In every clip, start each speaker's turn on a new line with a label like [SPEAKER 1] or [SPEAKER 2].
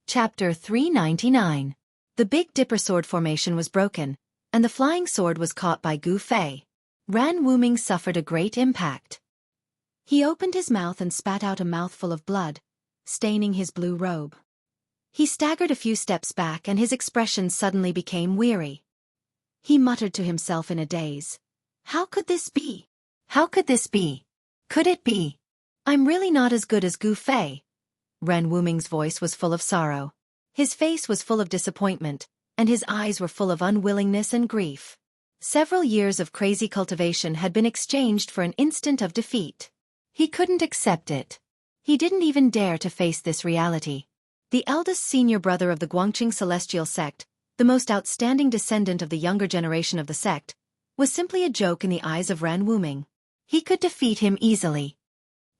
[SPEAKER 1] Chapter 399. The Big Dipper sword formation was broken, and the flying sword was caught by Gu Fei. Ran Wuming suffered a great impact. He opened his mouth and spat out a mouthful of blood, staining his blue robe. He staggered a few steps back and his expression suddenly became weary. He muttered to himself in a daze. How could this be? How could this be? Could it be? I'm really not as good as Gu Fei. Ran Wuming's voice was full of sorrow. His face was full of disappointment, and his eyes were full of unwillingness and grief. Several years of crazy cultivation had been exchanged for an instant of defeat. He couldn't accept it. He didn't even dare to face this reality. The eldest senior brother of the Guangqing Celestial sect, the most outstanding descendant of the younger generation of the sect, was simply a joke in the eyes of Ran Wuming. He could defeat him easily.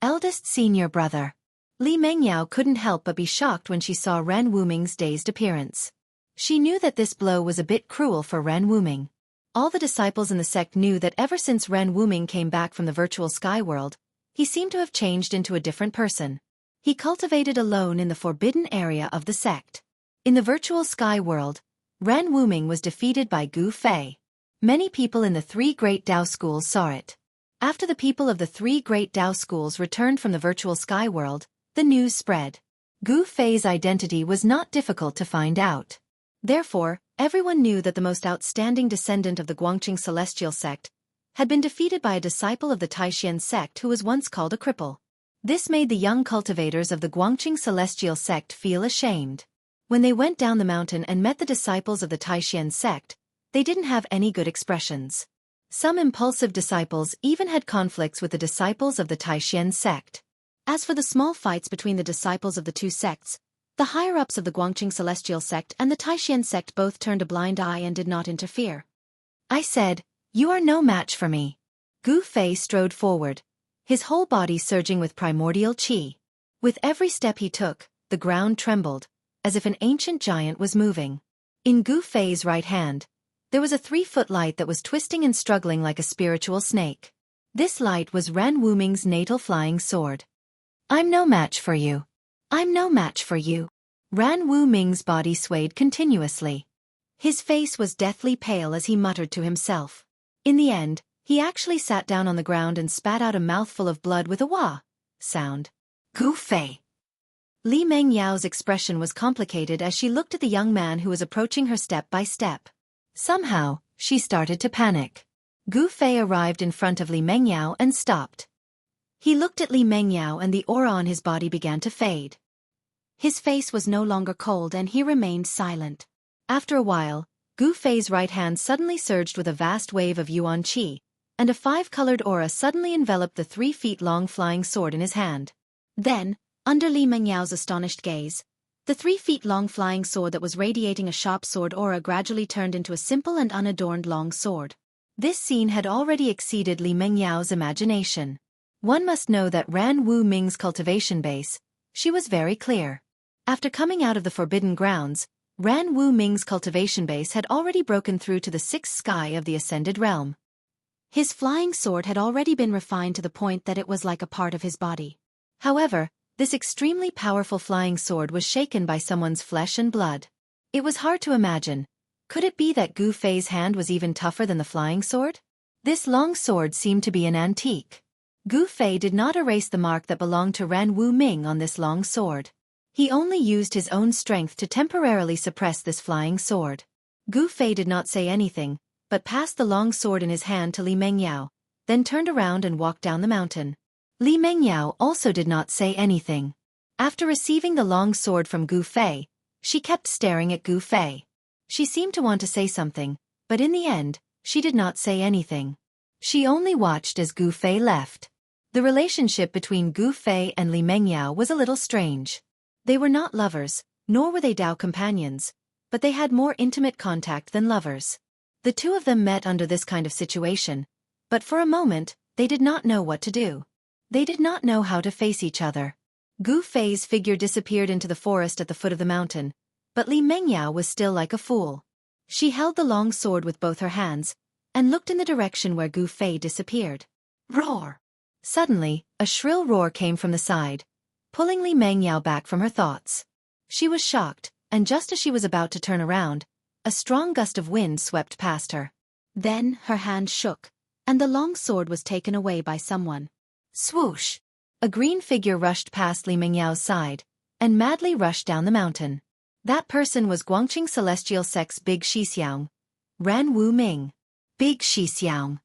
[SPEAKER 1] Eldest senior brother. Li Mengyao couldn't help but be shocked when she saw Ran Wuming's dazed appearance. She knew that this blow was a bit cruel for Ran Wuming. All the disciples in the sect knew that ever since Ran Wuming came back from the virtual sky world, he seemed to have changed into a different person. He cultivated alone in the forbidden area of the sect. In the virtual sky world, Ran Wuming was defeated by Gu Fei. Many people in the three great Dao schools saw it. After the people of the three great Dao schools returned from the virtual sky world, the news spread. Gu Fei's identity was not difficult to find out. Therefore, everyone knew that the most outstanding descendant of the Guangqing Celestial sect had been defeated by a disciple of the Taishan sect who was once called a cripple. This made the young cultivators of the Guangqing Celestial sect feel ashamed. When they went down the mountain and met the disciples of the Taishan sect, they didn't have any good expressions. Some impulsive disciples even had conflicts with the disciples of the Taishan sect. As for the small fights between the disciples of the two sects, the higher-ups of the Guangqing Celestial sect and the Taishan sect both turned a blind eye and did not interfere. I said, "You are no match for me." Gu Fei strode forward, his whole body surging with primordial qi. With every step he took, the ground trembled, as if an ancient giant was moving. In Gu Fei's right hand, there was a 3-foot light that was twisting and struggling like a spiritual snake. This light was Ran Wuming's natal flying sword. I'm no match for you. I'm no match for you. Ran Wuming's body swayed continuously. His face was deathly pale as he muttered to himself. In the end, he actually sat down on the ground and spat out a mouthful of blood with a wah sound. Gu Fei. Li Mengyao's expression was complicated as she looked at the young man who was approaching her step by step. Somehow, she started to panic. Gu Fei arrived in front of Li Mengyao and stopped. He looked at Li Mengyao and the aura on his body began to fade. His face was no longer cold and he remained silent. After a while, Gu Fei's right hand suddenly surged with a vast wave of yuan qi, and a 5-colored aura suddenly enveloped the 3-feet-long flying sword in his hand. Then, under Li Mengyao's astonished gaze, the 3-feet-long flying sword that was radiating a sharp sword aura gradually turned into a simple and unadorned long sword. This scene had already exceeded Li Mengyao's imagination. One must know that Ran Wuming's cultivation base, she was very clear. After coming out of the forbidden grounds, Ran Wuming's cultivation base had already broken through to the 6th sky of the ascended realm. His flying sword had already been refined to the point that it was like a part of his body. However, this extremely powerful flying sword was shaken by someone's flesh and blood. It was hard to imagine. Could it be that Gu Fei's hand was even tougher than the flying sword? This long sword seemed to be an antique. Gu Fei did not erase the mark that belonged to Ran Wuming on this long sword. He only used his own strength to temporarily suppress this flying sword. Gu Fei did not say anything, but passed the long sword in his hand to Li Mengyao, then turned around and walked down the mountain. Li Mengyao also did not say anything. After receiving the long sword from Gu Fei, she kept staring at Gu Fei. She seemed to want to say something, but in the end, she did not say anything. She only watched as Gu Fei left. The relationship between Gu Fei and Li Mengyao was a little strange. They were not lovers, nor were they Dao companions, but they had more intimate contact than lovers. The two of them met under this kind of situation, but for a moment, they did not know what to do. They did not know how to face each other. Gu Fei's figure disappeared into the forest at the foot of the mountain, but Li Mengyao was still like a fool. She held the long sword with both her hands, and looked in the direction where Gu Fei disappeared. Roar! Suddenly, a shrill roar came from the side, pulling Li Mengyao back from her thoughts. She was shocked, and just as she was about to turn around, a strong gust of wind swept past her. Then her hand shook, and the long sword was taken away by someone. Swoosh! A green figure rushed past Li Mengyao's side, and madly rushed down the mountain. That person was Guangqing Celestial Sect's Big Xixiang, Ran Wu Ming. Big Xixiang.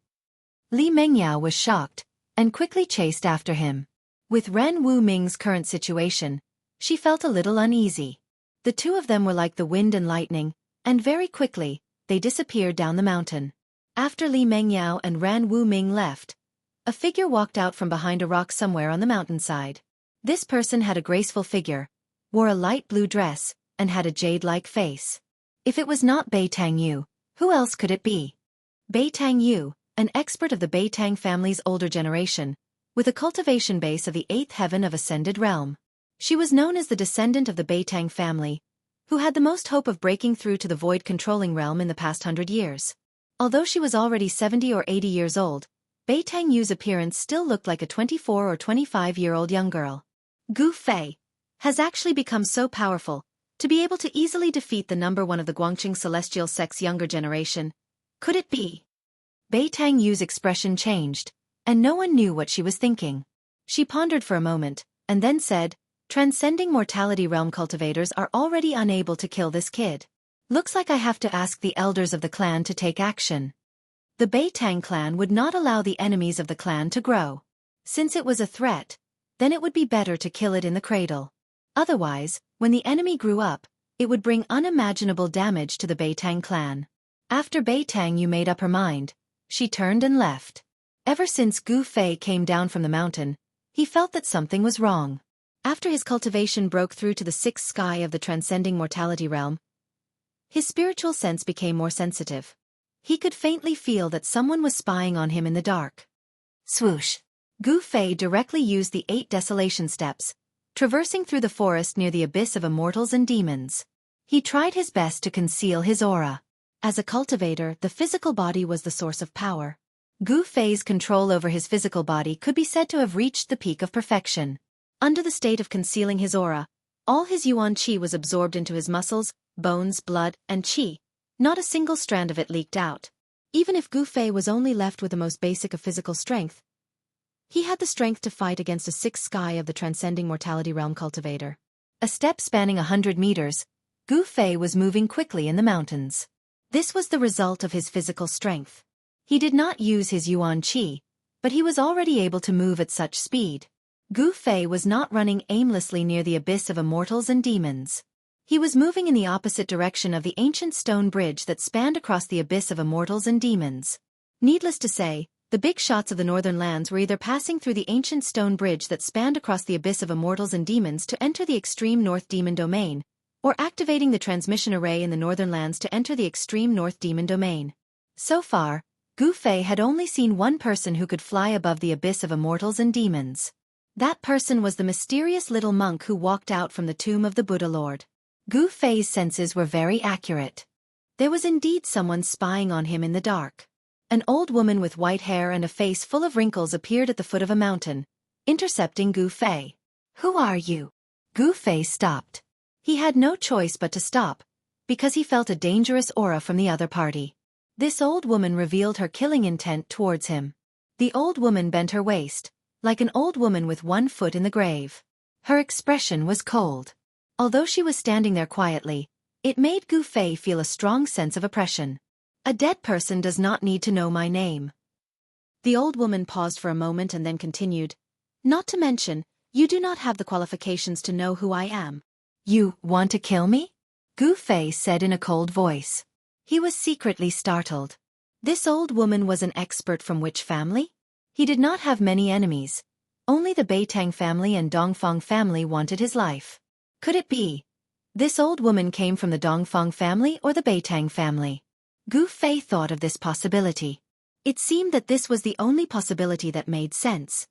[SPEAKER 1] Li Mengyao was shocked, and quickly chased after him. With Ren Wu Ming's current situation, she felt a little uneasy. The two of them were like the wind and lightning, and very quickly, they disappeared down the mountain. After Li Mengyao and Ran Wu Ming left, a figure walked out from behind a rock somewhere on the mountainside. This person had a graceful figure, wore a light blue dress, and had a jade-like face. If it was not Bei Tang Yu, who else could it be? Bei Tang Yu, an expert of the Bei Tang family's older generation, with a cultivation base of the 8th heaven of Ascended Realm. She was known as the descendant of the Bei Tang family, who had the most hope of breaking through to the void-controlling realm in the past 100 years. Although she was already 70 or 80 years old, Bei Tang Yu's appearance still looked like a 24 or 25-year-old young girl. Gu Fei has actually become so powerful to be able to easily defeat the number one of the Guangqing Celestial Sect's younger generation. Could it be? Bei Tang Yu's expression changed, and no one knew what she was thinking. She pondered for a moment, and then said, "Transcending mortality realm cultivators are already unable to kill this kid. Looks like I have to ask the elders of the clan to take action." The Bei Tang clan would not allow the enemies of the clan to grow. Since it was a threat, then it would be better to kill it in the cradle. Otherwise, when the enemy grew up, it would bring unimaginable damage to the Bei Tang clan. After Bei Tang Yu made up her mind, she turned and left. Ever since Gu Fei came down from the mountain, he felt that something was wrong. After his cultivation broke through to the 6th sky of the transcending mortality realm, his spiritual sense became more sensitive. He could faintly feel that someone was spying on him in the dark. Swoosh! Gu Fei directly used the 8 desolation steps, traversing through the forest near the abyss of immortals and demons. He tried his best to conceal his aura. As a cultivator, the physical body was the source of power. Gu Fei's control over his physical body could be said to have reached the peak of perfection. Under the state of concealing his aura, all his yuan qi was absorbed into his muscles, bones, blood, and qi. Not a single strand of it leaked out. Even if Gu Fei was only left with the most basic of physical strength, he had the strength to fight against a 6th sky of the transcending mortality realm cultivator. A step spanning 100 meters, Gu Fei was moving quickly in the mountains. This was the result of his physical strength. He did not use his yuan qi, but he was already able to move at such speed. Gu Fei was not running aimlessly near the abyss of immortals and demons. He was moving in the opposite direction of the ancient stone bridge that spanned across the abyss of immortals and demons. Needless to say, the big shots of the northern lands were either passing through the ancient stone bridge that spanned across the abyss of immortals and demons to enter the extreme north demon domain, or activating the transmission array in the northern lands to enter the extreme north demon domain. So far, Gu Fei had only seen one person who could fly above the abyss of immortals and demons. That person was the mysterious little monk who walked out from the tomb of the Buddha Lord. Gu Fei's senses were very accurate. There was indeed someone spying on him in the dark. An old woman with white hair and a face full of wrinkles appeared at the foot of a mountain, intercepting Gu Fei. "Who are you?" Gu Fei stopped. He had no choice but to stop, because he felt a dangerous aura from the other party. This old woman revealed her killing intent towards him. The old woman bent her waist, like an old woman with one foot in the grave. Her expression was cold. Although she was standing there quietly, it made Gu Fei feel a strong sense of oppression. "A dead person does not need to know my name." The old woman paused for a moment and then continued, "Not to mention, you do not have the qualifications to know who I am." "You want to kill me?" Gu Fei said in a cold voice. He was secretly startled. This old woman was an expert from which family? He did not have many enemies. Only the Bei Tang family and Dongfang family wanted his life. Could it be? This old woman came from the Dongfang family or the Bei Tang family? Gu Fei thought of this possibility. It seemed that this was the only possibility that made sense.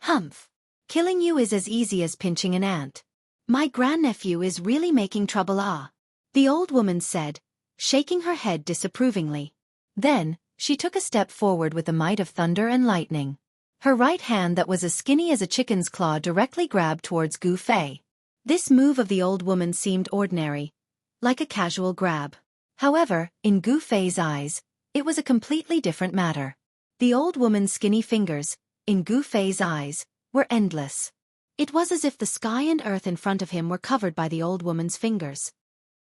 [SPEAKER 1] "Humph. Killing you is as easy as pinching an ant. My grandnephew is really making trouble, ah," the old woman said, shaking her head disapprovingly. Then, she took a step forward with the might of thunder and lightning. Her right hand that was as skinny as a chicken's claw directly grabbed towards Gu Fei. This move of the old woman seemed ordinary, like a casual grab. However, in Gu Fei's eyes, it was a completely different matter. The old woman's skinny fingers, in Gu Fei's eyes, were endless. It was as if the sky and earth in front of him were covered by the old woman's fingers.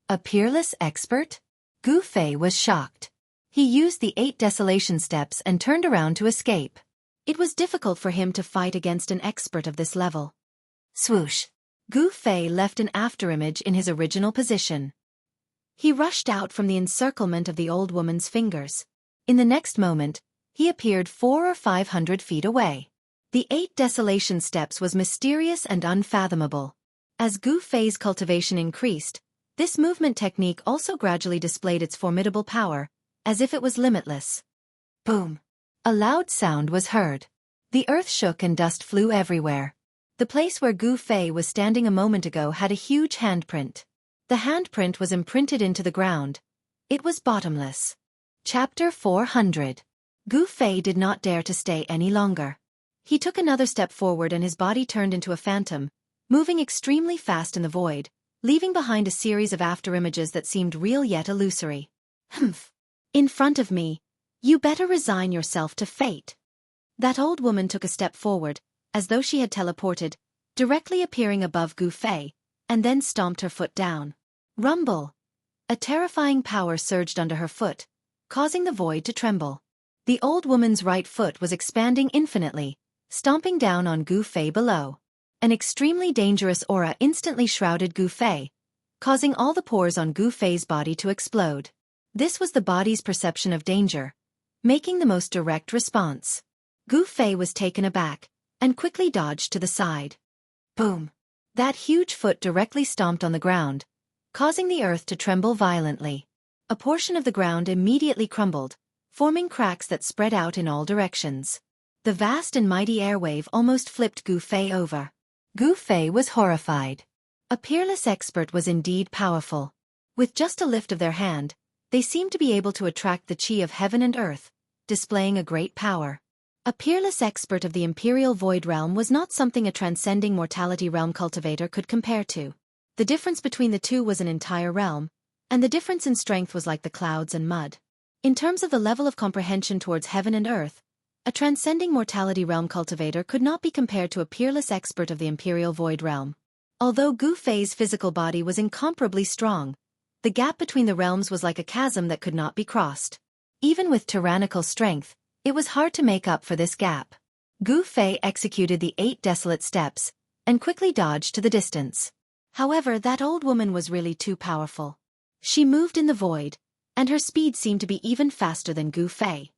[SPEAKER 1] A peerless expert? Gu Fei was shocked. He used the 8 desolation steps and turned around to escape. It was difficult for him to fight against an expert of this level. Swoosh! Gu Fei left an afterimage in his original position. He rushed out from the encirclement of the old woman's fingers. In the next moment, he appeared 400 or 500 feet away. The 8 desolation steps was mysterious and unfathomable. As Gu Fei's cultivation increased, this movement technique also gradually displayed its formidable power, as if it was limitless. Boom! A loud sound was heard. The earth shook and dust flew everywhere. The place where Gu Fei was standing a moment ago had a huge handprint. The handprint was imprinted into the ground. It was bottomless. Chapter 400. Gu Fei did not dare to stay any longer. He took another step forward and his body turned into a phantom, moving extremely fast in the void, leaving behind a series of afterimages that seemed real yet illusory. Humph! In front of me, you better resign yourself to fate. That old woman took a step forward, as though she had teleported, directly appearing above Gu Fei, and then stomped her foot down. Rumble! A terrifying power surged under her foot, causing the void to tremble. The old woman's right foot was expanding infinitely, stomping down on Gu Fei below. An extremely dangerous aura instantly shrouded Gu Fei, causing all the pores on Gu Fei's body to explode. This was the body's perception of danger, making the most direct response. Gu Fei was taken aback, and quickly dodged to the side. Boom! That huge foot directly stomped on the ground, causing the earth to tremble violently. A portion of the ground immediately crumbled, forming cracks that spread out in all directions. The vast and mighty airwave almost flipped Gu Fei over. Gu Fei was horrified. A peerless expert was indeed powerful. With just a lift of their hand, they seemed to be able to attract the chi of heaven and earth, displaying a great power. A peerless expert of the Imperial Void Realm was not something a transcending mortality realm cultivator could compare to. The difference between the two was an entire realm, and the difference in strength was like the clouds and mud. In terms of the level of comprehension towards heaven and earth, a transcending mortality realm cultivator could not be compared to a peerless expert of the Imperial Void Realm. Although Gu Fei's physical body was incomparably strong, the gap between the realms was like a chasm that could not be crossed. Even with tyrannical strength, it was hard to make up for this gap. Gu Fei executed the 8 desolate steps, and quickly dodged to the distance. However, that old woman was really too powerful. She moved in the void, and her speed seemed to be even faster than Gu Fei.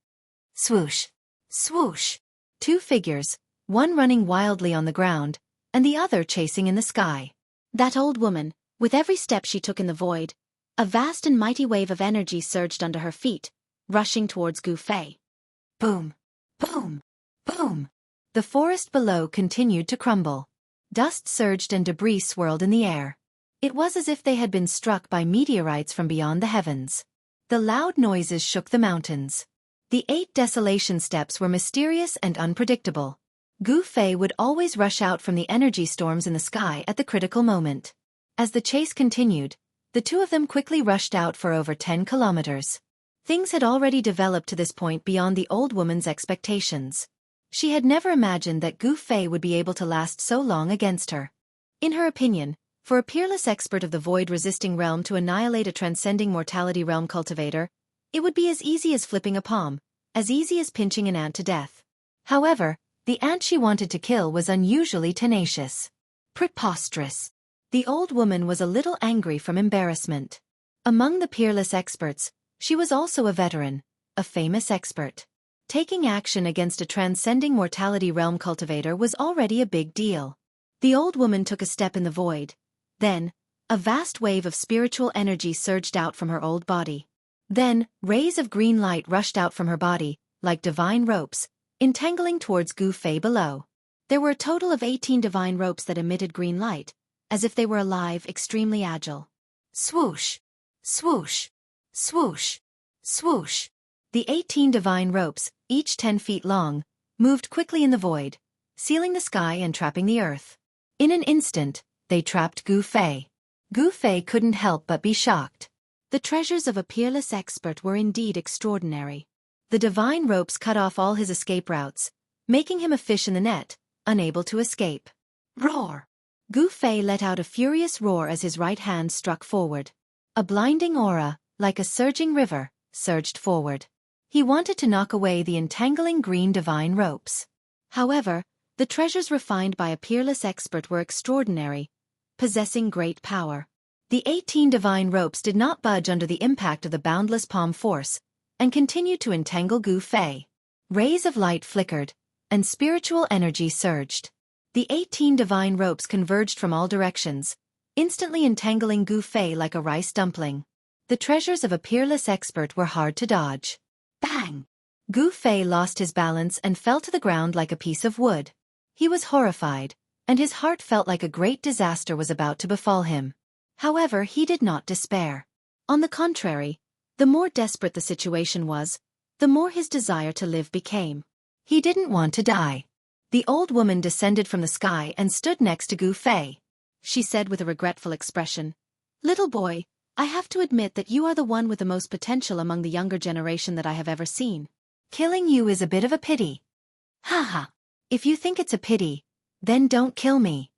[SPEAKER 1] Swoosh! Swoosh! 2 figures, one running wildly on the ground, and the other chasing in the sky. That old woman, with every step she took in the void, a vast and mighty wave of energy surged under her feet, rushing towards Gu Fei. Boom! Boom! Boom! The forest below continued to crumble. Dust surged and debris swirled in the air. It was as if they had been struck by meteorites from beyond the heavens. The loud noises shook the mountains. The 8 desolation steps were mysterious and unpredictable. Gu Fei would always rush out from the energy storms in the sky at the critical moment. As the chase continued, the two of them quickly rushed out for over 10 kilometers. Things had already developed to this point beyond the old woman's expectations. She had never imagined that Gu Fei would be able to last so long against her. In her opinion, for a peerless expert of the void-resisting realm to annihilate a transcending mortality realm cultivator, it would be as easy as flipping a palm, as easy as pinching an ant to death. However, the ant she wanted to kill was unusually tenacious. Preposterous. The old woman was a little angry from embarrassment. Among the peerless experts, she was also a veteran, a famous expert. Taking action against a transcending mortality realm cultivator was already a big deal. The old woman took a step in the void. Then, a vast wave of spiritual energy surged out from her old body. Then, rays of green light rushed out from her body, like divine ropes, entangling towards Gu Fei below. There were a total of 18 divine ropes that emitted green light, as if they were alive, extremely agile. Swoosh! Swoosh! Swoosh! Swoosh! The 18 divine ropes, each 10 feet long, moved quickly in the void, sealing the sky and trapping the earth. In an instant, they trapped Gu Fei. Gu Fei couldn't help but be shocked. The treasures of a peerless expert were indeed extraordinary. The divine ropes cut off all his escape routes, making him a fish in the net, unable to escape. Roar! Gu Fei let out a furious roar as his right hand struck forward. A blinding aura, like a surging river, surged forward. He wanted to knock away the entangling green divine ropes. However, the treasures refined by a peerless expert were extraordinary, possessing great power. The 18 divine ropes did not budge under the impact of the boundless palm force, and continued to entangle Gu Fei. Rays of light flickered, and spiritual energy surged. The 18 divine ropes converged from all directions, instantly entangling Gu Fei like a rice dumpling. The treasures of a peerless expert were hard to dodge. Bang! Gu Fei lost his balance and fell to the ground like a piece of wood. He was horrified, and his heart felt like a great disaster was about to befall him. However, he did not despair. On the contrary, the more desperate the situation was, the more his desire to live became. He didn't want to die. The old woman descended from the sky and stood next to Gu Fei. She said with a regretful expression, "Little boy, I have to admit that you are the one with the most potential among the younger generation that I have ever seen. Killing you is a bit of a pity." "Haha. If you think it's a pity, then don't kill me."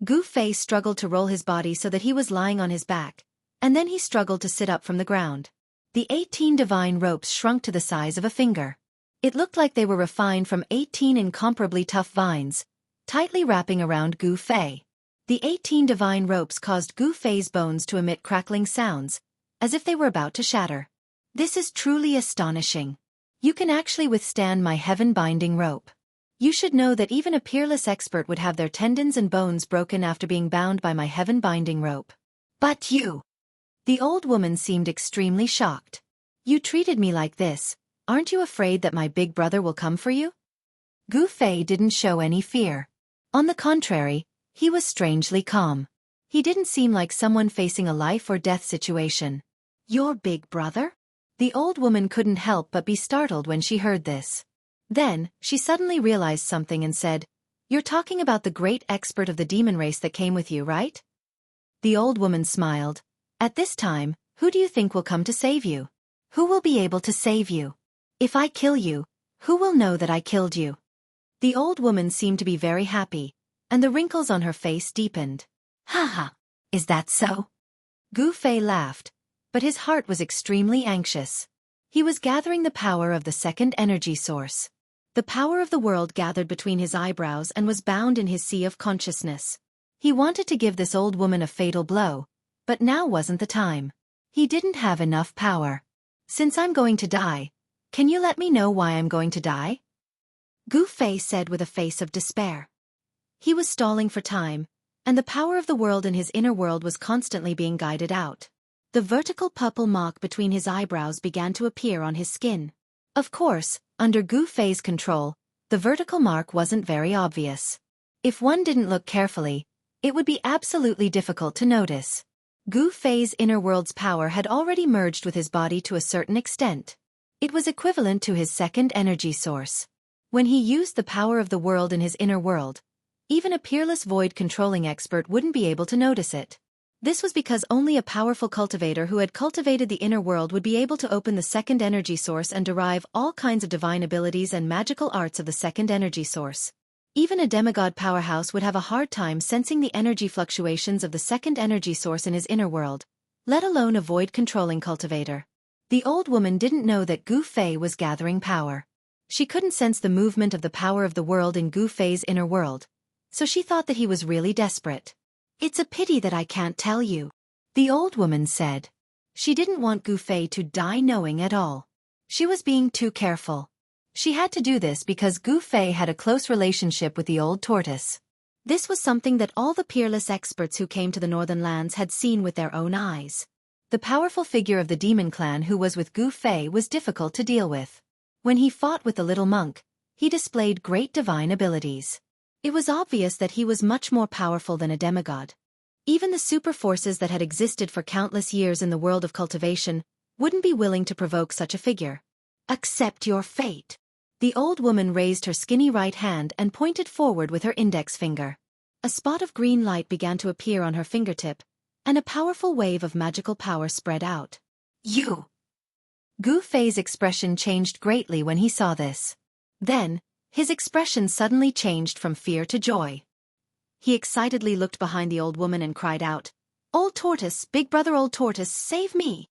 [SPEAKER 1] Gu Fei struggled to roll his body so that he was lying on his back, and then he struggled to sit up from the ground. The 18 divine ropes shrunk to the size of a finger. It looked like they were refined from 18 incomparably tough vines, tightly wrapping around Gu Fei. The 18 divine ropes caused Gu Fei's bones to emit crackling sounds, as if they were about to shatter. "This is truly astonishing. You can actually withstand my heaven-binding rope. You should know that even a peerless expert would have their tendons and bones broken after being bound by my heaven-binding rope. But you..." The old woman seemed extremely shocked. "You treated me like this. Aren't you afraid that my big brother will come for you?" Gu Fei didn't show any fear. On the contrary, he was strangely calm. He didn't seem like someone facing a life-or-death situation. "Your big brother?" The old woman couldn't help but be startled when she heard this. Then, she suddenly realized something and said, "You're talking about the great expert of the demon race that came with you, right?" The old woman smiled. "At this time, who do you think will come to save you? Who will be able to save you? If I kill you, who will know that I killed you?" The old woman seemed to be very happy, and the wrinkles on her face deepened. "Haha, is that so?" Gu Fei laughed, but his heart was extremely anxious. He was gathering the power of the second energy source. The power of the world gathered between his eyebrows and was bound in his sea of consciousness. He wanted to give this old woman a fatal blow, but now wasn't the time. He didn't have enough power. "Since I'm going to die, can you let me know why I'm going to die?" Gu Fei said with a face of despair. He was stalling for time, and the power of the world in his inner world was constantly being guided out. The vertical pupil mark between his eyebrows began to appear on his skin. Of course, under Gu Fei's control, the vertical mark wasn't very obvious. If one didn't look carefully, it would be absolutely difficult to notice. Gu Fei's inner world's power had already merged with his body to a certain extent. It was equivalent to his second energy source. When he used the power of the world in his inner world, even a peerless void-controlling expert wouldn't be able to notice it. This was because only a powerful cultivator who had cultivated the inner world would be able to open the second energy source and derive all kinds of divine abilities and magical arts of the second energy source. Even a demigod powerhouse would have a hard time sensing the energy fluctuations of the second energy source in his inner world, let alone a void-controlling cultivator. The old woman didn't know that Gu Fei was gathering power. She couldn't sense the movement of the power of the world in Gu Fei's inner world, so she thought that he was really desperate. "It's a pity that I can't tell you," the old woman said. She didn't want Gu Fei to die knowing at all. She was being too careful. She had to do this because Gu Fei had a close relationship with the old tortoise. This was something that all the peerless experts who came to the Northern Lands had seen with their own eyes. The powerful figure of the demon clan who was with Gu Fei was difficult to deal with. When he fought with the little monk, he displayed great divine abilities. It was obvious that he was much more powerful than a demigod. Even the super forces that had existed for countless years in the world of cultivation wouldn't be willing to provoke such a figure. "Accept your fate." The old woman raised her skinny right hand and pointed forward with her index finger. A spot of green light began to appear on her fingertip, and a powerful wave of magical power spread out. You! Gu Fei's expression changed greatly when he saw this. Then, his expression suddenly changed from fear to joy. He excitedly looked behind the old woman and cried out, "Old Tortoise, big brother Old Tortoise, save me!"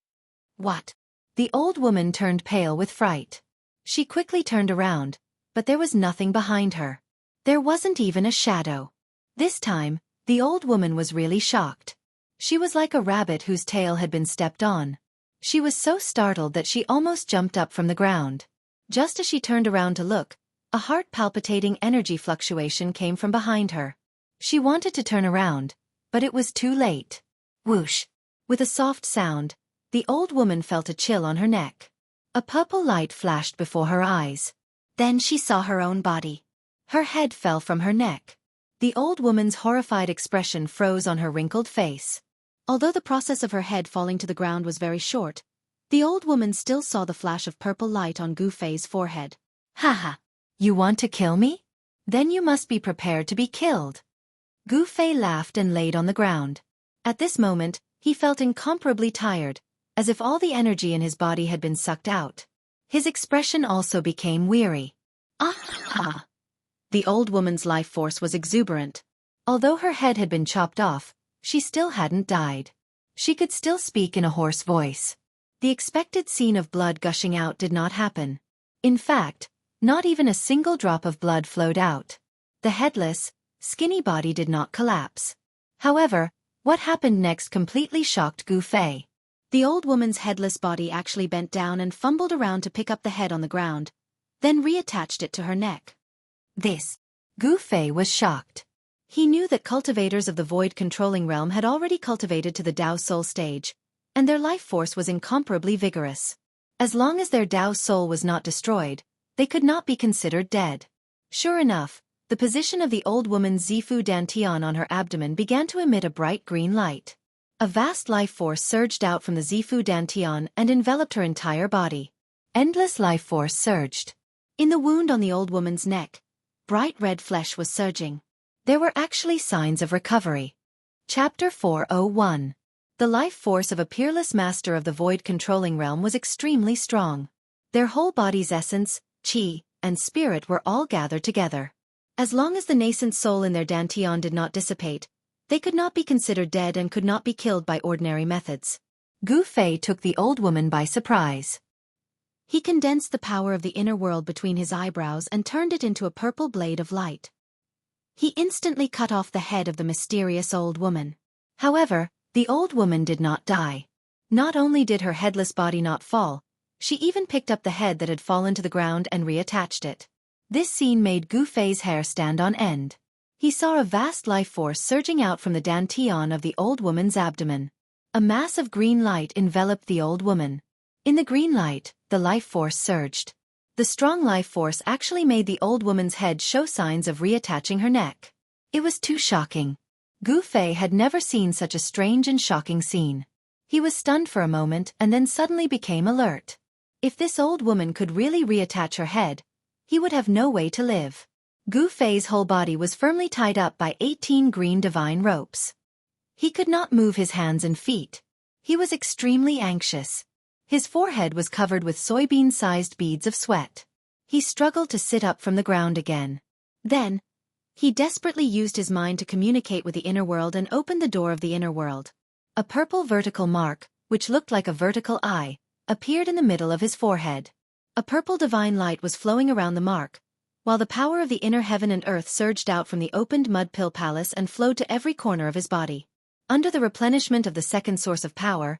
[SPEAKER 1] What? The old woman turned pale with fright. She quickly turned around, but there was nothing behind her. There wasn't even a shadow. This time, the old woman was really shocked. She was like a rabbit whose tail had been stepped on. She was so startled that she almost jumped up from the ground. Just as she turned around to look, a heart-palpitating energy fluctuation came from behind her. She wanted to turn around, but it was too late. Whoosh! With a soft sound, the old woman felt a chill on her neck. A purple light flashed before her eyes. Then she saw her own body. Her head fell from her neck. The old woman's horrified expression froze on her wrinkled face. Although the process of her head falling to the ground was very short, the old woman still saw the flash of purple light on Gu Fei's forehead. Haha! You want to kill me? Then you must be prepared to be killed. Gu Fei laughed and laid on the ground. At this moment, he felt incomparably tired, as if all the energy in his body had been sucked out. His expression also became weary. Ah! The old woman's life force was exuberant. Although her head had been chopped off, she still hadn't died. She could still speak in a hoarse voice. The expected scene of blood gushing out did not happen. In fact, not even a single drop of blood flowed out. The headless, skinny body did not collapse. However, what happened next completely shocked Gu Fei. The old woman's headless body actually bent down and fumbled around to pick up the head on the ground, then reattached it to her neck. Gu Fei was shocked. He knew that cultivators of the void controlling realm had already cultivated to the Dao Soul stage, and their life force was incomparably vigorous. As long as their Dao Soul was not destroyed, they could not be considered dead. Sure enough, the position of the old woman's Zifu Dantian on her abdomen began to emit a bright green light. A vast life force surged out from the Zifu Dantian and enveloped her entire body. Endless life force surged. In the wound on the old woman's neck, bright red flesh was surging. There were actually signs of recovery. Chapter 401. The life force of a peerless master of the void controlling realm was extremely strong. Their whole body's essence, qi, and spirit were all gathered together. As long as the nascent soul in their dantian did not dissipate, they could not be considered dead and could not be killed by ordinary methods. Gu Fei took the old woman by surprise. He condensed the power of the inner world between his eyebrows and turned it into a purple blade of light. He instantly cut off the head of the mysterious old woman. However, the old woman did not die. Not only did her headless body not fall, she even picked up the head that had fallen to the ground and reattached it. This scene made Gu Fei's hair stand on end. He saw a vast life force surging out from the dantian of the old woman's abdomen. A mass of green light enveloped the old woman. In the green light, the life force surged. The strong life force actually made the old woman's head show signs of reattaching her neck. It was too shocking. Gu Fei had never seen such a strange and shocking scene. He was stunned for a moment and then suddenly became alert. If this old woman could really reattach her head, he would have no way to live. Gu Fei's whole body was firmly tied up by 18 green divine ropes. He could not move his hands and feet. He was extremely anxious. His forehead was covered with soybean-sized beads of sweat. He struggled to sit up from the ground again. Then, he desperately used his mind to communicate with the inner world and opened the door of the inner world. A purple vertical mark, which looked like a vertical eye, appeared in the middle of his forehead. A purple divine light was flowing around the mark, while the power of the inner heaven and earth surged out from the opened mud pill palace and flowed to every corner of his body. Under the replenishment of the second source of power,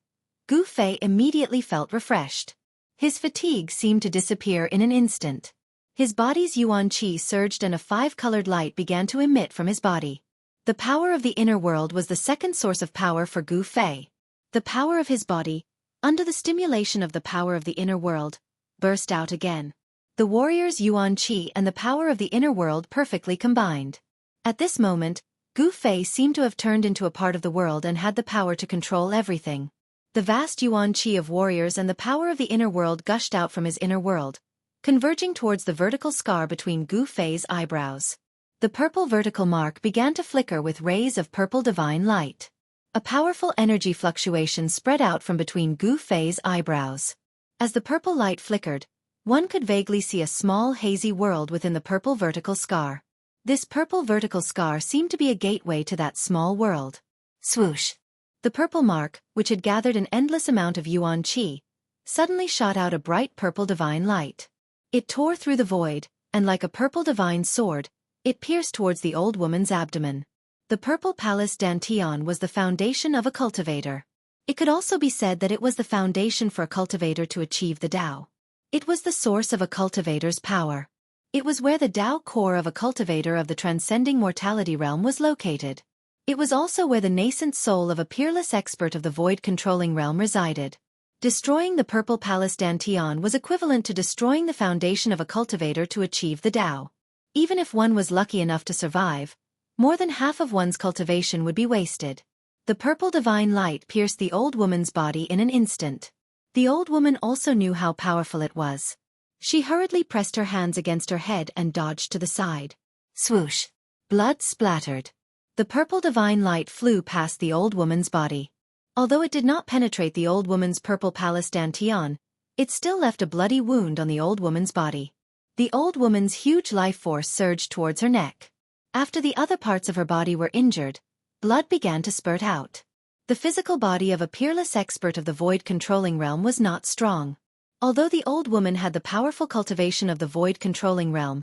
[SPEAKER 1] Gu Fei immediately felt refreshed. His fatigue seemed to disappear in an instant. His body's yuan qi surged and a 5-colored light began to emit from his body. The power of the inner world was the second source of power for Gu Fei. The power of his body, under the stimulation of the power of the inner world, burst out again. The warrior's yuan qi and the power of the inner world perfectly combined. At this moment, Gu Fei seemed to have turned into a part of the world and had the power to control everything. The vast yuan qi of warriors and the power of the inner world gushed out from his inner world, converging towards the vertical scar between Gu Fei's eyebrows. The purple vertical mark began to flicker with rays of purple divine light. A powerful energy fluctuation spread out from between Gu Fei's eyebrows. As the purple light flickered, one could vaguely see a small hazy world within the purple vertical scar. This purple vertical scar seemed to be a gateway to that small world. Swoosh! The purple mark, which had gathered an endless amount of yuan qi, suddenly shot out a bright purple divine light. It tore through the void, and like a purple divine sword, it pierced towards the old woman's abdomen. The purple palace dantian was the foundation of a cultivator. It could also be said that it was the foundation for a cultivator to achieve the Tao. It was the source of a cultivator's power. It was where the Tao core of a cultivator of the transcending mortality realm was located. It was also where the nascent soul of a peerless expert of the void-controlling realm resided. Destroying the purple palace dantian was equivalent to destroying the foundation of a cultivator to achieve the Tao. Even if one was lucky enough to survive, more than half of one's cultivation would be wasted. The purple divine light pierced the old woman's body in an instant. The old woman also knew how powerful it was. She hurriedly pressed her hands against her head and dodged to the side. Swoosh! Blood splattered. The purple divine light flew past the old woman's body. Although it did not penetrate the old woman's purple palace dantian, it still left a bloody wound on the old woman's body. The old woman's huge life force surged towards her neck. After the other parts of her body were injured, blood began to spurt out. The physical body of a peerless expert of the void-controlling realm was not strong. Although the old woman had the powerful cultivation of the void-controlling realm,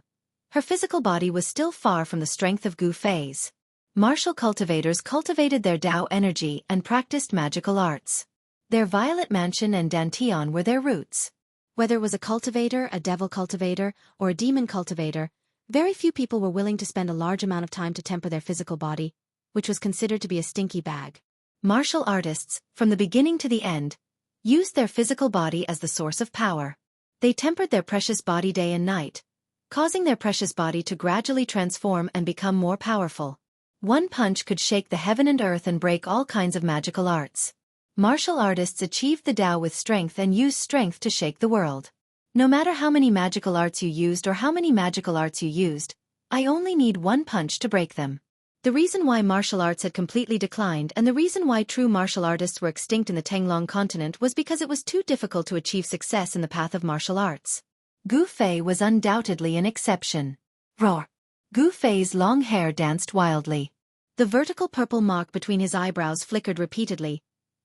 [SPEAKER 1] her physical body was still far from the strength of Gu Fei's. Martial cultivators cultivated their Tao energy and practiced magical arts. Their violet mansion and dantian were their roots. Whether it was a cultivator, a devil cultivator, or a demon cultivator, very few people were willing to spend a large amount of time to temper their physical body, which was considered to be a stinky bag. Martial artists, from the beginning to the end, used their physical body as the source of power. They tempered their precious body day and night, causing their precious body to gradually transform and become more powerful. One punch could shake the heaven and earth and break all kinds of magical arts. Martial artists achieved the Tao with strength and used strength to shake the world. No matter how many magical arts you used or how many magical arts you used, I only need one punch to break them. The reason why martial arts had completely declined and the reason why true martial artists were extinct in the Tenglong continent was because it was too difficult to achieve success in the path of martial arts. Gu Fei was undoubtedly an exception. Roar! Gu Fei's long hair danced wildly. The vertical purple mark between his eyebrows flickered repeatedly,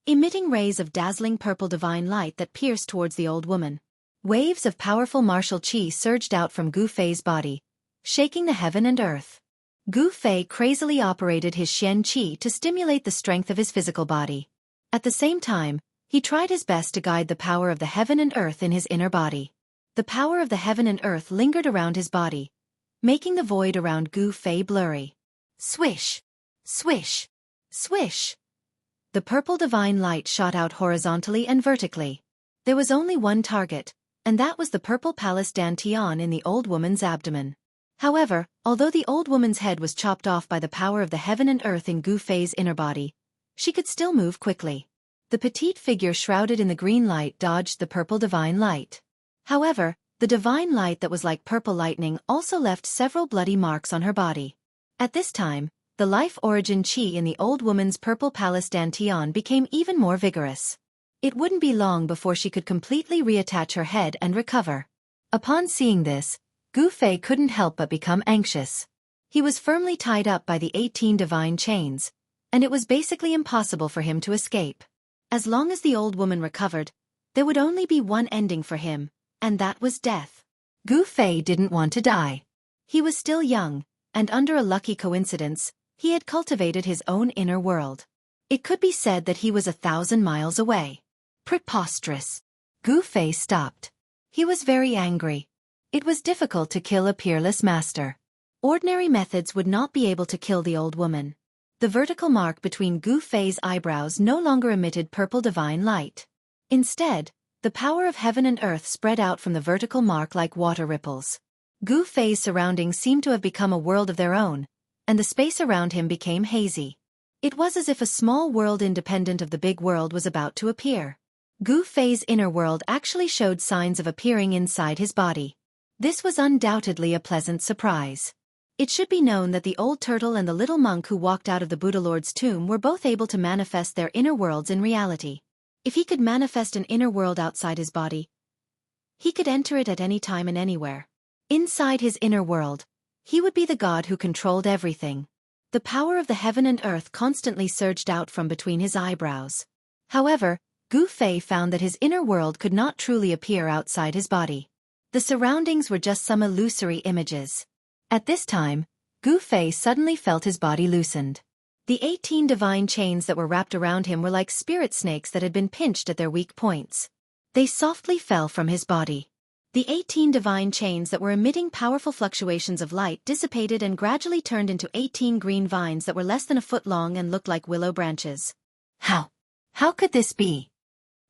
[SPEAKER 1] emitting rays of dazzling purple divine light that pierced towards the old woman. Waves of powerful martial qi surged out from Gu Fei's body, shaking the heaven and earth. Gu Fei crazily operated his Xianxia to stimulate the strength of his physical body. At the same time, he tried his best to guide the power of the heaven and earth in his inner body. The power of the heaven and earth lingered around his body, making the void around Gu Fei blurry. Swish! Swish! Swish! The purple divine light shot out horizontally and vertically. There was only one target, and that was the purple palace dantian in the old woman's abdomen. However, although the old woman's head was chopped off by the power of the heaven and earth in Gu Fei's inner body, she could still move quickly. The petite figure shrouded in the green light dodged the purple divine light. However, the divine light that was like purple lightning also left several bloody marks on her body. At this time, the life origin qi in the old woman's purple palace dantian became even more vigorous. It wouldn't be long before she could completely reattach her head and recover. Upon seeing this, Gu Fei couldn't help but become anxious. He was firmly tied up by the 18 divine chains, and it was basically impossible for him to escape. As long as the old woman recovered, there would only be one ending for him, and that was death. Gu Fei didn't want to die. He was still young, and under a lucky coincidence, he had cultivated his own inner world. It could be said that he was 1,000 miles away. Preposterous. Gu Fei stopped. He was very angry. It was difficult to kill a peerless master. Ordinary methods would not be able to kill the old woman. The vertical mark between Gu Fei's eyebrows no longer emitted purple divine light. Instead, the power of heaven and earth spread out from the vertical mark like water ripples. Gu Fei's surroundings seemed to have become a world of their own, and the space around him became hazy. It was as if a small world independent of the big world was about to appear. Gu Fei's inner world actually showed signs of appearing inside his body. This was undoubtedly a pleasant surprise. It should be known that the old turtle and the little monk who walked out of the Buddha Lord's tomb were both able to manifest their inner worlds in reality. If he could manifest an inner world outside his body, he could enter it at any time and anywhere. Inside his inner world, he would be the god who controlled everything. The power of the heaven and earth constantly surged out from between his eyebrows. However, Gu Fei found that his inner world could not truly appear outside his body. The surroundings were just some illusory images. At this time, Gu Fei suddenly felt his body loosened. The 18 divine chains that were wrapped around him were like spirit snakes that had been pinched at their weak points. They softly fell from his body. The 18 divine chains that were emitting powerful fluctuations of light dissipated and gradually turned into 18 green vines that were less than a foot long and looked like willow branches. How could this be?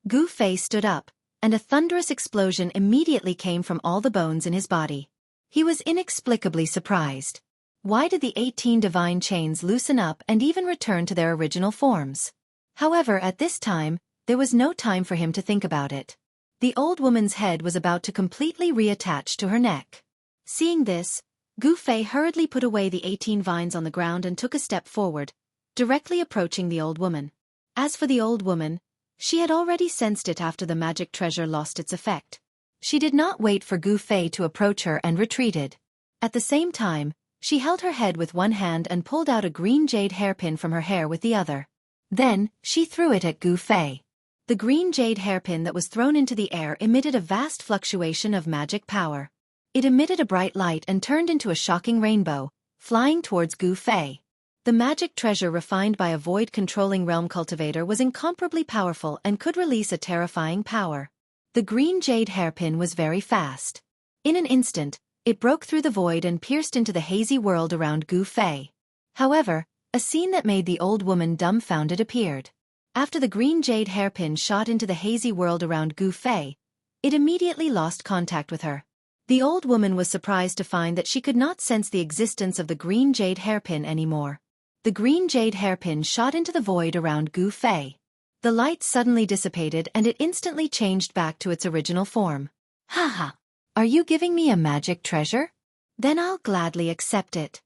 [SPEAKER 1] Gu Fei stood up, and a thunderous explosion immediately came from all the bones in his body. He was inexplicably surprised. Why did the 18 divine chains loosen up and even return to their original forms? However, at this time, there was no time for him to think about it. The old woman's head was about to completely reattach to her neck. Seeing this, Gu Fei hurriedly put away the 18 vines on the ground and took a step forward, directly approaching the old woman. As for the old woman, she had already sensed it after the magic treasure lost its effect. She did not wait for Gu Fei to approach her and retreated. At the same time, she held her head with one hand and pulled out a green jade hairpin from her hair with the other. Then, she threw it at Gu Fei. The green jade hairpin that was thrown into the air emitted a vast fluctuation of magic power. It emitted a bright light and turned into a shocking rainbow, flying towards Gu Fei. The magic treasure refined by a void-controlling realm cultivator was incomparably powerful and could release a terrifying power. The green jade hairpin was very fast. In an instant, it broke through the void and pierced into the hazy world around Gu Fei. However, a scene that made the old woman dumbfounded appeared. After the green jade hairpin shot into the hazy world around Gu Fei, it immediately lost contact with her. The old woman was surprised to find that she could not sense the existence of the green jade hairpin anymore. The green jade hairpin shot into the void around Gu Fei. The light suddenly dissipated and it instantly changed back to its original form. Haha! Are you giving me a magic treasure? Then I'll gladly accept it.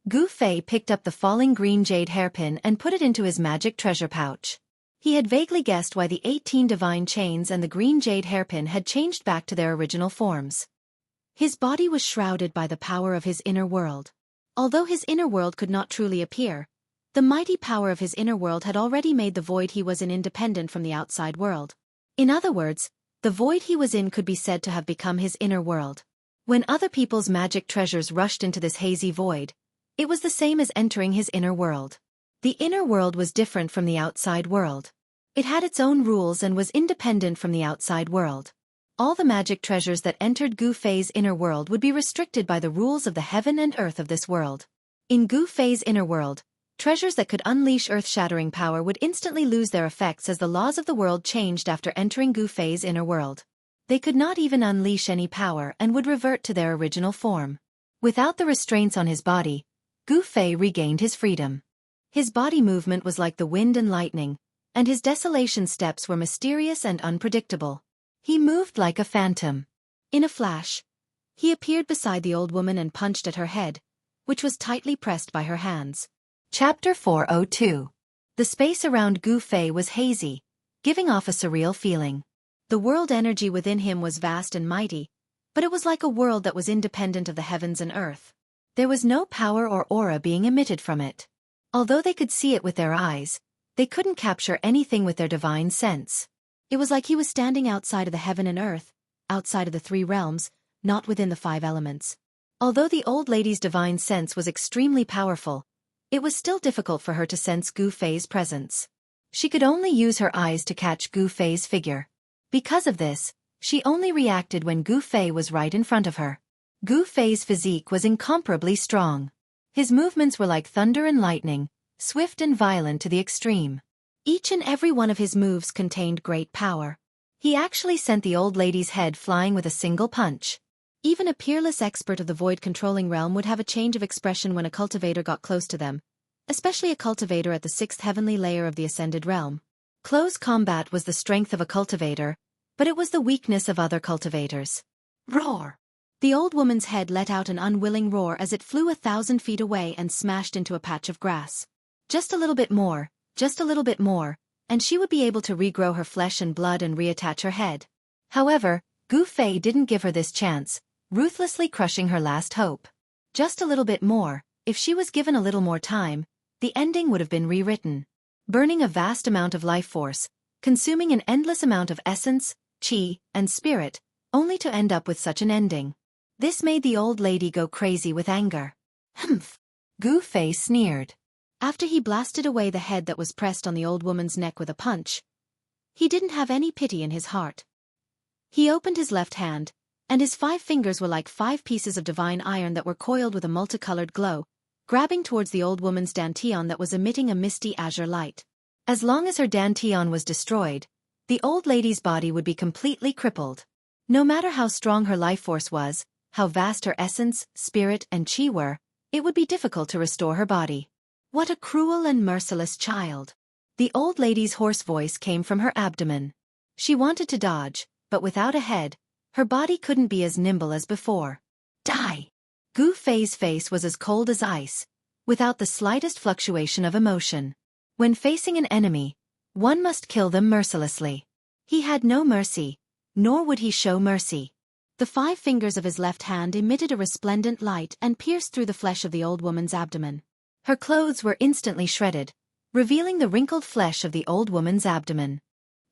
[SPEAKER 1] Gu Fei picked up the falling green jade hairpin and put it into his magic treasure pouch. He had vaguely guessed why the 18 divine chains and the green jade hairpin had changed back to their original forms. His body was shrouded by the power of his inner world. Although his inner world could not truly appear, the mighty power of his inner world had already made the void he was in independent from the outside world. In other words, the void he was in could be said to have become his inner world. When other people's magic treasures rushed into this hazy void, it was the same as entering his inner world. The inner world was different from the outside world. It had its own rules and was independent from the outside world. All the magic treasures that entered Gu Fei's inner world would be restricted by the rules of the heaven and earth of this world. In Gu Fei's inner world, treasures that could unleash earth-shattering power would instantly lose their effects as the laws of the world changed after entering Gu Fei's inner world. They could not even unleash any power and would revert to their original form. Without the restraints on his body, Gu Fei regained his freedom. His body movement was like the wind and lightning, and his desolation steps were mysterious and unpredictable. He moved like a phantom. In a flash, he appeared beside the old woman and punched at her head, which was tightly pressed by her hands. Chapter 402. The space around Gu Fei was hazy, giving off a surreal feeling. The world energy within him was vast and mighty, but it was like a world that was independent of the heavens and earth. There was no power or aura being emitted from it. Although they could see it with their eyes, they couldn't capture anything with their divine sense. It was like he was standing outside of the heaven and earth, outside of the 3 realms, not within the 5 elements. Although the old lady's divine sense was extremely powerful, it was still difficult for her to sense Gu Fei's presence. She could only use her eyes to catch Gu Fei's figure. Because of this, she only reacted when Gu Fei was right in front of her. Gu Fei's physique was incomparably strong. His movements were like thunder and lightning, swift and violent to the extreme. Each and every one of his moves contained great power. He actually sent the old lady's head flying with a single punch. Even a peerless expert of the void-controlling realm would have a change of expression when a cultivator got close to them, especially a cultivator at the 6th heavenly layer of the ascended realm. Close combat was the strength of a cultivator, but it was the weakness of other cultivators. Roar! The old woman's head let out an unwilling roar as it flew 1,000 feet away and smashed into a patch of grass. Just a little bit more, just a little bit more, and she would be able to regrow her flesh and blood and reattach her head. However, Gu Fei didn't give her this chance, ruthlessly crushing her last hope. Just a little bit more, if she was given a little more time, the ending would have been rewritten. Burning a vast amount of life force, consuming an endless amount of essence, qi, and spirit, only to end up with such an ending. This made the old lady go crazy with anger. Humph! Gu Fei sneered. After he blasted away the head that was pressed on the old woman's neck with a punch, he didn't have any pity in his heart. He opened his left hand, and his 5 fingers were like 5 pieces of divine iron that were coiled with a multicolored glow, grabbing towards the old woman's dantian that was emitting a misty azure light. As long as her dantian was destroyed, the old lady's body would be completely crippled. No matter how strong her life force was, how vast her essence, spirit, and qi were, it would be difficult to restore her body. What a cruel and merciless child! The old lady's hoarse voice came from her abdomen. She wanted to dodge, but without a head, her body couldn't be as nimble as before. Die! Gu Fei's face was as cold as ice, without the slightest fluctuation of emotion. When facing an enemy, one must kill them mercilessly. He had no mercy, nor would he show mercy. The 5 fingers of his left hand emitted a resplendent light and pierced through the flesh of the old woman's abdomen. Her clothes were instantly shredded, revealing the wrinkled flesh of the old woman's abdomen.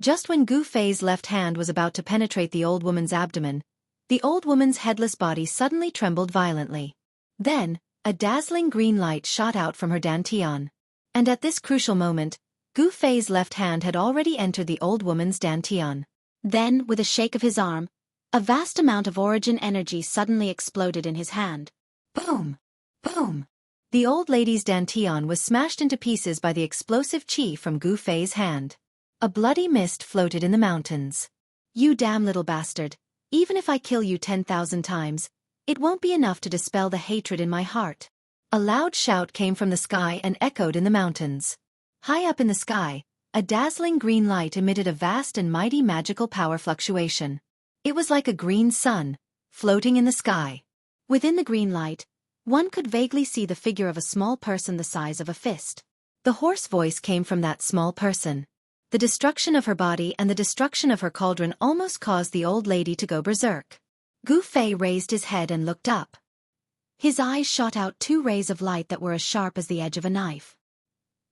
[SPEAKER 1] Just when Gu Fei's left hand was about to penetrate the old woman's abdomen, the old woman's headless body suddenly trembled violently. Then, a dazzling green light shot out from her dantian. And at this crucial moment, Gu Fei's left hand had already entered the old woman's dantian. Then, with a shake of his arm, a vast amount of origin energy suddenly exploded in his hand. Boom! Boom! The old lady's dantian was smashed into pieces by the explosive qi from Gu Fei's hand. A bloody mist floated in the mountains. You damn little bastard, even if I kill you 10,000 times, it won't be enough to dispel the hatred in my heart. A loud shout came from the sky and echoed in the mountains. High up in the sky, a dazzling green light emitted a vast and mighty magical power fluctuation. It was like a green sun, floating in the sky. Within the green light, one could vaguely see the figure of a small person the size of a fist. The hoarse voice came from that small person. The destruction of her body and the destruction of her cauldron almost caused the old lady to go berserk. Gu Fei raised his head and looked up. His eyes shot out 2 rays of light that were as sharp as the edge of a knife.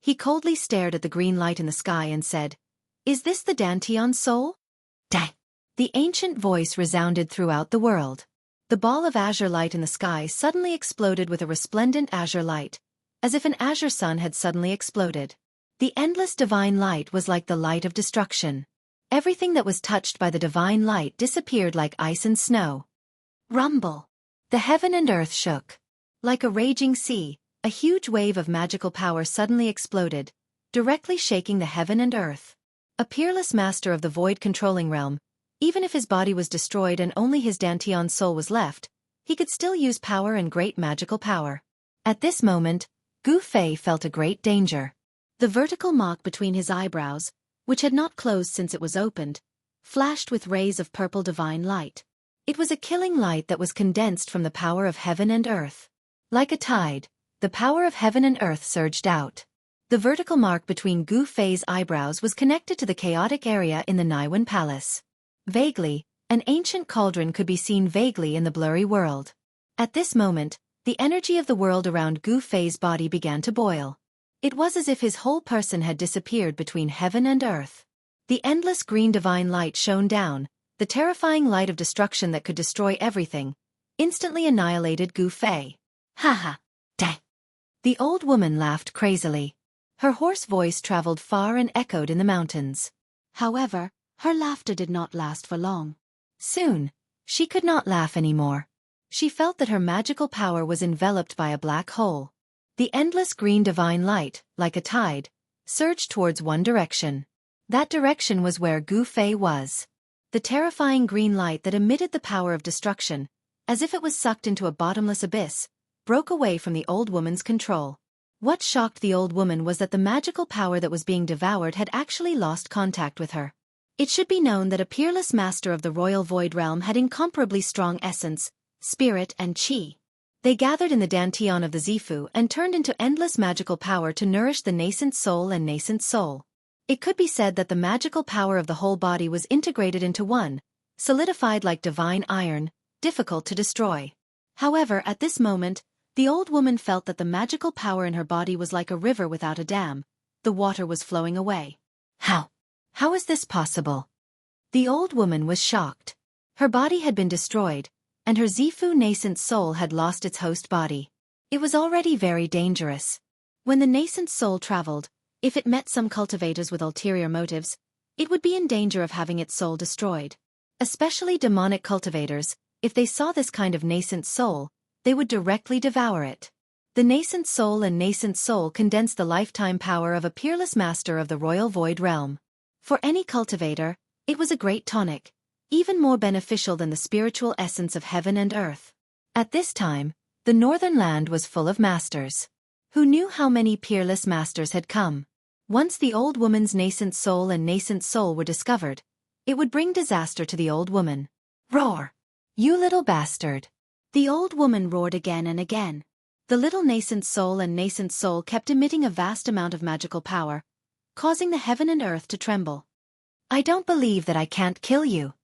[SPEAKER 1] He coldly stared at the green light in the sky and said, "Is this the Dantian soul?" "Dai!" The ancient voice resounded throughout the world. The ball of azure light in the sky suddenly exploded with a resplendent azure light, as if an azure sun had suddenly exploded. The endless divine light was like the light of destruction. Everything that was touched by the divine light disappeared like ice and snow. Rumble! The heaven and earth shook. Like a raging sea, a huge wave of magical power suddenly exploded, directly shaking the heaven and earth. A peerless master of the void controlling realm, even if his body was destroyed and only his Dantian soul was left, he could still use power and great magical power. At this moment, Gu Fei felt a great danger. The vertical mark between his eyebrows, which had not closed since it was opened, flashed with rays of purple divine light. It was a killing light that was condensed from the power of heaven and earth. Like a tide, the power of heaven and earth surged out. The vertical mark between Gu Fei's eyebrows was connected to the chaotic area in the Naiwan Palace. Vaguely, an ancient cauldron could be seen vaguely in the blurry world. At this moment, the energy of the world around Gu Fei's body began to boil. It was as if his whole person had disappeared between heaven and earth. The endless green divine light shone down, the terrifying light of destruction that could destroy everything, instantly annihilated Gu Fei. Ha ha! Dai! The old woman laughed crazily. Her hoarse voice traveled far and echoed in the mountains. However, her laughter did not last for long. Soon, she could not laugh anymore. She felt that her magical power was enveloped by a black hole. The endless green divine light, like a tide, surged towards one direction. That direction was where Gu Fei was. The terrifying green light that emitted the power of destruction, as if it was sucked into a bottomless abyss, broke away from the old woman's control. What shocked the old woman was that the magical power that was being devoured had actually lost contact with her. It should be known that a peerless master of the royal void realm had incomparably strong essence, spirit and qi. They gathered in the dantian of the Zifu and turned into endless magical power to nourish the nascent soul and nascent soul. It could be said that the magical power of the whole body was integrated into one, solidified like divine iron, difficult to destroy. However, at this moment, the old woman felt that the magical power in her body was like a river without a dam. The water was flowing away. How? How is this possible? The old woman was shocked. Her body had been destroyed, and her Zifu nascent soul had lost its host body. It was already very dangerous. When the nascent soul traveled, if it met some cultivators with ulterior motives, it would be in danger of having its soul destroyed. Especially demonic cultivators, if they saw this kind of nascent soul, they would directly devour it. The nascent soul and nascent soul condensed the lifetime power of a peerless master of the royal void realm. For any cultivator, it was a great tonic, even more beneficial than the spiritual essence of heaven and earth. At this time, the northern land was full of masters. Who knew how many peerless masters had come? Once the old woman's nascent soul and nascent soul were discovered, it would bring disaster to the old woman. Roar! You little bastard! The old woman roared again and again. The little nascent soul and nascent soul kept emitting a vast amount of magical power, causing the heaven and earth to tremble. I don't believe that I can't kill you.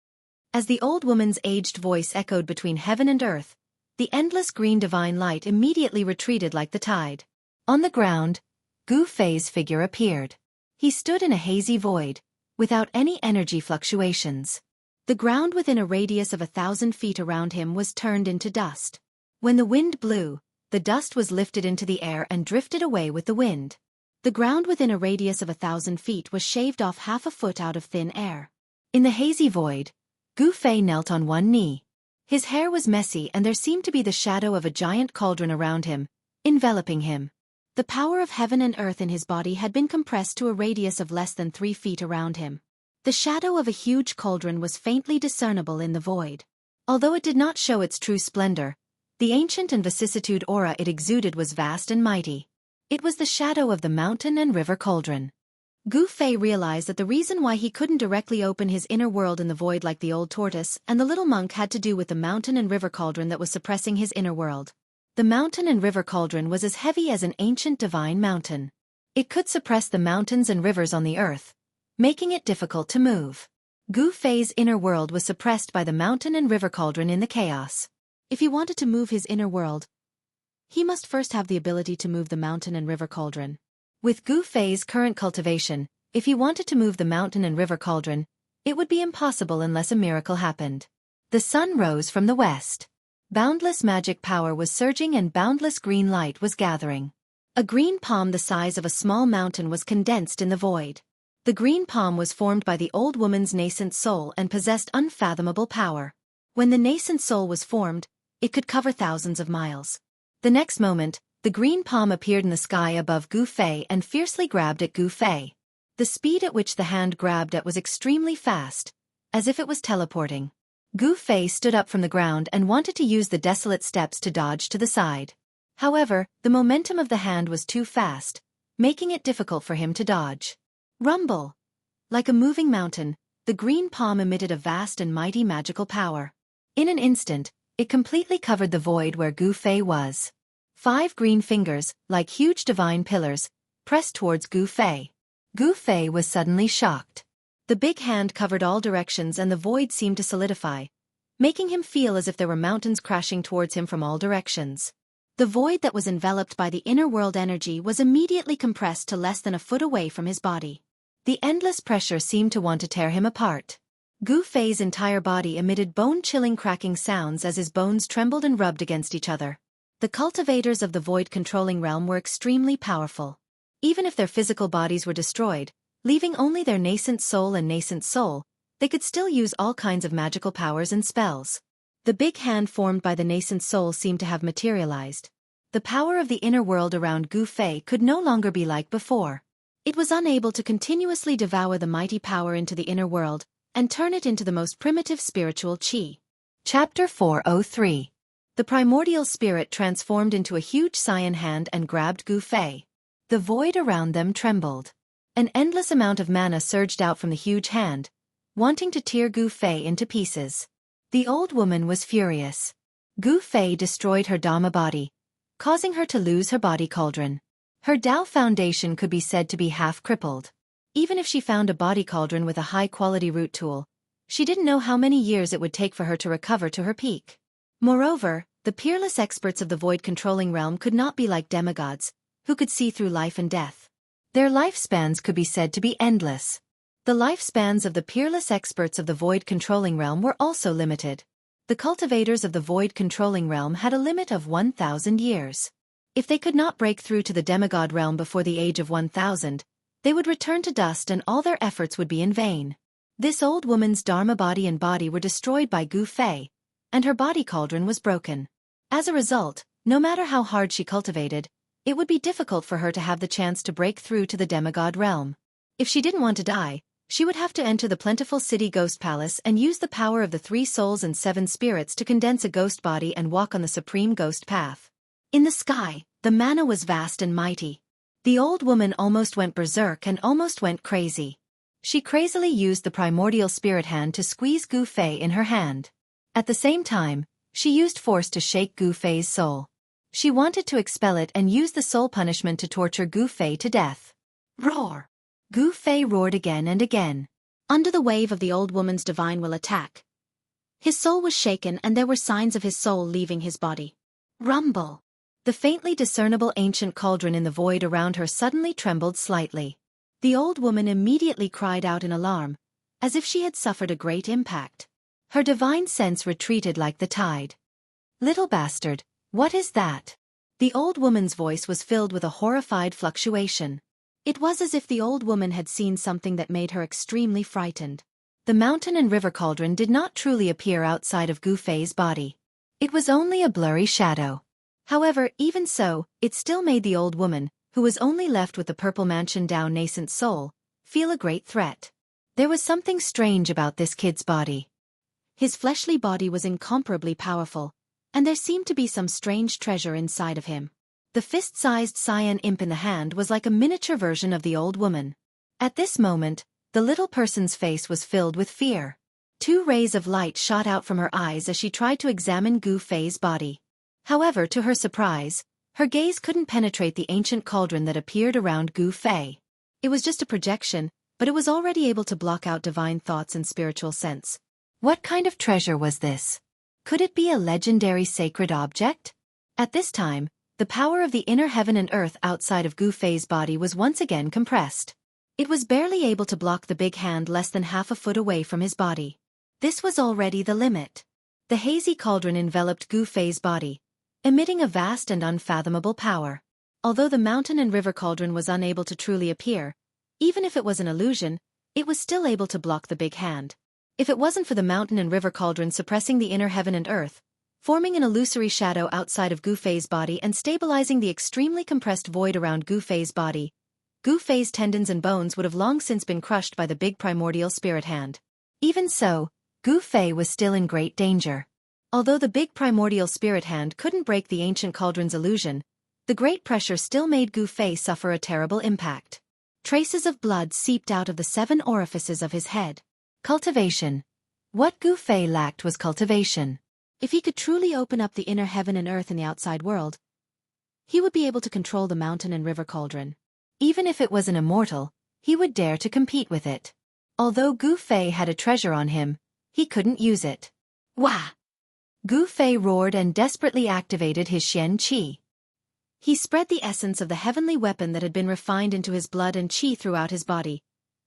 [SPEAKER 1] As the old woman's aged voice echoed between heaven and earth, the endless green divine light immediately retreated like the tide. On the ground, Gu Fei's figure appeared. He stood in a hazy void, without any energy fluctuations. The ground within a radius of 1,000 feet around him was turned into dust. When the wind blew, the dust was lifted into the air and drifted away with the wind. The ground within a radius of 1,000 feet was shaved off half a foot out of thin air. In the hazy void, Gu Fei knelt on one knee. His hair was messy and there seemed to be the shadow of a giant cauldron around him, enveloping him. The power of heaven and earth in his body had been compressed to a radius of less than 3 feet around him. The shadow of a huge cauldron was faintly discernible in the void. Although it did not show its true splendor, the ancient and vicissitude aura it exuded was vast and mighty. It was the shadow of the mountain and river cauldron. Gu Fei realized that the reason why he couldn't directly open his inner world in the void like the old tortoise and the little monk had to do with the mountain and river cauldron that was suppressing his inner world. The mountain and river cauldron was as heavy as an ancient divine mountain. It could suppress the mountains and rivers on the earth, making it difficult to move. Gu Fei's inner world was suppressed by the mountain and river cauldron in the chaos. If he wanted to move his inner world, he must first have the ability to move the mountain and river cauldron. With Gu Fei's current cultivation, if he wanted to move the mountain and river cauldron, it would be impossible unless a miracle happened. The sun rose from the west. Boundless magic power was surging and boundless green light was gathering. A green palm the size of a small mountain was condensed in the void. The green palm was formed by the old woman's nascent soul and possessed unfathomable power. When the nascent soul was formed, it could cover thousands of miles. The next moment, the green palm appeared in the sky above Gu Fei and fiercely grabbed at Gu Fei. The speed at which the hand grabbed at was extremely fast, as if it was teleporting. Gu Fei stood up from the ground and wanted to use the desolate steps to dodge to the side. However, the momentum of the hand was too fast, making it difficult for him to dodge. Rumble! Like a moving mountain, the green palm emitted a vast and mighty magical power. In an instant, it completely covered the void where Gu Fei was. 5 green fingers, like huge divine pillars, pressed towards Gu Fei. Gu Fei was suddenly shocked. The big hand covered all directions and the void seemed to solidify, making him feel as if there were mountains crashing towards him from all directions. The void that was enveloped by the inner world energy was immediately compressed to less than a foot away from his body. The endless pressure seemed to want to tear him apart. Gu Fei's entire body emitted bone-chilling cracking sounds as his bones trembled and rubbed against each other. The cultivators of the void-controlling realm were extremely powerful. Even if their physical bodies were destroyed, leaving only their nascent soul and nascent soul, they could still use all kinds of magical powers and spells. The big hand formed by the nascent soul seemed to have materialized. The power of the inner world around Gu Fei could no longer be like before. It was unable to continuously devour the mighty power into the inner world and turn it into the most primitive spiritual qi. Chapter 403. The primordial spirit transformed into a huge cyan hand and grabbed Gu Fei. The void around them trembled. An endless amount of mana surged out from the huge hand, wanting to tear Gu Fei into pieces. The old woman was furious. Gu Fei destroyed her Dharma body, causing her to lose her body cauldron. Her Tao foundation could be said to be half crippled. Even if she found a body cauldron with a high-quality root tool, she didn't know how many years it would take for her to recover to her peak. Moreover, the peerless experts of the void-controlling realm could not be like demigods, who could see through life and death. Their lifespans could be said to be endless. The lifespans of the peerless experts of the void-controlling realm were also limited. The cultivators of the void-controlling realm had a limit of 1,000 years. If they could not break through to the demigod realm before the age of 1,000, they would return to dust and all their efforts would be in vain. This old woman's Dharma body and body were destroyed by Gu Fei, and her body cauldron was broken. As a result, no matter how hard she cultivated, it would be difficult for her to have the chance to break through to the demigod realm. If she didn't want to die, she would have to enter the plentiful city ghost palace and use the power of the 3 souls and 7 spirits to condense a ghost body and walk on the supreme ghost path. In the sky, the manna was vast and mighty. The old woman almost went berserk and almost went crazy. She crazily used the primordial spirit hand to squeeze Gu Fei in her hand. At the same time, she used force to shake Gu Fei's soul. She wanted to expel it and use the soul punishment to torture Gu Fei to death. Roar! Gu Fei roared again and again. Under the wave of the old woman's divine will attack, his soul was shaken and there were signs of his soul leaving his body. Rumble! The faintly discernible ancient cauldron in the void around her suddenly trembled slightly. The old woman immediately cried out in alarm, as if she had suffered a great impact. Her divine sense retreated like the tide. Little bastard, what is that? The old woman's voice was filled with a horrified fluctuation. It was as if the old woman had seen something that made her extremely frightened. The mountain and river cauldron did not truly appear outside of Gu Fei's body. It was only a blurry shadow. However, even so, it still made the old woman, who was only left with the purple mansion Dao nascent soul, feel a great threat. There was something strange about this kid's body. His fleshly body was incomparably powerful, and there seemed to be some strange treasure inside of him. The fist-sized cyan imp in the hand was like a miniature version of the old woman. At this moment, the little person's face was filled with fear. 2 rays of light shot out from her eyes as she tried to examine Gu Fei's body. However, to her surprise, her gaze couldn't penetrate the ancient cauldron that appeared around Gu Fei. It was just a projection, but it was already able to block out divine thoughts and spiritual sense. What kind of treasure was this? Could it be a legendary sacred object? At this time, the power of the inner heaven and earth outside of Gu Fei's body was once again compressed. It was barely able to block the big hand less than half a foot away from his body. This was already the limit. The hazy cauldron enveloped Gu Fei's body, emitting a vast and unfathomable power. Although the mountain and river cauldron was unable to truly appear, even if it was an illusion, it was still able to block the big hand. If it wasn't for the mountain and river cauldron suppressing the inner heaven and earth, forming an illusory shadow outside of Gu Fei's body and stabilizing the extremely compressed void around Gu Fei's body, Gu Fei's tendons and bones would have long since been crushed by the big primordial spirit hand. Even so, Gu Fei was still in great danger. Although the big primordial spirit hand couldn't break the ancient cauldron's illusion, the great pressure still made Gu Fei suffer a terrible impact. Traces of blood seeped out of the 7 orifices of his head. Cultivation. What Gu Fei lacked was cultivation. If he could truly open up the inner heaven and earth in the outside world, he would be able to control the mountain and river cauldron. Even if it was an immortal, he would dare to compete with it. Although Gu Fei had a treasure on him, he couldn't use it. Wah! Gu Fei roared and desperately activated his Xianxia. He spread the essence of the heavenly weapon that had been refined into his blood and qi throughout his body,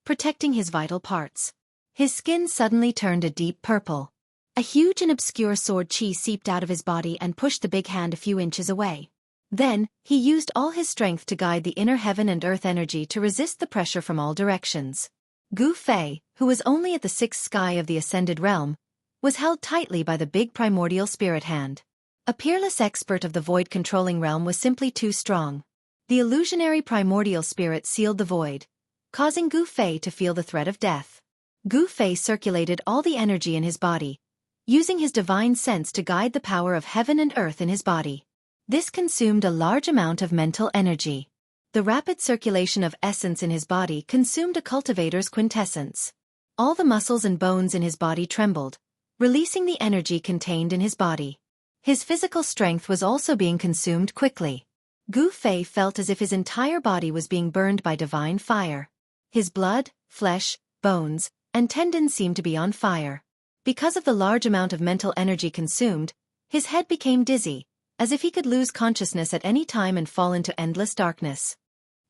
[SPEAKER 1] protecting his vital parts. His skin suddenly turned a deep purple. A huge and obscure sword qi seeped out of his body and pushed the big hand a few inches away. Then, he used all his strength to guide the inner heaven and earth energy to resist the pressure from all directions. Gu Fei, who was only at the 6th sky of the ascended realm, was held tightly by the big primordial spirit hand. A peerless expert of the void-controlling realm was simply too strong. The illusionary primordial spirit sealed the void, causing Gu Fei to feel the threat of death. Gu Fei circulated all the energy in his body, using his divine sense to guide the power of heaven and earth in his body. This consumed a large amount of mental energy. The rapid circulation of essence in his body consumed a cultivator's quintessence. All the muscles and bones in his body trembled, releasing the energy contained in his body. His physical strength was also being consumed quickly. Gu Fei felt as if his entire body was being burned by divine fire. His blood, flesh, bones, and tendons seemed to be on fire. Because of the large amount of mental energy consumed, his head became dizzy, as if he could lose consciousness at any time and fall into endless darkness.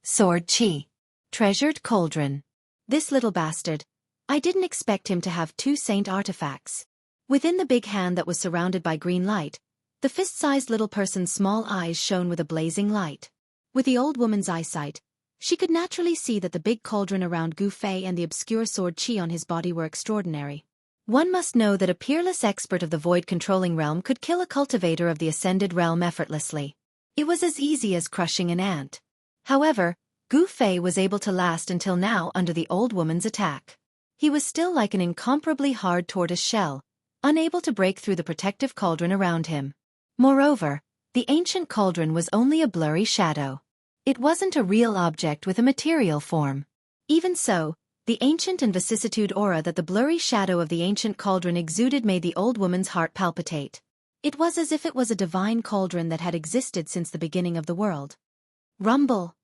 [SPEAKER 1] Sword Qi. Treasured cauldron. This little bastard. I didn't expect him to have 2 saint artifacts. Within the big hand that was surrounded by green light, the fist-sized little person's small eyes shone with a blazing light. With the old woman's eyesight, she could naturally see that the big cauldron around Gu Fei and the obscure sword Qi on his body were extraordinary. One must know that a peerless expert of the void-controlling realm could kill a cultivator of the ascended realm effortlessly. It was as easy as crushing an ant. However, Gu Fei was able to last until now under the old woman's attack. He was still like an incomparably hard tortoise shell, unable to break through the protective cauldron around him. Moreover, the ancient cauldron was only a blurry shadow. It wasn't a real object with a material form. Even so, the ancient and vicissitude aura that the blurry shadow of the ancient cauldron exuded made the old woman's heart palpitate. It was as if it was a divine cauldron that had existed since the beginning of the world. Rumble.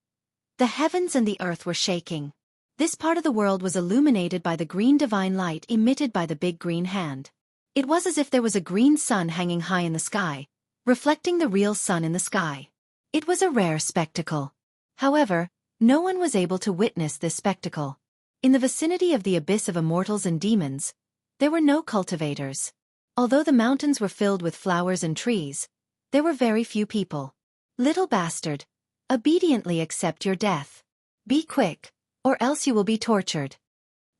[SPEAKER 1] The heavens and the earth were shaking. This part of the world was illuminated by the green divine light emitted by the big green hand. It was as if there was a green sun hanging high in the sky, reflecting the real sun in the sky. It was a rare spectacle. However, no one was able to witness this spectacle. In the vicinity of the abyss of immortals and demons, there were no cultivators. Although the mountains were filled with flowers and trees, there were very few people. Little bastard, obediently accept your death. Be quick, or else you will be tortured.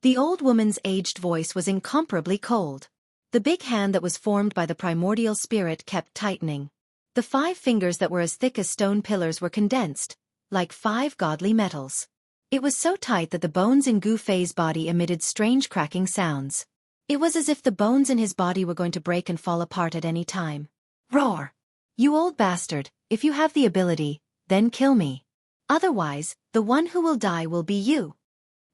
[SPEAKER 1] The old woman's aged voice was incomparably cold. The big hand that was formed by the primordial spirit kept tightening. The 5 fingers that were as thick as stone pillars were condensed, like 5 godly metals. It was so tight that the bones in Gu Fei's body emitted strange cracking sounds. It was as if the bones in his body were going to break and fall apart at any time. Roar! You old bastard, if you have the ability, then kill me. Otherwise, the one who will die will be you.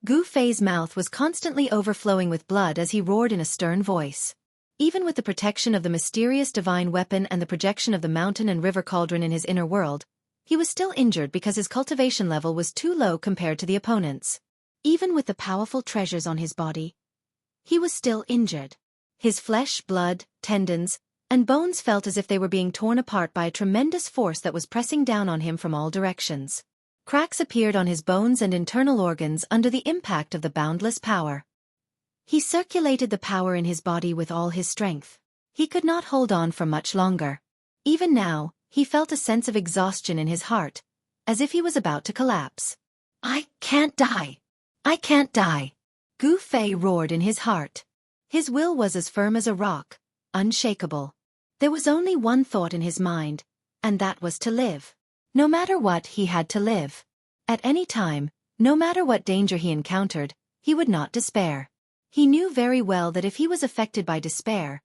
[SPEAKER 1] Gu Fei's mouth was constantly overflowing with blood as he roared in a stern voice. Even with the protection of the mysterious divine weapon and the projection of the mountain and river cauldron in his inner world, he was still injured because his cultivation level was too low compared to the opponent's. Even with the powerful treasures on his body, he was still injured. His flesh, blood, tendons, and bones felt as if they were being torn apart by a tremendous force that was pressing down on him from all directions. Cracks appeared on his bones and internal organs under the impact of the boundless power. He circulated the power in his body with all his strength. He could not hold on for much longer. Even now, he felt a sense of exhaustion in his heart, as if he was about to collapse. I can't die. I can't die. Gu Fei roared in his heart. His will was as firm as a rock, unshakable. There was only one thought in his mind, and that was to live. No matter what, he had to live. At any time, no matter what danger he encountered, he would not despair. He knew very well that if he was affected by despair,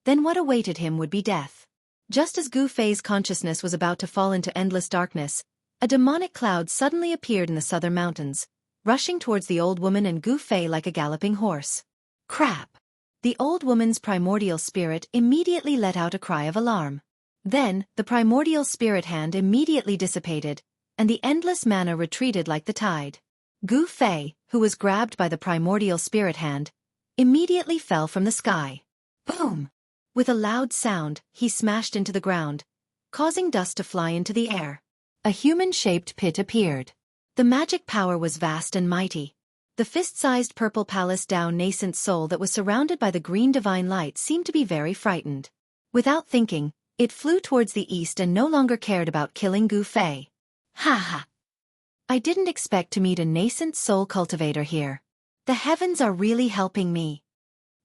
[SPEAKER 1] then what awaited him would be death. Just as Gu Fei's consciousness was about to fall into endless darkness, a demonic cloud suddenly appeared in the southern mountains, rushing towards the old woman and Gu Fei like a galloping horse. Crap! The old woman's primordial spirit immediately let out a cry of alarm. Then, the primordial spirit hand immediately dissipated, and the endless mana retreated like the tide. Gu Fei, who was grabbed by the primordial spirit hand, immediately fell from the sky. Boom! With a loud sound, he smashed into the ground, causing dust to fly into the air. A human-shaped pit appeared. The magic power was vast and mighty. The fist-sized purple palace down nascent soul that was surrounded by the green divine light seemed to be very frightened. Without thinking, it flew towards the east and no longer cared about killing Gu Fei. Ha ha! I didn't expect to meet a nascent soul cultivator here. The heavens are really helping me.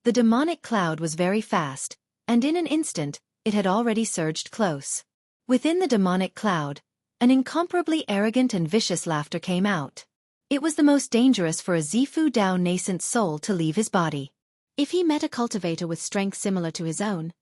[SPEAKER 1] The demonic cloud was very fast, and in an instant, it had already surged close. Within the demonic cloud, an incomparably arrogant and vicious laughter came out. It was the most dangerous for a Zifu Dao nascent soul to leave his body. If he met a cultivator with strength similar to his own,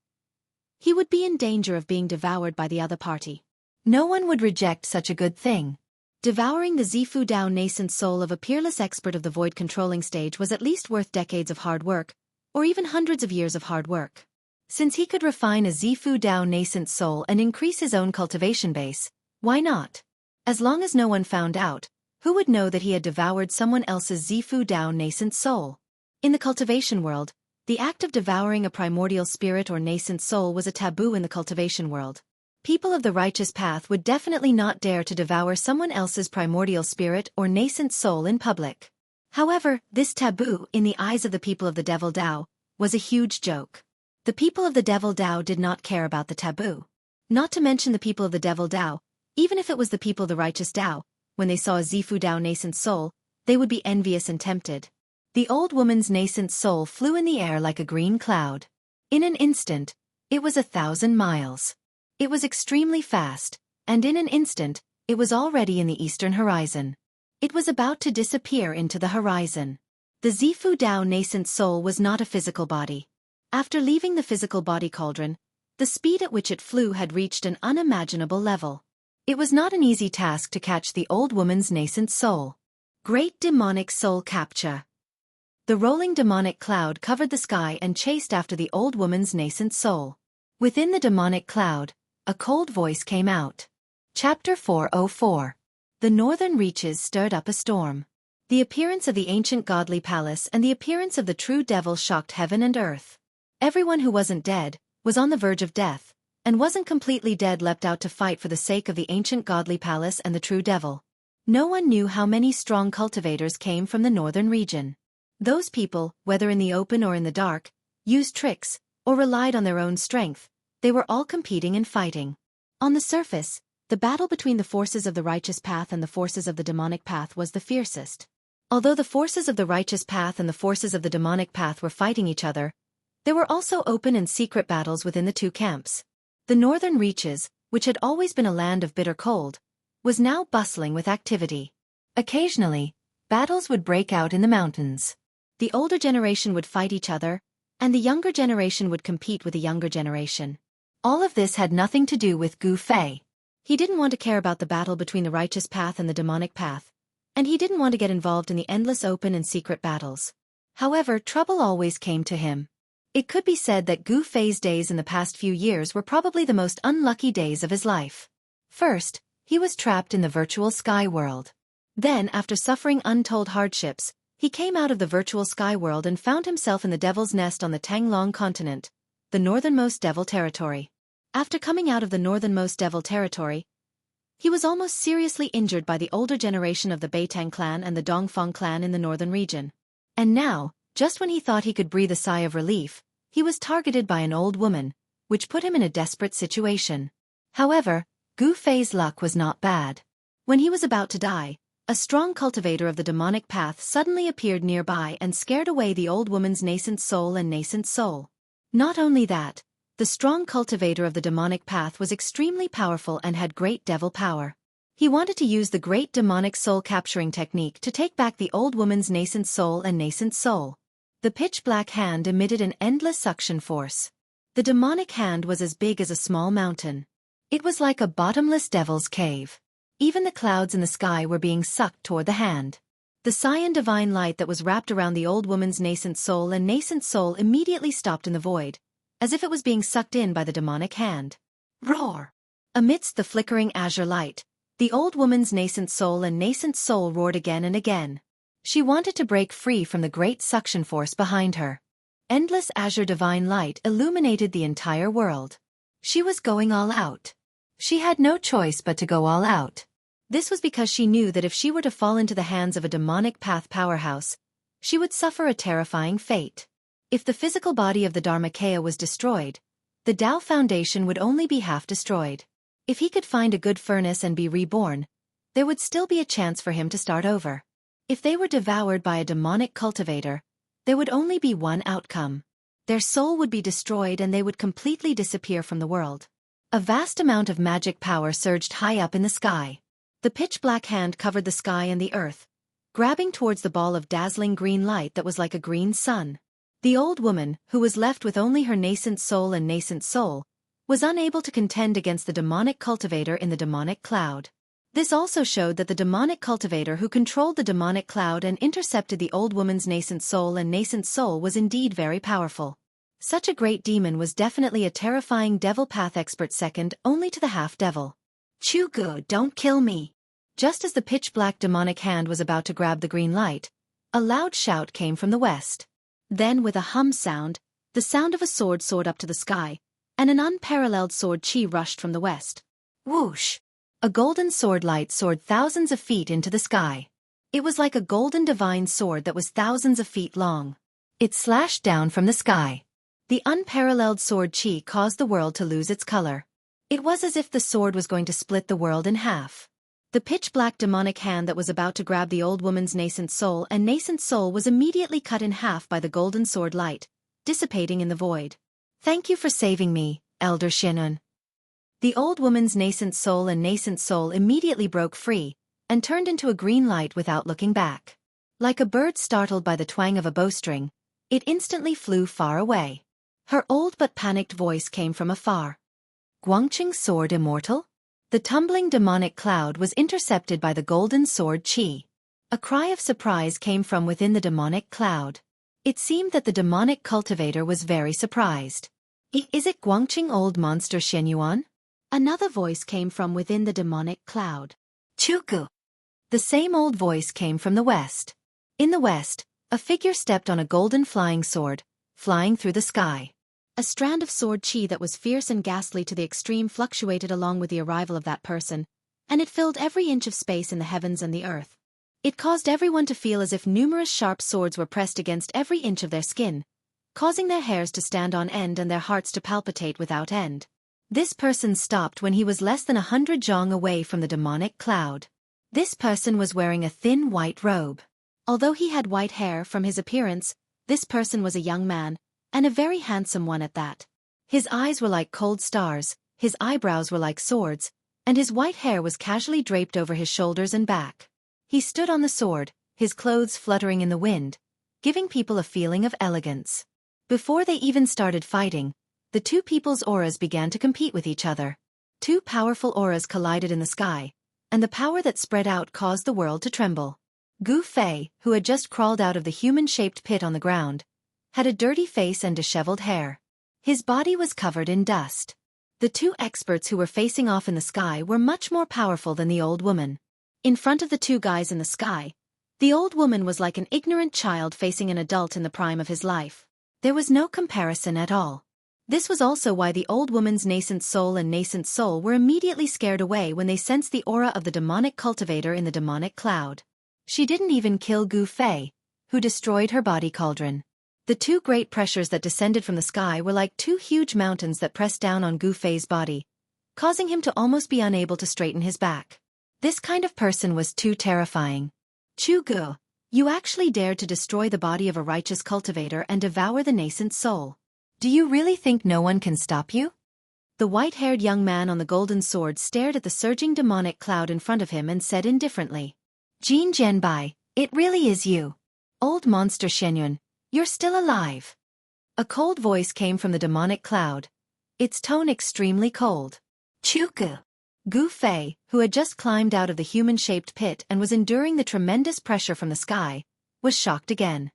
[SPEAKER 1] he would be in danger of being devoured by the other party. No one would reject such a good thing. Devouring the Zifu Dao nascent soul of a peerless expert of the void controlling stage was at least worth decades of hard work, or even hundreds of years of hard work. Since he could refine a Zifu Dao nascent soul and increase his own cultivation base, why not? As long as no one found out, who would know that he had devoured someone else's Zifu Dao nascent soul? In the cultivation world, the act of devouring a primordial spirit or nascent soul was a taboo in the cultivation world. People of the righteous path would definitely not dare to devour someone else's primordial spirit or nascent soul in public. However, this taboo, in the eyes of the people of the Devil Dao, was a huge joke. The people of the Devil Dao did not care about the taboo. Not to mention the people of the Devil Dao, even if it was the people of the righteous Dao, when they saw a Zifu Dao nascent soul, they would be envious and tempted. The old woman's nascent soul flew in the air like a green cloud. In an instant, it was 1,000 miles. It was extremely fast, and in an instant, it was already in the eastern horizon. It was about to disappear into the horizon. The Zifu Dao nascent soul was not a physical body. After leaving the physical body cauldron, the speed at which it flew had reached an unimaginable level. It was not an easy task to catch the old woman's nascent soul. Great demonic soul capture. The rolling demonic cloud covered the sky and chased after the old woman's nascent soul. Within the demonic cloud, a cold voice came out. Chapter 404. The northern reaches stirred up a storm. The appearance of the ancient godly palace and the appearance of the true devil shocked heaven and earth. Everyone who wasn't dead, was on the verge of death, and wasn't completely dead leapt out to fight for the sake of the ancient godly palace and the true devil. No one knew how many strong cultivators came from the northern region. Those people, whether in the open or in the dark, used tricks, or relied on their own strength, they were all competing and fighting. On the surface, the battle between the forces of the righteous path and the forces of the demonic path was the fiercest. Although the forces of the righteous path and the forces of the demonic path were fighting each other, there were also open and secret battles within the two camps. The northern reaches, which had always been a land of bitter cold, was now bustling with activity. Occasionally, battles would break out in the mountains. The older generation would fight each other, and the younger generation would compete with the younger generation. All of this had nothing to do with Gu Fei. He didn't want to care about the battle between the righteous path and the demonic path, and he didn't want to get involved in the endless open and secret battles. However, trouble always came to him. It could be said that Gu Fei's days in the past few years were probably the most unlucky days of his life. First, he was trapped in the virtual sky world. Then, after suffering untold hardships, he came out of the virtual sky world and found himself in the Devil's Nest on the Tanglong continent, the northernmost devil territory. After coming out of the northernmost devil territory, he was almost seriously injured by the older generation of the Beitang clan and the Dongfang clan in the northern region. And now, just when he thought he could breathe a sigh of relief, he was targeted by an old woman, which put him in a desperate situation. However, Gu Fei's luck was not bad. When he was about to die, a strong cultivator of the demonic path suddenly appeared nearby and scared away the old woman's nascent soul and nascent soul. Not only that, the strong cultivator of the demonic path was extremely powerful and had great devil power. He wanted to use the great demonic soul capturing technique to take back the old woman's nascent soul and nascent soul. The pitch-black hand emitted an endless suction force. The demonic hand was as big as a small mountain. It was like a bottomless devil's cave. Even the clouds in the sky were being sucked toward the hand. The cyan divine light that was wrapped around the old woman's nascent soul and nascent soul immediately stopped in the void, as if it was being sucked in by the demonic hand. Roar! Amidst the flickering azure light, the old woman's nascent soul and nascent soul roared again and again. She wanted to break free from the great suction force behind her. Endless azure divine light illuminated the entire world. She was going all out. She had no choice but to go all out. This was because she knew that if she were to fall into the hands of a demonic path powerhouse, she would suffer a terrifying fate. If the physical body of the Dharmakaya was destroyed, the Tao Foundation would only be half destroyed. If he could find a good furnace and be reborn, there would still be a chance for him to start over. If they were devoured by a demonic cultivator, there would only be one outcome. Their soul would be destroyed and they would completely disappear from the world. A vast amount of magic power surged high up in the sky. The pitch-black hand covered the sky and the earth, grabbing towards the ball of dazzling green light that was like a green sun. The old woman, who was left with only her nascent soul and nascent soul, was unable to contend against the demonic cultivator in the demonic cloud. This also showed that the demonic cultivator who controlled the demonic cloud and intercepted the old woman's nascent soul and nascent soul was indeed very powerful. Such a great demon was definitely a terrifying devil path expert, second only to the half-devil. Xueqi, don't kill me. Just as the pitch-black demonic hand was about to grab the green light, a loud shout came from the west. Then with a hum sound, the sound of a sword soared up to the sky, and an unparalleled sword chi rushed from the west. Whoosh! A golden sword light soared thousands of feet into the sky. It was like a golden divine sword that was thousands of feet long. It slashed down from the sky. The unparalleled sword chi caused the world to lose its color. It was as if the sword was going to split the world in half. The pitch-black demonic hand that was about to grab the old woman's nascent soul was immediately cut in half by the golden sword light, dissipating in the void. Thank you for saving me, Elder Xianxia. The old woman's nascent soul immediately broke free, and turned into a green light without looking back. Like a bird startled by the twang of a bowstring, it instantly flew far away. Her old but panicked voice came from afar. Guangqing's sword immortal? The tumbling demonic cloud was intercepted by the golden sword chi. A cry of surprise came from within the demonic cloud. It seemed that the demonic cultivator was very surprised. Is it Guangqing old monster Xianxia? Another voice came from within the demonic cloud. Xueqi. The same old voice came from the west. In the west, a figure stepped on a golden flying sword, flying through the sky. A strand of sword chi that was fierce and ghastly to the extreme fluctuated along with the arrival of that person, and it filled every inch of space in the heavens and the earth. It caused everyone to feel as if numerous sharp swords were pressed against every inch of their skin, causing their hairs to stand on end and their hearts to palpitate without end. This person stopped when he was less than 100 zhong away from the demonic cloud. This person was wearing a thin white robe. Although he had white hair from his appearance, this person was a young man, and a very handsome one at that. His eyes were like cold stars, his eyebrows were like swords, and his white hair was casually draped over his shoulders and back. He stood on the sword, his clothes fluttering in the wind, giving people a feeling of elegance. Before they even started fighting, the two people's auras began to compete with each other. Two powerful auras collided in the sky, and the power that spread out caused the world to tremble. Gu Fei, who had just crawled out of the human-shaped pit on the ground, had a dirty face and disheveled hair. His body was covered in dust. The two experts who were facing off in the sky were much more powerful than the old woman. In front of the two guys in the sky, the old woman was like an ignorant child facing an adult in the prime of his life. There was no comparison at all. This was also why the old woman's nascent soul were immediately scared away when they sensed the aura of the demonic cultivator in the demonic cloud. She didn't even kill Gu Fei, who destroyed her body cauldron. The two great pressures that descended from the sky were like two huge mountains that pressed down on Gu Fei's body, causing him to almost be unable to straighten his back. This kind of person was too terrifying. Xueqi, you actually dared to destroy the body of a righteous cultivator and devour the nascent soul. Do you really think no one can stop you? The white-haired young man on the golden sword stared at the surging demonic cloud in front of him and said indifferently, Jin Zhenbai, it really is you. Old monster Xianxia, you're still alive. A cold voice came from the demonic cloud, its tone extremely cold. Xueqi. Gu Fei, who had just climbed out of the human-shaped pit and was enduring the tremendous pressure from the sky, was shocked again.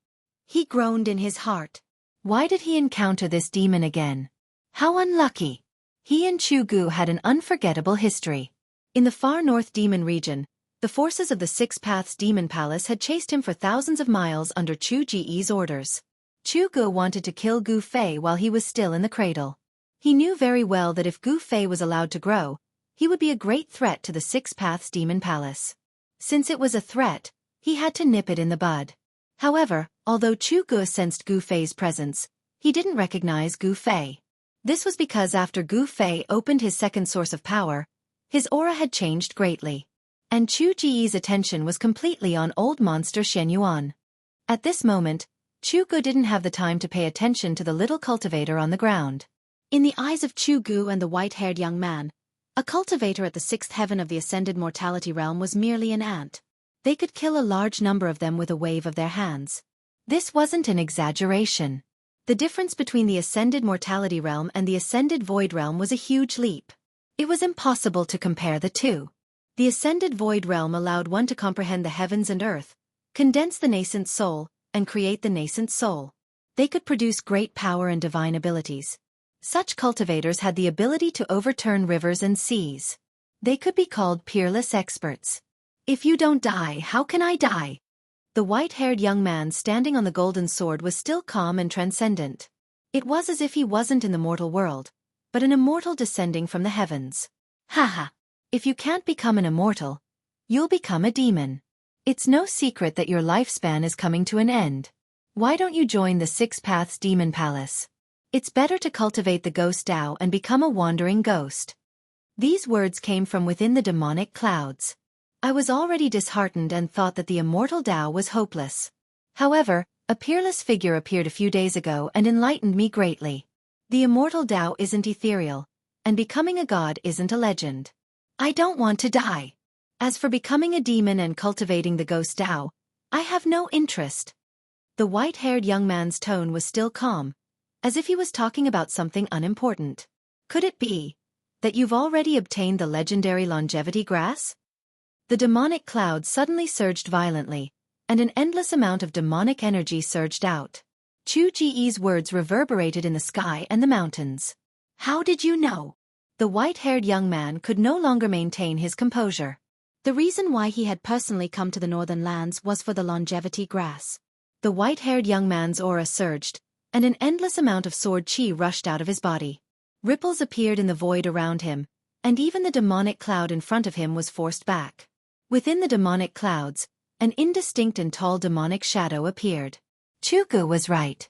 [SPEAKER 1] He groaned in his heart. Why did he encounter this demon again? How unlucky! He and Xueqi had an unforgettable history. In the far north demon region, the forces of the Six Paths Demon Palace had chased him for thousands of miles under Xueqi's orders. Xueqi wanted to kill Gu Fei while he was still in the cradle. He knew very well that if Gu Fei was allowed to grow, he would be a great threat to the Six Paths Demon Palace. Since it was a threat, he had to nip it in the bud. However, although Xueqi sensed Gu Fei's presence, he didn't recognize Gu Fei. This was because after Gu Fei opened his second source of power, his aura had changed greatly. And Xueqi's attention was completely on old monster Xianxia. At this moment, Xueqi didn't have the time to pay attention to the little cultivator on the ground. In the eyes of Xueqi and the white-haired young man, a cultivator at the sixth heaven of the ascended mortality realm was merely an ant. They could kill a large number of them with a wave of their hands. This wasn't an exaggeration. The difference between the ascended mortality realm and the ascended void realm was a huge leap. It was impossible to compare the two. The ascended void realm allowed one to comprehend the heavens and earth, condense the nascent soul, and create the nascent soul. They could produce great power and divine abilities. Such cultivators had the ability to overturn rivers and seas. They could be called peerless experts. If you don't die, how can I die? The white-haired young man standing on the golden sword was still calm and transcendent. It was as if he wasn't in the mortal world, but an immortal descending from the heavens. Haha. If you can't become an immortal, you'll become a demon. It's no secret that your lifespan is coming to an end. Why don't you join the Six Paths Demon Palace? It's better to cultivate the ghost Tao and become a wandering ghost. These words came from within the demonic clouds. I was already disheartened and thought that the immortal Tao was hopeless. However, a peerless figure appeared a few days ago and enlightened me greatly. The immortal Tao isn't ethereal, and becoming a god isn't a legend. I don't want to die. As for becoming a demon and cultivating the ghost Tao, I have no interest. The white-haired young man's tone was still calm, as if he was talking about something unimportant. Could it be that you've already obtained the legendary longevity grass? The demonic cloud suddenly surged violently, and an endless amount of demonic energy surged out. Xueqi's words reverberated in the sky and the mountains. How did you know? The white-haired young man could no longer maintain his composure. The reason why he had personally come to the northern lands was for the longevity grass. The white-haired young man's aura surged, and an endless amount of sword chi rushed out of his body. Ripples appeared in the void around him, and even the demonic cloud in front of him was forced back. Within the demonic clouds, an indistinct and tall demonic shadow appeared. Xueqi was right.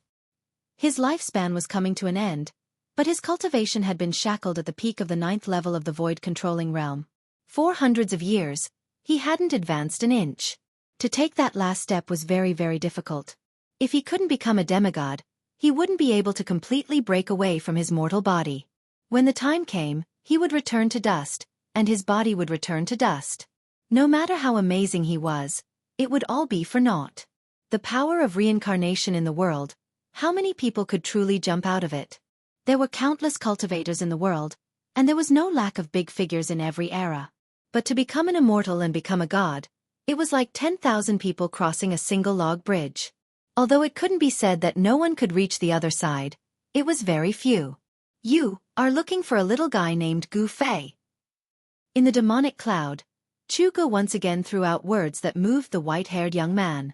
[SPEAKER 1] His lifespan was coming to an end, but his cultivation had been shackled at the peak of the 9th level of the void-controlling realm. For hundreds of years, he hadn't advanced an inch. To take that last step was very, very difficult. If he couldn't become a demigod, he wouldn't be able to completely break away from his mortal body. When the time came, he would return to dust, and his body would return to dust. No matter how amazing he was, it would all be for naught. The power of reincarnation in the world, how many people could truly jump out of it? There were countless cultivators in the world, and there was no lack of big figures in every era. But to become an immortal and become a god, it was like 10,000 people crossing a single log bridge. Although it couldn't be said that no one could reach the other side, it was very few. You are looking for a little guy named Gu Fei. In the demonic cloud, Xueqi once again threw out words that moved the white-haired young man.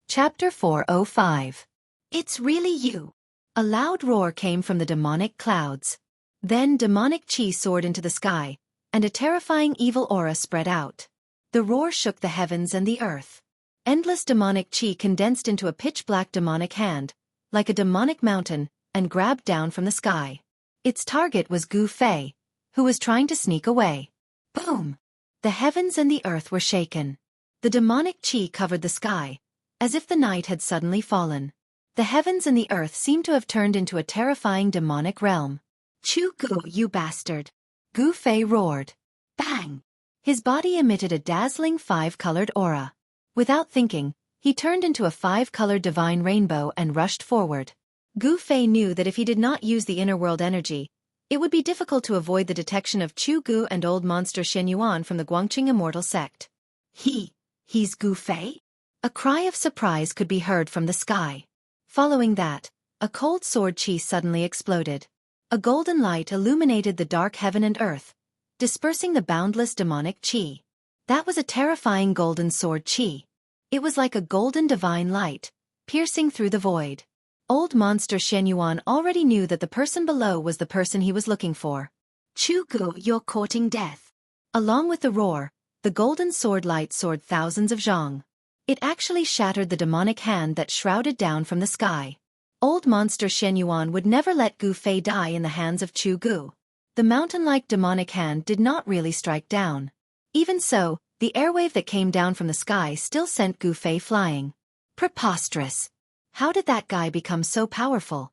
[SPEAKER 1] Chapter 405. It's really you. A loud roar came from the demonic clouds. Then demonic chi soared into the sky, and a terrifying evil aura spread out. The roar shook the heavens and the earth. Endless demonic chi condensed into a pitch-black demonic hand, like a demonic mountain, and grabbed down from the sky. Its target was Gu Fei, who was trying to sneak away. Boom! The heavens and the earth were shaken. The demonic chi covered the sky, as if the night had suddenly fallen. The heavens and the earth seemed to have turned into a terrifying demonic realm. Xueqi, you bastard! Gu Fei roared. Bang! His body emitted a dazzling 5-colored aura. Without thinking, he turned into a 5-colored divine rainbow and rushed forward. Gu Fei knew that if he did not use the inner world energy, it would be difficult to avoid the detection of Xueqi and old monster Xianxia from the Guangqing immortal sect. He's Gu Fei? A cry of surprise could be heard from the sky. Following that, a cold sword chi suddenly exploded. A golden light illuminated the dark heaven and earth, dispersing the boundless demonic chi. That was a terrifying golden sword chi. It was like a golden divine light, piercing through the void. Old monster Xianxia already knew that the person below was the person he was looking for. Xueqi, you're courting death. Along with the roar, the golden sword light soared thousands of zhang. It actually shattered the demonic hand that shrouded down from the sky. Old monster Xianxia would never let Gu Fei die in the hands of Xueqi. The mountain-like demonic hand did not really strike down. Even so, the airwave that came down from the sky still sent Gu Fei flying. Preposterous! How did that guy become so powerful?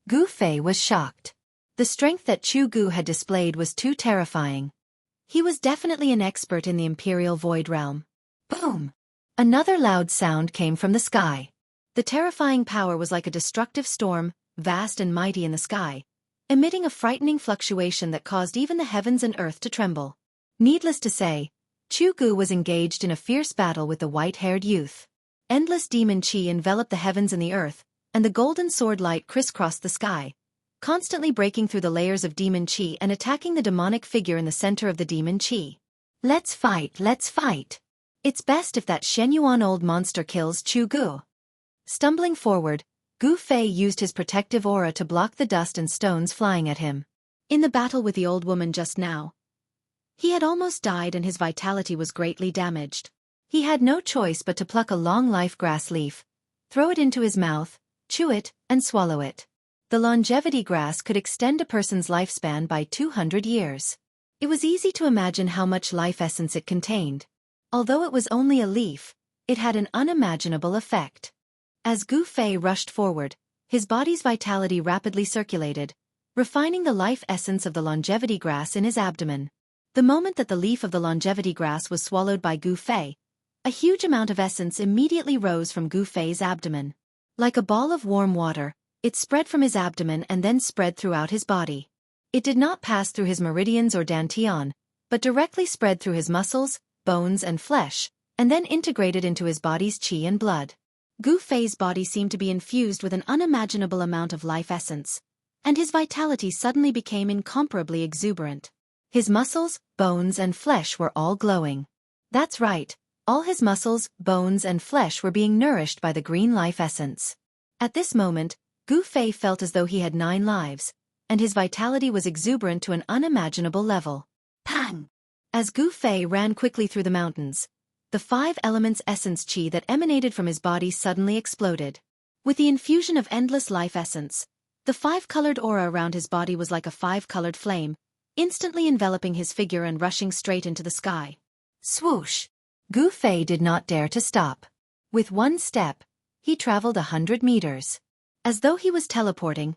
[SPEAKER 1] Gu Fei was shocked. The strength that Xueqi had displayed was too terrifying. He was definitely an expert in the Imperial Void Realm. Boom! Another loud sound came from the sky. The terrifying power was like a destructive storm, vast and mighty in the sky, emitting a frightening fluctuation that caused even the heavens and earth to tremble. Needless to say, Xueqi was engaged in a fierce battle with the white-haired youth. Endless demon chi enveloped the heavens and the earth, and the golden sword light crisscrossed the sky, constantly breaking through the layers of demon qi and attacking the demonic figure in the center of the demon qi. Let's fight, let's fight. It's best if that Xianyuan old monster kills Chu Gu. Stumbling forward, Gu Fei used his protective aura to block the dust and stones flying at him. In the battle with the old woman just now, he had almost died and his vitality was greatly damaged. He had no choice but to pluck a long life grass leaf, throw it into his mouth, chew it, and swallow it. The longevity grass could extend a person's lifespan by 200 years. It was easy to imagine how much life essence it contained. Although it was only a leaf, it had an unimaginable effect. As Gu Fei rushed forward, his body's vitality rapidly circulated, refining the life essence of the longevity grass in his abdomen. The moment that the leaf of the longevity grass was swallowed by Gu Fei, a huge amount of essence immediately rose from Gu Fei's abdomen. Like a ball of warm water, it spread from his abdomen and then spread throughout his body. It did not pass through his meridians or dantian, but directly spread through his muscles, bones and flesh, and then integrated into his body's qi and blood. Gu Fei's body seemed to be infused with an unimaginable amount of life essence, and his vitality suddenly became incomparably exuberant. His muscles, bones and flesh were all glowing. That's right, all his muscles, bones and flesh were being nourished by the green life essence. At this moment, Gu Fei felt as though he had 9 lives, and his vitality was exuberant to an unimaginable level. Pang! As Gu Fei ran quickly through the mountains, the 5 elements essence qi that emanated from his body suddenly exploded. With the infusion of endless life essence, the 5-colored aura around his body was like a 5-colored flame, instantly enveloping his figure and rushing straight into the sky. Swoosh! Gu Fei did not dare to stop. With one step, he traveled 100 meters. As though he was teleporting,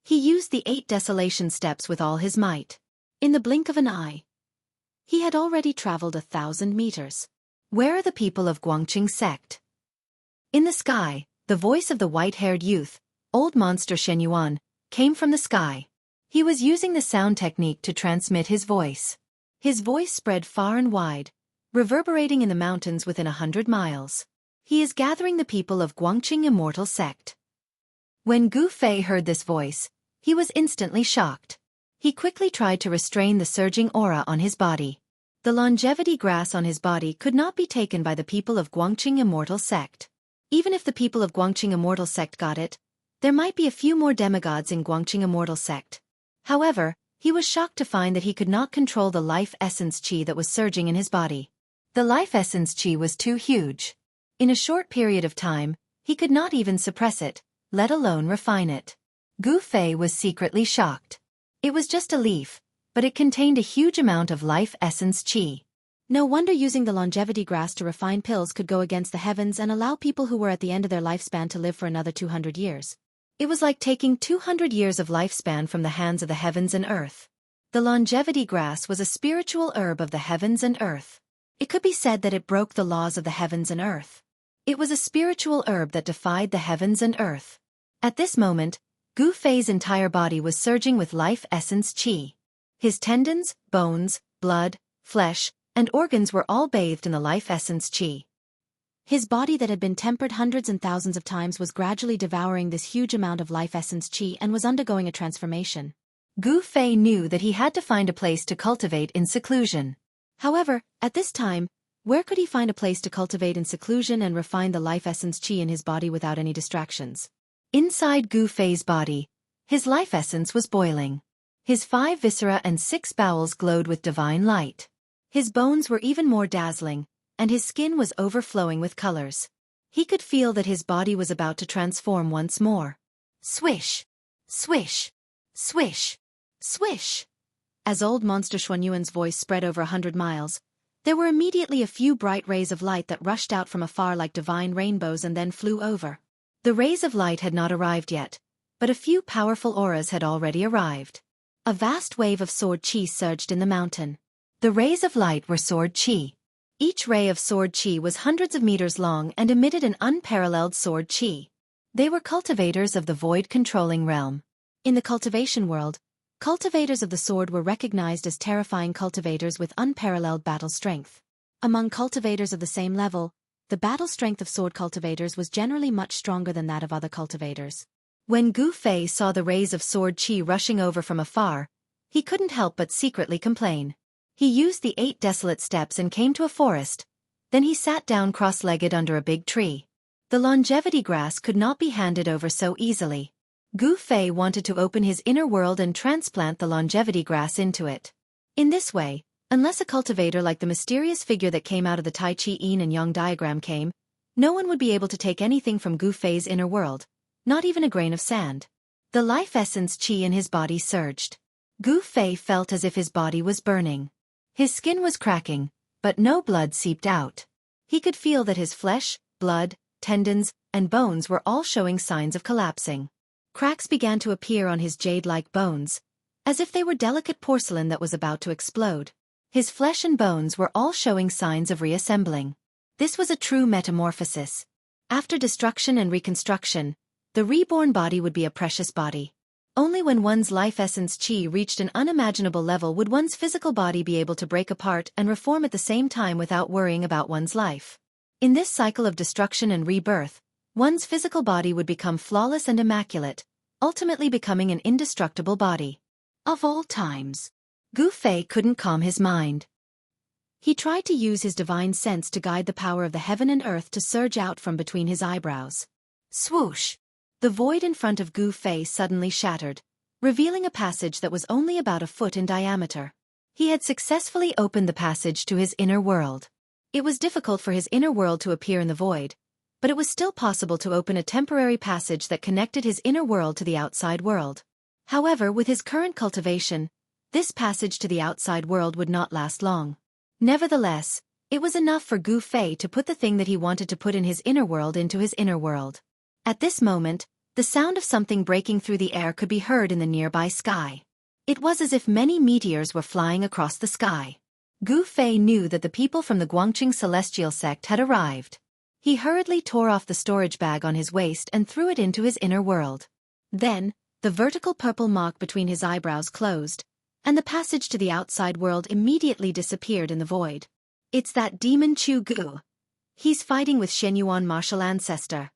[SPEAKER 1] he used the 8 desolation steps with all his might. In the blink of an eye, he had already traveled 1,000 meters. Where are the people of Guangqing sect? In the sky, the voice of the white-haired youth, old monster Xianyuan, came from the sky. He was using the sound technique to transmit his voice. His voice spread far and wide, reverberating in the mountains within 100 miles. He is gathering the people of Guangqing Immortal sect. When Gu Fei heard this voice, he was instantly shocked. He quickly tried to restrain the surging aura on his body. The longevity grass on his body could not be taken by the people of Guangqing Immortal sect. Even if the people of Guangqing Immortal sect got it, there might be a few more demigods in Guangqing Immortal sect. However, he was shocked to find that he could not control the life essence qi that was surging in his body. The life essence qi was too huge. In a short period of time, he could not even suppress it, let alone refine it. Gu Fei was secretly shocked. It was just a leaf, but it contained a huge amount of life essence qi. No wonder using the longevity grass to refine pills could go against the heavens and allow people who were at the end of their lifespan to live for another 200 years. It was like taking 200 years of lifespan from the hands of the heavens and earth. The longevity grass was a spiritual herb of the heavens and earth. It could be said that it broke the laws of the heavens and earth. It was a spiritual herb that defied the heavens and earth. At this moment, Gu Fei's entire body was surging with life essence qi. His tendons, bones, blood, flesh, and organs were all bathed in the life essence qi. His body that had been tempered hundreds and thousands of times was gradually devouring this huge amount of life essence qi and was undergoing a transformation. Gu Fei knew that he had to find a place to cultivate in seclusion. However, at this time, where could he find a place to cultivate in seclusion and refine the life essence qi in his body without any distractions? Inside Gu Fei's body, his life essence was boiling. His 5 viscera and 6 bowels glowed with divine light. His bones were even more dazzling, and his skin was overflowing with colors. He could feel that his body was about to transform once more. Swish! Swish! Swish! Swish! As old monster Xuanyuan's voice spread over 100 miles, there were immediately a few bright rays of light that rushed out from afar like divine rainbows and then flew over. The rays of light had not arrived yet, but a few powerful auras had already arrived. A vast wave of sword qi surged in the mountain. The rays of light were sword qi. Each ray of sword qi was hundreds of meters long and emitted an unparalleled sword qi. They were cultivators of the void-controlling realm. In the cultivation world, cultivators of the sword were recognized as terrifying cultivators with unparalleled battle strength. Among cultivators of the same level, the battle strength of sword cultivators was generally much stronger than that of other cultivators. When Gu Fei saw the rays of sword qi rushing over from afar, he couldn't help but secretly complain. He used the 8 desolate steps and came to a forest. Then he sat down cross-legged under a big tree. The longevity grass could not be handed over so easily. Gu Fei wanted to open his inner world and transplant the longevity grass into it. In this way, unless a cultivator like the mysterious figure that came out of the Tai Chi Yin and Yang diagram came, no one would be able to take anything from Gu Fei's inner world, not even a grain of sand. The life essence qi in his body surged. Gu Fei felt as if his body was burning. His skin was cracking, but no blood seeped out. He could feel that his flesh, blood, tendons, and bones were all showing signs of collapsing. Cracks began to appear on his jade-like bones, as if they were delicate porcelain that was about to explode. His flesh and bones were all showing signs of reassembling. This was a true metamorphosis. After destruction and reconstruction, the reborn body would be a precious body. Only when one's life essence qi reached an unimaginable level would one's physical body be able to break apart and reform at the same time without worrying about one's life. In this cycle of destruction and rebirth, one's physical body would become flawless and immaculate, ultimately becoming an indestructible body. Of all times, Gu Fei couldn't calm his mind. He tried to use his divine sense to guide the power of the heaven and earth to surge out from between his eyebrows. Swoosh! The void in front of Gu Fei suddenly shattered, revealing a passage that was only about a foot in diameter. He had successfully opened the passage to his inner world. It was difficult for his inner world to appear in the void, but it was still possible to open a temporary passage that connected his inner world to the outside world. However, with his current cultivation, this passage to the outside world would not last long. Nevertheless, it was enough for Gu Fei to put the thing that he wanted to put in his inner world into his inner world. At this moment, the sound of something breaking through the air could be heard in the nearby sky. It was as if many meteors were flying across the sky. Gu Fei knew that the people from the Guangqing celestial sect had arrived. He hurriedly tore off the storage bag on his waist and threw it into his inner world. Then, the vertical purple mark between his eyebrows closed, and the passage to the outside world immediately disappeared in the void. It's that demon Chu Gu. He's fighting with Shenyuan martial ancestor.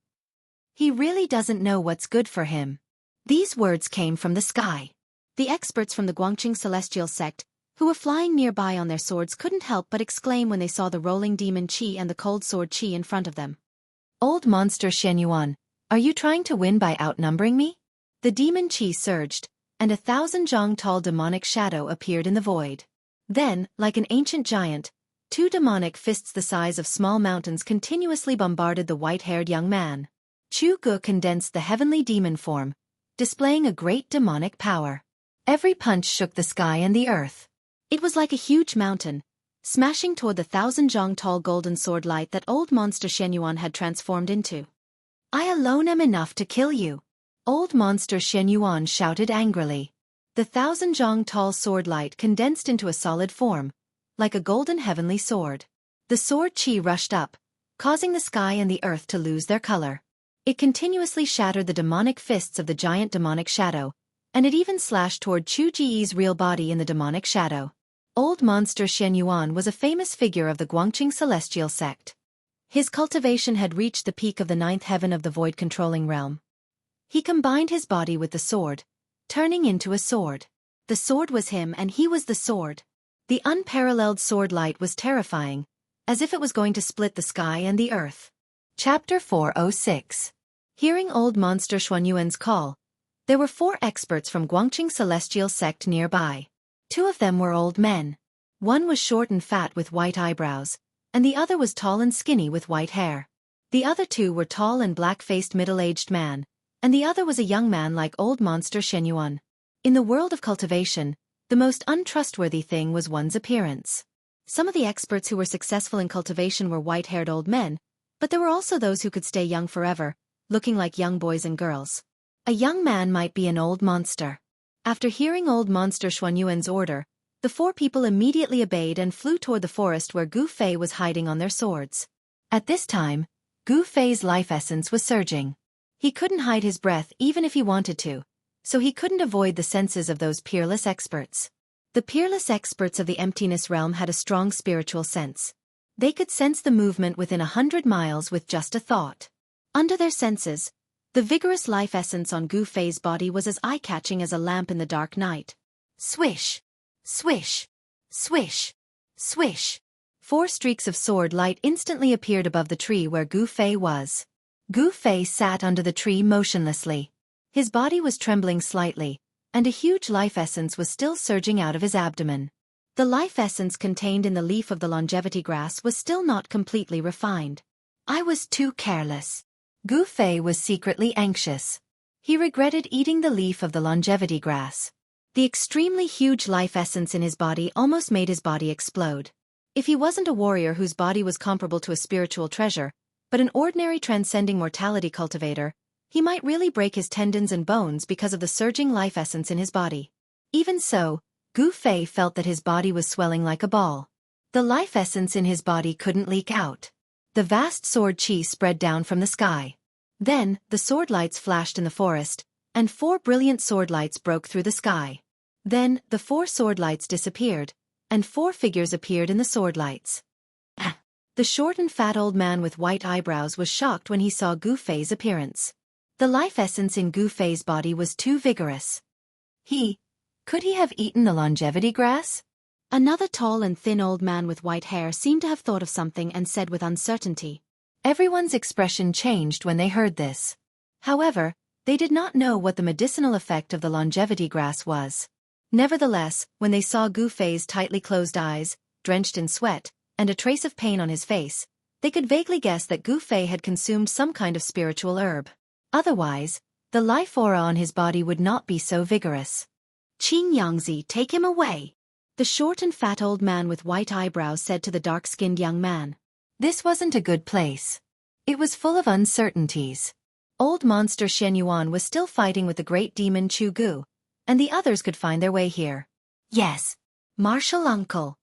[SPEAKER 1] He really doesn't know what's good for him. These words came from the sky. The experts from the Guangqing celestial sect, who were flying nearby on their swords, couldn't help but exclaim when they saw the rolling demon qi and the cold sword qi in front of them. Old monster Shenyuan, are you trying to win by outnumbering me? The demon qi surged, and 1,000 zhang tall demonic shadow appeared in the void. Then, like an ancient giant, 2 demonic fists the size of small mountains continuously bombarded the white-haired young man. Chu Gu condensed the heavenly demon form, displaying a great demonic power. Every punch shook the sky and the earth. It was like a huge mountain, smashing toward the 1,000 zhang tall golden sword light that old monster Shenyuan had transformed into. I alone am enough to kill you. Old monster Shenyuan shouted angrily. The 1,000 zhang tall sword light condensed into a solid form, like a golden heavenly sword. The sword qi rushed up, causing the sky and the earth to lose their color. It continuously shattered the demonic fists of the giant demonic shadow, and it even slashed toward Chu Ji's real body in the demonic shadow. Old monster Shenyuan was a famous figure of the Guangqing celestial sect. His cultivation had reached the peak of the 9th heaven of the void controlling realm. He combined his body with the sword, turning into a sword. The sword was him and he was the sword. The unparalleled sword light was terrifying, as if it was going to split the sky and the earth. Chapter 406. Hearing old monster Xuanyuan's call, there were 4 experts from Guangqing celestial sect nearby. 2 of them were old men. One was short and fat with white eyebrows, and the other was tall and skinny with white hair. The other 2 were tall and black-faced middle-aged man, and the other was a young man like old monster Shenyuan. In the world of cultivation, the most untrustworthy thing was one's appearance. Some of the experts who were successful in cultivation were white-haired old men, but there were also those who could stay young forever, looking like young boys and girls. A young man might be an old monster. After hearing old monster Xuanyuan's order, the 4 people immediately obeyed and flew toward the forest where Gu Fei was hiding on their swords. At this time, Gu Fei's life essence was surging. He couldn't hide his breath even if he wanted to, so he couldn't avoid the senses of those peerless experts. The peerless experts of the emptiness realm had a strong spiritual sense. They could sense the movement within 100 miles with just a thought. Under their senses, the vigorous life essence on Gu Fei's body was as eye-catching as a lamp in the dark night. Swish! Swish! Swish! Swish! 4 streaks of sword light instantly appeared above the tree where Gu Fei was. Gu Fei sat under the tree motionlessly. His body was trembling slightly, and a huge life essence was still surging out of his abdomen. The life essence contained in the leaf of the longevity grass was still not completely refined. I was too careless. Gu Fei was secretly anxious. He regretted eating the leaf of the longevity grass. The extremely huge life essence in his body almost made his body explode. If he wasn't a warrior whose body was comparable to a spiritual treasure, but an ordinary transcending mortality cultivator, he might really break his tendons and bones because of the surging life essence in his body. Even so, Gu Fei felt that his body was swelling like a ball. The life essence in his body couldn't leak out. The vast sword qi spread down from the sky. Then, the sword lights flashed in the forest, and 4 brilliant sword lights broke through the sky. Then, the 4 sword lights disappeared, and 4 figures appeared in the sword lights. The short and fat old man with white eyebrows was shocked when he saw Gu Fei's appearance. The life essence in Gu Fei's body was too vigorous. Could he have eaten the longevity grass? Another tall and thin old man with white hair seemed to have thought of something and said with uncertainty. Everyone's expression changed when they heard this. However, they did not know what the medicinal effect of the longevity grass was. Nevertheless, when they saw Gu Fei's tightly closed eyes, drenched in sweat, and a trace of pain on his face, they could vaguely guess that Gu Fei had consumed some kind of spiritual herb. Otherwise, the life aura on his body would not be so vigorous. Xianxia, take him away. The short and fat old man with white eyebrows said to the dark-skinned young man. This wasn't a good place. It was full of uncertainties. Old monster Xianyuan was still fighting with the great demon Chu Gu, and the others could find their way here. Yes, martial uncle.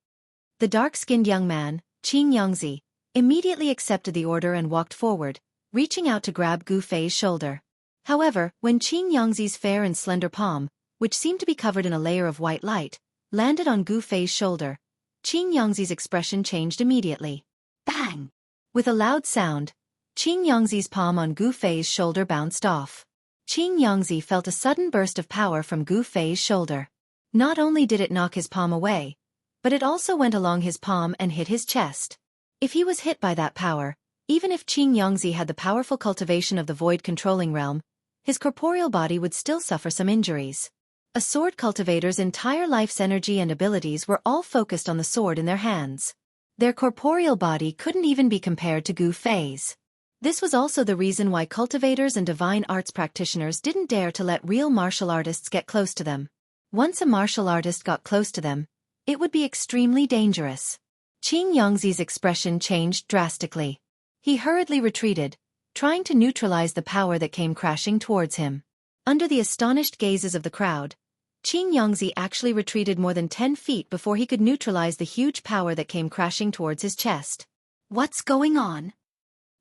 [SPEAKER 1] The dark-skinned young man, Xianxia, immediately accepted the order and walked forward, reaching out to grab Gu Fei's shoulder. However, when Xianxia's fair and slender palm, which seemed to be covered in a layer of white light, landed on Gu Fei's shoulder, Xianxia's expression changed immediately. Bang! With a loud sound, Xianxia's palm on Gu Fei's shoulder bounced off. Xianxia felt a sudden burst of power from Gu Fei's shoulder. Not only did it knock his palm away, but it also went along his palm and hit his chest. If he was hit by that power, even if Xianxia had the powerful cultivation of the void controlling realm, his corporeal body would still suffer some injuries. A sword cultivator's entire life's energy and abilities were all focused on the sword in their hands. Their corporeal body couldn't even be compared to Gu Fei's. This was also the reason why cultivators and divine arts practitioners didn't dare to let real martial artists get close to them. Once a martial artist got close to them, it would be extremely dangerous. Xianxia's expression changed drastically. He hurriedly retreated, trying to neutralize the power that came crashing towards him. Under the astonished gazes of the crowd, Xianxia actually retreated more than 10 feet before he could neutralize the huge power that came crashing towards his chest. What's going on?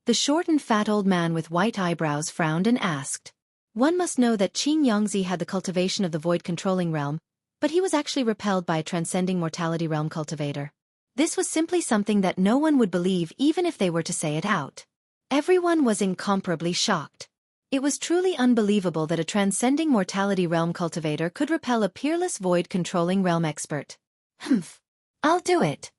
[SPEAKER 1] The short and fat old man with white eyebrows frowned and asked. One must know that Xianxia had the cultivation of the void controlling realm, but he was actually repelled by a transcending mortality realm cultivator. This was simply something that no one would believe even if they were to say it out. Everyone was incomparably shocked. It was truly unbelievable that a transcending mortality realm cultivator could repel a peerless void-controlling realm expert. Humph. I'll do it.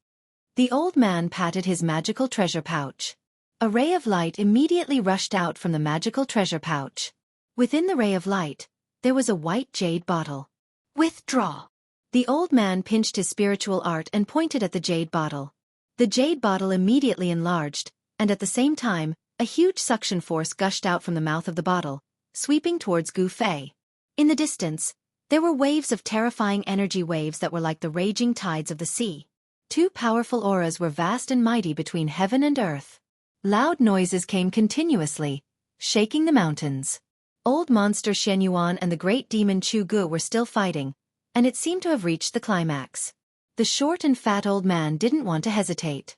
[SPEAKER 1] The old man patted his magical treasure pouch. A ray of light immediately rushed out from the magical treasure pouch. Within the ray of light, there was a white jade bottle. Withdraw. The old man pinched his spiritual art and pointed at the jade bottle. The jade bottle immediately enlarged, and at the same time, a huge suction force gushed out from the mouth of the bottle, sweeping towards Gu Fei. In the distance, there were waves of terrifying energy waves that were like the raging tides of the sea. 2 powerful auras were vast and mighty between heaven and earth. Loud noises came continuously, shaking the mountains. Old monster Xianyuan and the great demon Chu Gu were still fighting, and it seemed to have reached the climax. The short and fat old man didn't want to hesitate.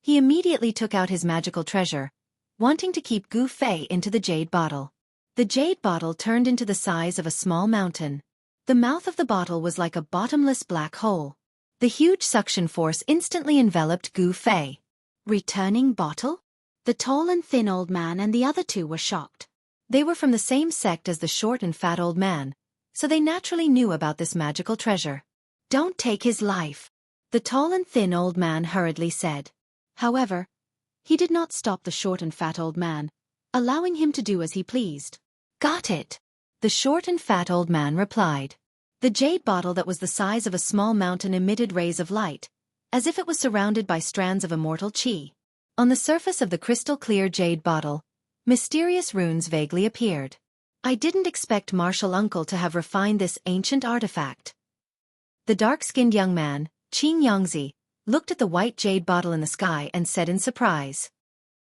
[SPEAKER 1] He immediately took out his magical treasure, wanting to keep Gu Fei into the jade bottle. The jade bottle turned into the size of a small mountain. The mouth of the bottle was like a bottomless black hole. The huge suction force instantly enveloped Gu Fei. Returning bottle? The tall and thin old man and the other two were shocked. They were from the same sect as the short and fat old man, so they naturally knew about this magical treasure. Don't take his life, the tall and thin old man hurriedly said. However, he did not stop the short and fat old man, allowing him to do as he pleased. Got it, the short and fat old man replied. The jade bottle that was the size of a small mountain emitted rays of light, as if it was surrounded by strands of immortal qi. On the surface of the crystal-clear jade bottle, mysterious runes vaguely appeared. I didn't expect Martial Uncle to have refined this ancient artifact. The dark-skinned young man, Xianxia, looked at the white jade bottle in the sky and said in surprise.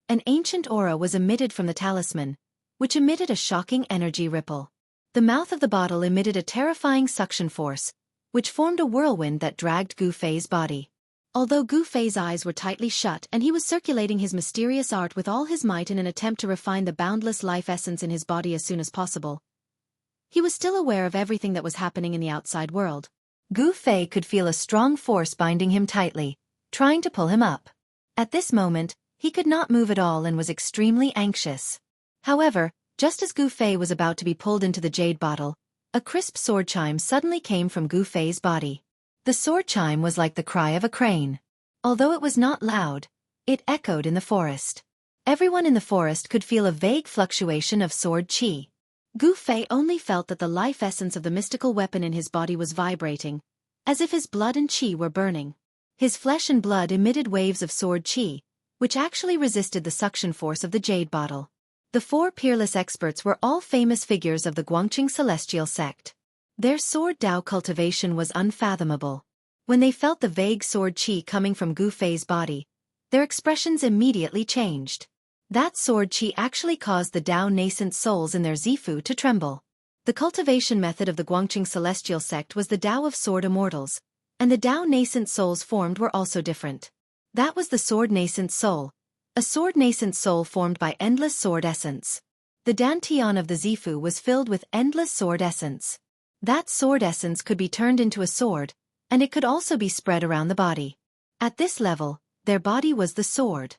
[SPEAKER 1] An ancient aura was emitted from the talisman, which emitted a shocking energy ripple. The mouth of the bottle emitted a terrifying suction force, which formed a whirlwind that dragged Gu Fei's body. Although Gu Fei's eyes were tightly shut and he was circulating his mysterious art with all his might in an attempt to refine the boundless life essence in his body as soon as possible, he was still aware of everything that was happening in the outside world. Gu Fei could feel a strong force binding him tightly, trying to pull him up. At this moment, he could not move at all and was extremely anxious. However, just as Gu Fei was about to be pulled into the jade bottle, a crisp sword chime suddenly came from Gu Fei's body. The sword chime was like the cry of a crane. Although it was not loud, it echoed in the forest. Everyone in the forest could feel a vague fluctuation of sword qi. Gu Fei only felt that the life essence of the mystical weapon in his body was vibrating, as if his blood and qi were burning. His flesh and blood emitted waves of sword qi, which actually resisted the suction force of the jade bottle. The four peerless experts were all famous figures of the Guangqing celestial sect. Their sword Dao cultivation was unfathomable. When they felt the vague sword qi coming from Gu Fei's body, their expressions immediately changed. That sword qi actually caused the Dao nascent souls in their Zifu to tremble. The cultivation method of the Guangqing celestial sect was the Dao of sword immortals, and the Dao nascent souls formed were also different. That was the sword nascent soul, a sword nascent soul formed by endless sword essence. The Dantian of the Zifu was filled with endless sword essence. That sword essence could be turned into a sword, and it could also be spread around the body. At this level, their body was the sword.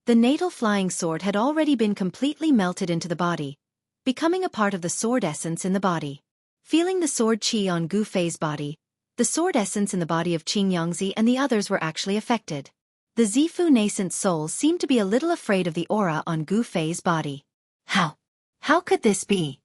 [SPEAKER 1] The natal flying sword had already been completely melted into the body, becoming a part of the sword essence in the body. Feeling the sword qi on Gu Fei's body, the sword essence in the body of Xianxia and the others were actually affected. The Zifu nascent soul seemed to be a little afraid of the aura on Gu Fei's body. How could this be?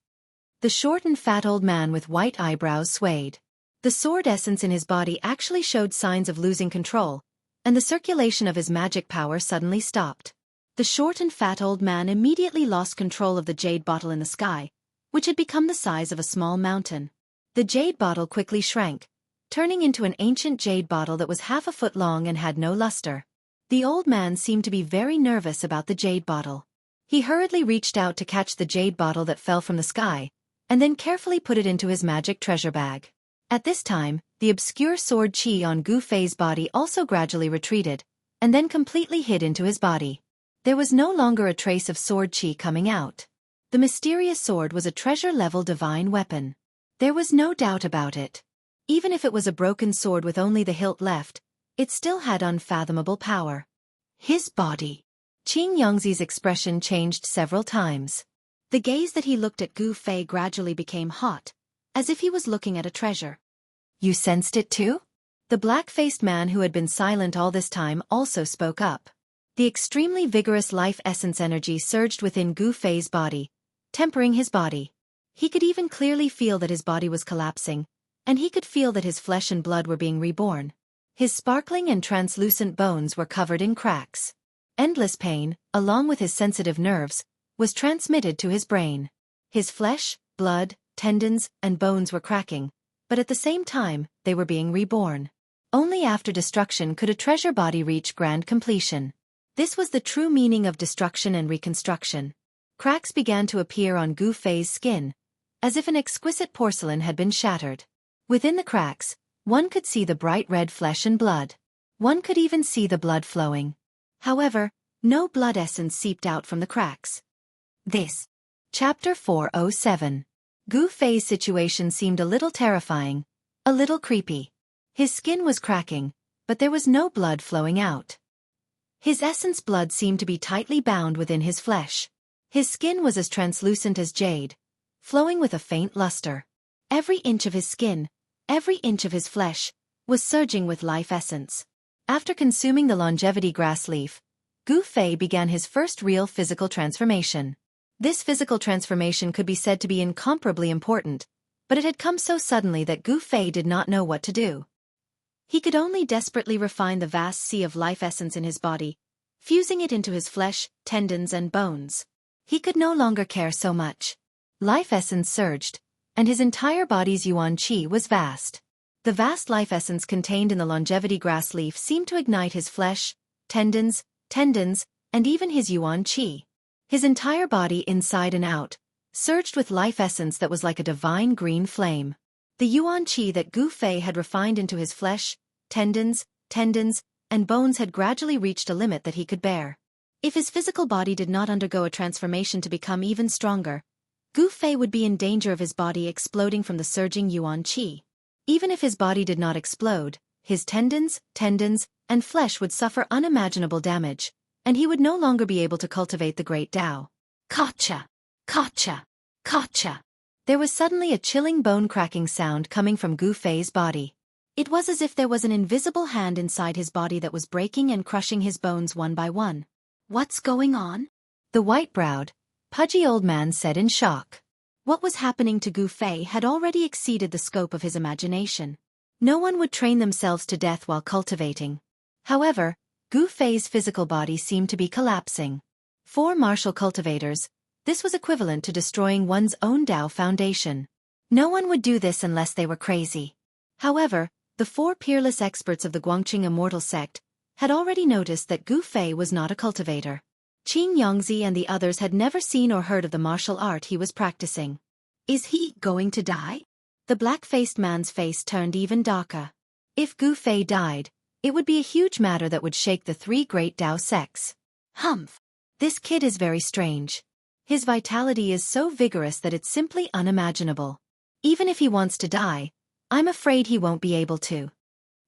[SPEAKER 1] The short and fat old man with white eyebrows swayed. The sword essence in his body actually showed signs of losing control, and the circulation of his magic power suddenly stopped. The short and fat old man immediately lost control of the jade bottle in the sky, which had become the size of a small mountain. The jade bottle quickly shrank, turning into an ancient jade bottle that was half a foot long and had no luster. The old man seemed to be very nervous about the jade bottle. He hurriedly reached out to catch the jade bottle that fell from the sky, and then carefully put it into his magic treasure bag. At this time, the obscure sword qi on Gu Fei's body also gradually retreated, and then completely hid into his body. There was no longer a trace of sword qi coming out. The mysterious sword was a treasure-level divine weapon. There was no doubt about it. Even if it was a broken sword with only the hilt left, it still had unfathomable power. His body. Xianxia's expression changed several times. The gaze that he looked at Gu Fei gradually became hot, as if he was looking at a treasure. You sensed it too? The black-faced man who had been silent all this time also spoke up. The extremely vigorous life essence energy surged within Gu Fei's body, tempering his body. He could even clearly feel that his body was collapsing, and he could feel that his flesh and blood were being reborn. His sparkling and translucent bones were covered in cracks. Endless pain, along with his sensitive nerves, was transmitted to his brain. His flesh, blood, tendons, and bones were cracking, but at the same time, they were being reborn. Only after destruction could a treasure body reach grand completion. This was the true meaning of destruction and reconstruction. Cracks began to appear on Gu Fei's skin, as if an exquisite porcelain had been shattered. Within the cracks, one could see the bright red flesh and blood. One could even see the blood flowing. However, no blood essence seeped out from the cracks. This. Chapter 407. Gu Fei's situation seemed a little terrifying, a little creepy. His skin was cracking, but there was no blood flowing out. His essence blood seemed to be tightly bound within his flesh. His skin was as translucent as jade, flowing with a faint luster. Every inch of his skin, every inch of his flesh, was surging with life essence. After consuming the longevity grass leaf, Gu Fei began his first real physical transformation. This physical transformation could be said to be incomparably important, but it had come so suddenly that Gu Fei did not know what to do. He could only desperately refine the vast sea of life essence in his body, fusing it into his flesh, tendons and bones. He could no longer care so much. Life essence surged, and his entire body's yuan qi was vast. The vast life essence contained in the longevity grass leaf seemed to ignite his flesh, tendons, and even his yuan qi. His entire body inside and out surged with life essence that was like a divine green flame. The yuan qi that Gu Fei had refined into his flesh, tendons, and bones had gradually reached a limit that he could bear. If his physical body did not undergo a transformation to become even stronger, Gu Fei would be in danger of his body exploding from the surging yuan qi. Even if his body did not explode, his tendons, and flesh would suffer unimaginable damage, and he would no longer be able to cultivate the great Tao. Kacha! Kacha! Kacha! There was suddenly a chilling bone-cracking sound coming from Gu Fei's body. It was as if there was an invisible hand inside his body that was breaking and crushing his bones one by one. What's going on? The white-browed, pudgy old man said in shock. What was happening to Gu Fei had already exceeded the scope of his imagination. No one would train themselves to death while cultivating. However, Gu Fei's physical body seemed to be collapsing. For martial cultivators, this was equivalent to destroying one's own Tao foundation. No one would do this unless they were crazy. However, the 4 peerless experts of the Guangqing Immortal sect had already noticed that Gu Fei was not a cultivator. Xianxia and the others had never seen or heard of the martial art he was practicing. Is he going to die? The black-faced man's face turned even darker. If Gu Fei died, it would be a huge matter that would shake the 3 great Tao sects. Humph! This kid is very strange. His vitality is so vigorous that it's simply unimaginable. Even if he wants to die, I'm afraid he won't be able to.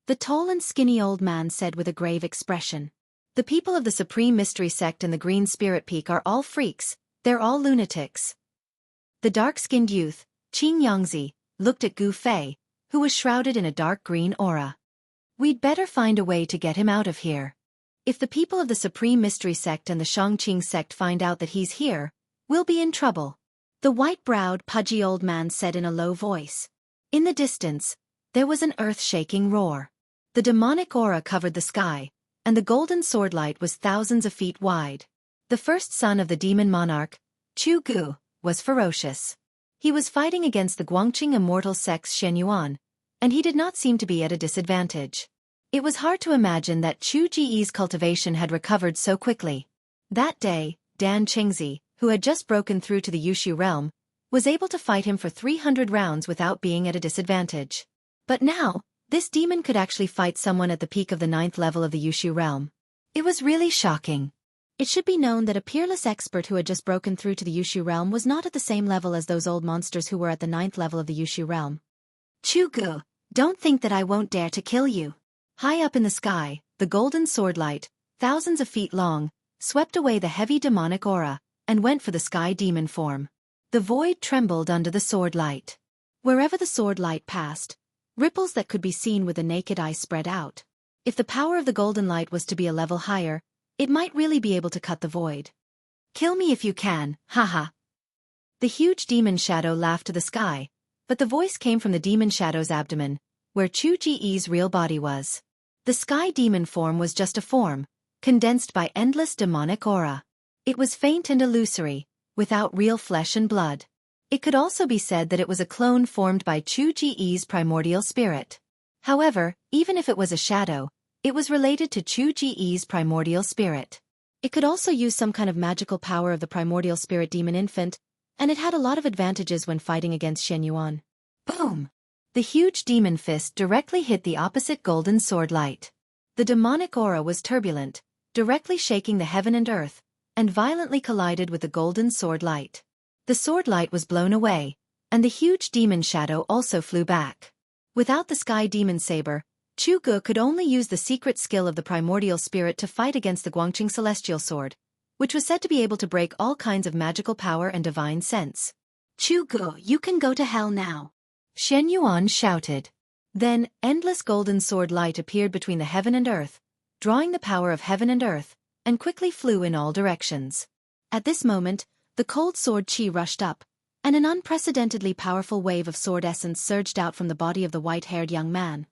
[SPEAKER 1] The tall and skinny old man said with a grave expression. The people of the Supreme Mystery Sect and the Green Spirit Peak are all freaks, they're all lunatics. The dark-skinned youth, Xianxia, looked at Gu Fei, who was shrouded in a dark green aura. We'd better find a way to get him out of here. If the people of the Supreme Mystery Sect and the Shangqing sect find out that he's here, we'll be in trouble. The white-browed, pudgy old man said in a low voice. In the distance, there was an earth-shaking roar. The demonic aura covered the sky, and the golden sword light was thousands of feet wide. The first son of the demon monarch, Xueqi, was ferocious. He was fighting against the Guangqing Immortal sect's Xuanyuan, and he did not seem to be at a disadvantage. It was hard to imagine that Xueqi's cultivation had recovered so quickly. That day, Dan Qingzi, who had just broken through to the Yushu realm, was able to fight him for 300 rounds without being at a disadvantage. But now, this demon could actually fight someone at the peak of the 9th level of the Yushu realm. It was really shocking. It should be known that a peerless expert who had just broken through to the Yushu realm was not at the same level as those old monsters who were at the 9th level of the Yushu realm. Xueqi, don't think that I won't dare to kill you. High up in the sky, the golden sword light, thousands of feet long, swept away the heavy demonic aura, and went for the sky demon form. The void trembled under the sword light. Wherever the sword light passed, ripples that could be seen with the naked eye spread out. If the power of the golden light was to be a level higher, it might really be able to cut the void. Kill me if you can, haha. The huge demon shadow laughed to the sky, but the voice came from the demon shadow's abdomen, where Xueqi's real body was. The sky demon form was just a form, condensed by endless demonic aura. It was faint and illusory, without real flesh and blood. It could also be said that it was a clone formed by Xueqi's primordial spirit. However, even if it was a shadow, it was related to Xueqi's primordial spirit. It could also use some kind of magical power of the primordial spirit demon infant, and it had a lot of advantages when fighting against Xuanyuan. Boom! The huge demon fist directly hit the opposite golden sword light. The demonic aura was turbulent, directly shaking the heaven and earth, and violently collided with the golden sword light. The sword light was blown away, and the huge demon shadow also flew back. Without the sky demon saber, Xueqi could only use the secret skill of the primordial spirit to fight against the Guangqing celestial sword, which was said to be able to break all kinds of magical power and divine sense. "Xueqi, you can go to hell now," Xianyuan shouted. Then, endless golden sword light appeared between the heaven and earth, drawing the power of heaven and earth, and quickly flew in all directions. At this moment, the cold sword qi rushed up, and an unprecedentedly powerful wave of sword essence surged out from the body of the white-haired young man.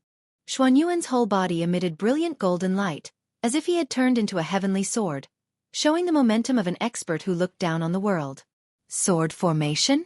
[SPEAKER 1] Xuanyuan's whole body emitted brilliant golden light, as if he had turned into a heavenly sword, showing the momentum of an expert who looked down on the world. "Sword formation?"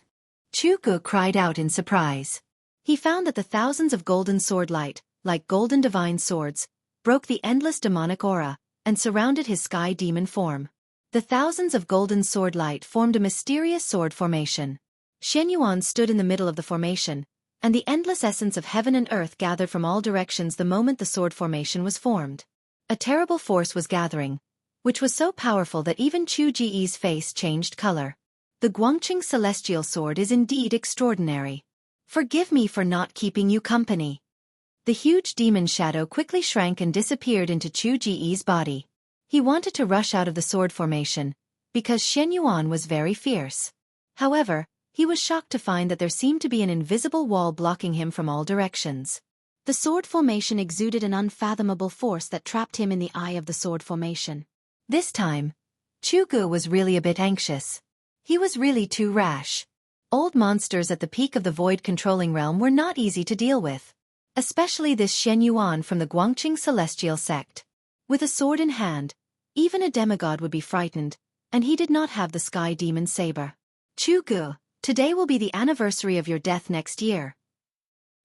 [SPEAKER 1] Xueqi cried out in surprise. He found that the thousands of golden sword light, like golden divine swords, broke the endless demonic aura, and surrounded his sky demon form. The thousands of golden sword light formed a mysterious sword formation. Xianyuan stood in the middle of the formation, and the endless essence of heaven and earth gathered from all directions the moment the sword formation was formed. A terrible force was gathering, which was so powerful that even Xueqi's face changed color. "The Guangqing celestial sword is indeed extraordinary. Forgive me for not keeping you company." The huge demon shadow quickly shrank and disappeared into Xueqi's body. He wanted to rush out of the sword formation, because Xianyuan was very fierce. However, he was shocked to find that there seemed to be an invisible wall blocking him from all directions. The sword formation exuded an unfathomable force that trapped him in the eye of the sword formation. This time, Xueqi was really a bit anxious. He was really too rash. Old monsters at the peak of the void-controlling realm were not easy to deal with. Especially this Xianyuan from the Guangqing celestial sect. With a sword in hand, even a demigod would be frightened, and he did not have the sky demon saber. "Xueqi, today will be the anniversary of your death next year."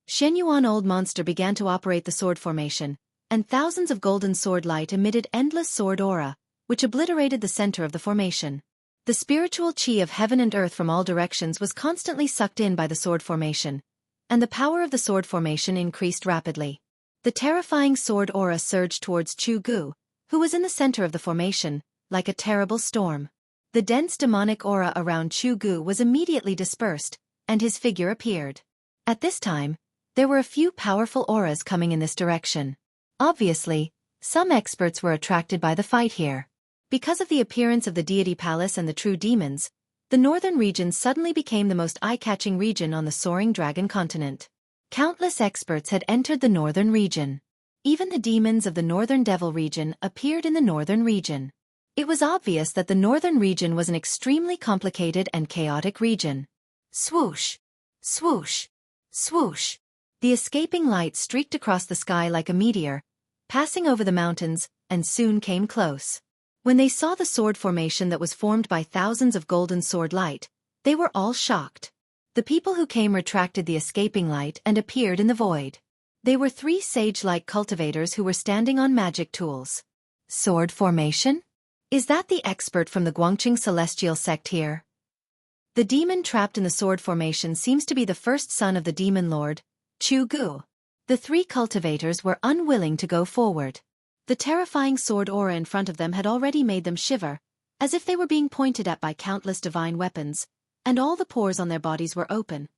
[SPEAKER 1] Xianyuan old monster began to operate the sword formation, and thousands of golden sword light emitted endless sword aura, which obliterated the center of the formation. The spiritual qi of heaven and earth from all directions was constantly sucked in by the sword formation, and the power of the sword formation increased rapidly. The terrifying sword aura surged towards Xueqi, who was in the center of the formation, like a terrible storm. The dense demonic aura around Xueqi was immediately dispersed, and his figure appeared. At this time, there were a few powerful auras coming in this direction. Obviously, some experts were attracted by the fight here. Because of the appearance of the deity palace and the true demons, the northern region suddenly became the most eye-catching region on the soaring dragon continent. Countless experts had entered the northern region. Even the demons of the northern devil region appeared in the northern region. It was obvious that the northern region was an extremely complicated and chaotic region. Swoosh! Swoosh! Swoosh! The escaping light streaked across the sky like a meteor, passing over the mountains, and soon came close. When they saw the sword formation that was formed by thousands of golden sword light, they were all shocked. The people who came retracted the escaping light and appeared in the void. They were 3 sage-like cultivators who were standing on magic tools. Sword formation? Is that the expert from the Guangqing celestial sect here? The demon trapped in the sword formation seems to be the first son of the demon lord, Xueqi. The 3 cultivators were unwilling to go forward. The terrifying sword aura in front of them had already made them shiver, as if they were being pointed at by countless divine weapons, and all the pores on their bodies were open.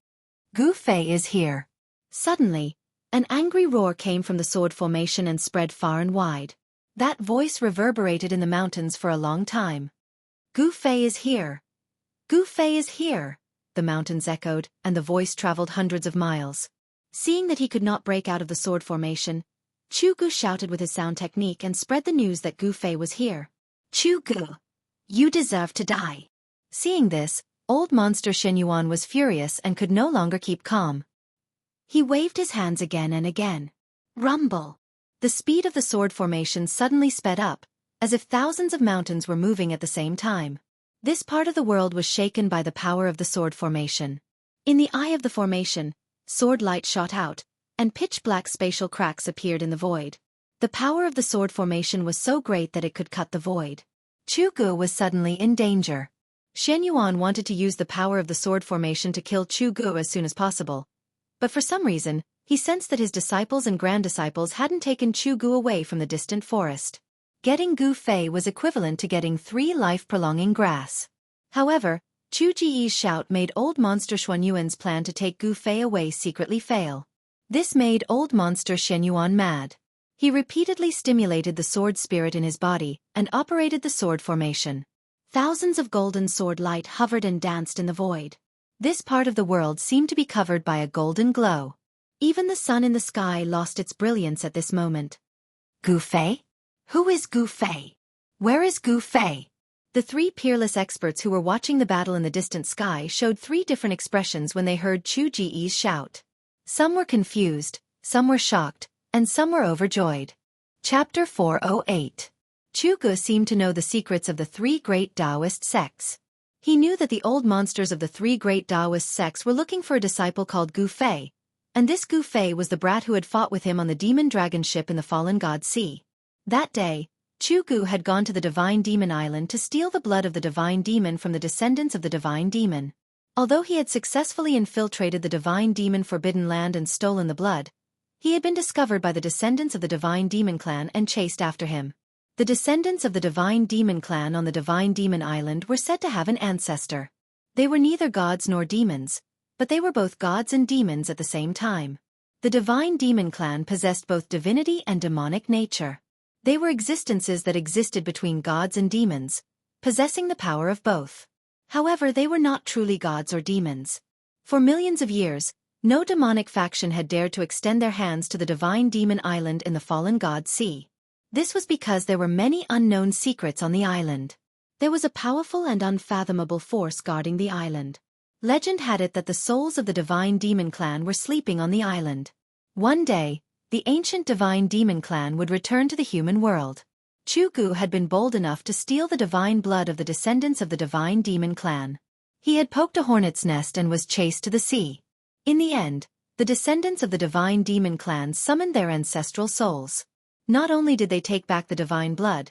[SPEAKER 1] "Gu Fei is here." Suddenly, an angry roar came from the sword formation and spread far and wide. That voice reverberated in the mountains for a long time. "Gu Fei is here! Gu Fei is here!" The mountains echoed, and the voice traveled hundreds of miles. Seeing that he could not break out of the sword formation, Xueqi shouted with his sound technique and spread the news that Gu Fei was here. "Xueqi, you deserve to die." Seeing this, old monster Xianyuan was furious and could no longer keep calm. He waved his hands again and again. Rumble! The speed of the sword formation suddenly sped up, as if thousands of mountains were moving at the same time. This part of the world was shaken by the power of the sword formation. In the eye of the formation, sword light shot out, and pitch-black spatial cracks appeared in the void. The power of the sword formation was so great that it could cut the void. Xueqi was suddenly in danger. Xianyuan wanted to use the power of the sword formation to kill Xueqi as soon as possible. But for some reason, he sensed that his disciples and grand-disciples hadn't taken Xueqi away from the distant forest. Getting Gu Fei was equivalent to getting 3 life-prolonging grass. However, Xueqi's shout made old monster Xuanyuan's plan to take Gu Fei away secretly fail. This made old monster Xianxia mad. He repeatedly stimulated the sword spirit in his body and operated the sword formation. Thousands of golden sword light hovered and danced in the void. This part of the world seemed to be covered by a golden glow. Even the sun in the sky lost its brilliance at this moment. Gu Fei? Who is Gu Fei? Where is Gu Fei? The three peerless experts who were watching the battle in the distant sky showed three different expressions when they heard Xueqi's shout. Some were confused, some were shocked, and some were overjoyed. Chapter 408. Xueqi seemed to know the secrets of the three great Taoist sects. He knew that the old monsters of the three great Taoist sects were looking for a disciple called Gu Fei, and this Gu Fei was the brat who had fought with him on the demon dragon ship in the Fallen God Sea. That day, Xueqi had gone to the Divine Demon Island to steal the blood of the Divine Demon from the descendants of the Divine Demon. Although he had successfully infiltrated the Divine Demon Forbidden Land and stolen the blood, he had been discovered by the descendants of the Divine Demon clan and chased after him. The descendants of the Divine Demon clan on the Divine Demon Island were said to have an ancestor. They were neither gods nor demons, but they were both gods and demons at the same time. The Divine Demon clan possessed both divinity and demonic nature. They were existences that existed between gods and demons, possessing the power of both. However, they were not truly gods or demons. For millions of years, no demonic faction had dared to extend their hands to the Divine Demon Island in the Fallen God Sea. This was because there were many unknown secrets on the island. There was a powerful and unfathomable force guarding the island. Legend had it that the souls of the Divine Demon clan were sleeping on the island. One day, the ancient Divine Demon clan would return to the human world. Xueqi had been bold enough to steal the divine blood of the descendants of the Divine Demon clan. He had poked a hornet's nest and was chased to the sea. In the end, the descendants of the Divine Demon clan summoned their ancestral souls. Not only did they take back the divine blood,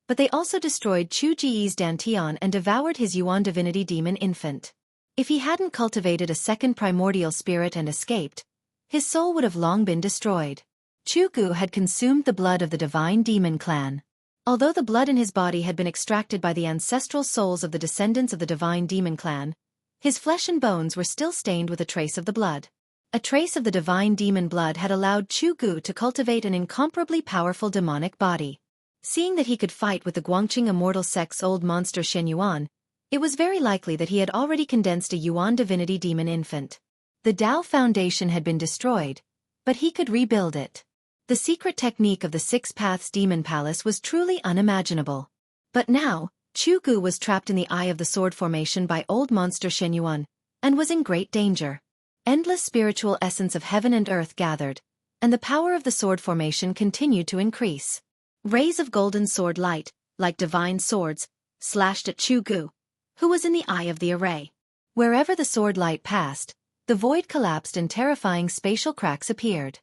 [SPEAKER 1] but they also destroyed Xueqi's Dantian and devoured his Yuan divinity demon infant. If he hadn't cultivated a second primordial spirit and escaped, his soul would have long been destroyed. Xueqi had consumed the blood of the Divine Demon clan. Although the blood in his body had been extracted by the ancestral souls of the descendants of the Divine Demon clan, his flesh and bones were still stained with a trace of the blood. A trace of the Divine Demon blood had allowed Xueqi to cultivate an incomparably powerful demonic body. Seeing that he could fight with the Guangqing Immortal sect's old monster Xianxia, it was very likely that he had already condensed a Yuan divinity demon infant. The Tao Foundation had been destroyed, but he could rebuild it. The secret technique of the Six Paths Demon Palace was truly unimaginable. But now, Xueqi was trapped in the eye of the sword formation by old monster Xianxia, and was in great danger. Endless spiritual essence of heaven and earth gathered, and the power of the sword formation continued to increase. Rays of golden sword light, like divine swords, slashed at Xueqi, who was in the eye of the array. Wherever the sword light passed, the void collapsed and terrifying spatial cracks appeared.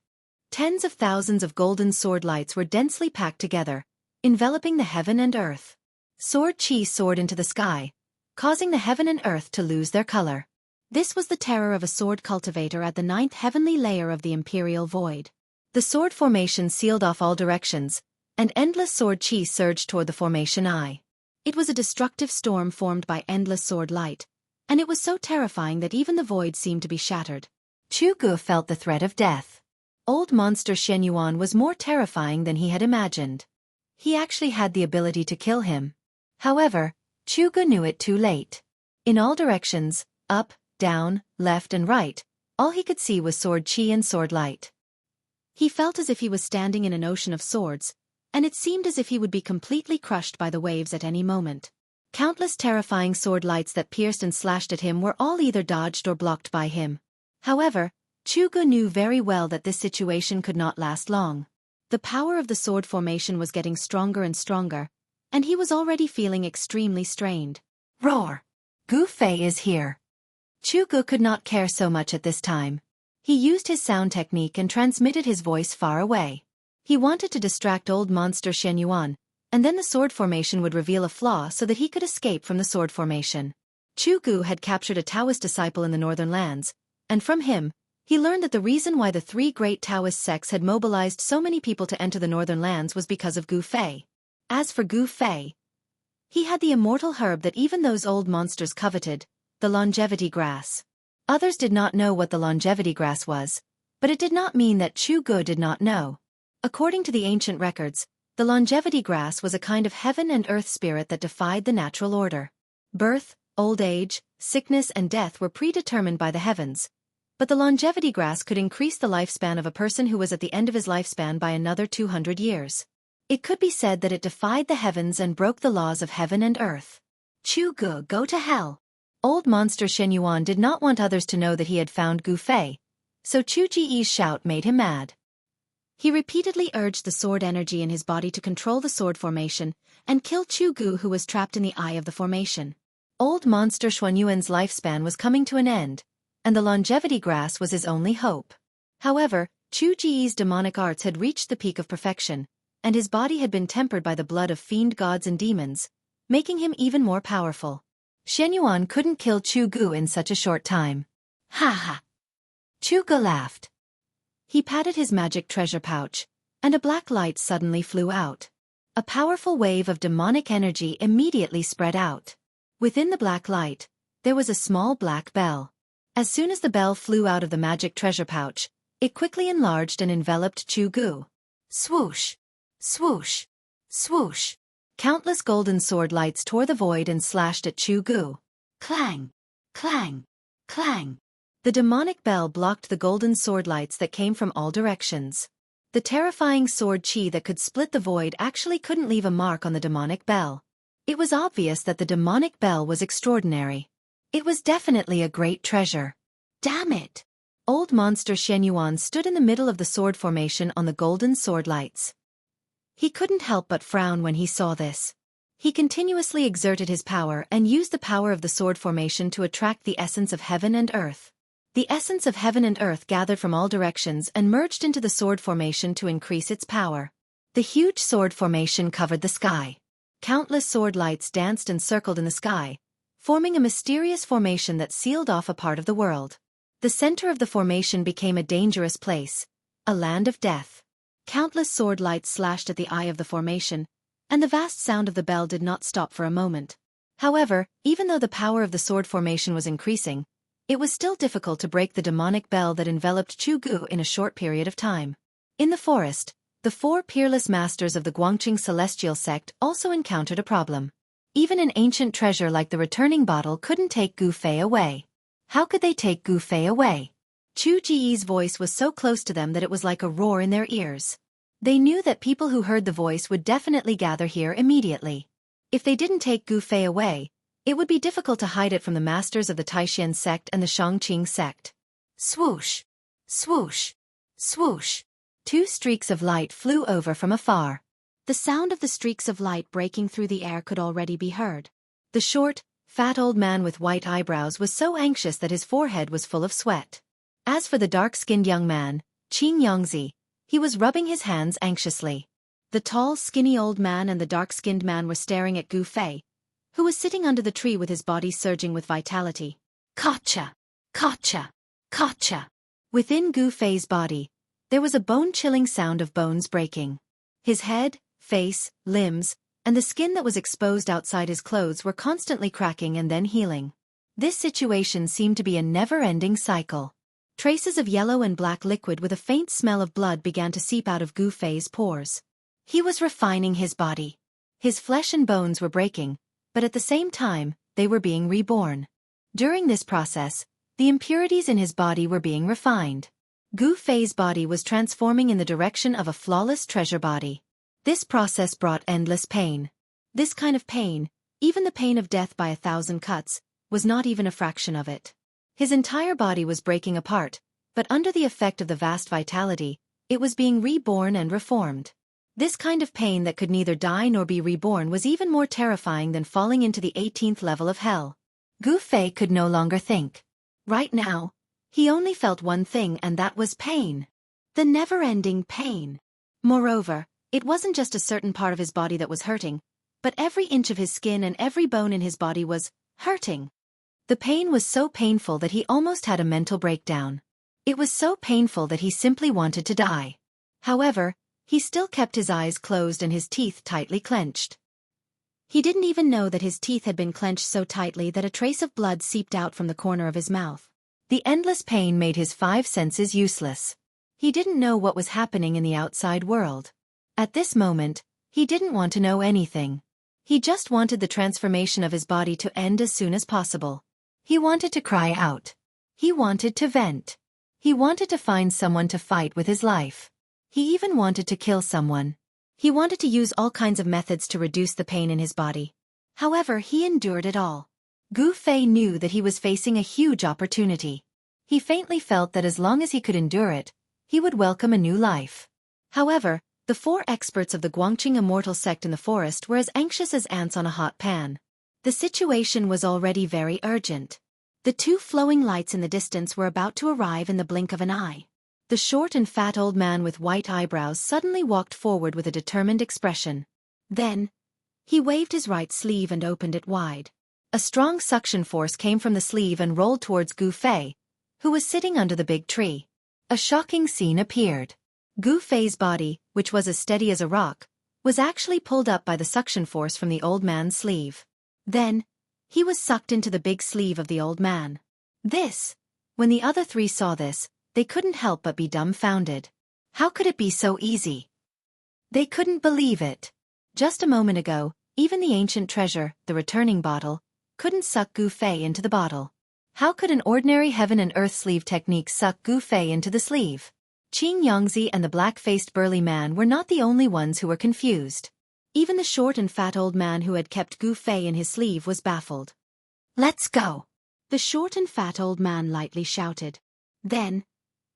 [SPEAKER 1] Tens of thousands of golden sword lights were densely packed together, enveloping the heaven and earth. Sword chi soared into the sky, causing the heaven and earth to lose their color. This was the terror of a sword cultivator at the ninth heavenly layer of the Imperial Void. The sword formation sealed off all directions, and endless sword chi surged toward the formation eye. It was a destructive storm formed by endless sword light, and it was so terrifying that even the void seemed to be shattered. Xueqi felt the threat of death. Old monster Xianxia was more terrifying than he had imagined. He actually had the ability to kill him. However, Xueqi knew it too late. In all directions, up, down, left and right, all he could see was sword chi and sword light. He felt as if he was standing in an ocean of swords, and it seemed as if he would be completely crushed by the waves at any moment. Countless terrifying sword lights that pierced and slashed at him were all either dodged or blocked by him. However, Xueqi knew very well that this situation could not last long. The power of the sword formation was getting stronger and stronger, and he was already feeling extremely strained. Roar! Gu Fei is here! Xueqi could not care so much at this time. He used his sound technique and transmitted his voice far away. He wanted to distract old monster Xianxia, and then the sword formation would reveal a flaw so that he could escape from the sword formation. Xueqi had captured a Taoist disciple in the northern lands, and from him, he learned that the reason why the three great Taoist sects had mobilized so many people to enter the northern lands was because of Gu Fei. As for Gu Fei, he had the immortal herb that even those old monsters coveted, the longevity grass. Others did not know what the longevity grass was, But it did not mean that Xueqi did not know. According to the ancient records, the longevity grass was a kind of heaven and earth spirit that defied the natural order. Birth, old age, sickness and death were predetermined by the heavens. But the longevity grass could increase the lifespan of a person who was at the end of his lifespan by another 200 years. It could be said that it defied the heavens and broke the laws of heaven and earth. Xueqi, go to hell. Old monster Xianxia did not want others to know that he had found Gu Fei, so Xueqi's shout made him mad. He repeatedly urged the sword energy in his body to control the sword formation and kill Xueqi, who was trapped in the eye of the formation. Old monster Xuanyuan's lifespan was coming to an end, and the longevity grass was his only hope. However, Xueqi's demonic arts had reached the peak of perfection, and his body had been tempered by the blood of fiend gods and demons, making him even more powerful. Xianxia couldn't kill Xueqi in such a short time. Ha ha! Xueqi laughed. He patted his magic treasure pouch, and a black light suddenly flew out. A powerful wave of demonic energy immediately spread out. Within the black light, there was a small black bell. As soon as the bell flew out of the magic treasure pouch, it quickly enlarged and enveloped Xueqi. Swoosh! Swoosh! Swoosh! Countless golden sword lights tore the void and slashed at Xueqi. Clang! Clang! Clang! The demonic bell blocked the golden sword lights that came from all directions. The terrifying sword qi that could split the void actually couldn't leave a mark on the demonic bell. It was obvious that the demonic bell was extraordinary. It was definitely a great treasure. Damn it! Old monster Xianxia stood in the middle of the sword formation on the golden sword lights. He couldn't help but frown when he saw this. He continuously exerted his power and used the power of the sword formation to attract the essence of heaven and earth. The essence of heaven and earth gathered from all directions and merged into the sword formation to increase its power. The huge sword formation covered the sky. Countless sword lights danced and circled in the sky, forming a mysterious formation that sealed off a part of the world. The center of the formation became a dangerous place, a land of death. Countless sword lights slashed at the eye of the formation, and the vast sound of the bell did not stop for a moment. However, even though the power of the sword formation was increasing, it was still difficult to break the demonic bell that enveloped Xueqi in a short period of time. In the forest, the four peerless masters of the Guangqing celestial sect also encountered a problem. Even an ancient treasure like the returning bottle couldn't take Gu Fei away. How could they take Gu Fei away? Xueqi's voice was so close to them that it was like a roar in their ears. They knew that people who heard the voice would definitely gather here immediately. If they didn't take Gu Fei away, it would be difficult to hide it from the masters of the Taishan sect and the Shangqing sect. Swoosh! Swoosh! Swoosh! Two streaks of light flew over from afar. The sound of the streaks of light breaking through the air could already be heard. The short, fat old man with white eyebrows was so anxious that his forehead was full of sweat. As for the dark-skinned young man, Xianxia, he was rubbing his hands anxiously. The tall, skinny old man and the dark-skinned man were staring at Gu Fei, who was sitting under the tree with his body surging with vitality. Gotcha! Gotcha! Gotcha! Within Gu Fei's body, there was a bone-chilling sound of bones breaking. His head, face, limbs, and the skin that was exposed outside his clothes were constantly cracking and then healing. This situation seemed to be a never-ending cycle. Traces of yellow and black liquid with a faint smell of blood began to seep out of Gu Fei's pores. He was refining his body. His flesh and bones were breaking, but at the same time, they were being reborn. During this process, the impurities in his body were being refined. Gu Fei's body was transforming in the direction of a flawless treasure body. This process brought endless pain. This kind of pain, even the pain of death by 1,000 cuts, was not even a fraction of it. His entire body was breaking apart, but under the effect of the vast vitality, it was being reborn and reformed. This kind of pain that could neither die nor be reborn was even more terrifying than falling into the 18th level of hell. Gu Fei could no longer think. Right now, he only felt one thing, and that was pain. The never-ending pain. Moreover, it wasn't just a certain part of his body that was hurting, but every inch of his skin and every bone in his body was hurting. The pain was so painful that he almost had a mental breakdown. It was so painful that he simply wanted to die. However, he still kept his eyes closed and his teeth tightly clenched. He didn't even know that his teeth had been clenched so tightly that a trace of blood seeped out from the corner of his mouth. The endless pain made his 5 senses useless. He didn't know what was happening in the outside world. At this moment, he didn't want to know anything. He just wanted the transformation of his body to end as soon as possible. He wanted to cry out. He wanted to vent. He wanted to find someone to fight with his life. He even wanted to kill someone. He wanted to use all kinds of methods to reduce the pain in his body. However, he endured it all. Gu Fei knew that he was facing a huge opportunity. He faintly felt that as long as he could endure it, he would welcome a new life. However, the 4 experts of the Guangqing Immortal sect in the forest were as anxious as ants on a hot pan. The situation was already very urgent. The 2 flowing lights in the distance were about to arrive in the blink of an eye. The short and fat old man with white eyebrows suddenly walked forward with a determined expression. Then, he waved his right sleeve and opened it wide. A strong suction force came from the sleeve and rolled towards Gu Fei, who was sitting under the big tree. A shocking scene appeared. Gu Fei's body, which was as steady as a rock, was actually pulled up by the suction force from the old man's sleeve. Then, he was sucked into the big sleeve of the old man. When the other 3 saw this, they couldn't help but be dumbfounded. How could it be so easy? They couldn't believe it. Just a moment ago, even the ancient treasure, the returning bottle, couldn't suck Gu Fei into the bottle. How could an ordinary heaven and earth sleeve technique suck Gu Fei into the sleeve? Xianxia and the black-faced burly man were not the only ones who were confused. Even the short and fat old man who had kept Gu Fei in his sleeve was baffled. "Let's go!" the short and fat old man lightly shouted. Then,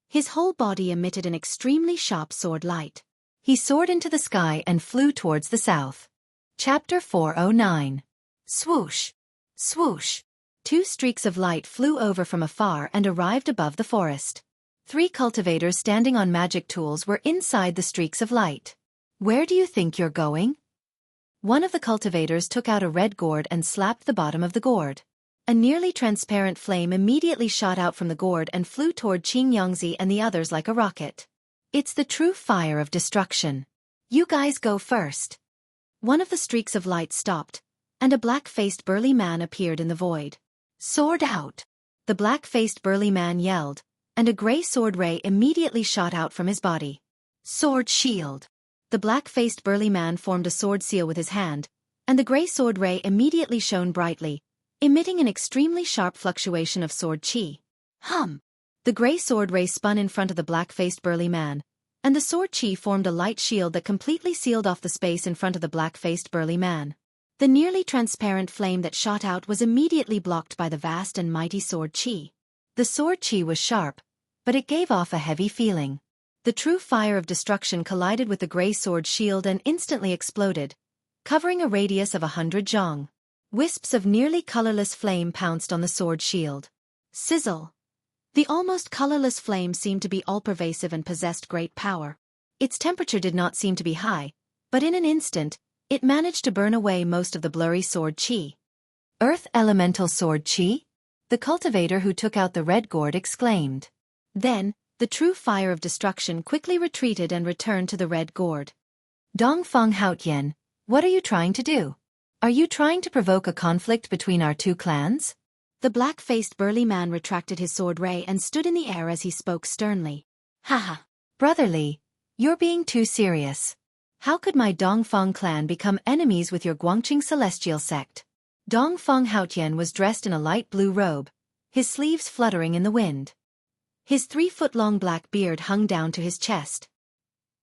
[SPEAKER 1] his whole body emitted an extremely sharp sword light. He soared into the sky and flew towards the south. Chapter 409. Swoosh! Swoosh! 2 streaks of light flew over from afar and arrived above the forest. 3 cultivators standing on magic tools were inside the streaks of light. "Where do you think you're going?" One of the cultivators took out a red gourd and slapped the bottom of the gourd. A nearly transparent flame immediately shot out from the gourd and flew toward Xianxia and the others like a rocket. "It's the true fire of destruction. You guys go first." One of the streaks of light stopped, and a black-faced burly man appeared in the void. "Sword out!" the black-faced burly man yelled, and a gray sword ray immediately shot out from his body. "Sword shield!" The black-faced burly man formed a sword seal with his hand, and the gray sword ray immediately shone brightly, emitting an extremely sharp fluctuation of sword chi. Hum! The gray sword ray spun in front of the black-faced burly man, and the sword chi formed a light shield that completely sealed off the space in front of the black-faced burly man. The nearly transparent flame that shot out was immediately blocked by the vast and mighty sword chi. The sword chi was sharp, but it gave off a heavy feeling. The true fire of destruction collided with the gray sword shield and instantly exploded, covering a radius of 100 zhong. Wisps of nearly colorless flame pounced on the sword shield. Sizzle! The almost colorless flame seemed to be all-pervasive and possessed great power. Its temperature did not seem to be high, but in an instant, it managed to burn away most of the blurry sword chi. "Earth elemental sword chi?" the cultivator who took out the red gourd exclaimed. Then, the true fire of destruction quickly retreated and returned to the red gourd. "Dongfeng Haotian, what are you trying to do? Are you trying to provoke a conflict between our 2 clans?" The black-faced burly man retracted his sword ray and stood in the air as he spoke sternly. "Haha! Brotherly, you're being too serious. How could my Dongfeng clan become enemies with your Guangqing Celestial sect?" Dongfeng Haotian was dressed in a light blue robe, his sleeves fluttering in the wind. His 3-foot-long black beard hung down to his chest.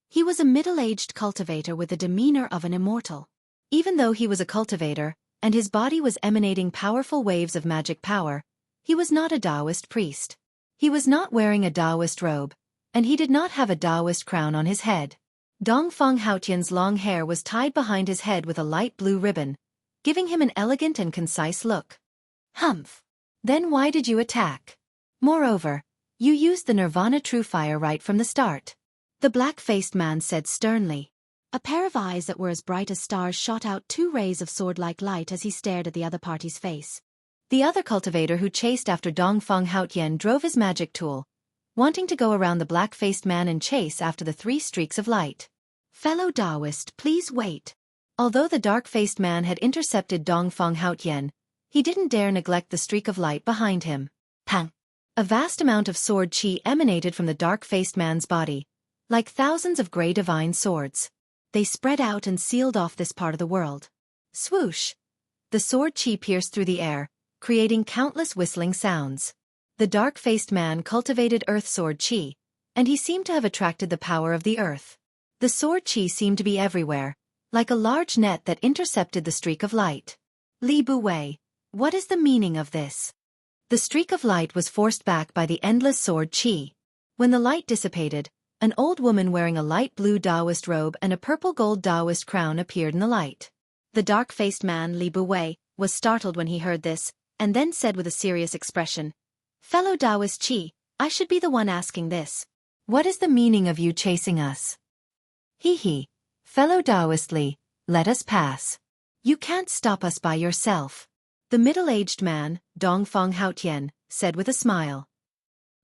[SPEAKER 1] He was a middle-aged cultivator with the demeanor of an immortal. Even though he was a cultivator, and his body was emanating powerful waves of magic power, he was not a Taoist priest. He was not wearing a Taoist robe, and he did not have a Taoist crown on his head. Dongfeng Haotian's long hair was tied behind his head with a light blue ribbon, giving him an elegant and concise look. "Humph! Then why did you attack? Moreover, you used the Nirvana True Fire right from the start," the black-faced man said sternly. A pair of eyes that were as bright as stars shot out 2 rays of sword-like light as he stared at the other party's face. The other cultivator who chased after Dongfeng Haotian drove his magic tool, wanting to go around the black-faced man and chase after the 3 streaks of light. "Fellow Taoist, please wait." Although the dark-faced man had intercepted Dongfeng Haotian, he didn't dare neglect the streak of light behind him. Pang! A vast amount of sword chi emanated from the dark-faced man's body, like thousands of grey divine swords. They spread out and sealed off this part of the world. Swoosh! The sword chi pierced through the air, creating countless whistling sounds. The dark-faced man cultivated earth sword chi, and he seemed to have attracted the power of the earth. The sword chi seemed to be everywhere, like a large net that intercepted the streak of light. Li Buwei, what is the meaning of this? The streak of light was forced back by the endless sword chi. When the light dissipated, an old woman wearing a light blue Taoist robe and a purple gold Taoist crown appeared in the light. The dark-faced man, Li Buwei, was startled when he heard this, and then said with a serious expression, "Fellow Taoist chi, I should be the one asking this. What is the meaning of you chasing us?" "He, fellow Taoist Li, let us pass. You can't stop us by yourself." The middle-aged man, Dongfang Haotian, said with a smile.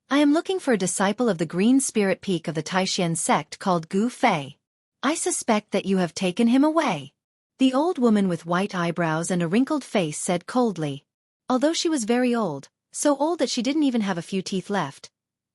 [SPEAKER 1] "I am looking for a disciple of the green spirit peak of the Taishan sect called Gu Fei. I suspect that you have taken him away." The old woman with white eyebrows and a wrinkled face said coldly. Although she was very old, so old that she didn't even have a few teeth left,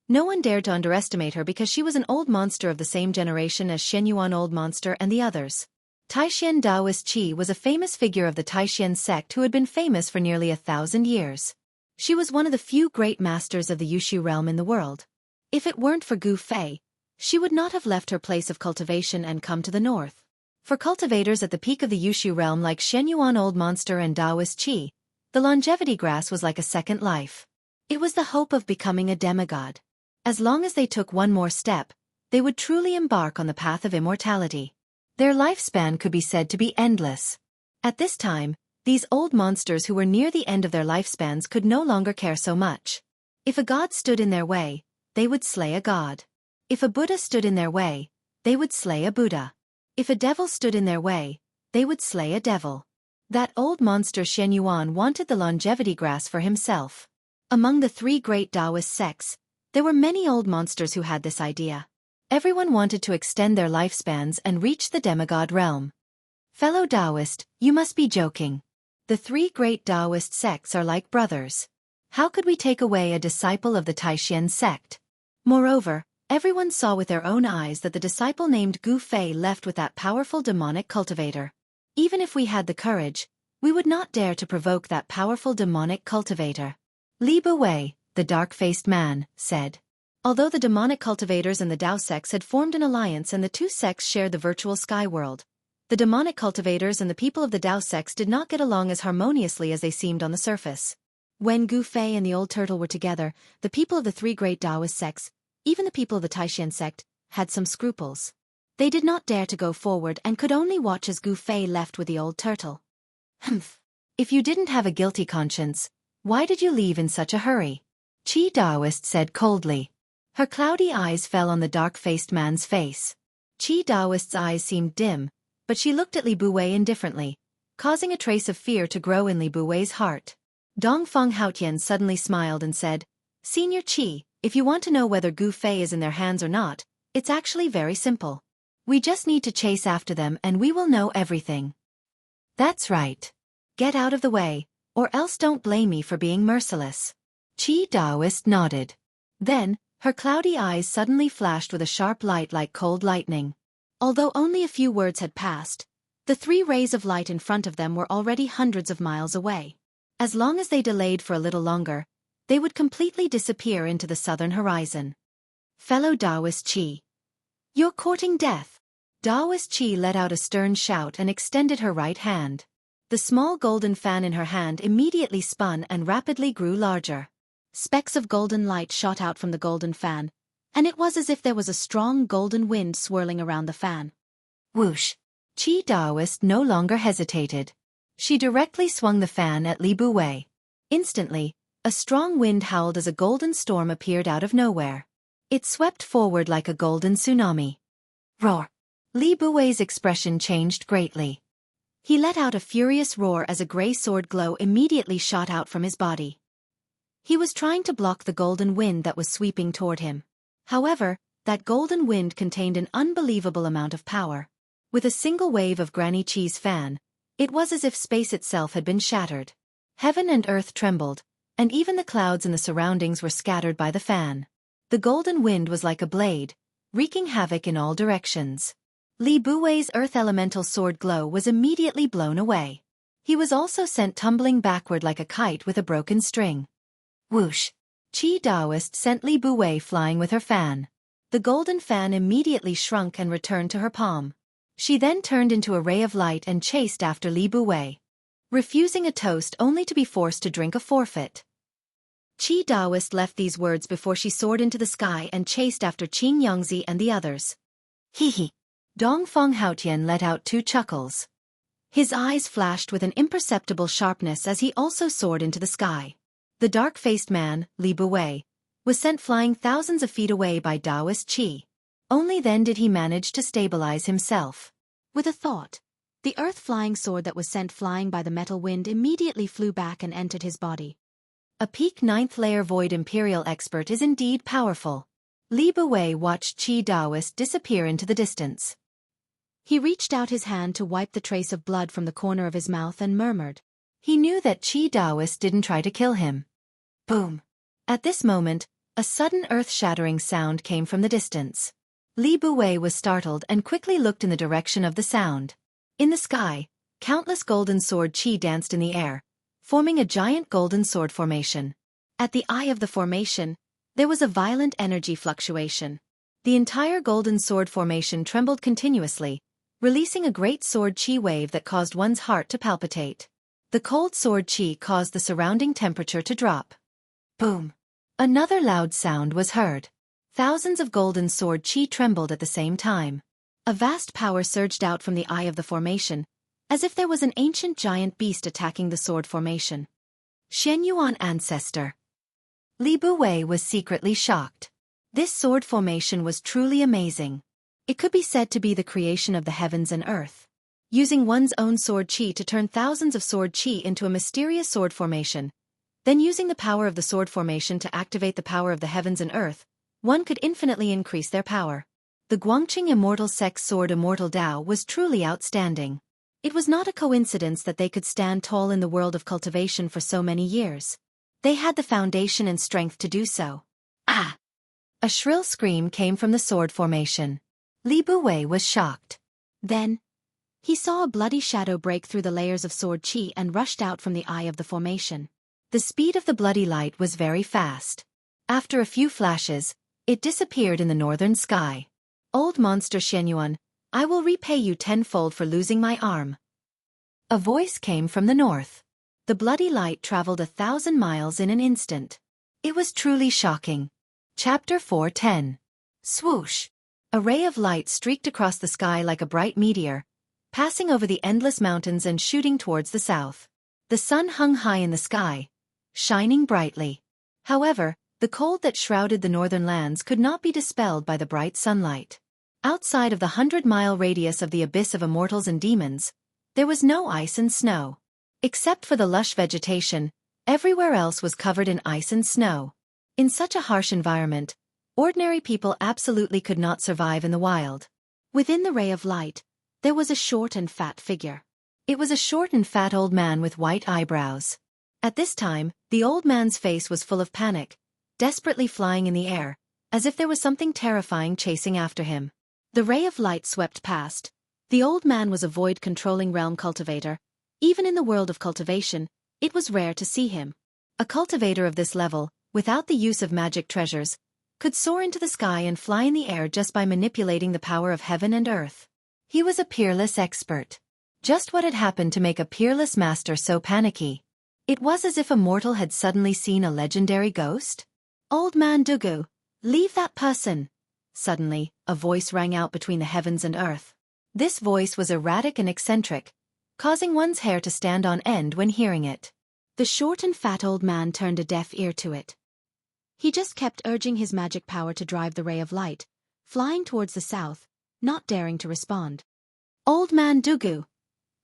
[SPEAKER 1] no one dared to underestimate her because she was an old monster of the same generation as Shenyuan Old Monster and the others. Taishan Taoist Qi was a famous figure of the Taishan sect who had been famous for nearly 1,000 years. She was one of the few great masters of the Yushu realm in the world. If it weren't for Gu Fei, she would not have left her place of cultivation and come to the north. For cultivators at the peak of the Yushu realm like Shenyuan Old Monster and Taoist Qi, the longevity grass was like a second life. It was the hope of becoming a demigod. As long as they took one more step, they would truly embark on the path of immortality. Their lifespan could be said to be endless. At this time, these old monsters who were near the end of their lifespans could no longer care so much. If a god stood in their way, they would slay a god. If a Buddha stood in their way, they would slay a Buddha. If a devil stood in their way, they would slay a devil. That old monster Shenyuan wanted the longevity grass for himself. Among the three great Taoist sects, there were many old monsters who had this idea. Everyone wanted to extend their lifespans and reach the demigod realm. Fellow Taoist, you must be joking. The three great Taoist sects are like brothers. How could we take away a disciple of the Taishan sect? Moreover, everyone saw with their own eyes that the disciple named Gu Fei left with that powerful demonic cultivator. Even if we had the courage, we would not dare to provoke that powerful demonic cultivator. Li Buwei, the dark-faced man, said. Although the demonic cultivators and the Tao sects had formed an alliance and the two sects shared the virtual sky world, the demonic cultivators and the people of the Tao sects did not get along as harmoniously as they seemed on the surface. When Gu Fei and the old turtle were together, the people of the three great Taoist sects, even the people of the Taishan sect, had some scruples. They did not dare to go forward and could only watch as Gu Fei left with the old turtle. Humph. If you didn't have a guilty conscience, why did you leave in such a hurry? Qi Taoist said coldly. Her cloudy eyes fell on the dark-faced man's face. Qi Taoist's eyes seemed dim, but she looked at Li Buwei indifferently, causing a trace of fear to grow in Li Buwei's heart. Dongfang Haotian suddenly smiled and said, Senior Qi, if you want to know whether Gu Fei is in their hands or not, it's actually very simple. We just need to chase after them and we will know everything. That's right. Get out of the way, or else don't blame me for being merciless. Qi Taoist nodded. Then, her cloudy eyes suddenly flashed with a sharp light like cold lightning. Although only a few words had passed, the three rays of light in front of them were already hundreds of miles away. As long as they delayed for a little longer, they would completely disappear into the southern horizon. Fellow Taoist Qi. You're courting death. Taoist Qi let out a stern shout and extended her right hand. The small golden fan in her hand immediately spun and rapidly grew larger. Specks of golden light shot out from the golden fan, and it was as if there was a strong golden wind swirling around the fan. Whoosh! Qi Taoist no longer hesitated. She directly swung the fan at Li Buwei. Instantly, a strong wind howled as a golden storm appeared out of nowhere. It swept forward like a golden tsunami. Roar! Li Buwei's expression changed greatly. He let out a furious roar as a gray sword glow immediately shot out from his body. He was trying to block the golden wind that was sweeping toward him. However, that golden wind contained an unbelievable amount of power. With a single wave of Granny Qi's fan, it was as if space itself had been shattered. Heaven and earth trembled, and even the clouds in the surroundings were scattered by the fan. The golden wind was like a blade, wreaking havoc in all directions. Li Buwei's earth elemental sword glow was immediately blown away. He was also sent tumbling backward like a kite with a broken string. Whoosh! Qi Daoist sent Li Buwei flying with her fan. The golden fan immediately shrunk and returned to her palm. She then turned into a ray of light and chased after Li Buwei, refusing a toast only to be forced to drink a forfeit. Qi Daoist left these words before she soared into the sky and chased after Qing Yongzi and the others. Hee. Dongfeng Haotian let out 2 chuckles. His eyes flashed with an imperceptible sharpness as he also soared into the sky. The dark-faced man, Li Buwei, was sent flying thousands of feet away by Daoist Qi. Only then did he manage to stabilize himself. With a thought, the earth-flying sword that was sent flying by the metal wind immediately flew back and entered his body. A peak 9th layer Void Imperial expert is indeed powerful. Li Buwei watched Qi Daoist disappear into the distance. He reached out his hand to wipe the trace of blood from the corner of his mouth and murmured. He knew that Qi Daoist didn't try to kill him. Boom! At this moment, a sudden earth-shattering sound came from the distance. Li Buwei was startled and quickly looked in the direction of the sound. In the sky, countless golden sword qi danced in the air, forming a giant golden sword formation. At the eye of the formation, there was a violent energy fluctuation. The entire golden sword formation trembled continuously, releasing a great sword qi wave that caused one's heart to palpitate. The cold sword qi caused the surrounding temperature to drop. Boom! Another loud sound was heard. Thousands of golden sword qi trembled at the same time. A vast power surged out from the eye of the formation, as if there was an ancient giant beast attacking the sword formation. Xianyuan ancestor. Li Buwei was secretly shocked. This sword formation was truly amazing. It could be said to be the creation of the heavens and earth. Using one's own sword qi to turn thousands of sword qi into a mysterious sword formation, then using the power of the sword formation to activate the power of the heavens and earth, one could infinitely increase their power. The Guangqing Immortal Sex Sword Immortal Dao was truly outstanding. It was not a coincidence that they could stand tall in the world of cultivation for so many years. They had the foundation and strength to do so. Ah! A shrill scream came from the sword formation. Li Buwei was shocked. Then, he saw a bloody shadow break through the layers of sword qi and rushed out from the eye of the formation. The speed of the bloody light was very fast. After a few flashes, it disappeared in the northern sky. Old monster Xianyuan, I will repay you tenfold for losing my arm. A voice came from the north. The bloody light traveled 1,000 miles in an instant. It was truly shocking. Chapter 4:10. Swoosh! A ray of light streaked across the sky like a bright meteor, passing over the endless mountains and shooting towards the south. The sun hung high in the sky, shining brightly. However, the cold that shrouded the northern lands could not be dispelled by the bright sunlight. Outside of the 100-mile radius of the abyss of immortals and demons, there was no ice and snow. Except for the lush vegetation, everywhere else was covered in ice and snow. In such a harsh environment, ordinary people absolutely could not survive in the wild. Within the ray of light, there was a short and fat figure. It was a short and fat old man with white eyebrows. At this time, the old man's face was full of panic, desperately flying in the air, as if there was something terrifying chasing after him. The ray of light swept past. The old man was a void-controlling realm cultivator. Even in the world of cultivation, it was rare to see him. A cultivator of this level, without the use of magic treasures, could soar into the sky and fly in the air just by manipulating the power of heaven and earth. He was a peerless expert. Just what had happened to make a peerless master so panicky? It was as if a mortal had suddenly seen a legendary ghost. Old man Dugu, leave that person! Suddenly, a voice rang out between the heavens and earth. This voice was erratic and eccentric, causing one's hair to stand on end when hearing it. The short and fat old man turned a deaf ear to it. He just kept urging his magic power to drive the ray of light, flying towards the south, not daring to respond. Old man Dugu!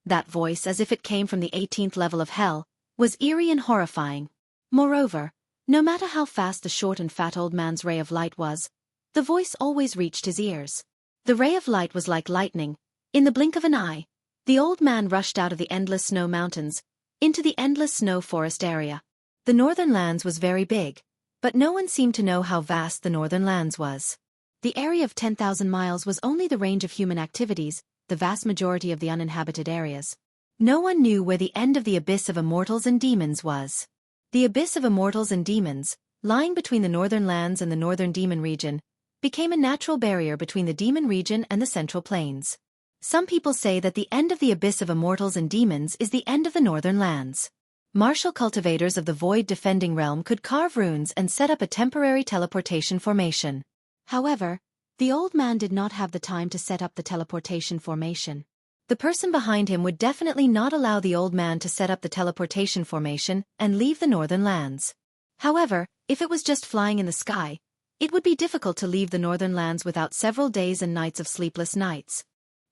[SPEAKER 1] That voice, as if it came from the 18th level of hell, was eerie and horrifying. Moreover, no matter how fast the short and fat old man's ray of light was, the voice always reached his ears. The ray of light was like lightning. In the blink of an eye, the old man rushed out of the endless snow mountains, into the endless snow forest area. The northern lands was very big, but no one seemed to know how vast the northern lands was. The area of 10,000 miles was only the range of human activities, the vast majority of the uninhabited areas. No one knew where the end of the abyss of immortals and demons was. The abyss of immortals and demons, lying between the northern lands and the northern demon region, became a natural barrier between the demon region and the central plains. Some people say that the end of the abyss of immortals and demons is the end of the northern lands. Martial cultivators of the void defending realm could carve runes and set up a temporary teleportation formation. However, the old man did not have the time to set up the teleportation formation. The person behind him would definitely not allow the old man to set up the teleportation formation and leave the northern lands. However, if it was just flying in the sky, it would be difficult to leave the northern lands without several days and nights of sleepless nights.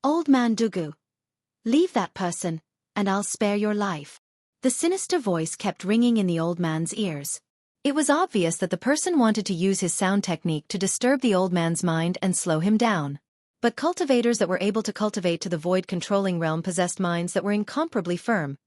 [SPEAKER 1] Old man Dugu. Leave that person, and I'll spare your life. The sinister voice kept ringing in the old man's ears. It was obvious that the person wanted to use his sound technique to disturb the old man's mind and slow him down. But cultivators that were able to cultivate to the void-controlling realm possessed minds that were incomparably firm,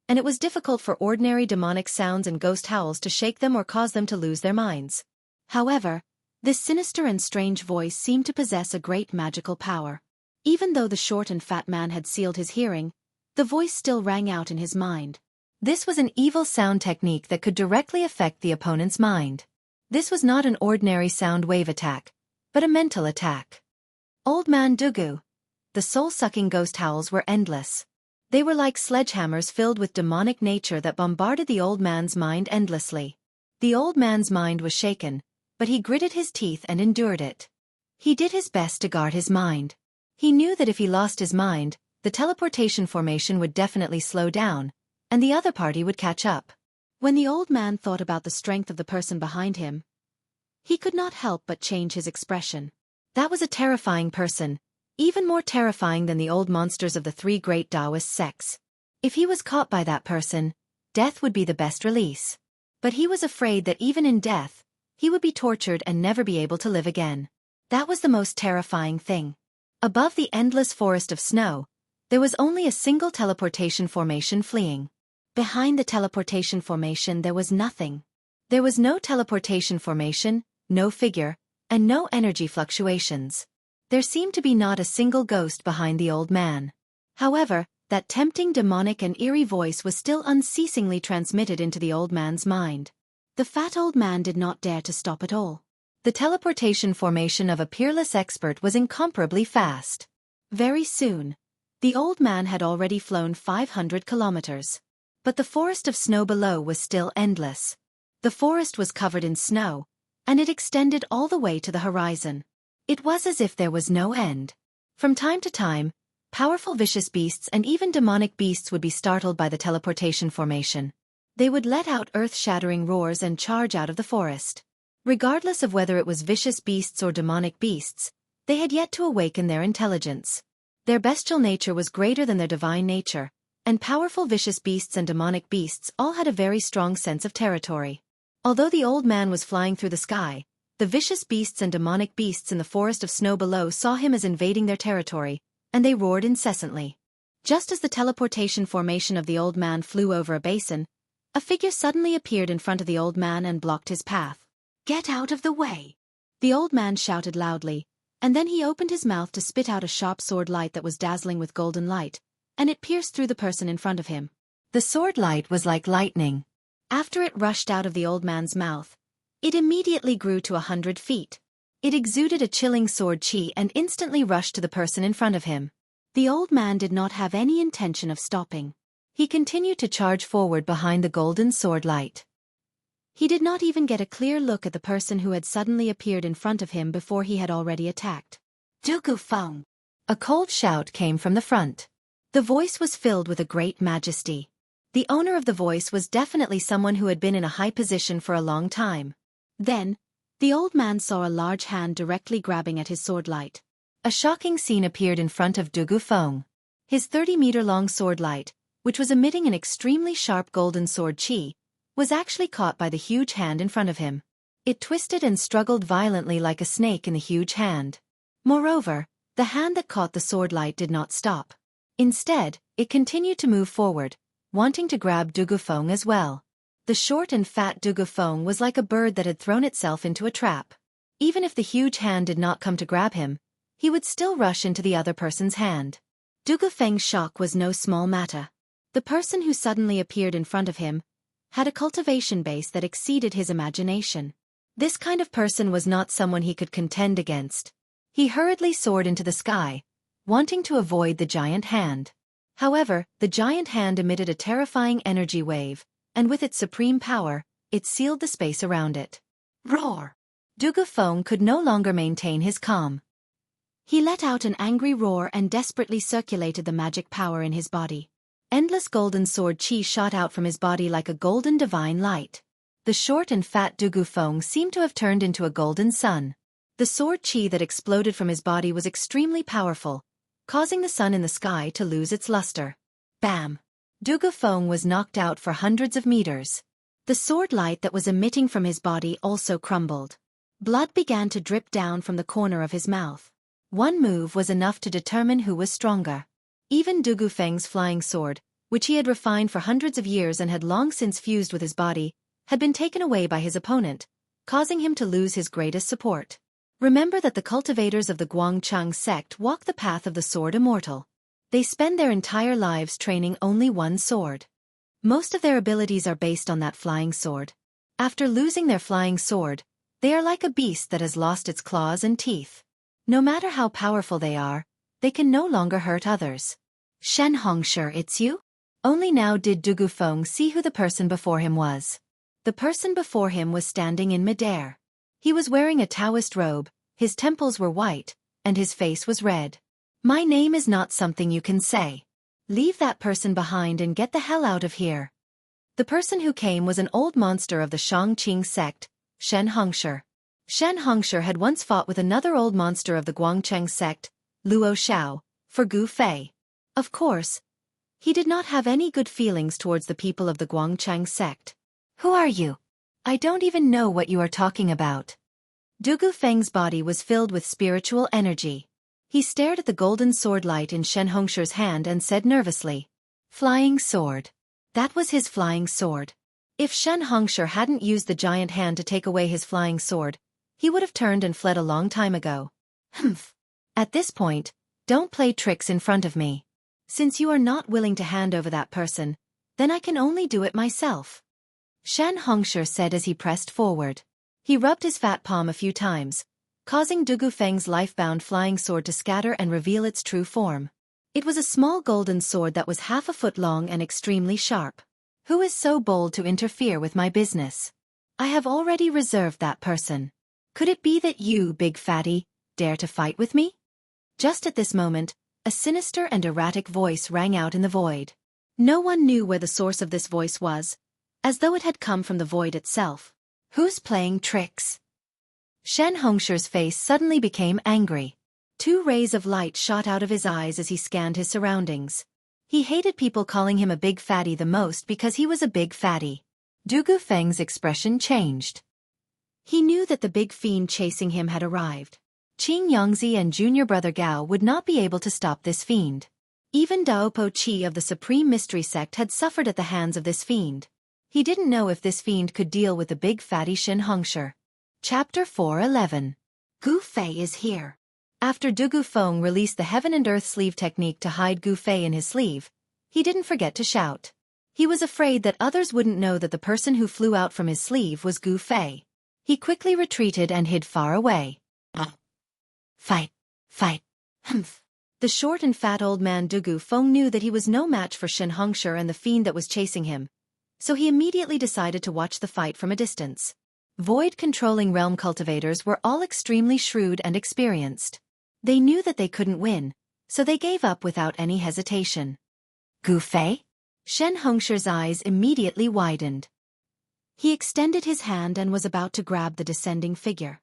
[SPEAKER 1] and it was difficult for ordinary demonic sounds and ghost howls to shake them or cause them to lose their minds. However, this sinister and strange voice seemed to possess a great magical power. Even though the short and fat man had sealed his hearing, the voice still rang out in his mind. This was an evil sound technique that could directly affect the opponent's mind. This was not an ordinary sound wave attack, but a mental attack. Old man Dugu. The soul-sucking ghost howls were endless. They were like sledgehammers filled with demonic nature that bombarded the old man's mind endlessly. The old man's mind was shaken, but he gritted his teeth and endured it. He did his best to guard his mind. He knew that if he lost his mind, the teleportation formation would definitely slow down, and the other party would catch up. When the old man thought about the strength of the person behind him, he could not help but change his expression. That was a terrifying person, even more terrifying than the old monsters of the three great Taoist sects. If he was caught by that person, death would be the best release. But he was afraid that even in death, he would be tortured and never be able to live again. That was the most terrifying thing. Above the endless forest of snow, there was only a single teleportation formation fleeing. Behind the teleportation formation there was nothing. There was no teleportation formation, no figure, and no energy fluctuations. There seemed to be not a single ghost behind the old man. However, that tempting demonic and eerie voice was still unceasingly transmitted into the old man's mind. The fat old man did not dare to stop at all. The teleportation formation of a peerless expert was incomparably fast. Very soon, the old man had already flown 500 kilometers. But the forest of snow below was still endless. The forest was covered in snow, and it extended all the way to the horizon. It was as if there was no end. From time to time, powerful vicious beasts and even demonic beasts would be startled by the teleportation formation. They would let out earth-shattering roars and charge out of the forest. Regardless of whether it was vicious beasts or demonic beasts, they had yet to awaken their intelligence. Their bestial nature was greater than their divine nature, and powerful vicious beasts and demonic beasts all had a very strong sense of territory. Although the old man was flying through the sky, the vicious beasts and demonic beasts in the forest of snow below saw him as invading their territory, and they roared incessantly. Just as the teleportation formation of the old man flew over a basin, a figure suddenly appeared in front of the old man and blocked his path. "Get out of the way!" The old man shouted loudly, and then he opened his mouth to spit out a sharp sword light that was dazzling with golden light, and it pierced through the person in front of him. The sword light was like lightning. After it rushed out of the old man's mouth, it immediately grew to 100 feet. It exuded a chilling sword chi and instantly rushed to the person in front of him. The old man did not have any intention of stopping. He continued to charge forward behind the golden sword light. He did not even get a clear look at the person who had suddenly appeared in front of him before he had already attacked. "Dugu Feng!" A cold shout came from the front. The voice was filled with a great majesty. The owner of the voice was definitely someone who had been in a high position for a long time. Then, the old man saw a large hand directly grabbing at his sword light. A shocking scene appeared in front of Dugu Feng. His 30-meter-long sword light, which was emitting an extremely sharp golden sword chi, was actually caught by the huge hand in front of him. It twisted and struggled violently like a snake in the huge hand. Moreover, the hand that caught the sword light did not stop. Instead, it continued to move forward, wanting to grab Dugu Feng as well. The short and fat Dugufeng was like a bird that had thrown itself into a trap. Even if the huge hand did not come to grab him, he would still rush into the other person's hand. Dugufeng's shock was no small matter. The person who suddenly appeared in front of him had a cultivation base that exceeded his imagination. This kind of person was not someone he could contend against. He hurriedly soared into the sky, wanting to avoid the giant hand. However, the giant hand emitted a terrifying energy wave, and with its supreme power, it sealed the space around it. Roar! Dugufeng could no longer maintain his calm. He let out an angry roar and desperately circulated the magic power in his body. Endless golden sword qi shot out from his body like a golden divine light. The short and fat Dugufeng seemed to have turned into a golden sun. The sword qi that exploded from his body was extremely powerful, causing the sun in the sky to lose its luster. Bam! Dugufeng was knocked out for hundreds of meters. The sword light that was emitting from his body also crumbled. Blood began to drip down from the corner of his mouth. One move was enough to determine who was stronger. Even Dugufeng's flying sword, which he had refined for hundreds of years and had long since fused with his body, had been taken away by his opponent, causing him to lose his greatest support. Remember that the cultivators of the Guangcheng sect walk the path of the sword Immortal. They spend their entire lives training only one sword. Most of their abilities are based on that flying sword. After losing their flying sword, they are like a beast that has lost its claws and teeth. No matter how powerful they are, they can no longer hurt others. Xianxia, it's you? Only now did Dugufeng see who the person before him was. The person before him was standing in midair. He was wearing a Taoist robe, his temples were white, and his face was red. My name is not something you can say. Leave that person behind and get the hell out of here. The person who came was an old monster of the Shangqing sect, Xianxia. Xianxia had once fought with another old monster of the Guangcheng sect, Luo Xiao, for Gu Fei. Of course, he did not have any good feelings towards the people of the Guangcheng sect. Who are you? I don't even know what you are talking about. Dugufeng's body was filled with spiritual energy. He stared at the golden sword light in Xianxia's hand and said nervously, "Flying sword." That was his flying sword. If Xianxia hadn't used the giant hand to take away his flying sword, he would have turned and fled a long time ago. Humph. At this point, don't play tricks in front of me. Since you are not willing to hand over that person, then I can only do it myself. Xianxia said as he pressed forward. He rubbed his fat palm a few times, causing Dugufeng's life-bound flying sword to scatter and reveal its true form. It was a small golden sword that was half a foot long and extremely sharp. Who is so bold to interfere with my business? I have already reserved that person. Could it be that you, big fatty, dare to fight with me? Just at this moment, a sinister and erratic voice rang out in the void. No one knew where the source of this voice was, as though it had come from the void itself. Who's playing tricks? Xianxia's face suddenly became angry. Two rays of light shot out of his eyes as he scanned his surroundings. He hated people calling him a big fatty the most because he was a big fatty. Dugufeng's expression changed. He knew that the big fiend chasing him had arrived. Xianxia and junior brother Gao would not be able to stop this fiend. Even Daopo Qi of the Supreme Mystery Sect had suffered at the hands of this fiend. He didn't know if this fiend could deal with the big fatty Xianxia. Chapter 4:11. Gu Fei is here. After Dugufeng released the Heaven and Earth sleeve technique to hide Gu Fei in his sleeve, he didn't forget to shout. He was afraid that others wouldn't know that the person who flew out from his sleeve was Gu Fei. He quickly retreated and hid far away. Fight! Fight! Humph! The short and fat old man Dugufeng knew that he was no match for Xianxia and the fiend that was chasing him, so he immediately decided to watch the fight from a distance. Void-controlling realm cultivators were all extremely shrewd and experienced. They knew that they couldn't win, so they gave up without any hesitation. Gu Fei? Xianxia's eyes immediately widened. He extended his hand and was about to grab the descending figure.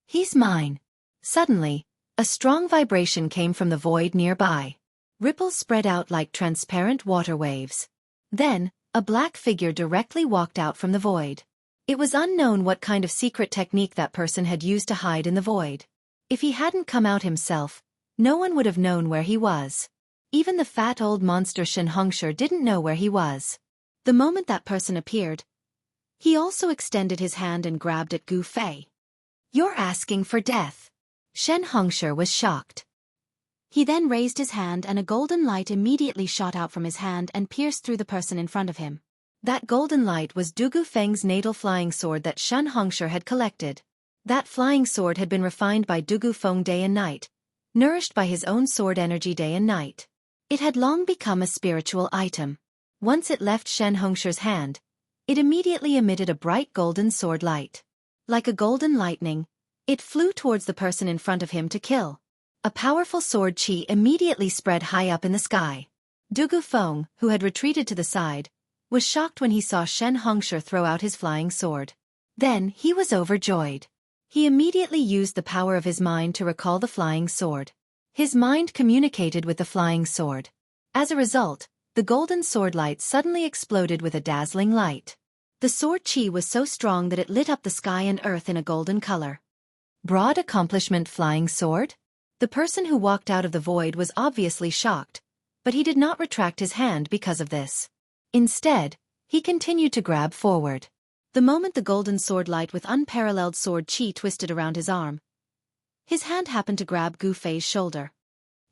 [SPEAKER 1] He's mine. Suddenly, a strong vibration came from the void nearby. Ripples spread out like transparent water waves. Then, a black figure directly walked out from the void. It was unknown what kind of secret technique that person had used to hide in the void. If he hadn't come out himself, no one would have known where he was. Even the fat old monster Xianxia didn't know where he was. The moment that person appeared, He also extended his hand and grabbed at Gu Fei. "You're asking for death." Xianxia was shocked. He then raised his hand and a golden light immediately shot out from his hand and pierced through the person in front of him. That golden light was Du Gufeng's natal flying sword that Xianxia had collected. That flying sword had been refined by Du Gufeng day and night, nourished by his own sword energy day and night. It had long become a spiritual item. Once it left Xianxia's hand, it immediately emitted a bright golden sword light. Like a golden lightning, it flew towards the person in front of him to kill. A powerful sword qi immediately spread high up in the sky. Du Gufeng, who had retreated to the side, was shocked when he saw Xianxia throw out his flying sword. Then he was overjoyed. He immediately used the power of his mind to recall the flying sword. His mind communicated with the flying sword. As a result, the golden sword light suddenly exploded with a dazzling light. The sword qi was so strong that it lit up the sky and earth in a golden color. Broad accomplishment flying sword? The person who walked out of the void was obviously shocked, but he did not retract his hand because of this. Instead, he continued to grab forward. The moment the golden sword light with unparalleled sword qi twisted around his arm, his hand happened to grab Gu Fei's shoulder.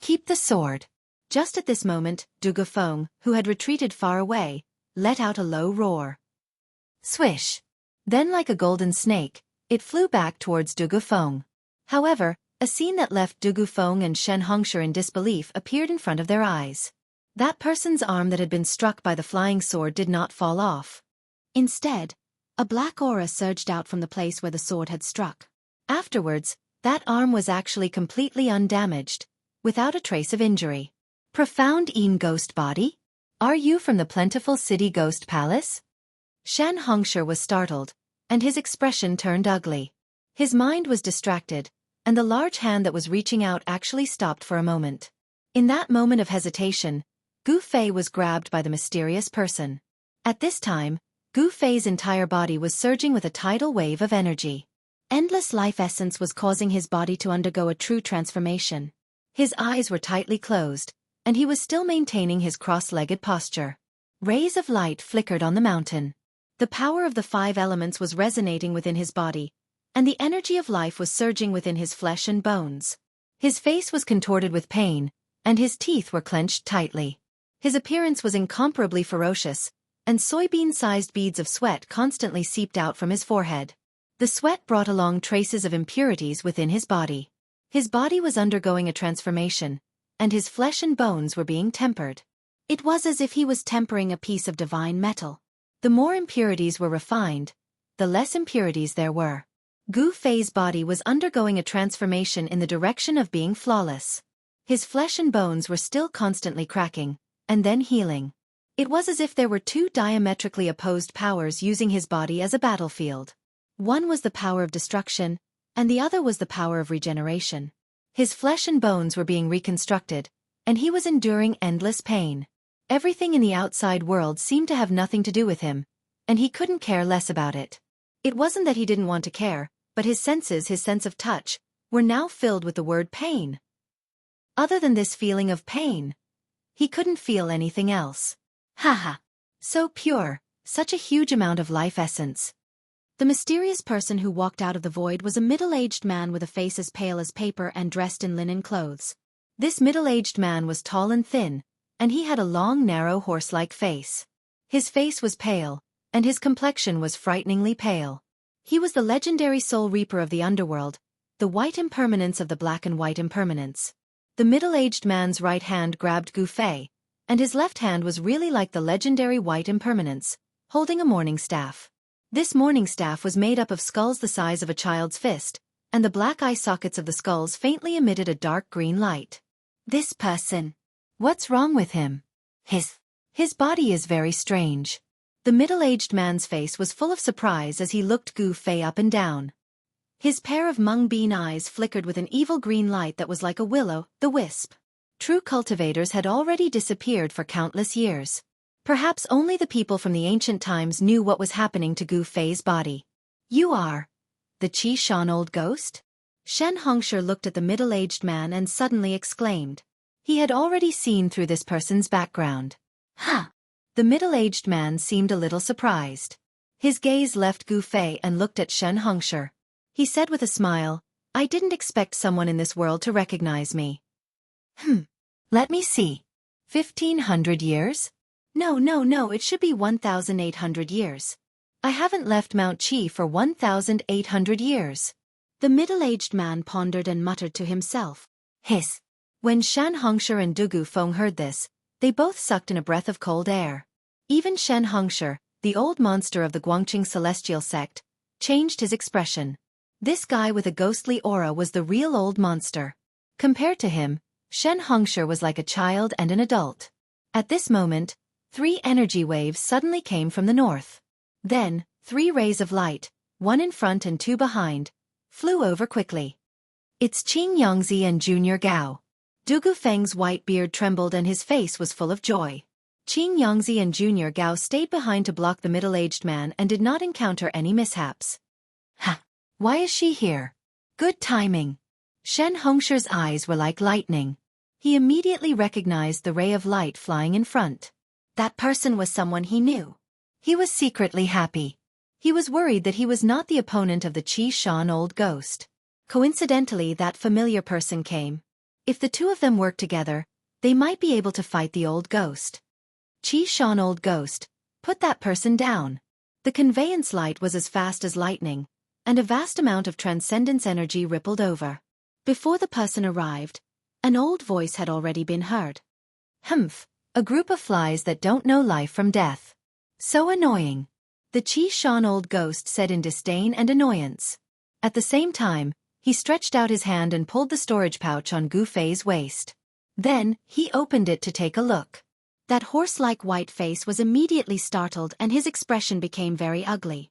[SPEAKER 1] "Keep the sword." Just at this moment, Du Gufeng, who had retreated far away, let out a low roar. Swish! Then like a golden snake, it flew back towards Du Gufeng. However, a scene that left Du Gufeng and Xianxia in disbelief appeared in front of their eyes. That person's arm that had been struck by the flying sword did not fall off. Instead, a black aura surged out from the place where the sword had struck. Afterwards, that arm was actually completely undamaged, without a trace of injury. Profound Yin ghost body? Are you from the plentiful city ghost palace? Xianxia was startled, and his expression turned ugly. His mind was distracted, and the large hand that was reaching out actually stopped for a moment. In that moment of hesitation, Gu Fei was grabbed by the mysterious person. At this time, Gu Fei's entire body was surging with a tidal wave of energy. Endless life essence was causing his body to undergo a true transformation. His eyes were tightly closed, and he was still maintaining his cross-legged posture. Rays of light flickered on the mountain. The power of the 5 elements was resonating within his body, and the energy of life was surging within his flesh and bones. His face was contorted with pain, and his teeth were clenched tightly. His appearance was incomparably ferocious, and soybean-sized beads of sweat constantly seeped out from his forehead. The sweat brought along traces of impurities within his body. His body was undergoing a transformation, and his flesh and bones were being tempered. It was as if he was tempering a piece of divine metal. The more impurities were refined, the less impurities there were. Gu Fei's body was undergoing a transformation in the direction of being flawless. His flesh and bones were still constantly cracking, and then healing. It was as if there were 2 diametrically opposed powers using his body as a battlefield. One was the power of destruction, and the other was the power of regeneration. His flesh and bones were being reconstructed, and he was enduring endless pain. Everything in the outside world seemed to have nothing to do with him, and he couldn't care less about it. It wasn't that he didn't want to care, but his senses, his sense of touch, were now filled with the word pain. Other than this feeling of pain, he couldn't feel anything else. Haha. So pure, such a huge amount of life essence. The mysterious person who walked out of the void was a middle-aged man with a face as pale as paper and dressed in linen clothes. This middle-aged man was tall and thin, and he had a long, narrow horse-like face. His face was pale, and his complexion was frighteningly pale. He was the legendary soul reaper of the underworld, the white impermanence of the black and white impermanence. The middle-aged man's right hand grabbed Gu Fei, and his left hand was really like the legendary white impermanence, holding a morning staff. This morning staff was made up of skulls the size of a child's fist, and the black eye sockets of the skulls faintly emitted a dark green light. This person. What's wrong with him? His body is very strange. The middle-aged man's face was full of surprise as he looked Gu Fei up and down. His pair of mung bean eyes flickered with an evil green light that was like a will-o'-the-wisp. True cultivators had already disappeared for countless years. Perhaps only the people from the ancient times knew what was happening to Gu Fei's body. You are the Qi Shan old ghost? Xianxia looked at the middle-aged man and suddenly exclaimed. He had already seen through this person's background. Huh! The middle-aged man seemed a little surprised. His gaze left Gu Fei and looked at Xianxia. He said with a smile, I didn't expect someone in this world to recognize me. Let me see. 1,500 years? No, it should be 1,800 years. I haven't left Mount Qi for 1,800 years. The middle-aged man pondered and muttered to himself. Hiss. When Xianxia and Dugu Feng heard this, they both sucked in a breath of cold air. Even Xianxia, the old monster of the Guangqing celestial sect, changed his expression. This guy with a ghostly aura was the real old monster. Compared to him, Xianxia was like a child and an adult. At this moment, 3 energy waves suddenly came from the north. Then, 3 rays of light, 1 in front and 2 behind, flew over quickly. It's Xianxia and Junior Gao. Dugu Feng's white beard trembled and his face was full of joy. Xianxia and Junior Gao stayed behind to block the middle-aged man and did not encounter any mishaps. Why is she here? Good timing. Xianxia's eyes were like lightning. He immediately recognized the ray of light flying in front. That person was someone he knew. He was secretly happy. He was worried that he was not the opponent of the Qi Shan old ghost. Coincidentally, that familiar person came. If the two of them worked together, they might be able to fight the old ghost. Qi Shan old ghost, put that person down. The conveyance light was as fast as lightning, and a vast amount of transcendence energy rippled over. Before the person arrived, an old voice had already been heard. A group of flies that don't know life from death. So annoying. The Qi Shan old ghost said in disdain and annoyance. At the same time, he stretched out his hand and pulled the storage pouch on Gu Fei's waist. Then, he opened it to take a look. That horse-like white face was immediately startled and his expression became very ugly.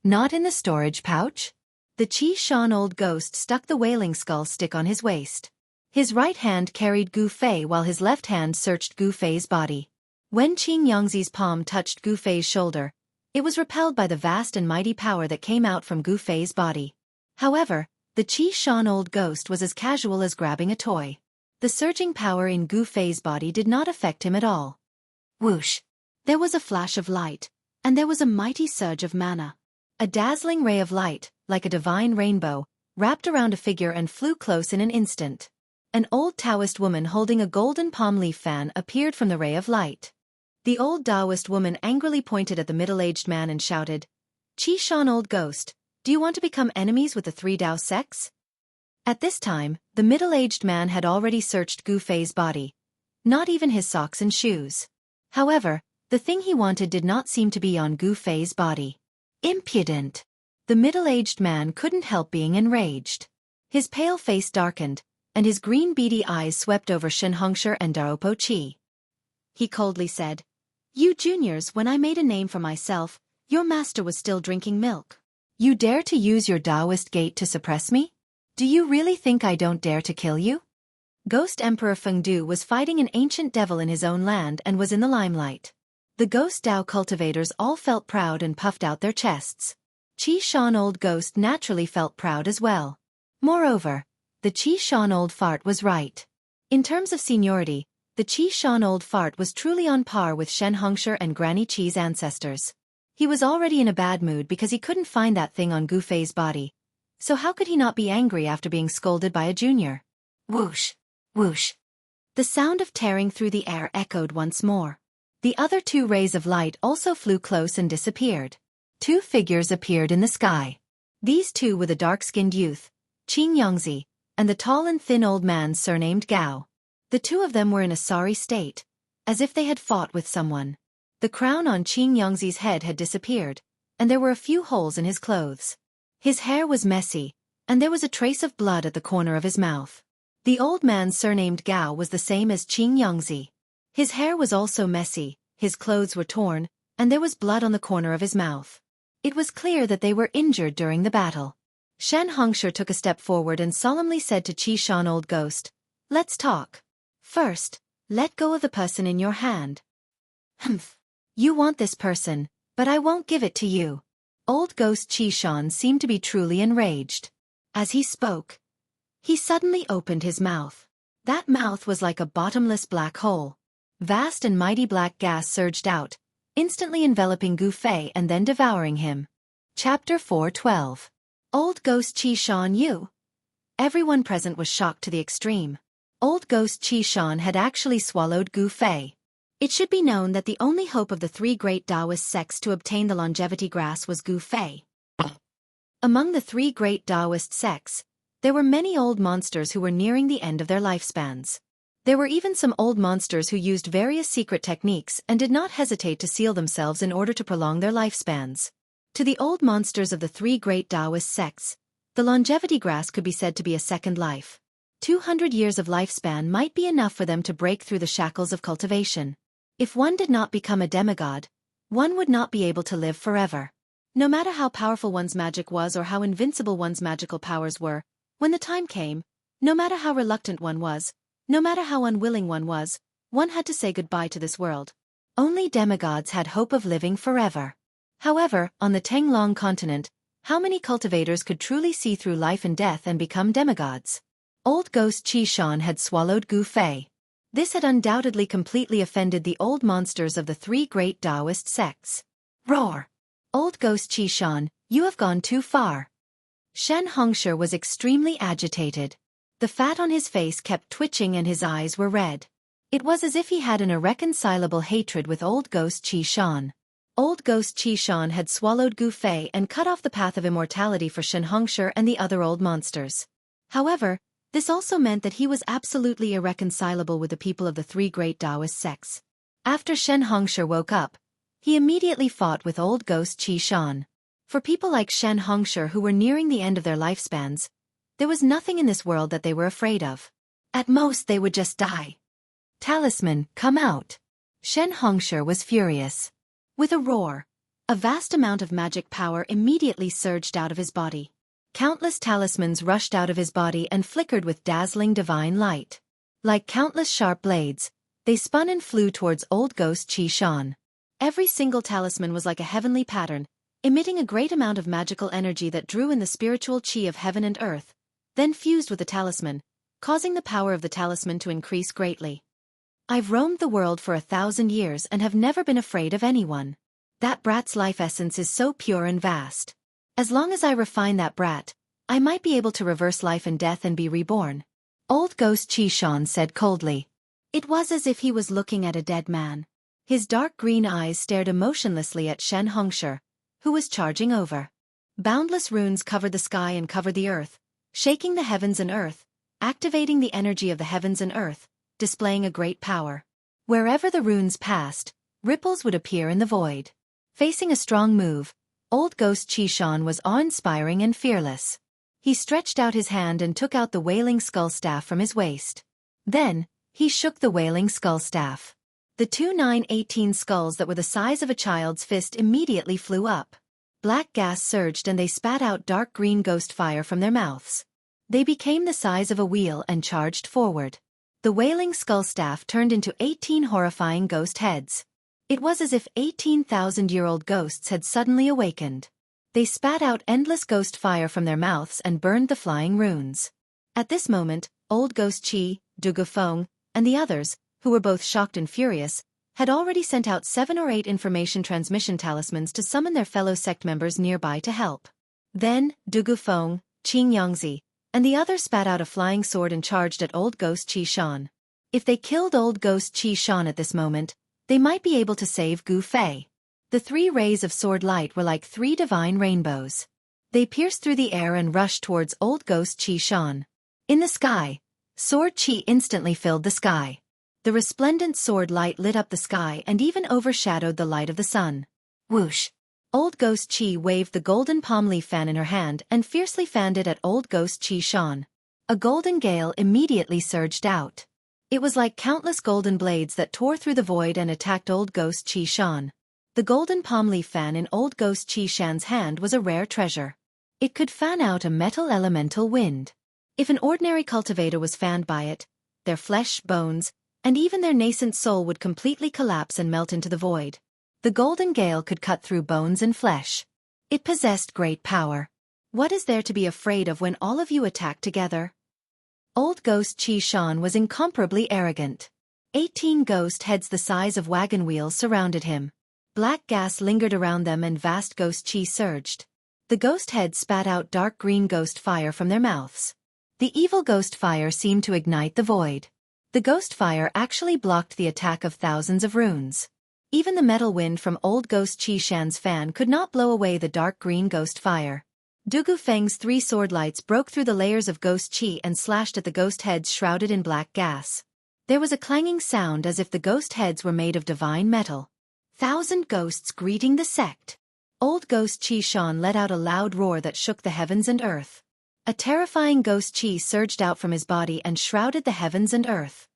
[SPEAKER 1] Not in the storage pouch? The Qi Shan old ghost stuck the wailing skull stick on his waist. His right hand carried Gu Fei while his left hand searched Gu Fei's body. When Xianxia's palm touched Gu Fei's shoulder, it was repelled by the vast and mighty power that came out from Gu Fei's body. However, the Qi Shan old ghost was as casual as grabbing a toy. The surging power in Gu Fei's body did not affect him at all. Whoosh! There was a flash of light, and there was a mighty surge of mana. A dazzling ray of light, like a divine rainbow, wrapped around a figure and flew close in an instant. An old Taoist woman holding a golden palm leaf fan appeared from the ray of light. The old Taoist woman angrily pointed at the middle-aged man and shouted, Qi Shan old ghost, do you want to become enemies with the 3 Dao sects? At this time, the middle-aged man had already searched Gu Fei's body. Not even his socks and shoes. However, the thing he wanted did not seem to be on Gu Fei's body. Impudent! The middle-aged man couldn't help being enraged. His pale face darkened, and his green beady eyes swept over Xianxia and Daopo Qi. He coldly said, You juniors, when I made a name for myself, your master was still drinking milk. You dare to use your Taoist gate to suppress me? Do you really think I don't dare to kill you? Ghost Emperor Fengdu was fighting an ancient devil in his own land and was in the limelight. The ghost Dao cultivators all felt proud and puffed out their chests. Qi Shan old ghost naturally felt proud as well. Moreover, the Qi Shan old fart was right. In terms of seniority, the Qi Shan old fart was truly on par with Xianxia and Granny Qi's ancestors. He was already in a bad mood because he couldn't find that thing on Gu Fei's body. So how could he not be angry after being scolded by a junior? Whoosh! Whoosh! The sound of tearing through the air echoed once more. The other 2 rays of light also flew close and disappeared. 2 figures appeared in the sky. These 2 were the dark-skinned youth, Xianxia, and the tall and thin old man surnamed Gao. The 2 of them were in a sorry state, as if they had fought with someone. The crown on Xianxia's head had disappeared, and there were a few holes in his clothes. His hair was messy, and there was a trace of blood at the corner of his mouth. The old man surnamed Gao was the same as Xianxia. His hair was also messy, his clothes were torn, and there was blood on the corner of his mouth. It was clear that they were injured during the battle. Xianxia took a step forward and solemnly said to Qi Shan old ghost, Let's talk. First, let go of the person in your hand. You want this person, but I won't give it to you. Old ghost Qi Shan seemed to be truly enraged. As he spoke, he suddenly opened his mouth. That mouth was like a bottomless black hole. Vast and mighty black gas surged out, instantly enveloping Gu Fei and then devouring him. Chapter 4:12. Old Ghost Qi Shan Yu. Everyone present was shocked to the extreme. Old Ghost Qi Shan had actually swallowed Gu Fei. It should be known that the only hope of the three great Taoist sects to obtain the longevity grass was Gu Fei. Among the three great Taoist sects, there were many old monsters who were nearing the end of their lifespans. There were even some old monsters who used various secret techniques and did not hesitate to seal themselves in order to prolong their lifespans. To the old monsters of the three great Taoist sects, the longevity grass could be said to be a second life. 200 years of lifespan might be enough for them to break through the shackles of cultivation. If one did not become a demigod, one would not be able to live forever. No matter how powerful one's magic was or how invincible one's magical powers were, when the time came, no matter how reluctant one was, no matter how unwilling one had to say goodbye to this world. Only demigods had hope of living forever. However, on the Tenglong continent, how many cultivators could truly see through life and death and become demigods? Old Ghost Qi Shan had swallowed Gu Fei. This had undoubtedly completely offended the old monsters of the three great Taoist sects. Roar! Old Ghost Qi Shan, you have gone too far. Xianxia was extremely agitated. The fat on his face kept twitching and his eyes were red. It was as if he had an irreconcilable hatred with Old Ghost Qi Shan. Old Ghost Qi Shan had swallowed Gu Fei and cut off the path of immortality for Xianxia and the other old monsters. However, this also meant that he was absolutely irreconcilable with the people of the three great Taoist sects. After Xianxia woke up, he immediately fought with Old Ghost Qi Shan. For people like Xianxia who were nearing the end of their lifespans, there was nothing in this world that they were afraid of. At most they would just die. Talisman, come out. Xianxia was furious. With a roar, a vast amount of magic power immediately surged out of his body. Countless talismans rushed out of his body and flickered with dazzling divine light. Like countless sharp blades, they spun and flew towards Old Ghost Qi Shan. Every single talisman was like a heavenly pattern, emitting a great amount of magical energy that drew in the spiritual qi of heaven and earth, then fused with the talisman, causing the power of the talisman to increase greatly. I've roamed the world for 1,000 years and have never been afraid of anyone. That brat's life essence is so pure and vast. As long as I refine that brat, I might be able to reverse life and death and be reborn. Old Ghost Qi Shan said coldly. It was as if he was looking at a dead man. His dark green eyes stared emotionlessly at Xianxia, who was charging over. Boundless runes covered the sky and covered the earth, shaking the heavens and earth, activating the energy of the heavens and earth, displaying a great power. Wherever the runes passed, ripples would appear in the void. Facing a strong move, Old Ghost Qi Shan was awe-inspiring and fearless. He stretched out his hand and took out the Wailing Skull Staff from his waist. Then, he shook the Wailing Skull Staff. The 2 skulls that were the size of a child's fist immediately flew up. Black gas surged and they spat out dark green ghost fire from their mouths. They became the size of a wheel and charged forward. The Wailing Skull Staff turned into 18 horrifying ghost heads. It was as if 18,000-year-old ghosts had suddenly awakened. They spat out endless ghost fire from their mouths and burned the flying runes. At this moment, Old Ghost Qi, Dugufeng, and the others, who were both shocked and furious, had already sent out 7 or 8 information transmission talismans to summon their fellow sect members nearby to help. Then, Dugufeng, Xianxia, and the others spat out a flying sword and charged at Old Ghost Qi Shan. If they killed Old Ghost Qi Shan at this moment, they might be able to save Gu Fei. The 3 rays of sword light were like 3 divine rainbows. They pierced through the air and rushed towards Old Ghost Qi Shan. In the sky, sword qi instantly filled the sky. The resplendent sword light lit up the sky and even overshadowed the light of the sun. Whoosh! Old Ghost Qi waved the golden palm leaf fan in her hand and fiercely fanned it at Old Ghost Qi Shan. A golden gale immediately surged out. It was like countless golden blades that tore through the void and attacked Old Ghost Qi Shan. The golden palm leaf fan in Old Ghost Qi Shan's hand was a rare treasure. It could fan out a metal elemental wind. If an ordinary cultivator was fanned by it, their flesh, bones, and even their nascent soul would completely collapse and melt into the void. The golden gale could cut through bones and flesh. It possessed great power. What is there to be afraid of when all of you attack together? Old Ghost Qi Shan was incomparably arrogant. 18 ghost heads the size of wagon wheels surrounded him. Black gas lingered around them and vast ghost chi surged. The ghost heads spat out dark green ghost fire from their mouths. The evil ghost fire seemed to ignite the void. The ghost fire actually blocked the attack of thousands of runes. Even the metal wind from old ghost Qi Shan's fan could not blow away the dark green ghost fire. Dugu Feng's 3 sword lights broke through the layers of ghost Qi and slashed at the ghost heads shrouded in black gas. There was a clanging sound as if the ghost heads were made of divine metal. 1,000 ghosts greeting the sect. Old ghost Qi Shan let out a loud roar that shook the heavens and earth. A terrifying ghost Qi surged out from his body and shrouded the heavens and earth.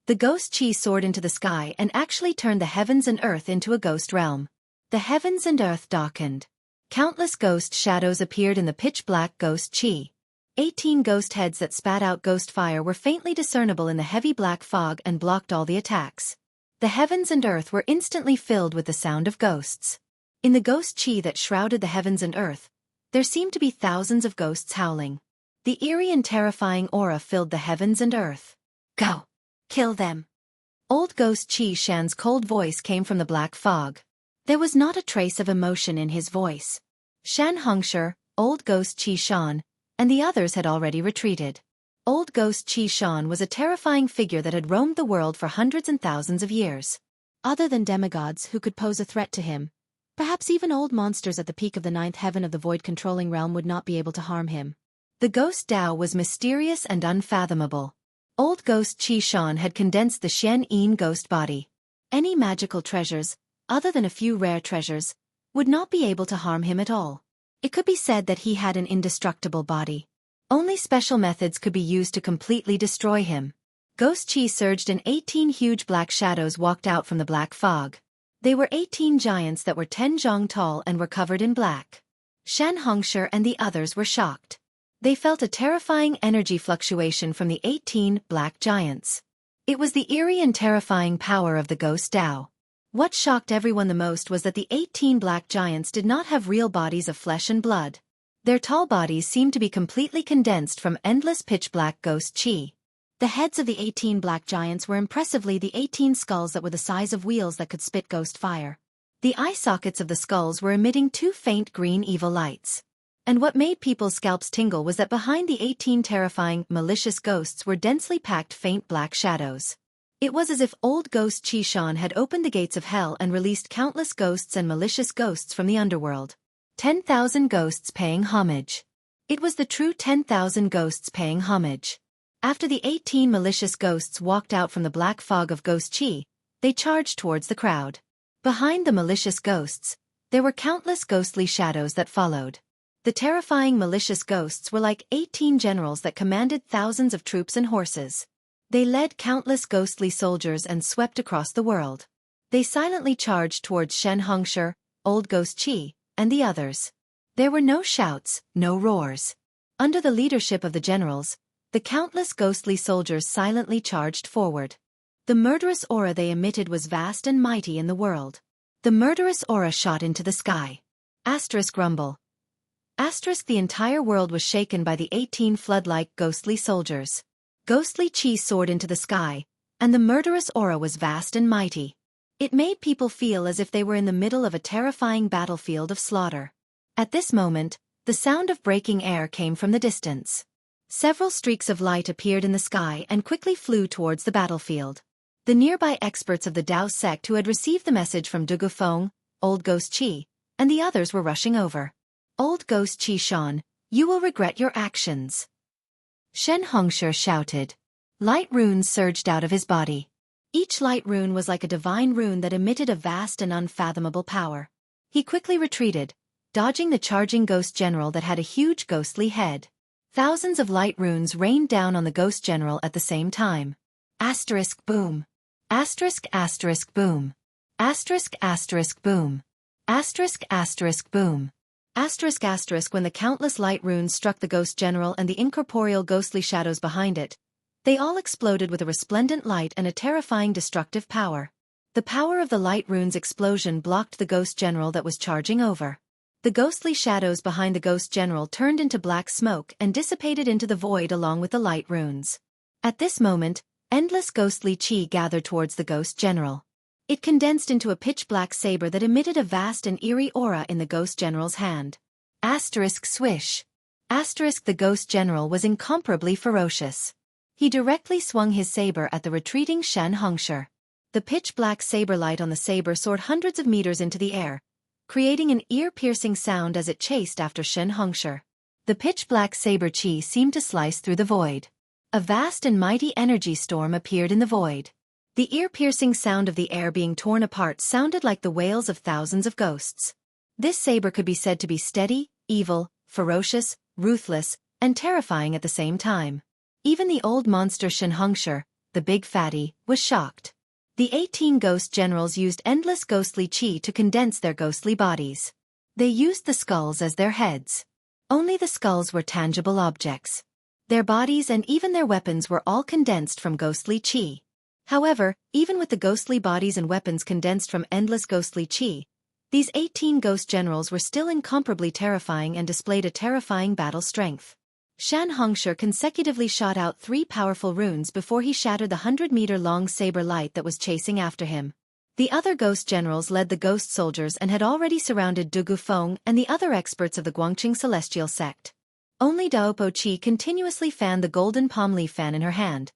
[SPEAKER 1] The ghost Qi soared into the sky and actually turned the heavens and earth into a ghost realm. The heavens and earth darkened. Countless ghost shadows appeared in the pitch-black ghost Qi. 18 ghost heads that spat out ghost fire were faintly discernible in the heavy black fog and blocked all the attacks. The heavens and earth were instantly filled with the sound of ghosts. In the ghost Qi that shrouded the heavens and earth, there seemed to be thousands of ghosts howling. The eerie and terrifying aura filled the heavens and earth. Go! Kill them! Old ghost Qi Shan's cold voice came from the black fog. There was not a trace of emotion in his voice. Xianxia, old ghost Qi Shan, and the others had already retreated. Old ghost Qi Shan was a terrifying figure that had roamed the world for hundreds and thousands of years. Other than demigods who could pose a threat to him, perhaps even old monsters at the peak of the 9th heaven of the void-controlling realm would not be able to harm him. The ghost Tao was mysterious and unfathomable. Old ghost Qi Shan had condensed the Xianxia ghost body. Any magical treasures, other than a few rare treasures, would not be able to harm him at all. It could be said that he had an indestructible body. Only special methods could be used to completely destroy him. Ghost Qi surged and 18 huge black shadows walked out from the black fog. They were 18 giants that were 10 zhang tall and were covered in black. Xianxia and the others were shocked. They felt a terrifying energy fluctuation from the 18 black giants. It was the eerie and terrifying power of the ghost Tao. What shocked everyone the most was that the 18 black giants did not have real bodies of flesh and blood. Their tall bodies seemed to be completely condensed from endless pitch-black ghost Qi. The heads of the 18 black giants were impressively the 18 skulls that were the size of wheels that could spit ghost fire. The eye sockets of the skulls were emitting 2 faint green evil lights. And what made people's scalps tingle was that behind the 18 terrifying, malicious ghosts were densely packed faint black shadows. It was as if old ghost Qi Shan had opened the gates of hell and released countless ghosts and malicious ghosts from the underworld. 10,000 ghosts paying homage. It was the true 10,000 ghosts paying homage. After the 18 malicious ghosts walked out from the black fog of ghost Qi, they charged towards the crowd. Behind the malicious ghosts, there were countless ghostly shadows that followed. The terrifying malicious ghosts were like 18 generals that commanded thousands of troops and horses. They led countless ghostly soldiers and swept across the world. They silently charged towards Xianxia, old ghost Qi, and the others. There were no shouts, no roars. Under the leadership of the generals, the countless ghostly soldiers silently charged forward. The murderous aura they emitted was vast and mighty in the world. The murderous aura shot into the sky. Asterisk rumble. Asterisk the entire world was shaken by the 18 flood-like ghostly soldiers. Ghostly Qi soared into the sky, and the murderous aura was vast and mighty. It made people feel as if they were in the middle of a terrifying battlefield of slaughter. At this moment, the sound of breaking air came from the distance. Several streaks of light appeared in the sky and quickly flew towards the battlefield. The nearby experts of the Dao sect who had received the message from Dugu Feng, old ghost Qi, and the others were rushing over. Old ghost Qi Shan, you will regret your actions. Xianxia shouted. Light runes surged out of his body. Each light rune was like a divine rune that emitted a vast and unfathomable power. He quickly retreated, dodging the charging ghost general that had a huge ghostly head. Thousands of light runes rained down on the ghost general at the same time. Asterisk boom. Asterisk asterisk boom. Asterisk asterisk boom. Asterisk asterisk boom. Asterisk asterisk when the countless light runes struck the ghost general and the incorporeal ghostly shadows behind it, they all exploded with a resplendent light and a terrifying destructive power. The power of the light runes' explosion blocked the ghost general that was charging over. The ghostly shadows behind the ghost general turned into black smoke and dissipated into the void along with the light runes. At this moment, endless ghostly Qi gathered towards the ghost general. It condensed into a pitch-black saber that emitted a vast and eerie aura in the Ghost General's hand. Asterisk swish. Asterisk the Ghost General was incomparably ferocious. He directly swung his saber at the retreating Xianxia. The pitch-black saber light on the saber soared hundreds of meters into the air, creating an ear-piercing sound as it chased after Xianxia. The pitch-black saber chi seemed to slice through the void. A vast and mighty energy storm appeared in the void. The ear-piercing sound of the air being torn apart sounded like the wails of thousands of ghosts. This saber could be said to be steady, evil, ferocious, ruthless, and terrifying at the same time. Even the old monster Xianxia, the big fatty, was shocked. The 18 ghost generals used endless ghostly chi to condense their ghostly bodies. They used the skulls as their heads. Only the skulls were tangible objects. Their bodies and even their weapons were all condensed from ghostly chi. However, even with the ghostly bodies and weapons condensed from endless ghostly chi, these 18 ghost generals were still incomparably terrifying and displayed a terrifying battle strength. Xianxia consecutively shot out 3 powerful runes before he shattered the 100-meter-long saber light that was chasing after him. The other ghost generals led the ghost soldiers and had already surrounded Du Gufeng and the other experts of the Guangqing celestial sect. Only Daopo Chi continuously fanned the golden palm leaf fan in her hand,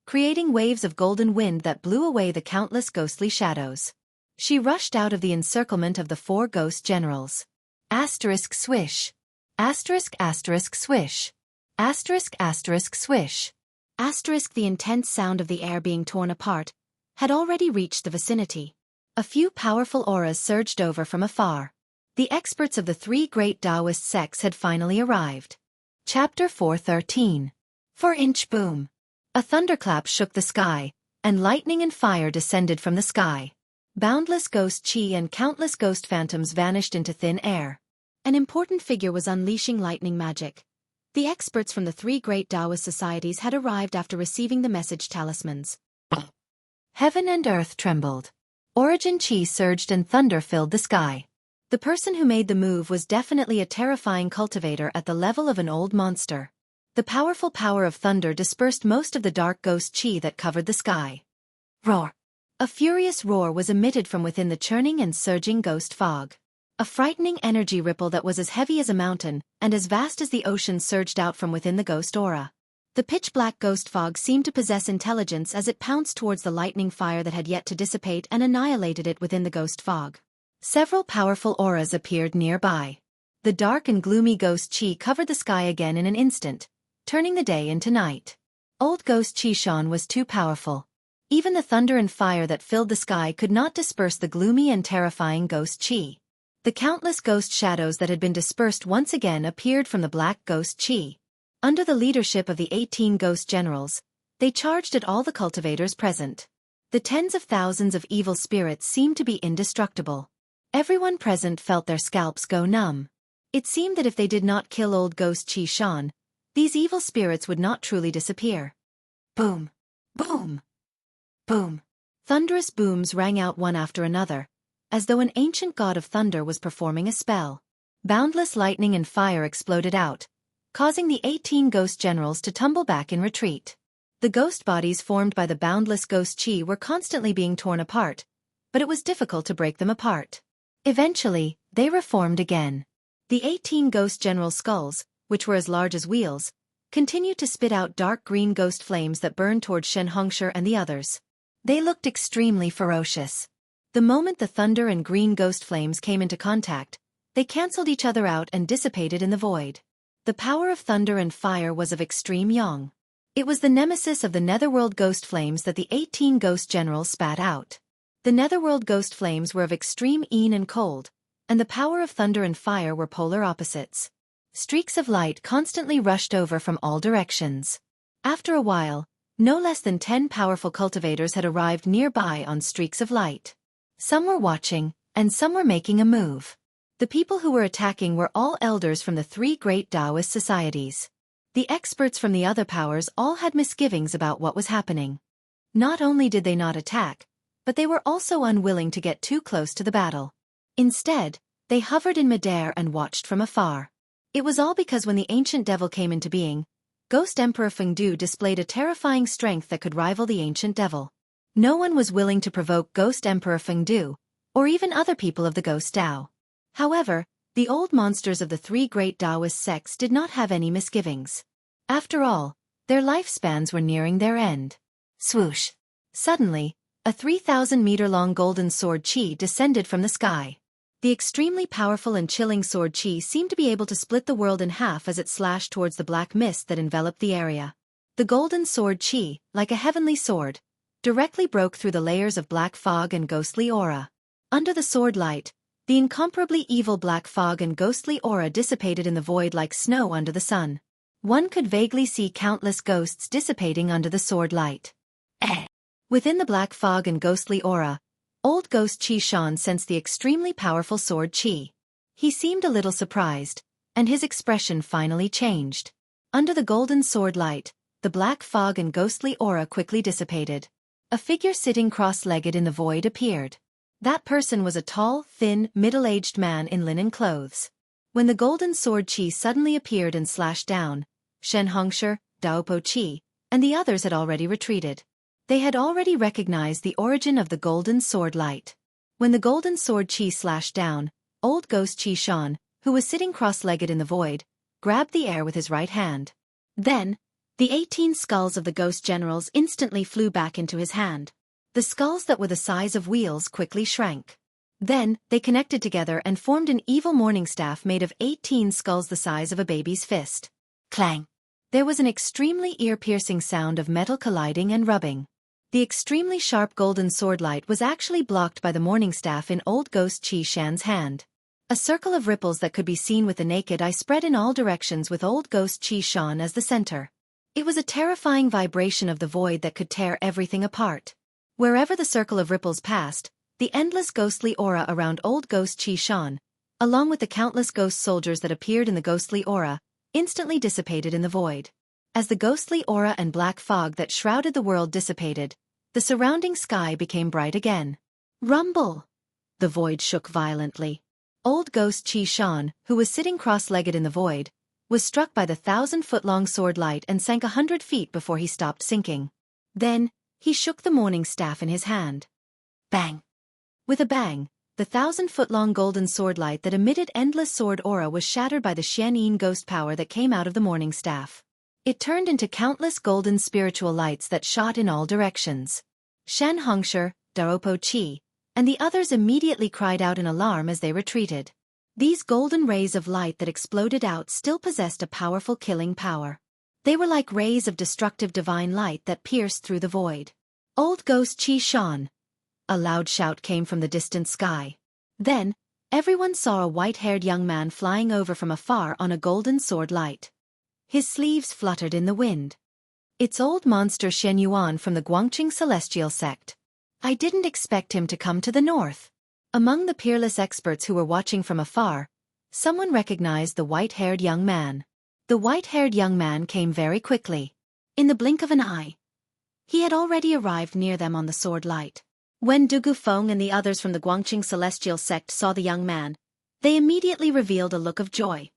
[SPEAKER 1] creating waves of golden wind that blew away the countless ghostly shadows. She rushed out of the encirclement of the 4 ghost generals. Asterisk swish. Asterisk asterisk swish. Asterisk asterisk swish. Asterisk the intense sound of the air being torn apart had already reached the vicinity. A few powerful auras surged over from afar. The experts of the 3 great Taoist sects had finally arrived. Chapter 413. 4-inch boom. A thunderclap shook the sky, and lightning and fire descended from the sky. Boundless ghost chi and countless ghost phantoms vanished into thin air. An important figure was unleashing lightning magic. The experts from the 3 great Taoist societies had arrived after receiving the message talismans. Heaven and earth trembled. Origin chi surged and thunder filled the sky. The person who made the move was definitely a terrifying cultivator at the level of an old monster. The powerful power of thunder dispersed most of the dark ghost chi that covered the sky. Roar. A furious roar was emitted from within the churning and surging ghost fog. A frightening energy ripple that was as heavy as a mountain and as vast as the ocean surged out from within the ghost aura. The pitch-black ghost fog seemed to possess intelligence as it pounced towards the lightning fire that had yet to dissipate and annihilated it within the ghost fog. Several powerful auras appeared nearby. The dark and gloomy ghost chi covered the sky again in an instant, turning the day into night. Old ghost chi Shan was too powerful. Even the thunder and fire that filled the sky could not disperse the gloomy and terrifying ghost chi. The countless ghost shadows that had been dispersed once again appeared from the black ghost chi. Under the leadership of the 18 ghost generals, they charged at all the cultivators present. The tens of thousands of evil spirits seemed to be indestructible. Everyone present felt their scalps go numb. It seemed that if they did not kill old ghost Chi Shan, these evil spirits would not truly disappear. Boom! Boom! Boom! Thunderous booms rang out one after another, as though an ancient god of thunder was performing a spell. Boundless lightning and fire exploded out, causing the 18 ghost generals to tumble back in retreat. The ghost bodies formed by the boundless ghost chi were constantly being torn apart, but it was difficult to break them apart. Eventually, they reformed again. The 18 ghost general skulls, which were as large as wheels, continued to spit out dark green ghost flames that burned toward Xianxia and the others. They looked extremely ferocious. The moment the thunder and green ghost flames came into contact, they cancelled each other out and dissipated in the void. The power of thunder and fire was of extreme yang. It was the nemesis of the netherworld ghost flames that the 18 ghost generals spat out. The netherworld ghost flames were of extreme yin and cold, and the power of thunder and fire were polar opposites. Streaks of light constantly rushed over from all directions. After a while, no less than 10 powerful cultivators had arrived nearby on streaks of light. Some were watching, and some were making a move. The people who were attacking were all elders from the 3 great Taoist societies. The experts from the other powers all had misgivings about what was happening. Not only did they not attack, but they were also unwilling to get too close to the battle. Instead, they hovered in midair and watched from afar. It was all because when the ancient devil came into being, Ghost Emperor Fengdu displayed a terrifying strength that could rival the ancient devil. No one was willing to provoke Ghost Emperor Fengdu, or even other people of the Ghost Dao. However, the old monsters of the three great Taoist sects did not have any misgivings. After all, their lifespans were nearing their end. Swoosh! Suddenly, a 3,000-meter-long golden sword Qi descended from the sky. The extremely powerful and chilling sword Qi seemed to be able to split the world in half as it slashed towards the black mist that enveloped the area. The golden sword Qi, like a heavenly sword, directly broke through the layers of black fog and ghostly aura. Under the sword light, the incomparably evil black fog and ghostly aura dissipated in the void like snow under the sun. One could vaguely see countless ghosts dissipating under the sword light. Within the black fog and ghostly aura, old ghost Qi Shan sensed the extremely powerful sword Qi. He seemed a little surprised, and his expression finally changed. Under the golden sword light, the black fog and ghostly aura quickly dissipated. A figure sitting cross-legged in the void appeared. That person was a tall, thin, middle-aged man in linen clothes. When the golden sword Qi suddenly appeared and slashed down, Xianxia, Daopo Qi, and the others had already retreated. They had already recognized the origin of the golden sword light. When the golden sword Qi slashed down, old ghost Qi Shan, who was sitting cross-legged in the void, grabbed the air with his right hand. Then, the 18 skulls of the ghost generals instantly flew back into his hand. The skulls that were the size of wheels quickly shrank. Then, they connected together and formed an evil morning staff made of 18 skulls the size of a baby's fist. Clang! There was an extremely ear-piercing sound of metal colliding and rubbing. The extremely sharp golden sword light was actually blocked by the morning staff in old ghost Qi Shan's hand. A circle of ripples that could be seen with the naked eye spread in all directions with old ghost Qi Shan as the center. It was a terrifying vibration of the void that could tear everything apart. Wherever the circle of ripples passed, the endless ghostly aura around old ghost Qi Shan, along with the countless ghost soldiers that appeared in the ghostly aura, instantly dissipated in the void. As the ghostly aura and black fog that shrouded the world dissipated, the surrounding sky became bright again. Rumble! The void shook violently. Old ghost Qi Shan, who was sitting cross-legged in the void, was struck by the 1,000-foot-long sword light and sank 100 feet before he stopped sinking. Then, he shook the morning staff in his hand. Bang! With a bang, the 1,000-foot-long golden sword light that emitted endless sword aura was shattered by the Xianyin ghost power that came out of the morning staff. It turned into countless golden spiritual lights that shot in all directions. Xianxia, Daopo Qi, and the others immediately cried out in alarm as they retreated. These golden rays of light that exploded out still possessed a powerful killing power. They were like rays of destructive divine light that pierced through the void. Old ghost Qi Shan! A loud shout came from the distant sky. Then, everyone saw a white-haired young man flying over from afar on a golden sword light. His sleeves fluttered in the wind. It's old monster Shen Yuan from the Guangqing Celestial Sect. I didn't expect him to come to the north. Among the peerless experts who were watching from afar, someone recognized the white-haired young man. The white-haired young man came very quickly. In the blink of an eye, he had already arrived near them on the sword light. When Du Gufeng and the others from the Guangqing Celestial Sect saw the young man, they immediately revealed a look of joy.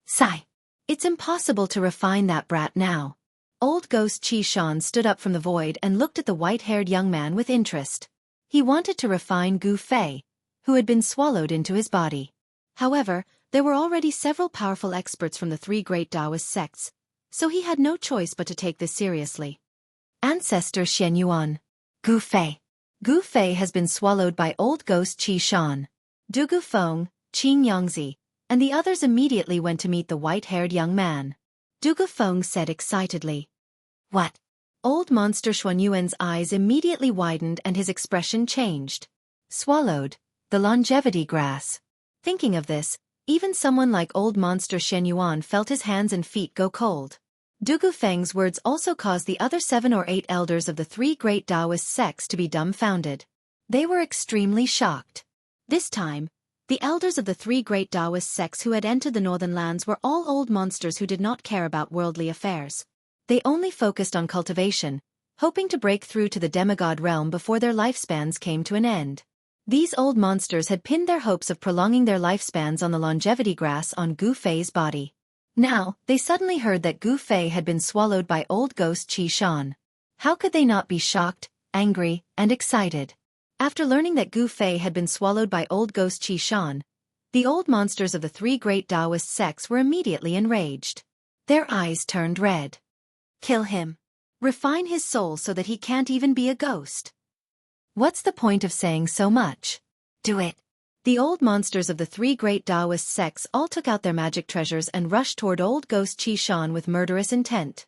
[SPEAKER 1] Sigh. It's impossible to refine that brat now. Old ghost Qi Shan stood up from the void and looked at the white-haired young man with interest. He wanted to refine Gu Fei, who had been swallowed into his body. However, there were already several powerful experts from the three great Taoist sects, so he had no choice but to take this seriously. Ancestor Shen Yuan. Gu Fei. Gu Fei has been swallowed by old ghost Qi Shan. Du Gufeng, Qing Yangzi, and the others immediately went to meet the white-haired young man. Du Gufeng said excitedly. What? Old monster Xuanyuan's eyes immediately widened and his expression changed. Swallowed, the longevity grass. Thinking of this, even someone like old monster Shen Yuan felt his hands and feet go cold. Du Gufeng's words also caused the other 7 or 8 elders of the three great Taoist sects to be dumbfounded. They were extremely shocked. This time, the elders of the three great Taoist sects who had entered the northern lands were all old monsters who did not care about worldly affairs. They only focused on cultivation, hoping to break through to the demigod realm before their lifespans came to an end. These old monsters had pinned their hopes of prolonging their lifespans on the longevity grass on Gu Fei's body. Now, they suddenly heard that Gu Fei had been swallowed by old ghost Qi Shan. How could they not be shocked, angry, and excited. After learning that Gu Fei had been swallowed by old ghost Qi Shan, the old monsters of the three great Taoist sects were immediately enraged. Their eyes turned red. Kill him. Refine his soul so that he can't even be a ghost. What's the point of saying so much? Do it. The old monsters of the three great Taoist sects all took out their magic treasures and rushed toward old ghost Qi Shan with murderous intent.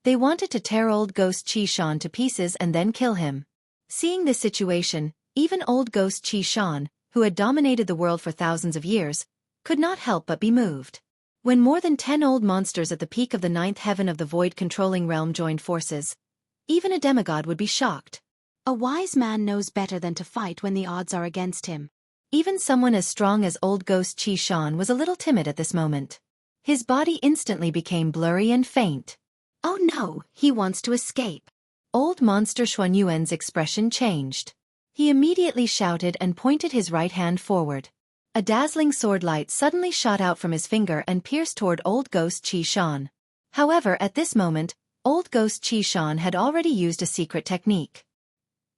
[SPEAKER 1] They wanted to tear old ghost Qi Shan to pieces and then kill him. Seeing this situation, even old ghost Qi Shan, who had dominated the world for thousands of years, could not help but be moved. When more than 10 old monsters at the peak of the 9th heaven of the void-controlling realm joined forces, even a demigod would be shocked. A wise man knows better than to fight when the odds are against him. Even someone as strong as old ghost Qi Shan was a little timid at this moment. His body instantly became blurry and faint. Oh no, he wants to escape. Old monster Xuanyuan's expression changed. He immediately shouted and pointed his right hand forward. A dazzling sword light suddenly shot out from his finger and pierced toward old ghost Qi Shan. However, at this moment, old ghost Qi Shan had already used a secret technique.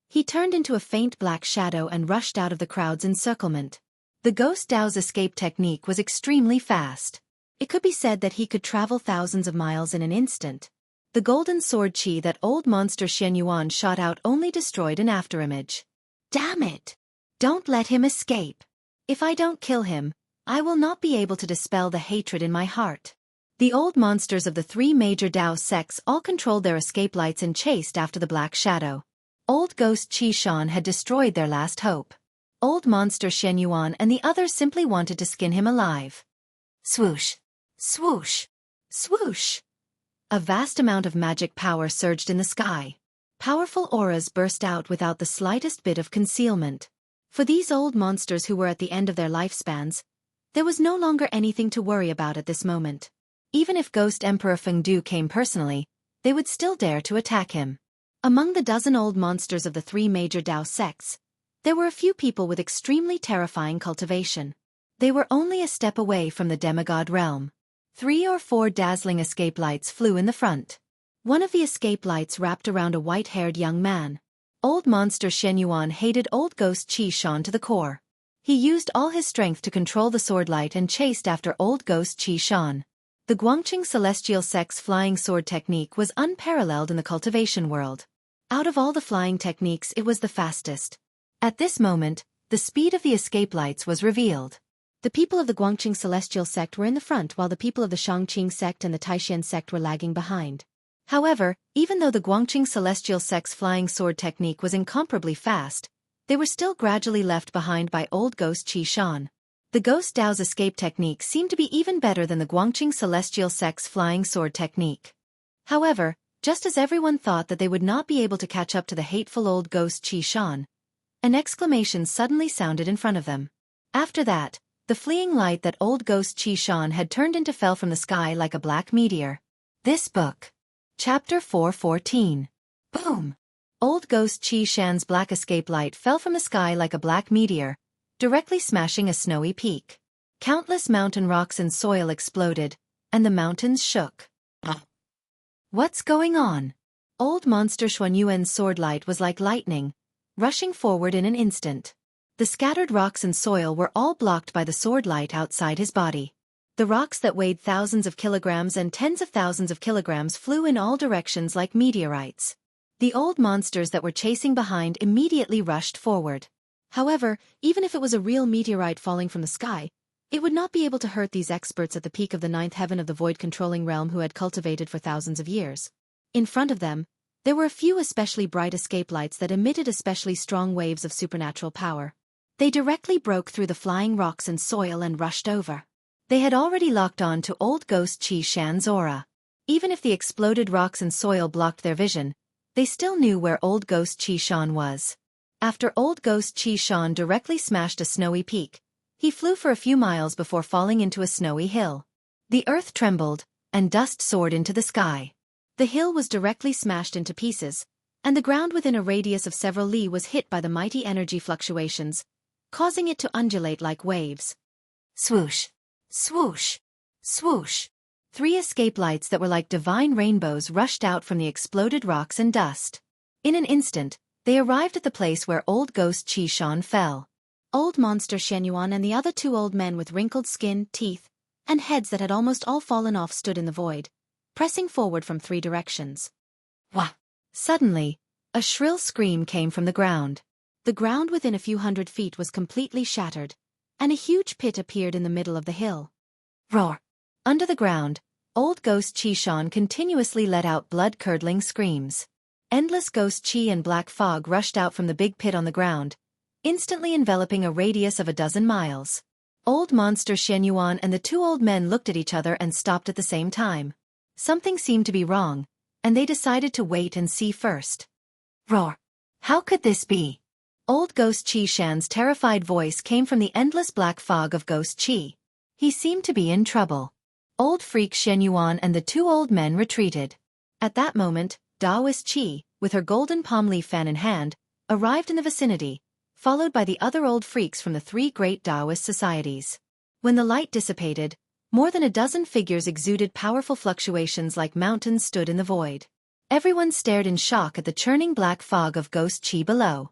[SPEAKER 1] He turned into a faint black shadow and rushed out of the crowd's encirclement. The ghost Dao's escape technique was extremely fast. It could be said that he could travel thousands of miles in an instant. The golden sword Qi that old monster Xianyuan shot out only destroyed an afterimage. Damn it! Don't let him escape. If I don't kill him, I will not be able to dispel the hatred in my heart. The old monsters of the three major Dao sects all controlled their escape lights and chased after the black shadow. Old ghost Qi Shan had destroyed their last hope. Old monster Xianyuan and the others simply wanted to skin him alive. Swoosh! Swoosh! Swoosh! A vast amount of magic power surged in the sky. Powerful auras burst out without the slightest bit of concealment. For these old monsters who were at the end of their lifespans, there was no longer anything to worry about at this moment. Even if Ghost Emperor Fengdu came personally, they would still dare to attack him. Among the dozen old monsters of the three major Dao sects, there were a few people with extremely terrifying cultivation. They were only a step away from the demigod realm. 3 or 4 dazzling escape lights flew in the front. One of the escape lights wrapped around a white-haired young man. Old monster Xianyuan hated old ghost Qi Shan to the core. He used all his strength to control the sword light and chased after old ghost Qi Shan. The Guangqing celestial sect's flying sword technique was unparalleled in the cultivation world. Out of all the flying techniques, it was the fastest. At this moment, the speed of the escape lights was revealed. The people of the Guangqing celestial sect were in the front while the people of the Shangqing sect and the Taishan sect were lagging behind. However, even though the Guangqing celestial sect's flying sword technique was incomparably fast, they were still gradually left behind by old ghost Qi Shan. The ghost Dao's escape technique seemed to be even better than the Guangqing celestial sect's flying sword technique. However, just as everyone thought that they would not be able to catch up to the hateful old ghost Qi Shan, an exclamation suddenly sounded in front of them. After that, the fleeing light that old ghost Qi Shan had turned into fell from the sky like a black meteor. This book. Chapter 4:14. Boom! Old ghost Qi Shan's black escape light fell from the sky like a black meteor, directly smashing a snowy peak. Countless mountain rocks and soil exploded, and the mountains shook. What's going on? Old monster Xuanyuan's sword light was like lightning, rushing forward in an instant. The scattered rocks and soil were all blocked by the sword light outside his body. The rocks that weighed thousands of kilograms and tens of thousands of kilograms flew in all directions like meteorites. The old monsters that were chasing behind immediately rushed forward. However, even if it was a real meteorite falling from the sky, it would not be able to hurt these experts at the peak of the 9th heaven of the void-controlling realm who had cultivated for thousands of years. In front of them, there were a few especially bright escape lights that emitted especially strong waves of supernatural power. They directly broke through the flying rocks and soil and rushed over. They had already locked on to old ghost Qi Shan's aura. Even if the exploded rocks and soil blocked their vision, they still knew where old ghost Qi Shan was. After old ghost Qi Shan directly smashed a snowy peak, he flew for a few miles before falling into a snowy hill. The earth trembled, and dust soared into the sky. The hill was directly smashed into pieces, and the ground within a radius of several li was hit by the mighty energy fluctuations, causing it to undulate like waves. Swoosh! Swoosh! Swoosh! 3 escape lights that were like divine rainbows rushed out from the exploded rocks and dust. In an instant, They arrived at the place where old ghost Qi Shan fell. Old monster Xianyuan and the other two old men with wrinkled skin, teeth, and heads that had almost all fallen off stood in the void, pressing forward from 3 directions. Wah! Suddenly, a shrill scream came from the ground. The ground within a few hundred feet was completely shattered, and a huge pit appeared in the middle of the hill. Roar! Under the ground, old ghost Qi Shan continuously let out blood-curdling screams. Endless ghost Qi and black fog rushed out from the big pit on the ground, instantly enveloping a radius of 12 miles. Old monster Xianyuan and the 2 old men looked at each other and stopped at the same time. Something seemed to be wrong, and they decided to wait and see first. Roar! How could this be? Old ghost Qi Shan's terrified voice came from the endless black fog of ghost Qi. He seemed to be in trouble. Old freak Xianyuan and the 2 old men retreated. At that moment, Taoist Qi, with her golden palm leaf fan in hand, arrived in the vicinity, followed by the other old freaks from the 3 great Taoist societies. When the light dissipated, more than 12 figures exuded powerful fluctuations like mountains stood in the void. Everyone stared in shock at the churning black fog of ghost Qi below.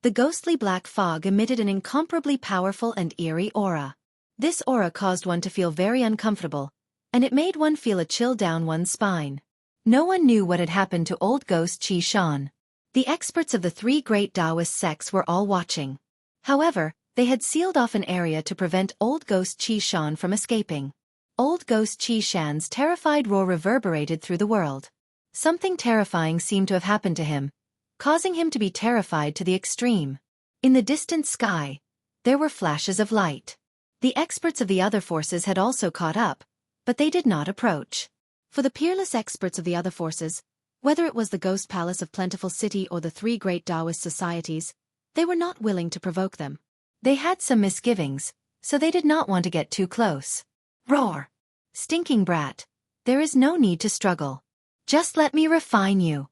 [SPEAKER 1] The ghostly black fog emitted an incomparably powerful and eerie aura. This aura caused one to feel very uncomfortable, and it made one feel a chill down one's spine. No one knew what had happened to old ghost Qi Shan. The experts of the 3 great Taoist sects were all watching. However, they had sealed off an area to prevent old ghost Qi Shan from escaping. Old ghost Qi Shan's terrified roar reverberated through the world. Something terrifying seemed to have happened to him, causing him to be terrified to the extreme. In the distant sky, there were flashes of light. The experts of the other forces had also caught up, but they did not approach. For the peerless experts of the other forces, whether it was the Ghost Palace of Plentiful City or the 3 great Taoist societies, they were not willing to provoke them. They had some misgivings, so they did not want to get too close. Roar! Stinking brat! There is no need to struggle. Just let me refine you.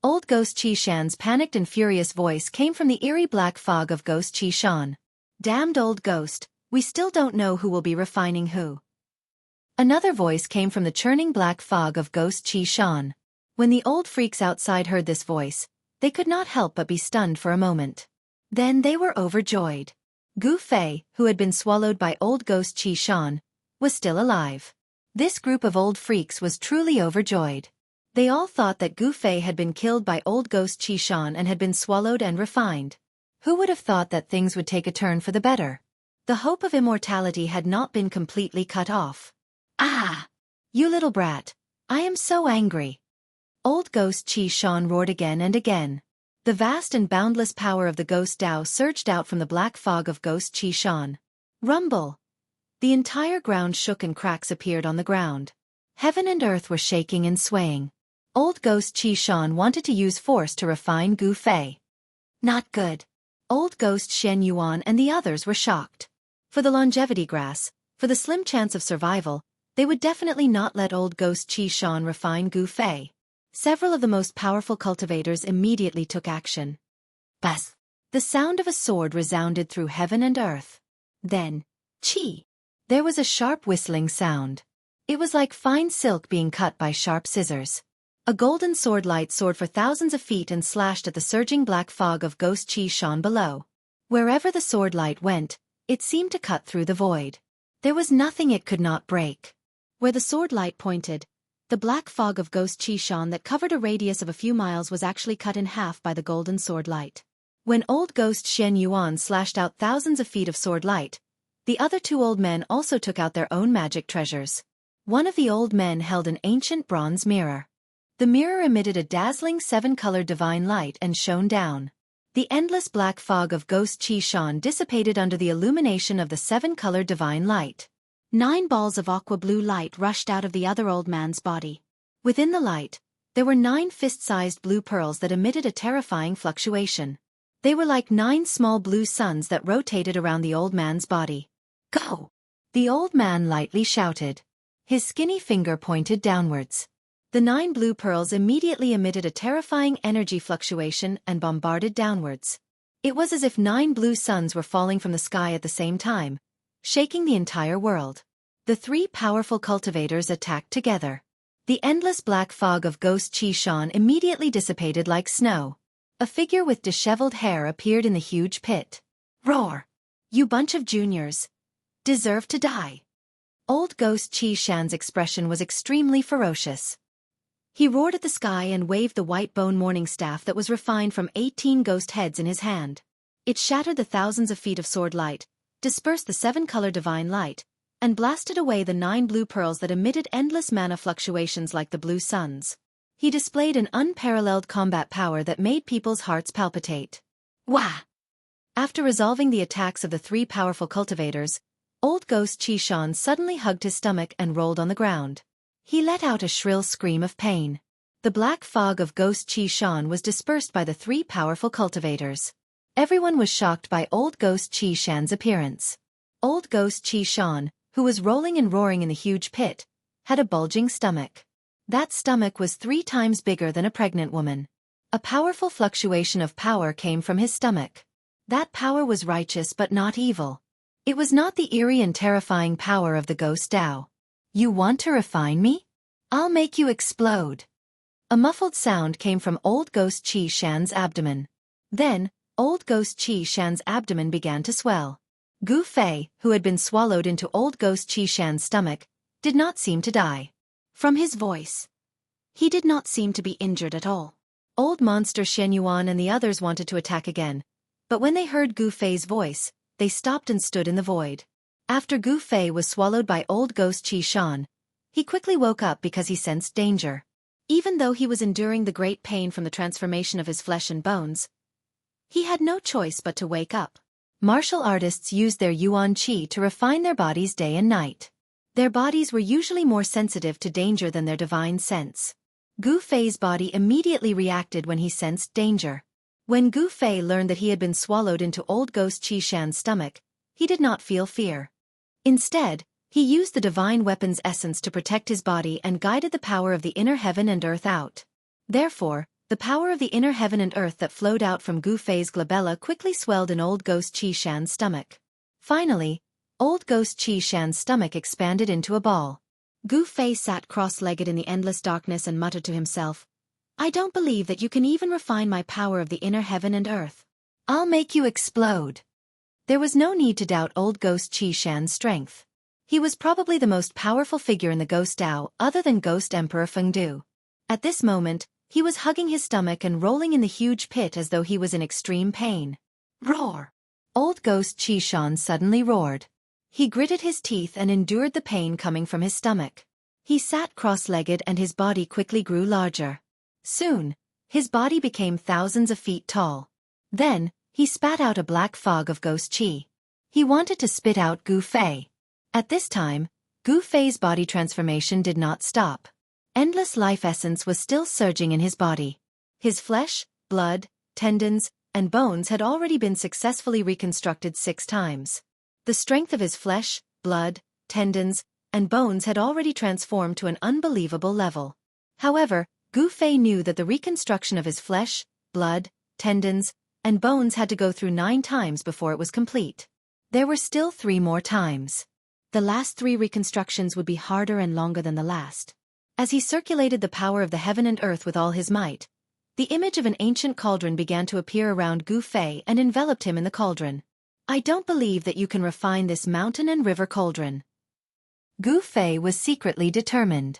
[SPEAKER 1] Old ghost Qi Shan's panicked and furious voice came from the eerie black fog of ghost Qi Shan. Damned old ghost, we still don't know who will be refining who. Another voice came from the churning black fog of ghost Qi Shan. When the old freaks outside heard this voice, they could not help but be stunned for a moment. Then they were overjoyed. Gu Fei, who had been swallowed by old ghost Qi Shan, was still alive. This group of old freaks was truly overjoyed. They all thought that Gu Fei had been killed by old ghost Qi Shan and had been swallowed and refined. Who would have thought that things would take a turn for the better? The hope of immortality had not been completely cut off. Ah! You little brat, I am so angry. Old ghost Qi Shan roared again and again. The vast and boundless power of the ghost Tao surged out from the black fog of ghost Qi Shan. Rumble! The entire ground shook and cracks appeared on the ground. Heaven and earth were shaking and swaying. Old ghost Qi Shan wanted to use force to refine Gu Fei. Not good. Old ghost Shen Yuan and the others were shocked. For the longevity grass, for the slim chance of survival, they would definitely not let old ghost Qi Shan refine Gu Fei. Several of the most powerful cultivators immediately took action. Bas! The sound of a sword resounded through heaven and earth. Then, Qi! There was a sharp whistling sound. It was like fine silk being cut by sharp scissors. A golden swordlight soared for thousands of feet and slashed at the surging black fog of ghost Qi Shan below. Wherever the swordlight went, it seemed to cut through the void. There was nothing it could not break. Where the swordlight pointed, the black fog of ghost Qi Shan that covered a radius of a few miles was actually cut in half by the golden swordlight. When old ghost Shen Yuan slashed out thousands of feet of swordlight, the other 2 old men also took out their own magic treasures. One of the old men held an ancient bronze mirror. The mirror emitted a dazzling 7-colored divine light and shone down. The endless black fog of ghost Qi Shan dissipated under the illumination of the 7-colored divine light. 9 balls of aqua blue light rushed out of the other old man's body. Within the light, there were 9 fist-sized blue pearls that emitted a terrifying fluctuation. They were like 9 small blue suns that rotated around the old man's body. Go! The old man lightly shouted. His skinny finger pointed downwards. The 9 blue pearls immediately emitted a terrifying energy fluctuation and bombarded downwards. It was as if 9 blue suns were falling from the sky at the same time, shaking the entire world. The 3 powerful cultivators attacked together. The endless black fog of ghost Qi Shan immediately dissipated like snow. A figure with disheveled hair appeared in the huge pit. Roar! You bunch of juniors. Deserve to die. Old Ghost Xianxia's expression was extremely ferocious. He roared at the sky and waved the white bone morning staff that was refined from 18 ghost heads in his hand. It shattered the thousands of feet of sword light, dispersed the 7-color divine light, and blasted away the 9 blue pearls that emitted endless mana fluctuations like the blue suns. He displayed an unparalleled combat power that made people's hearts palpitate. Wah! After resolving the attacks of the 3 powerful cultivators, Old Ghost Xianxia suddenly hugged his stomach and rolled on the ground. He let out a shrill scream of pain. The black fog of Ghost Xianxia was dispersed by the 3 powerful cultivators. Everyone was shocked by Old Ghost Xianxia's appearance. Old Ghost Xianxia, who was rolling and roaring in the huge pit, had a bulging stomach. That stomach was 3 times bigger than a pregnant woman. A powerful fluctuation of power came from his stomach. That power was righteous but not evil. It was not the eerie and terrifying power of the Ghost Tao. You want to refine me? I'll make you explode. A muffled sound came from Old Ghost Xianxia's abdomen. Then, Old Ghost Xianxia's abdomen began to swell. Gu Fei, who had been swallowed into Old Ghost Xianxia's stomach, did not seem to die. From his voice, he did not seem to be injured at all. Old Monster Xianyuan and the others wanted to attack again, but when they heard Gu Fei's voice, they stopped and stood in the void. After Gu Fei was swallowed by Old Ghost Xianxia, he quickly woke up because he sensed danger. Even though he was enduring the great pain from the transformation of his flesh and bones, he had no choice but to wake up. Martial artists used their yuan qi to refine their bodies day and night. Their bodies were usually more sensitive to danger than their divine sense. Gu Fei's body immediately reacted when he sensed danger. When Gu Fei learned that he had been swallowed into Old Ghost Xianxia's stomach, he did not feel fear. Instead, he used the divine weapon's essence to protect his body and guided the power of the inner heaven and earth out. Therefore, the power of the inner heaven and earth that flowed out from Gu Fei's glabella quickly swelled in Old Ghost Xianxia's stomach. Finally, Old Ghost Xianxia's stomach expanded into a ball. Gu Fei sat cross-legged in the endless darkness and muttered to himself, I don't believe that you can even refine my power of the inner heaven and earth. I'll make you explode. There was no need to doubt Old Ghost Xianxia's strength. He was probably the most powerful figure in the Ghost Tao other than Ghost Emperor Fengdu. At this moment, he was hugging his stomach and rolling in the huge pit as though he was in extreme pain. Roar! Old Ghost Xianxia suddenly roared. He gritted his teeth and endured the pain coming from his stomach. He sat cross-legged and his body quickly grew larger. Soon, his body became thousands of feet tall. Then, he spat out a black fog of ghost qi. He wanted to spit out Gu Fei. At this time, Gu Fei's body transformation did not stop. Endless life essence was still surging in his body. His flesh, blood, tendons, and bones had already been successfully reconstructed 6 times. The strength of his flesh, blood, tendons, and bones had already transformed to an unbelievable level. However, Gu Fei knew that the reconstruction of his flesh, blood, tendons, and bones had to go through 9 times before it was complete. There were still 3 more times. The last 3 reconstructions would be harder and longer than the last. As he circulated the power of the heaven and earth with all his might, the image of an ancient cauldron began to appear around Gu Fei and enveloped him in the cauldron. I don't believe that you can refine this mountain and river cauldron. Gu Fei was secretly determined.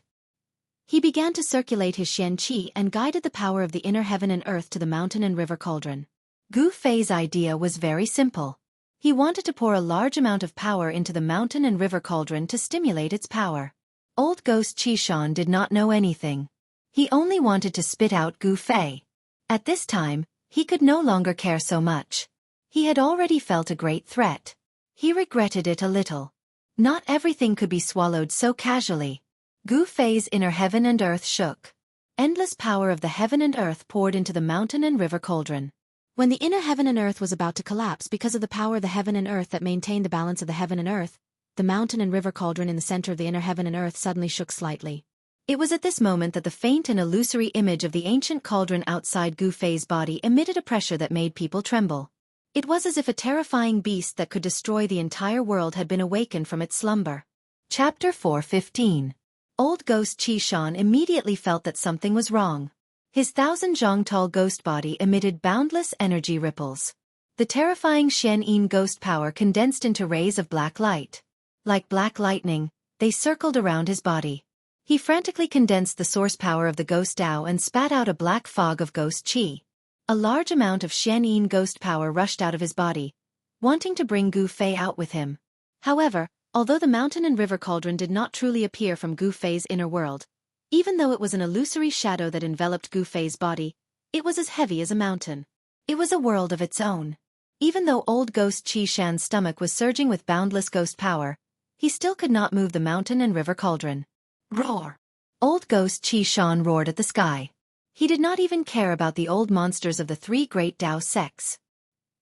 [SPEAKER 1] He began to circulate his Xianxia and guided the power of the inner heaven and earth to the mountain and river cauldron. Gu Fei's idea was very simple. He wanted to pour a large amount of power into the mountain and river cauldron to stimulate its power. Old Ghost Xianxia did not know anything. He only wanted to spit out Gu Fei. At this time, he could no longer care so much. He had already felt a great threat. He regretted it a little. Not everything could be swallowed so casually. Gu Fei's inner heaven and earth shook. Endless power of the heaven and earth poured into the mountain and river cauldron. When the inner heaven and earth was about to collapse because of the power of the heaven and earth that maintained the balance of the heaven and earth, the mountain and river cauldron in the center of the inner heaven and earth suddenly shook slightly. It was at this moment that the faint and illusory image of the ancient cauldron outside Gu Fei's body emitted a pressure that made people tremble. It was as if a terrifying beast that could destroy the entire world had been awakened from its slumber. Chapter 4:15. Old Ghost Xianxia immediately felt that something was wrong. His 1,000-zhong-tall ghost body emitted boundless energy ripples. The terrifying Xianxia ghost power condensed into rays of black light. Like black lightning, they circled around his body. He frantically condensed the source power of the ghost Tao and spat out a black fog of ghost qi. A large amount of Xianxia ghost power rushed out of his body, wanting to bring Gu Fei out with him. However, although the mountain and river cauldron did not truly appear from Gu Fei's inner world, even though it was an illusory shadow that enveloped Gu Fei's body, it was as heavy as a mountain. It was a world of its own. Even though old ghost Qi Shan's stomach was surging with boundless ghost power, he still could not move the mountain and river cauldron. Roar! Old ghost Qi Shan roared at the sky. He did not even care about the old monsters of the three great Tao sects.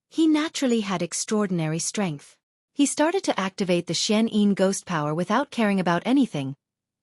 [SPEAKER 1] He naturally had extraordinary strength. He started to activate the Xianxia ghost power without caring about anything,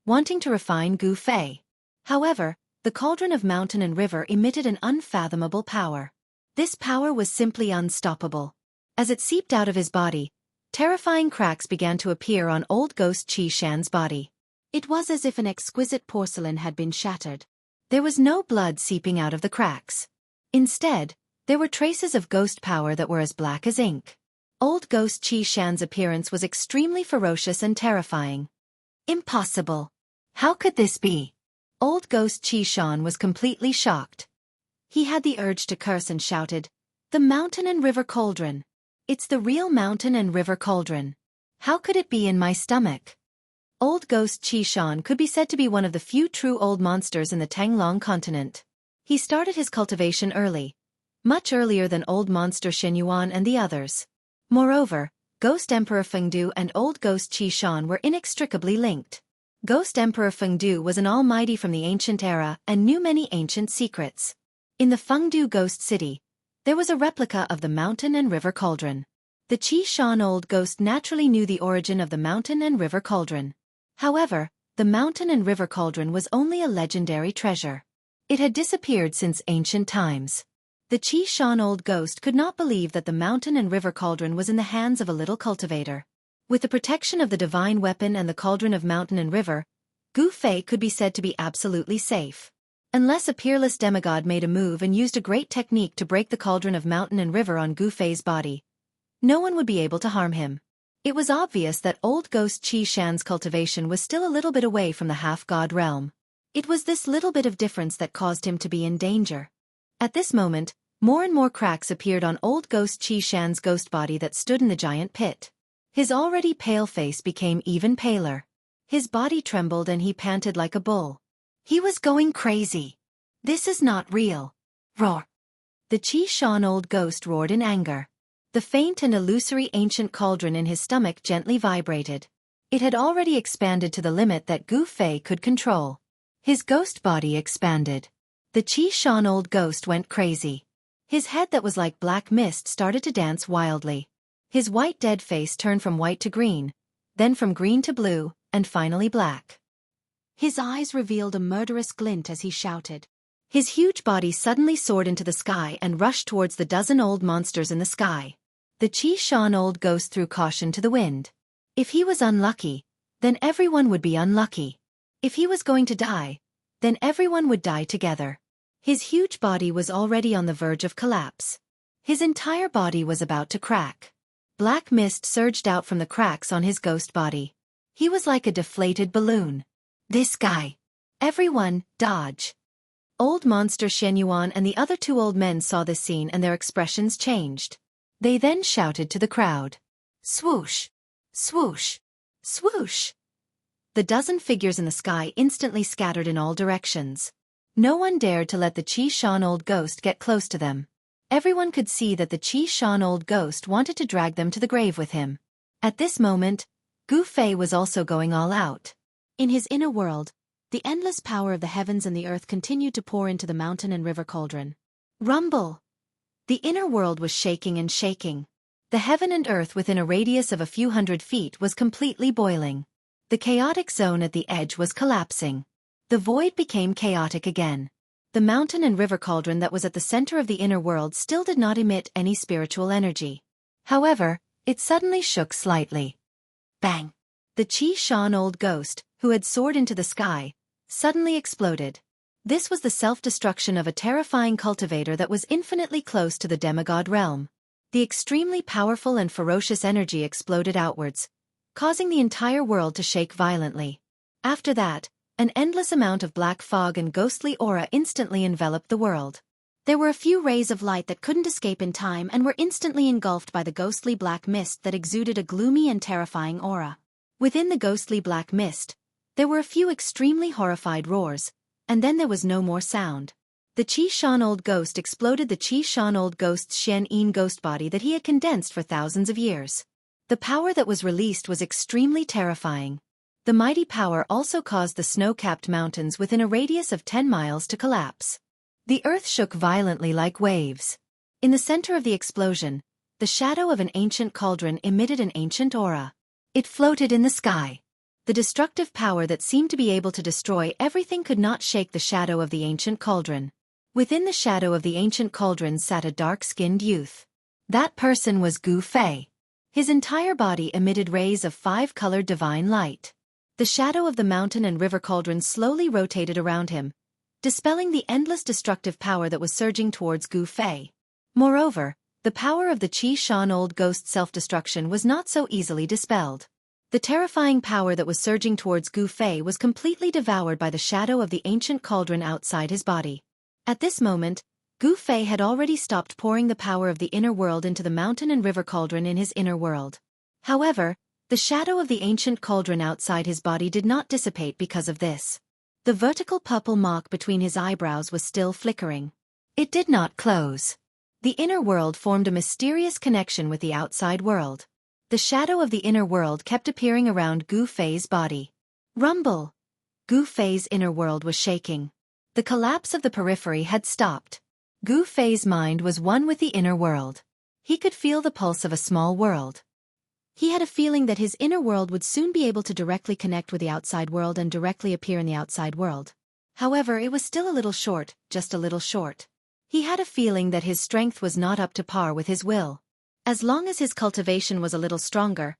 [SPEAKER 1] wanting to refine Gu Fei. However, the cauldron of mountain and river emitted an unfathomable power. This power was simply unstoppable. As it seeped out of his body, terrifying cracks began to appear on old ghost Qi Shan's body. It was as if an exquisite porcelain had been shattered. There was no blood seeping out of the cracks. Instead, there were traces of ghost power that were as black as ink. Old ghost Qi Shan's appearance was extremely ferocious and terrifying. Impossible! How could this be? Old ghost Qi Shan was completely shocked. He had the urge to curse and shouted, "The mountain and river cauldron! It's the real mountain and river cauldron! How could it be in my stomach?" Old ghost Qi Shan could be said to be one of the few true old monsters in the Tanglong continent. He started his cultivation early, much earlier than old monster Shenyuan and the others. Moreover, Ghost Emperor Fengdu and old ghost Qi Shan were inextricably linked. Ghost Emperor Fengdu was an almighty from the ancient era and knew many ancient secrets. In the Fengdu Ghost City, there was a replica of the mountain and river cauldron. The Qi Shan old ghost naturally knew the origin of the mountain and river cauldron. However, the mountain and river cauldron was only a legendary treasure. It had disappeared since ancient times. The Qi Shan old ghost could not believe that the mountain and river cauldron was in the hands of a little cultivator. With the protection of the divine weapon and the cauldron of mountain and river, Gu Fei could be said to be absolutely safe. Unless a peerless demigod made a move and used a great technique to break the cauldron of mountain and river on Gu Fei's body, no one would be able to harm him. It was obvious that old ghost Qi Shan's cultivation was still a little bit away from the half-god realm. It was this little bit of difference that caused him to be in danger. At this moment, more and more cracks appeared on old ghost Qi Shan's ghost body that stood in the giant pit. His already pale face became even paler. His body trembled and he panted like a bull. He was going crazy. This is not real. Roar! The Qi Shan old ghost roared in anger. The faint and illusory ancient cauldron in his stomach gently vibrated. It had already expanded to the limit that Gu Fei could control. His ghost body expanded. The Qi Shan old ghost went crazy. His head that was like black mist started to dance wildly. His white dead face turned from white to green, then from green to blue, and finally black. His eyes revealed a murderous glint as he shouted. His huge body suddenly soared into the sky and rushed towards the dozen old monsters in the sky. The Qi Shan old ghost threw caution to the wind. If he was unlucky, then everyone would be unlucky. If he was going to die, then everyone would die together. His huge body was already on the verge of collapse. His entire body was about to crack. Black mist surged out from the cracks on his ghost body. He was like a deflated balloon. This guy. Everyone, dodge. Old monster Shenyuan and the other two old men saw this scene and their expressions changed. They then shouted to the crowd. Swoosh! Swoosh! Swoosh! The dozen figures in the sky instantly scattered in all directions. No one dared to let the Qi Shan old ghost get close to them. Everyone could see that the Qi Shan old ghost wanted to drag them to the grave with him. At this moment, Gu Fei was also going all out. In his inner world, the endless power of the heavens and the earth continued to pour into the mountain and river cauldron. Rumble! The inner world was shaking and shaking. The heaven and earth within a radius of a few hundred feet was completely boiling. The chaotic zone at the edge was collapsing. The void became chaotic again. The mountain and river cauldron that was at the center of the inner world still did not emit any spiritual energy. However, it suddenly shook slightly. Bang! The Qi Shan old ghost, who had soared into the sky, suddenly exploded. This was the self-destruction of a terrifying cultivator that was infinitely close to the demigod realm. The extremely powerful and ferocious energy exploded outwards, causing the entire world to shake violently. After that, an endless amount of black fog and ghostly aura instantly enveloped the world. There were a few rays of light that couldn't escape in time and were instantly engulfed by the ghostly black mist that exuded a gloomy and terrifying aura. Within the ghostly black mist, there were a few extremely horrified roars, and then there was no more sound. The Qishan old ghost exploded the Qishan old ghost's Xianxia ghost body that he had condensed for thousands of years. The power that was released was extremely terrifying. The mighty power also caused the snow-capped mountains within a radius of 10 miles to collapse. The earth shook violently like waves. In the center of the explosion, the shadow of an ancient cauldron emitted an ancient aura. It floated in the sky. The destructive power that seemed to be able to destroy everything could not shake the shadow of the ancient cauldron. Within the shadow of the ancient cauldron sat a dark-skinned youth. That person was Gu Fei. His entire body emitted rays of 5-colored divine light. The shadow of the mountain and river cauldron slowly rotated around him, dispelling the endless destructive power that was surging towards Gu Fei. Moreover, the power of the Qishan old ghost self-destruction was not so easily dispelled. The terrifying power that was surging towards Gu Fei was completely devoured by the shadow of the ancient cauldron outside his body. At this moment, Gu Fei had already stopped pouring the power of the inner world into the mountain and river cauldron in his inner world. However, the shadow of the ancient cauldron outside his body did not dissipate because of this. The vertical purple mark between his eyebrows was still flickering. It did not close. The inner world formed a mysterious connection with the outside world. The shadow of the inner world kept appearing around Gu Fei's body. Rumble! Gu Fei's inner world was shaking. The collapse of the periphery had stopped. Gu Fei's mind was one with the inner world. He could feel the pulse of a small world. He had a feeling that his inner world would soon be able to directly connect with the outside world and directly appear in the outside world. However, it was still a little short, just a little short. He had a feeling that his strength was not up to par with his will. As long as his cultivation was a little stronger,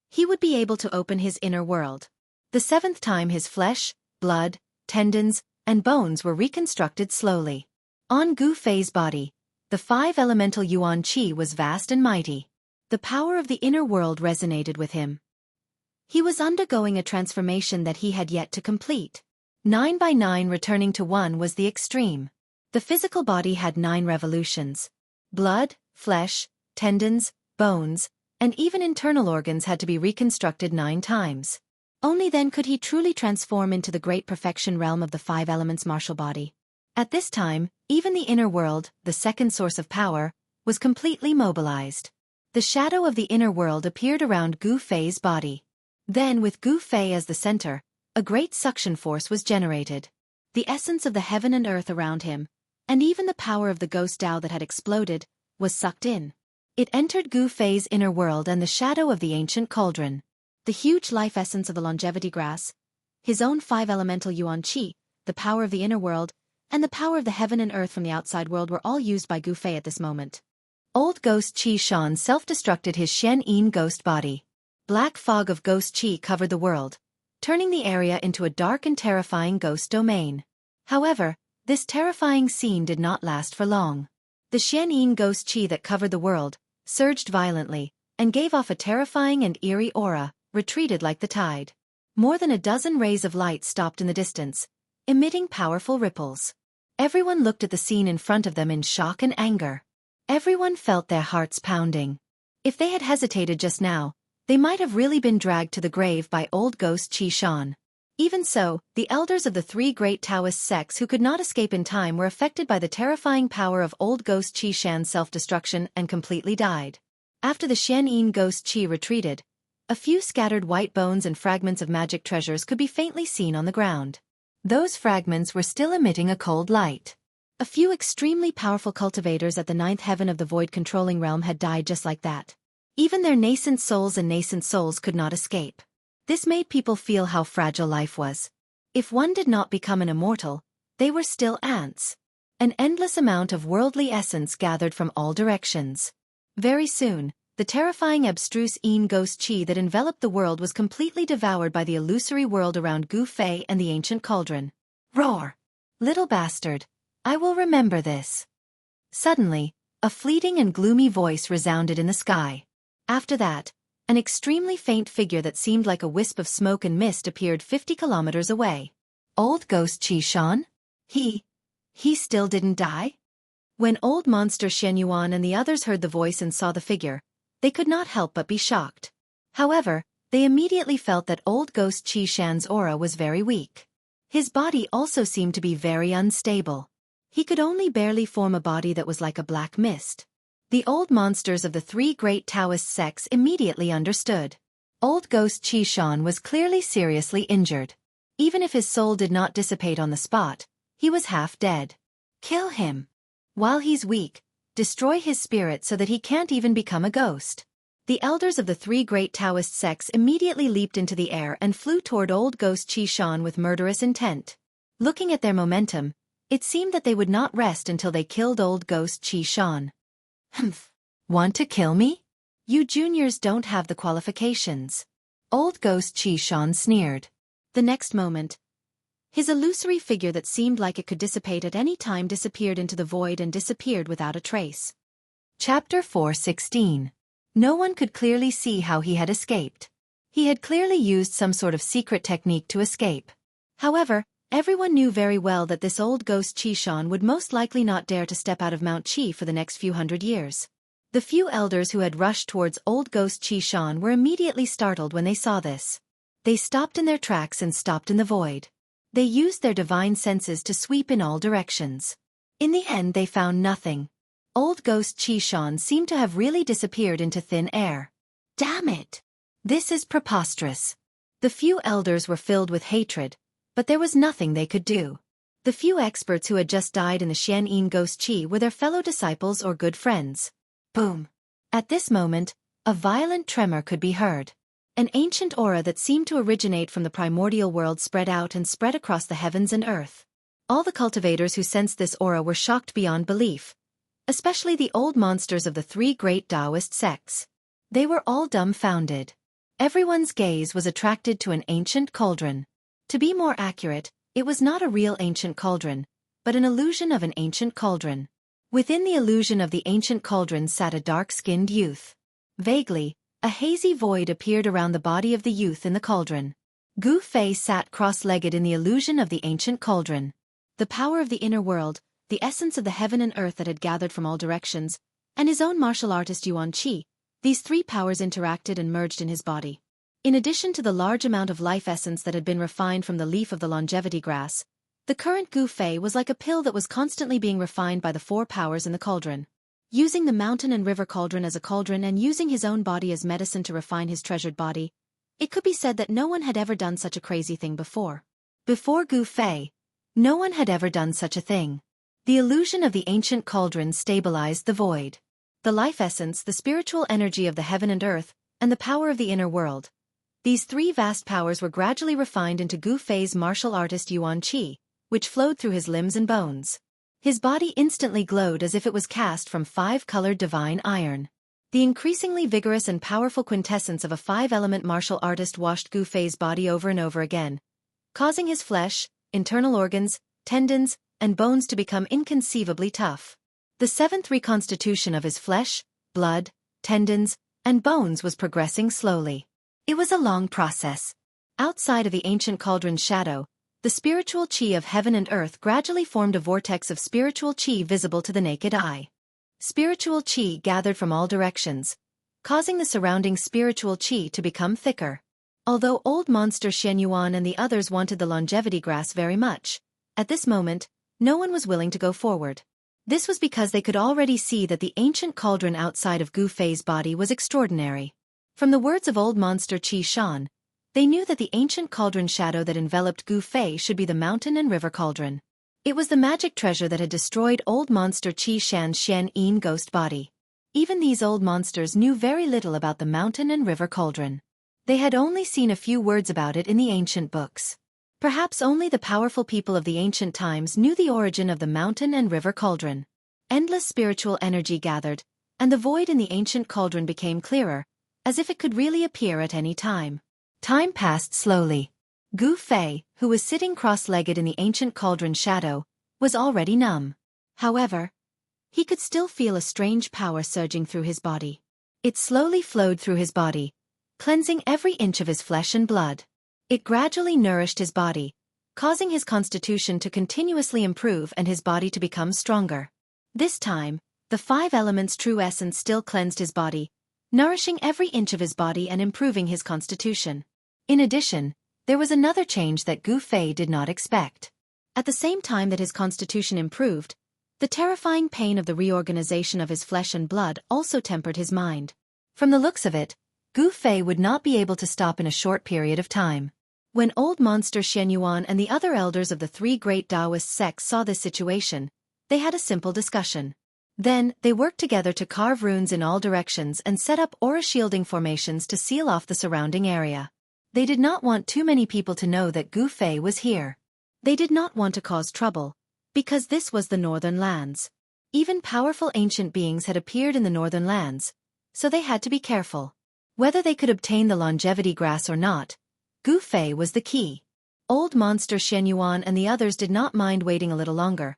[SPEAKER 1] he would be able to open his inner world. The 7th time his flesh, blood, tendons, and bones were reconstructed slowly. On Gu Fei's body, the 5 elemental yuan qi was vast and mighty. The power of the inner world resonated with him. He was undergoing a transformation that he had yet to complete. 9 by 9 returning to 1 was the extreme. The physical body had 9 revolutions. Blood, flesh, tendons, bones, and even internal organs had to be reconstructed 9 times. Only then could he truly transform into the great perfection realm of the 5 elements martial body. At this time, even the inner world, the second source of power, was completely mobilized. The shadow of the inner world appeared around Gu Fei's body. Then, with Gu Fei as the center, a great suction force was generated. The essence of the heaven and earth around him, and even the power of the ghost Tao that had exploded, was sucked in. It entered Gu Fei's inner world and the shadow of the ancient cauldron. The huge life essence of the longevity grass, his own 5 elemental yuan qi, the power of the inner world, and the power of the heaven and earth from the outside world were all used by Gu Fei at this moment. Old ghost Qi Shan self-destructed his Xianxia ghost body. Black fog of ghost Qi covered the world, turning the area into a dark and terrifying ghost domain. However, this terrifying scene did not last for long. The Xianxia ghost Qi that covered the world surged violently and gave off a terrifying and eerie aura, retreated like the tide. More than a dozen rays of light stopped in the distance, emitting powerful ripples. Everyone looked at the scene in front of them in shock and anger. Everyone felt their hearts pounding. If they had hesitated just now, they might have really been dragged to the grave by old ghost Qi Shan. Even so, the elders of the 3 great Taoist sects who could not escape in time were affected by the terrifying power of old ghost Qi Shan's self-destruction and completely died. After the Xianxia ghost Qi retreated, a few scattered white bones and fragments of magic treasures could be faintly seen on the ground. Those fragments were still emitting a cold light. A few extremely powerful cultivators at the 9th heaven of the void controlling realm had died just like that. Even their nascent souls could not escape. This made people feel how fragile life was. If one did not become an immortal, they were still ants. An endless amount of worldly essence gathered from all directions. Very soon, the terrifying abstruse ghost Qi that enveloped the world was completely devoured by the illusory world around Gu Fei and the ancient cauldron. Roar! Little bastard. I will remember this. Suddenly, a fleeting and gloomy voice resounded in the sky. After that, an extremely faint figure that seemed like a wisp of smoke and mist appeared 50 kilometers away. Old Ghost Qishan? He still didn't die? When Old Monster Xianyuan and the others heard the voice and saw the figure, they could not help but be shocked. However, they immediately felt that Old Ghost Qishan's aura was very weak. His body also seemed to be very unstable. He could only barely form a body that was like a black mist. The old monsters of the three great Taoist sects immediately understood. Old Ghost Qishan was clearly seriously injured. Even if his soul did not dissipate on the spot, he was half dead. Kill him. While he's weak, destroy his spirit so that he can't even become a ghost. The elders of the three great Taoist sects immediately leaped into the air and flew toward Old Ghost Qishan with murderous intent. Looking at their momentum, it seemed that they would not rest until they killed Old Ghost Qishan. Humph. Want to kill me? You juniors don't have the qualifications. Old Ghost Qishan sneered. The next moment, his illusory figure that seemed like it could dissipate at any time disappeared into the void and disappeared without a trace. Chapter 4:16. No one could clearly see how he had escaped. He had clearly used some sort of secret technique to escape. However, everyone knew very well that this Old Ghost Qishan would most likely not dare to step out of Mount Qi for the next few hundred years. The few elders who had rushed towards Old Ghost Qishan were immediately startled when they saw this. They stopped in their tracks and stopped in the void. They used their divine senses to sweep in all directions. In the end they found nothing. Old Ghost Qishan seemed to have really disappeared into thin air. Damn it! This is preposterous. The few elders were filled with hatred, but there was nothing they could do. The few experts who had just died in the Xianxia Ghost Qi were their fellow disciples or good friends. Boom! At this moment, a violent tremor could be heard. An ancient aura that seemed to originate from the primordial world spread out and spread across the heavens and earth. All the cultivators who sensed this aura were shocked beyond belief, especially the old monsters of the three great Taoist sects. They were all dumbfounded. Everyone's gaze was attracted to an ancient cauldron. To be more accurate, it was not a real ancient cauldron, but an illusion of an ancient cauldron. Within the illusion of the ancient cauldron sat a dark-skinned youth. Vaguely, a hazy void appeared around the body of the youth in the cauldron. Gu Fei sat cross-legged in the illusion of the ancient cauldron. The power of the inner world, the essence of the heaven and earth that had gathered from all directions, and his own martial artist Yuan Qi, these three powers interacted and merged in his body. In addition to the large amount of life essence that had been refined from the leaf of the longevity grass, the current Gu Fei was like a pill that was constantly being refined by the four powers in the cauldron. Using the mountain and river cauldron as a cauldron and using his own body as medicine to refine his treasured body, it could be said that no one had ever done such a crazy thing before. Before Gu Fei, no one had ever done such a thing. The illusion of the ancient cauldron stabilized the void. The life essence, the spiritual energy of the heaven and earth, and the power of the inner world. These three vast powers were gradually refined into Gu Fei's martial artist Yuan Qi, which flowed through his limbs and bones. His body instantly glowed as if it was cast from five-colored divine iron. The increasingly vigorous and powerful quintessence of a five-element martial artist washed Gu Fei's body over and over again, causing his flesh, internal organs, tendons, and bones to become inconceivably tough. The seventh reconstitution of his flesh, blood, tendons, and bones was progressing slowly. It was a long process. Outside of the ancient cauldron's shadow, the spiritual qi of heaven and earth gradually formed a vortex of spiritual qi visible to the naked eye. Spiritual qi gathered from all directions, causing the surrounding spiritual qi to become thicker. Although old monster Xianyuan and the others wanted the longevity grass very much, at this moment, no one was willing to go forward. This was because they could already see that the ancient cauldron outside of Gu Fei's body was extraordinary. From the words of old monster Qishan, they knew that the ancient cauldron shadow that enveloped Gu Fei should be the mountain and river cauldron. It was the magic treasure that had destroyed old monster Qishan's Xianxia ghost body. Even these old monsters knew very little about the mountain and river cauldron. They had only seen a few words about it in the ancient books. Perhaps only the powerful people of the ancient times knew the origin of the mountain and river cauldron. Endless spiritual energy gathered, and the void in the ancient cauldron became clearer, as if it could really appear at any time. Time passed slowly. Gu Fei, who was sitting cross-legged in the ancient cauldron's shadow, was already numb. However, he could still feel a strange power surging through his body. It slowly flowed through his body, cleansing every inch of his flesh and blood. It gradually nourished his body, causing his constitution to continuously improve and his body to become stronger. This time, the 5 elements' true essence still cleansed his body, nourishing every inch of his body and improving his constitution. In addition, there was another change that Gu Fei did not expect. At the same time that his constitution improved, the terrifying pain of the reorganization of his flesh and blood also tempered his mind. From the looks of it, Gu Fei would not be able to stop in a short period of time. When old monster Xianyuan and the other elders of the 3 great Taoist sects saw this situation, they had a simple discussion. Then, they worked together to carve runes in all directions and set up aura shielding formations to seal off the surrounding area. They did not want too many people to know that Gu Fei was here. They did not want to cause trouble, because this was the northern lands. Even powerful ancient beings had appeared in the northern lands, so they had to be careful. Whether they could obtain the longevity grass or not, Gu Fei was the key. Old monster Xianyuan and the others did not mind waiting a little longer,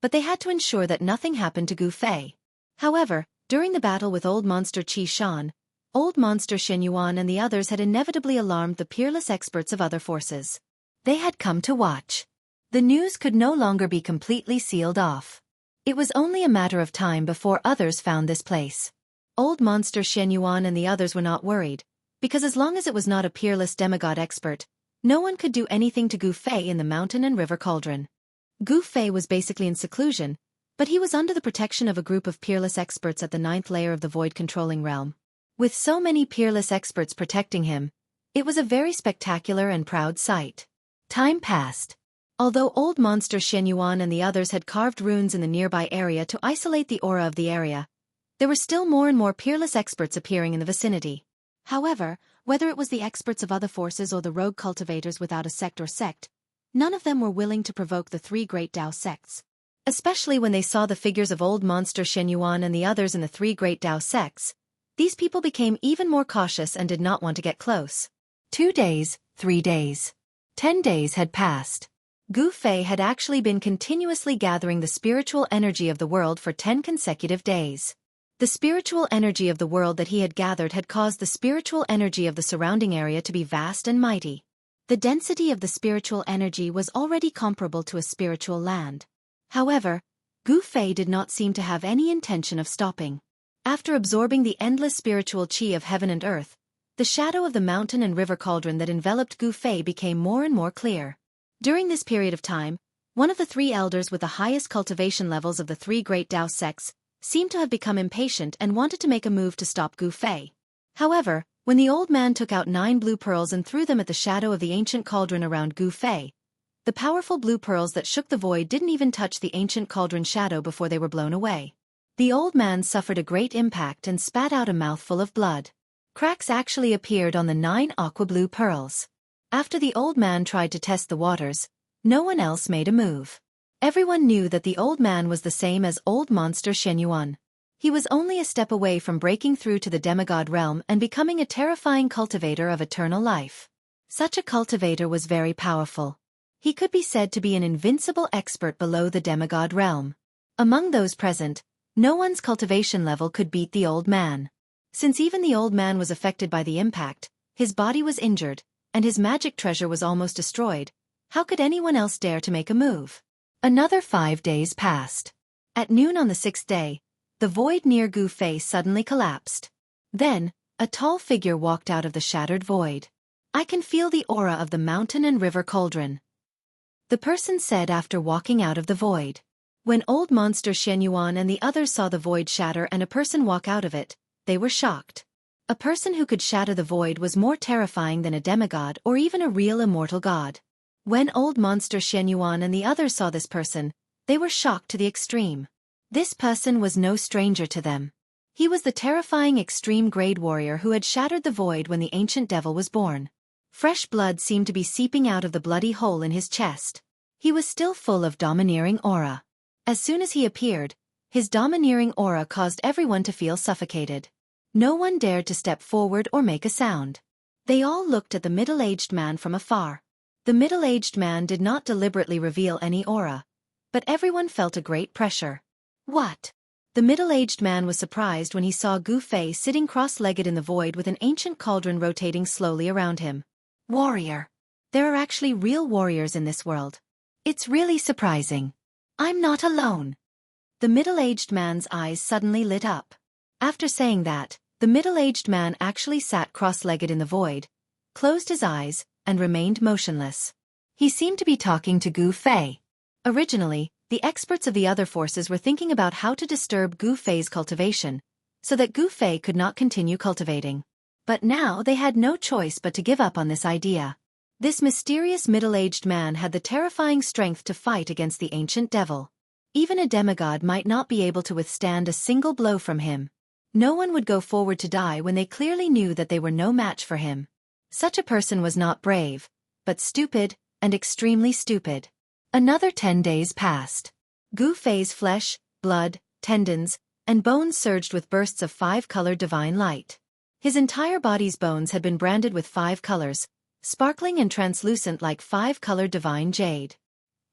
[SPEAKER 1] but they had to ensure that nothing happened to Gu Fei. However, during the battle with old monster Qi Shan, old monster Xianyuan and the others had inevitably alarmed the peerless experts of other forces. They had come to watch. The news could no longer be completely sealed off. It was only a matter of time before others found this place. Old monster Xianyuan and the others were not worried, because as long as it was not a peerless demigod expert, no one could do anything to Gu Fei in the mountain and river cauldron. Gu Fei was basically in seclusion, but he was under the protection of a group of peerless experts at the 9th layer of the void-controlling realm. With so many peerless experts protecting him, it was a very spectacular and proud sight. Time passed. Although old monster Xianyuan and the others had carved runes in the nearby area to isolate the aura of the area, there were still more and more peerless experts appearing in the vicinity. However, whether it was the experts of other forces or the rogue cultivators without a sect, none of them were willing to provoke the 3 great Tao sects. Especially when they saw the figures of old monster Xianyuan and the others in the 3 great Tao sects, these people became even more cautious and did not want to get close. 2 days, 3 days. 10 days had passed. Gu Fei had actually been continuously gathering the spiritual energy of the world for 10 consecutive days. The spiritual energy of the world that he had gathered had caused the spiritual energy of the surrounding area to be vast and mighty. The density of the spiritual energy was already comparable to a spiritual land. However, Gu Fei did not seem to have any intention of stopping. After absorbing the endless spiritual qi of heaven and earth, the shadow of the mountain and river cauldron that enveloped Gu Fei became more and more clear. During this period of time, one of the 3 elders with the highest cultivation levels of the 3 great Tao sects seemed to have become impatient and wanted to make a move to stop Gu Fei. However, when the old man took out 9 blue pearls and threw them at the shadow of the ancient cauldron around Gu Fei, the powerful blue pearls that shook the void didn't even touch the ancient cauldron shadow before they were blown away. The old man suffered a great impact and spat out a mouthful of blood. Cracks actually appeared on the 9 aqua blue pearls. After the old man tried to test the waters, no one else made a move. Everyone knew that the old man was the same as old monster Xianyuan. He was only a step away from breaking through to the demigod realm and becoming a terrifying cultivator of eternal life. Such a cultivator was very powerful. He could be said to be an invincible expert below the demigod realm. Among those present, no one's cultivation level could beat the old man. Since even the old man was affected by the impact, his body was injured, and his magic treasure was almost destroyed, how could anyone else dare to make a move? Another 5 days passed. At noon on the 6th day, the void near Gu Fei suddenly collapsed. Then, a tall figure walked out of the shattered void. "I can feel the aura of the mountain and river cauldron," the person said after walking out of the void. When old monster Xianyuan and the others saw the void shatter and a person walk out of it, they were shocked. A person who could shatter the void was more terrifying than a demigod or even a real immortal god. When old monster Xianyuan and the others saw this person, they were shocked to the extreme. This person was no stranger to them. He was the terrifying extreme-grade warrior who had shattered the void when the ancient devil was born. Fresh blood seemed to be seeping out of the bloody hole in his chest. He was still full of domineering aura. As soon as he appeared, his domineering aura caused everyone to feel suffocated. No one dared to step forward or make a sound. They all looked at the middle-aged man from afar. The middle-aged man did not deliberately reveal any aura, but everyone felt a great pressure. What? The middle-aged man was surprised when he saw Gu Fei sitting cross-legged in the void with an ancient cauldron rotating slowly around him. Warrior. There are actually real warriors in this world. It's really surprising. I'm not alone. The middle-aged man's eyes suddenly lit up. After saying that, the middle-aged man actually sat cross-legged in the void, closed his eyes, and remained motionless. He seemed to be talking to Gu Fei. Originally, the experts of the other forces were thinking about how to disturb Gu Fei's cultivation, so that Gu Fei could not continue cultivating. But now they had no choice but to give up on this idea. This mysterious middle-aged man had the terrifying strength to fight against the ancient devil. Even a demigod might not be able to withstand a single blow from him. No one would go forward to die when they clearly knew that they were no match for him. Such a person was not brave, but stupid, and extremely stupid. Another 10 days passed. Gu Fei's flesh, blood, tendons, and bones surged with bursts of 5-colored divine light. His entire body's bones had been branded with 5 colors, sparkling and translucent like 5-colored divine jade.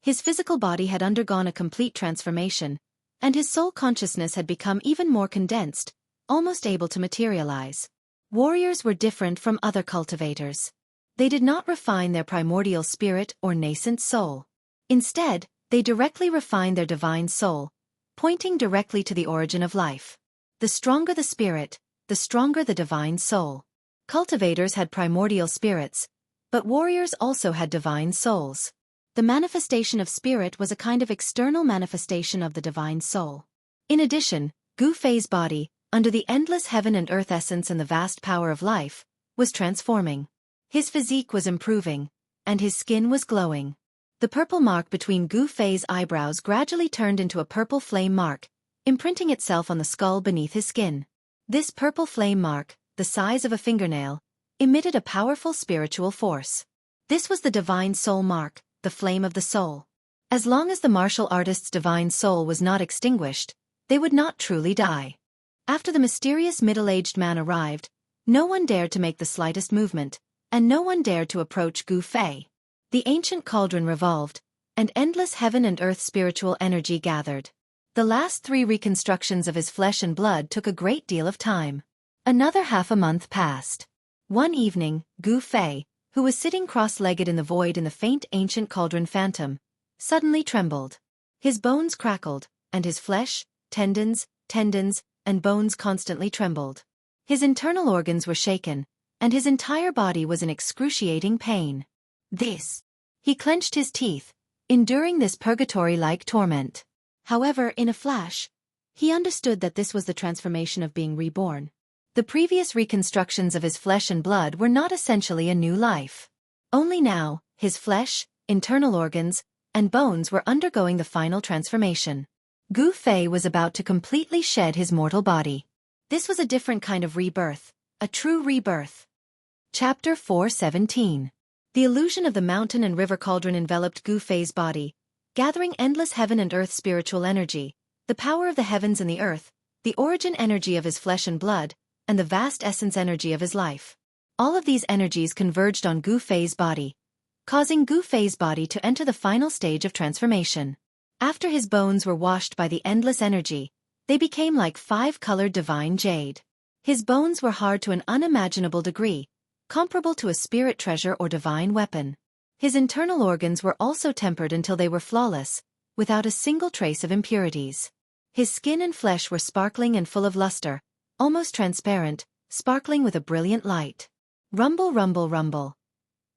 [SPEAKER 1] His physical body had undergone a complete transformation, and his soul consciousness had become even more condensed, almost able to materialize. Warriors were different from other cultivators. They did not refine their primordial spirit or nascent soul. Instead, they directly refined their divine soul, pointing directly to the origin of life. The stronger the spirit, the stronger the divine soul. Cultivators had primordial spirits, but warriors also had divine souls. The manifestation of spirit was a kind of external manifestation of the divine soul. In addition, Gu Fei's body, under the endless heaven and earth essence and the vast power of life, was transforming. His physique was improving, and his skin was glowing. The purple mark between Gu Fei's eyebrows gradually turned into a purple flame mark, imprinting itself on the skull beneath his skin. This purple flame mark, the size of a fingernail, emitted a powerful spiritual force. This was the divine soul mark, the flame of the soul. As long as the martial artist's divine soul was not extinguished, they would not truly die. After the mysterious middle-aged man arrived, no one dared to make the slightest movement, and no one dared to approach Gu Fei. The ancient cauldron revolved, and endless heaven and earth spiritual energy gathered. The last 3 reconstructions of his flesh and blood took a great deal of time. Another half a month passed. One evening, Gu Fei, who was sitting cross-legged in the void in the faint ancient cauldron phantom, suddenly trembled. His bones crackled, and his flesh, tendons, and bones constantly trembled. His internal organs were shaken, and his entire body was in excruciating pain. He clenched his teeth, enduring this purgatory-like torment. However, in a flash, he understood that this was the transformation of being reborn. The previous reconstructions of his flesh and blood were not essentially a new life. Only now, his flesh, internal organs, and bones were undergoing the final transformation. Gu Fei was about to completely shed his mortal body. This was a different kind of rebirth, a true rebirth. Chapter 4:17. The illusion of the mountain and river cauldron enveloped Gu Fei's body, gathering endless heaven and earth spiritual energy, the power of the heavens and the earth, the origin energy of his flesh and blood, and the vast essence energy of his life. All of these energies converged on Gu Fei's body, causing Gu Fei's body to enter the final stage of transformation. After his bones were washed by the endless energy, they became like 5-colored divine jade. His bones were hard to an unimaginable degree, comparable to a spirit treasure or divine weapon. His internal organs were also tempered until they were flawless, without a single trace of impurities. His skin and flesh were sparkling and full of luster, almost transparent, sparkling with a brilliant light. Rumble, rumble, rumble.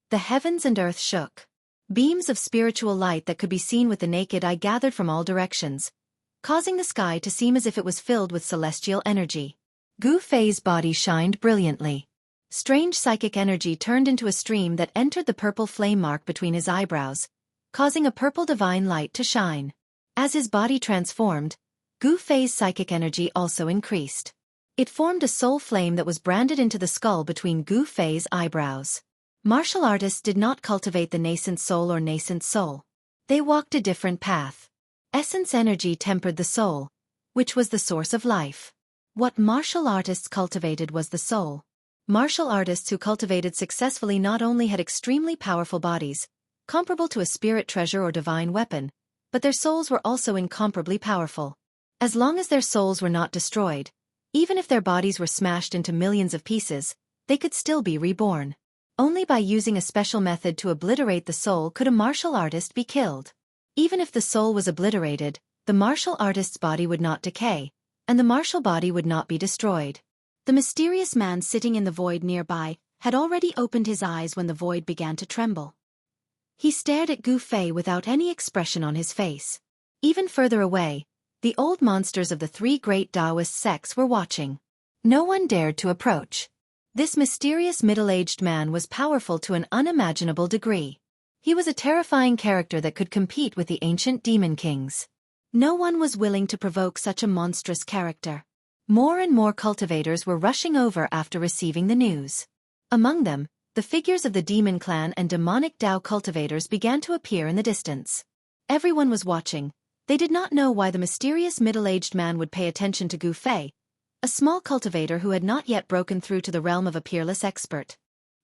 [SPEAKER 1] The heavens and earth shook. Beams of spiritual light that could be seen with the naked eye gathered from all directions, causing the sky to seem as if it was filled with celestial energy. Gu Fei's body shined brilliantly. Strange psychic energy turned into a stream that entered the purple flame mark between his eyebrows, causing a purple divine light to shine. As his body transformed, Gu Fei's psychic energy also increased. It formed a soul flame that was branded into the skull between Gu Fei's eyebrows. Martial artists did not cultivate the nascent soul or nascent soul. They walked a different path. Essence energy tempered the soul, which was the source of life. What martial artists cultivated was the soul. Martial artists who cultivated successfully not only had extremely powerful bodies, comparable to a spirit treasure or divine weapon, but their souls were also incomparably powerful. As long as their souls were not destroyed, even if their bodies were smashed into millions of pieces, they could still be reborn. Only by using a special method to obliterate the soul could a martial artist be killed. Even if the soul was obliterated, the martial artist's body would not decay, and the martial body would not be destroyed. The mysterious man sitting in the void nearby had already opened his eyes when the void began to tremble. He stared at Gu Fei without any expression on his face. Even further away, the old monsters of the three great Taoist sects were watching. No one dared to approach. This mysterious middle-aged man was powerful to an unimaginable degree. He was a terrifying character that could compete with the ancient demon kings. No one was willing to provoke such a monstrous character. More and more cultivators were rushing over after receiving the news. Among them, the figures of the demon clan and demonic Dao cultivators began to appear in the distance. Everyone was watching. They did not know why the mysterious middle-aged man would pay attention to Gu Fei, a small cultivator who had not yet broken through to the realm of a peerless expert.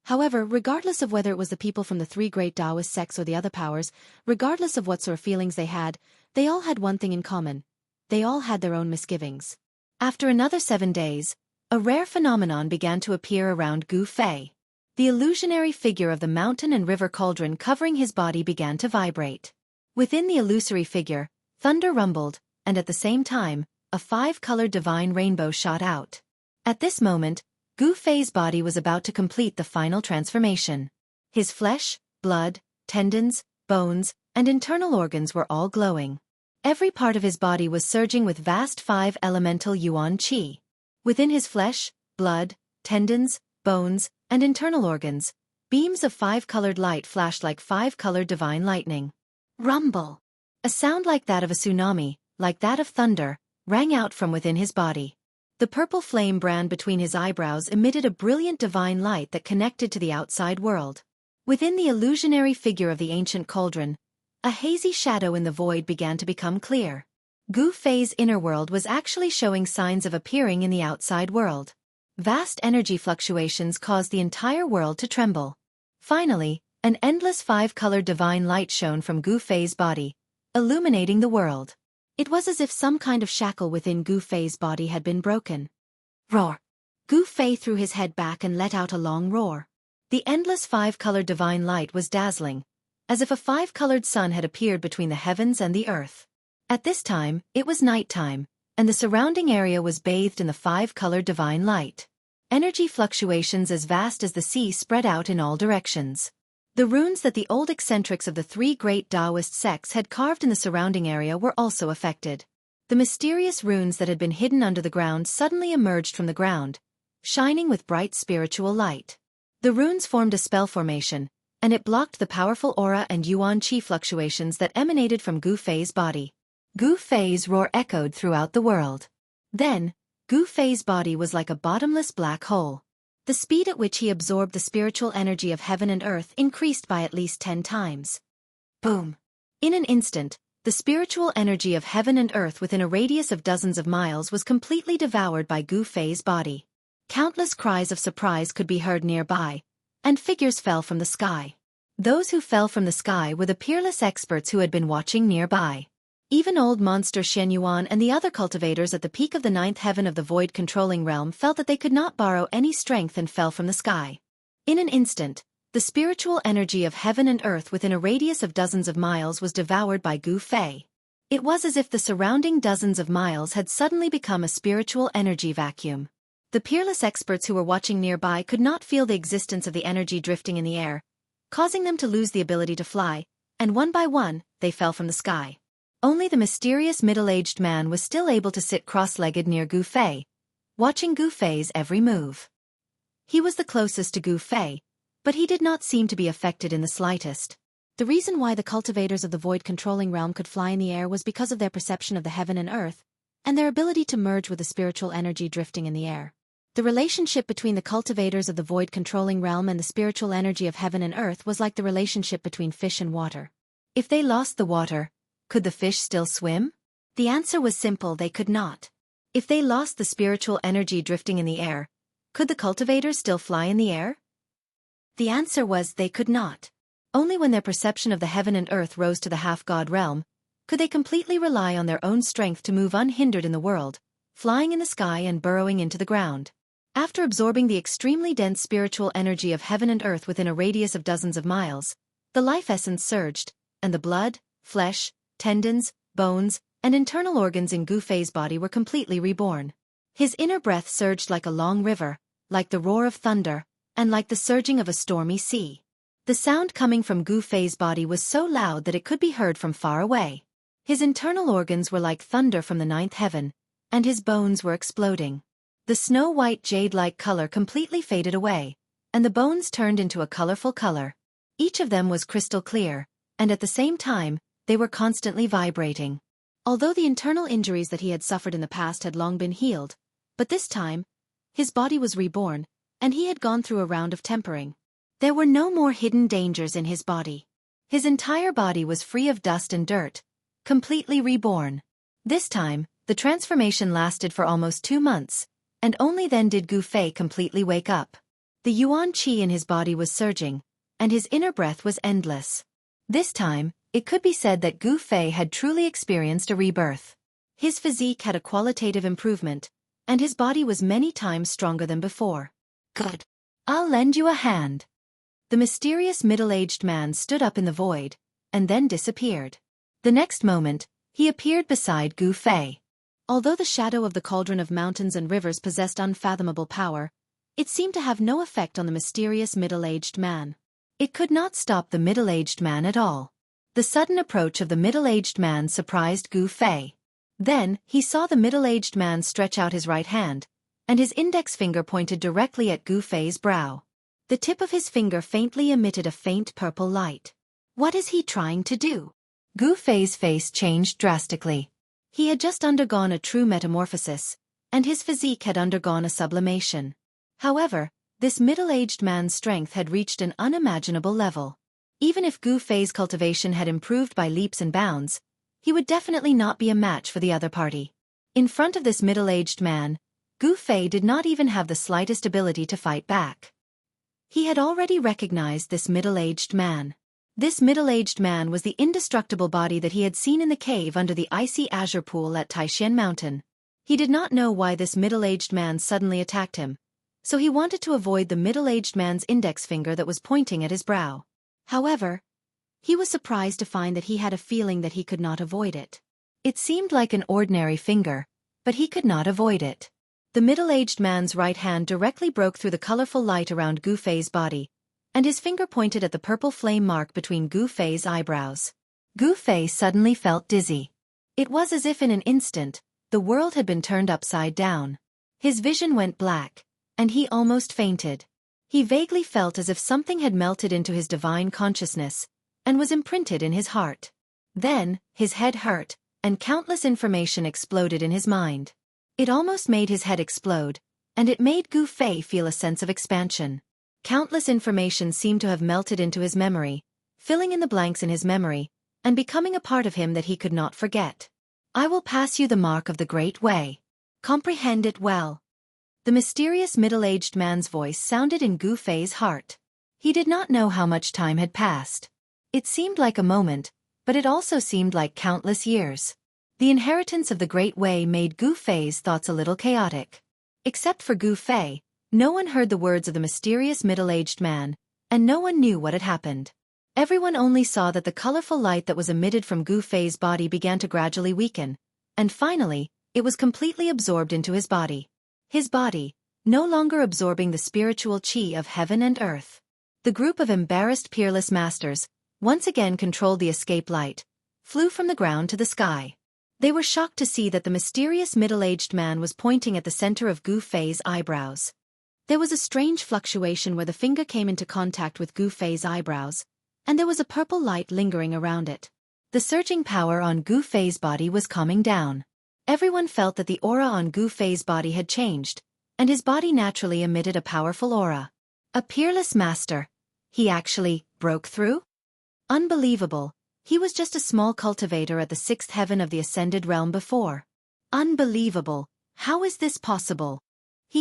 [SPEAKER 1] However, regardless of whether it was the people from the three great Taoist sects or the other powers, regardless of what sort of feelings they all had one thing in common. They all had their own misgivings. After another 7 days, a rare phenomenon began to appear around Gu Fei. The illusionary figure of the mountain and river cauldron covering his body began to vibrate. Within the illusory figure, thunder rumbled, and at the same time, a 5-colored divine rainbow shot out. At this moment, Gu Fei's body was about to complete the final transformation. His flesh, blood, tendons, bones, and internal organs were all glowing. Every part of his body was surging with vast 5-elemental yuan qi. Within his flesh, blood, tendons, bones, and internal organs, beams of 5-colored light flashed like 5-colored divine lightning. Rumble! A sound like that of a tsunami, like that of thunder, rang out from within his body. The purple flame brand between his eyebrows emitted a brilliant divine light that connected to the outside world. Within the illusionary figure of the ancient cauldron, a hazy shadow in the void began to become clear. Gu Fei's inner world was actually showing signs of appearing in the outside world. Vast energy fluctuations caused the entire world to tremble. Finally, an endless 5-colored divine light shone from Gu Fei's body, illuminating the world. It was as if some kind of shackle within Gu Fei's body had been broken. Roar! Gu Fei threw his head back and let out a long roar. The endless 5-colored divine light was dazzling, as if a 5-colored sun had appeared between the heavens and the earth. At this time, it was nighttime, and the surrounding area was bathed in the 5-colored divine light. Energy fluctuations as vast as the sea spread out in all directions. The runes that the old eccentrics of the three great Taoist sects had carved in the surrounding area were also affected. The mysterious runes that had been hidden under the ground suddenly emerged from the ground, shining with bright spiritual light. The runes formed a spell formation, and it blocked the powerful aura and yuan qi fluctuations that emanated from Gu Fei's body. Gu Fei's roar echoed throughout the world. Then, Gu Fei's body was like a bottomless black hole. The speed at which he absorbed the spiritual energy of heaven and earth increased by at least 10 times. Boom! In an instant, the spiritual energy of heaven and earth within a radius of dozens of miles was completely devoured by Gu Fei's body. Countless cries of surprise could be heard nearby, and figures fell from the sky. Those who fell from the sky were the peerless experts who had been watching nearby. Even old monster Xianxia and the other cultivators at the peak of the 9th heaven of the void-controlling realm felt that they could not borrow any strength and fell from the sky. In an instant, the spiritual energy of heaven and earth within a radius of dozens of miles was devoured by Gu Fei. It was as if the surrounding dozens of miles had suddenly become a spiritual energy vacuum. The peerless experts who were watching nearby could not feel the existence of the energy drifting in the air, causing them to lose the ability to fly, and one by one, they fell from the sky. Only the mysterious middle-aged man was still able to sit cross-legged near Gu Fei, watching Gu Fei's every move. He was the closest to Gu Fei, but he did not seem to be affected in the slightest. The reason why the cultivators of the void-controlling realm could fly in the air was because of their perception of the heaven and earth, and their ability to merge with the spiritual energy drifting in the air. The relationship between the cultivators of the void-controlling realm and the spiritual energy of heaven and earth was like the relationship between fish and water. If they lost the water, could the fish still swim? The answer was simple: they could not. If they lost the spiritual energy drifting in the air, could the cultivators still fly in the air? The answer was they could not. Only when their perception of the heaven and earth rose to the half-god realm, could they completely rely on their own strength to move unhindered in the world, flying in the sky and burrowing into the ground. After absorbing the extremely dense spiritual energy of heaven and earth within a radius of dozens of miles, the life essence surged, and the blood, flesh, tendons, bones, and internal organs in Gu Fei's body were completely reborn. His inner breath surged like a long river, like the roar of thunder, and like the surging of a stormy sea. The sound coming from Gu Fei's body was so loud that it could be heard from far away. His internal organs were like thunder from the ninth heaven, and his bones were exploding. The snow-white jade-like color completely faded away, and the bones turned into a colorful color. Each of them was crystal clear, and at the same time, they were constantly vibrating. Although the internal injuries that he had suffered in the past had long been healed, but this time, his body was reborn, and he had gone through a round of tempering. There were no more hidden dangers in his body. His entire body was free of dust and dirt, completely reborn. This time, the transformation lasted for almost 2 months, and only then did Gu Fei completely wake up. The yuan qi in his body was surging, and his inner breath was endless. This time, it could be said that Gu Fei had truly experienced a rebirth. His physique had a qualitative improvement, and his body was many times stronger than before. Good. I'll lend you a hand. The mysterious middle-aged man stood up in the void, and then disappeared. The next moment, he appeared beside Gu Fei. Although the shadow of the cauldron of mountains and rivers possessed unfathomable power, it seemed to have no effect on the mysterious middle-aged man. It could not stop the middle-aged man at all. The sudden approach of the middle-aged man surprised Gu Fei. Then, he saw the middle-aged man stretch out his right hand, and his index finger pointed directly at Gu Fei's brow. The tip of his finger faintly emitted a faint purple light. What is he trying to do? Gu Fei's face changed drastically. He had just undergone a true metamorphosis, and his physique had undergone a sublimation. However, this middle-aged man's strength had reached an unimaginable level. Even if Gu Fei's cultivation had improved by leaps and bounds, he would definitely not be a match for the other party. In front of this middle-aged man, Gu Fei did not even have the slightest ability to fight back. He had already recognized this middle-aged man. This middle-aged man was the indestructible body that he had seen in the cave under the icy azure pool at Taishan Mountain. He did not know why this middle-aged man suddenly attacked him, so he wanted to avoid the middle-aged man's index finger that was pointing at his brow. However, he was surprised to find that he had a feeling that he could not avoid it. It seemed like an ordinary finger, but he could not avoid it. The middle-aged man's right hand directly broke through the colorful light around Gu Fei's body, and his finger pointed at the purple flame mark between Gu Fei's eyebrows. Gu Fei suddenly felt dizzy. It was as if in an instant, the world had been turned upside down. His vision went black, and he almost fainted. He vaguely felt as if something had melted into his divine consciousness, and was imprinted in his heart. Then, his head hurt, and countless information exploded in his mind. It almost made his head explode, and it made Gu Fei feel a sense of expansion. Countless information seemed to have melted into his memory, filling in the blanks in his memory, and becoming a part of him that he could not forget. I will pass you the mark of the Great Way. Comprehend it well. The mysterious middle-aged man's voice sounded in Gu Fei's heart. He did not know how much time had passed. It seemed like a moment, but it also seemed like countless years. The inheritance of the Great Way made Gu Fei's thoughts a little chaotic. Except for Gu Fei, no one heard the words of the mysterious middle-aged man, and no one knew what had happened. Everyone only saw that the colorful light that was emitted from Gu Fei's body began to gradually weaken, and finally, it was completely absorbed into his body. His body, no longer absorbing the spiritual qi of heaven and earth. The group of embarrassed peerless masters, once again controlled the escape light, flew from the ground to the sky. They were shocked to see that the mysterious middle-aged man was pointing at the center of Gu Fei's eyebrows. There was a strange fluctuation where the finger came into contact with Gu Fei's eyebrows, and there was a purple light lingering around it. The surging power on Gu Fei's body was calming down. Everyone felt that the aura on Gu Fei's body had changed, and his body naturally emitted a powerful aura. A peerless master. He actually broke through? Unbelievable. He was just a small cultivator at the sixth heaven of the ascended realm before. Unbelievable. How is this possible?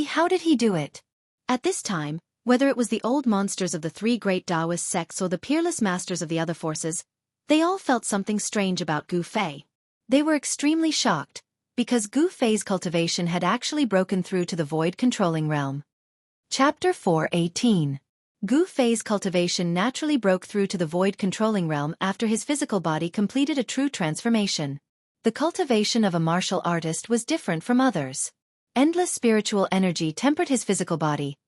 [SPEAKER 1] How did he do it? At this time, Whether it was the old monsters of the three great Taoist sects or the peerless masters of the other forces, they all felt something strange about Gu Fei. They were extremely shocked, because Gu Fei's cultivation had actually broken through to the void controlling realm. Chapter 4:18. Gu Fei's cultivation naturally broke through to the void controlling realm after his physical body completed a true transformation. The cultivation of a martial artist was different from others. Endless spiritual energy tempered his physical body,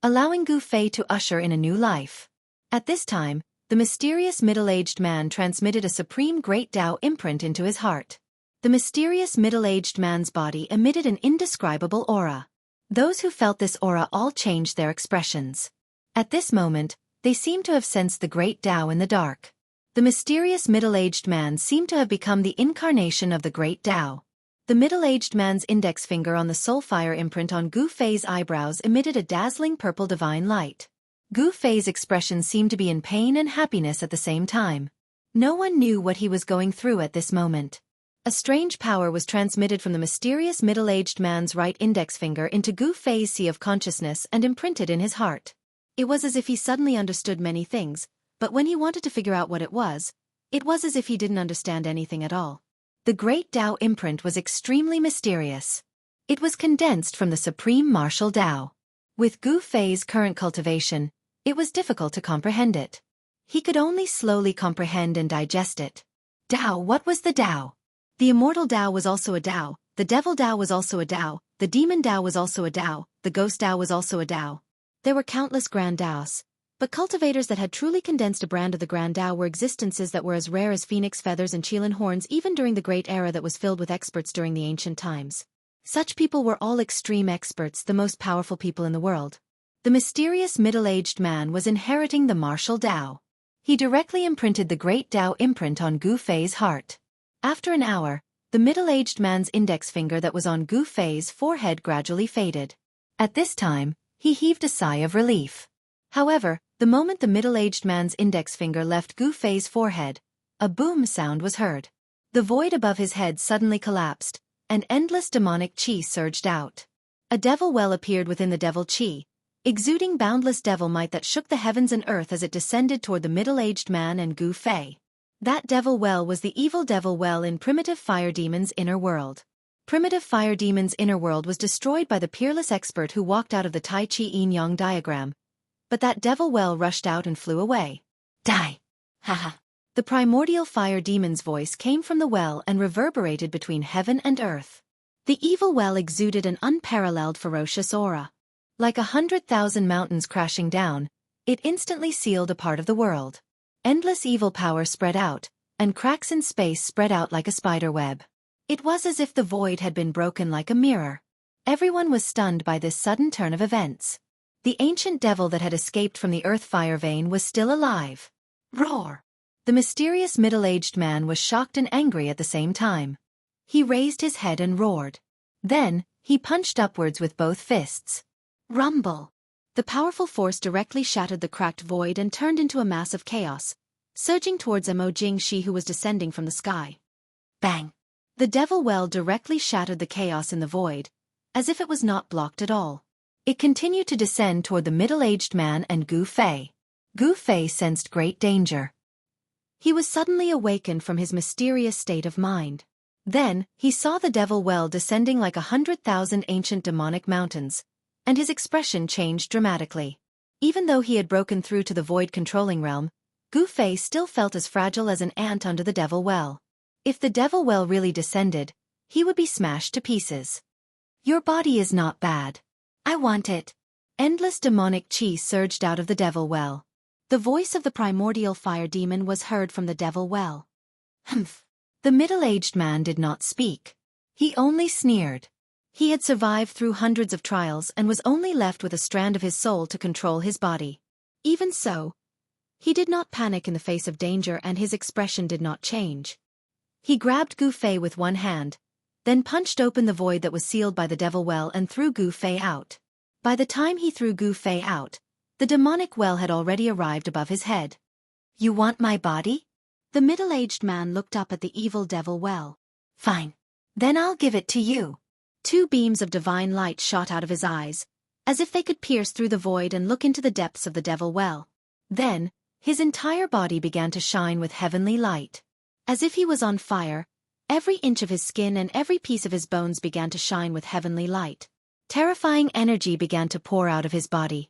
[SPEAKER 1] allowing Gu Fei to usher in a new life. At this time, the mysterious middle-aged man transmitted a supreme great Tao imprint into his heart. The mysterious middle-aged man's body emitted an indescribable aura. Those who felt this aura all changed their expressions. At this moment, they seemed to have sensed the great Tao in the dark. The mysterious middle-aged man seemed to have become the incarnation of the great Tao. The middle-aged man's index finger on the soul fire imprint on Gu Fei's eyebrows emitted a dazzling purple divine light. Gu Fei's expression seemed to be in pain and happiness at the same time. No one knew what he was going through at this moment. A strange power was transmitted from the mysterious middle-aged man's right index finger into Gu Fei's sea of consciousness and imprinted in his heart. It was as if he suddenly understood many things, but when he wanted to figure out what it was as if he didn't understand anything at all. The great Tao imprint was extremely mysterious. It was condensed from the supreme martial Tao. With Gu Fei's current cultivation, it was difficult to comprehend it. He could only slowly comprehend and digest it. Tao, what was the Tao? The immortal Tao was also a Tao, the devil Tao was also a Tao, the demon Tao was also a Tao, the ghost Tao was also a Tao. There were countless grand Taos, but cultivators that had truly condensed a brand of the grand Tao were existences that were as rare as phoenix feathers and Qilin horns even during the great era that was filled with experts during the ancient times. Such people were all extreme experts, the most powerful people in the world. The mysterious middle-aged man was inheriting the martial Tao. He directly imprinted the great Tao imprint on Gu Fei's heart. After an hour, the middle-aged man's index finger that was on Gu Fei's forehead gradually faded. At this time, he heaved a sigh of relief. However, the moment the middle-aged man's index finger left Gu Fei's forehead, a boom sound was heard. The void above his head suddenly collapsed, and endless demonic qi surged out. A devil well appeared within the devil qi, exuding boundless devil might that shook the heavens and earth as it descended toward the middle-aged man and Gu Fei. That devil well was the evil devil well in primitive fire demon's inner world. Primitive fire demon's inner world was destroyed by the peerless expert who walked out of the Tai Chi Yin-Yang diagram, but that devil well rushed out and flew away. Die! Haha! The primordial fire demon's voice came from the well and reverberated between heaven and earth. The evil well exuded an unparalleled ferocious aura. Like 100,000 mountains crashing down, it instantly sealed a part of the world. Endless evil power spread out, and cracks in space spread out like a spider web. It was as if the void had been broken like a mirror. Everyone was stunned by this sudden turn of events. The ancient devil that had escaped from the earth fire vein was still alive. Roar! The mysterious middle-aged man was shocked and angry at the same time. He raised his head and roared. Then, he punched upwards with both fists. Rumble! The powerful force directly shattered the cracked void and turned into a mass of chaos, surging towards Mo Jingxi who was descending from the sky. Bang! The devil well directly shattered the chaos in the void, as if it was not blocked at all. It continued to descend toward the middle-aged man and Gu Fei. Gu Fei sensed great danger. He was suddenly awakened from his mysterious state of mind. Then, he saw the devil well descending like 100,000 ancient demonic mountains, and his expression changed dramatically. Even though he had broken through to the void controlling realm, Gu Fei still felt as fragile as an ant under the devil well. If the devil well really descended, he would be smashed to pieces. Your body is not bad. I want it. Endless demonic qi surged out of the devil well. The voice of the primordial fire demon was heard from the devil well. Humph. The middle-aged man did not speak. He only sneered. He had survived through hundreds of trials and was only left with a strand of his soul to control his body. Even so, he did not panic in the face of danger and his expression did not change. He grabbed Gu Fei with one hand, then punched open the void that was sealed by the devil well and threw Gu Fei out. By the time he threw Gu Fei out, the demonic well had already arrived above his head. You want my body? The middle-aged man looked up at the evil devil well. Fine. Then I'll give it to you. Two beams of divine light shot out of his eyes, as if they could pierce through the void and look into the depths of the devil well. Then, his entire body began to shine with heavenly light. As if he was on fire, every inch of his skin and every piece of his bones began to shine with heavenly light. Terrifying energy began to pour out of his body.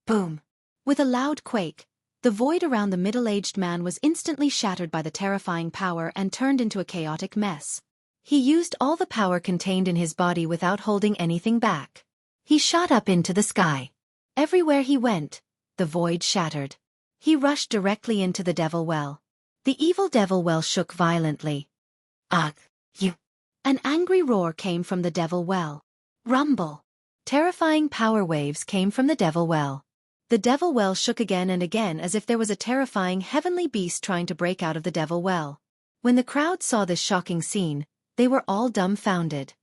[SPEAKER 1] Boom! With a loud quake, the void around the middle-aged man was instantly shattered by the terrifying power and turned into a chaotic mess. He used all the power contained in his body without holding anything back. He shot up into the sky. Everywhere he went, the void shattered. He rushed directly into the devil well. The evil devil well shook violently. Ugh! You! An angry roar came from the devil well. Rumble! Terrifying power waves came from the devil well. The devil well shook again and again as if there was a terrifying heavenly beast trying to break out of the devil well. When the crowd saw this shocking scene, they were all dumbfounded.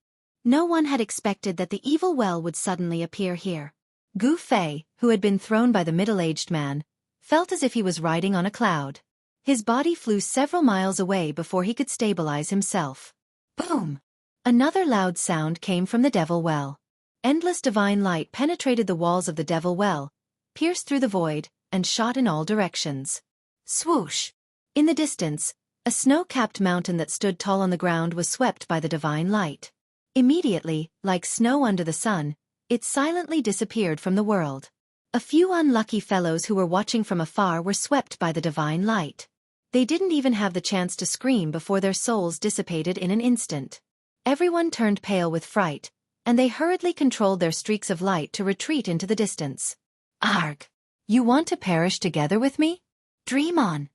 [SPEAKER 1] No one had expected that the evil well would suddenly appear here. Gu Fei, who had been thrown by the middle-aged man, felt as if he was riding on a cloud. His body flew several miles away before he could stabilize himself. Boom! Another loud sound came from the devil well. Endless divine light penetrated the walls of the devil well, pierced through the void, and shot in all directions. Swoosh! In the distance, a snow-capped mountain that stood tall on the ground was swept by the divine light. Immediately, like snow under the sun, it silently disappeared from the world. A few unlucky fellows who were watching from afar were swept by the divine light. They didn't even have the chance to scream before their souls dissipated in an instant. Everyone turned pale with fright, and they hurriedly controlled their streaks of light to retreat into the distance. Arg! You want to perish together with me? Dream on!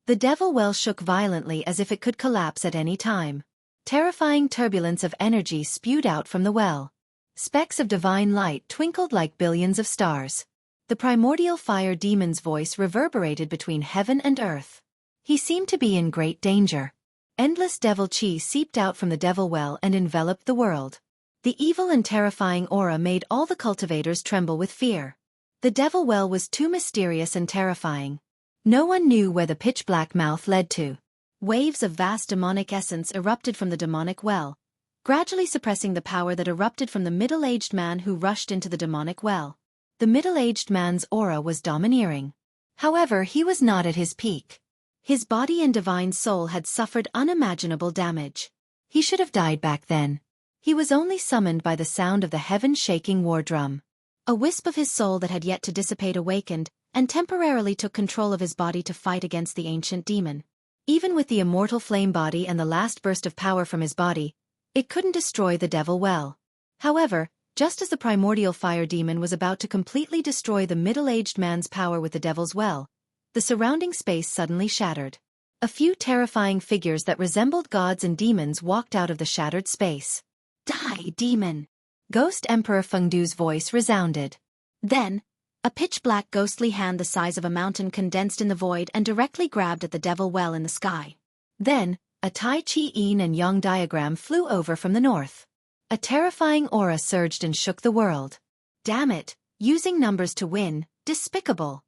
[SPEAKER 1] The devil well shook violently as if it could collapse at any time. Terrifying turbulence of energy spewed out from the well. Specks of divine light twinkled like billions of stars. The primordial fire demon's voice reverberated between heaven and earth. He seemed to be in great danger. Endless devil chi seeped out from the devil well and enveloped the world. The evil and terrifying aura made all the cultivators tremble with fear. The devil well was too mysterious and terrifying. No one knew where the pitch-black mouth led to. Waves of vast demonic essence erupted from the demonic well, gradually suppressing the power that erupted from the middle-aged man who rushed into the demonic well. The middle-aged man's aura was domineering. However, he was not at his peak. His body and divine soul had suffered unimaginable damage. He should have died back then. He was only summoned by the sound of the heaven-shaking war drum. A wisp of his soul that had yet to dissipate awakened, and temporarily took control of his body to fight against the ancient demon. Even with the immortal flame body and the last burst of power from his body, it couldn't destroy the devil well. However, just as the primordial fire demon was about to completely destroy the middle-aged man's power with the devil's well, the surrounding space suddenly shattered. A few terrifying figures that resembled gods and demons walked out of the shattered space. Die, demon! Ghost Emperor Fengdu's voice resounded. Then, a pitch-black ghostly hand the size of a mountain condensed in the void and directly grabbed at the devil well in the sky. Then, a Tai Chi Yin and Yang diagram flew over from the north. A terrifying aura surged and shook the world. Damn it, using numbers to win, despicable.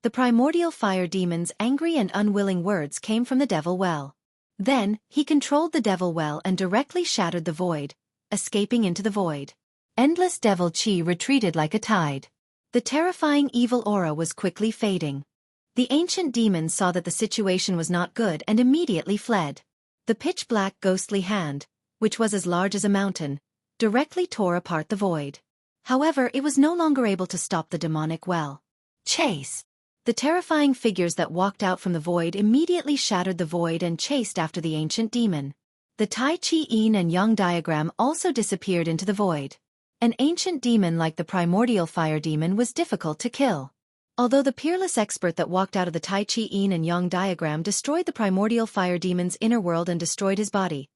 [SPEAKER 1] The primordial fire demon's angry and unwilling words came from the devil well. Then, he controlled the devil well and directly shattered the void, escaping into the void. Endless devil chi retreated like a tide. The terrifying evil aura was quickly fading. The ancient demon saw that the situation was not good and immediately fled. The pitch-black ghostly hand, which was as large as a mountain, directly tore apart the void. However, it was no longer able to stop the demonic well. Chase! The terrifying figures that walked out from the void immediately shattered the void and chased after the ancient demon. The Tai Chi Yin and Yang diagram also disappeared into the void. An ancient demon like the primordial fire demon was difficult to kill. Although the peerless expert that walked out of the Tai Chi Yin and Yang diagram destroyed the primordial fire demon's inner world and destroyed his body,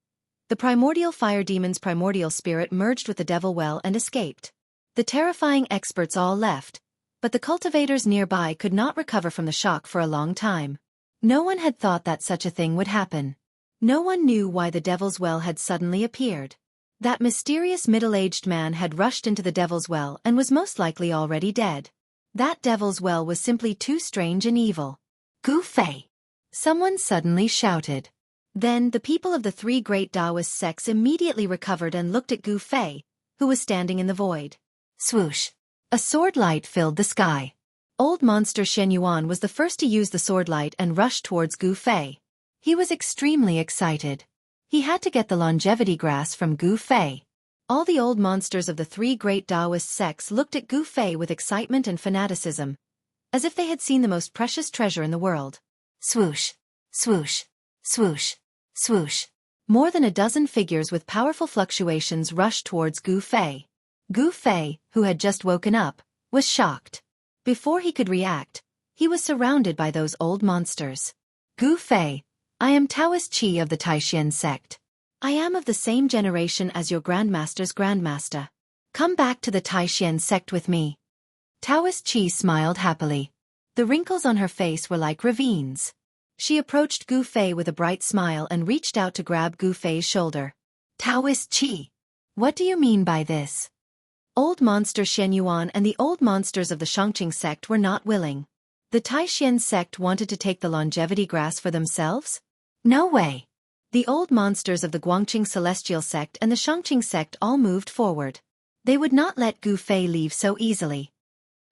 [SPEAKER 1] the primordial fire demon's primordial spirit merged with the devil well and escaped. The terrifying experts all left, but the cultivators nearby could not recover from the shock for a long time. No one had thought that such a thing would happen. No one knew why the devil's well had suddenly appeared. That mysterious middle-aged man had rushed into the devil's well and was most likely already dead. That devil's well was simply too strange and evil. Gu Fei! Someone suddenly shouted. Then the people of the three great Taoist sects immediately recovered and looked at Gu Fei, who was standing in the void. Swoosh! A sword light filled the sky. Old monster Xianxia was the first to use the sword light and rushed towards Gu Fei. He was extremely excited. He had to get the longevity grass from Gu Fei. All the old monsters of the three great Taoist sects looked at Gu Fei with excitement and fanaticism, as if they had seen the most precious treasure in the world. Swoosh! Swoosh! Swoosh! Swoosh! More than a dozen figures with powerful fluctuations rushed towards Gu Fei. Gu Fei, who had just woken up, was shocked. Before he could react, he was surrounded by those old monsters. Gu Fei, I am Taoist Qi of the Taishan sect. I am of the same generation as your grandmaster's grandmaster. Come back to the Taishan sect with me. Taoist Qi smiled happily. The wrinkles on her face were like ravines. She approached Gu Fei with a bright smile and reached out to grab Gu Fei's shoulder. Taoist Qi, what do you mean by this? Old monster Xianxia and the old monsters of the Xianxia sect were not willing. The Taishan sect wanted to take the longevity grass for themselves? No way. The old monsters of the Guangqing celestial sect and the Xianxia sect all moved forward. They would not let Gu Fei leave so easily.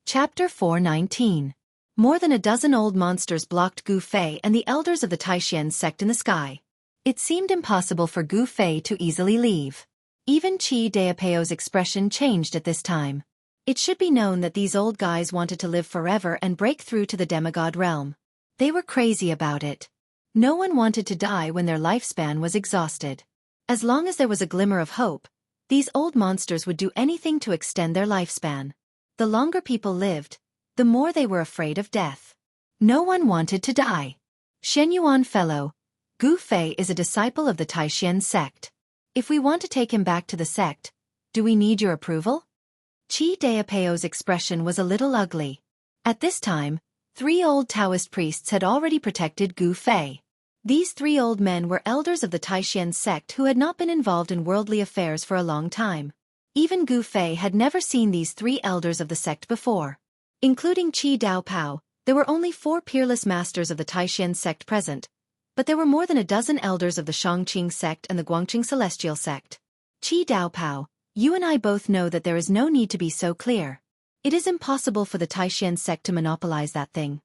[SPEAKER 1] Chapter 419. More than a dozen old monsters blocked Gu Fei and the elders of the Taishan sect in the sky. It seemed impossible for Gu Fei to easily leave. Even Qi Daopeo's expression changed at this time. It should be known that these old guys wanted to live forever and break through to the demigod realm. They were crazy about it. No one wanted to die when their lifespan was exhausted. As long as there was a glimmer of hope, these old monsters would do anything to extend their lifespan. The longer people lived, the more they were afraid of death. No one wanted to die. Xianxia fellow, Gu Fei is a disciple of the Taishan sect. If we want to take him back to the sect, do we need your approval? Qi Daopeo's expression was a little ugly. At this time, 3 old Taoist priests had already protected Gu Fei. These 3 old men were elders of the Taishan sect who had not been involved in worldly affairs for a long time. Even Gu Fei had never seen these 3 elders of the sect before. Including Qi Daopao, there were only 4 peerless masters of the Taishan sect present, but there were more than a dozen elders of the Xianxia sect and the Guangqing celestial sect. Qi Daopao, you and I both know that there is no need to be so clear. It is impossible for the Taishan sect to monopolize that thing.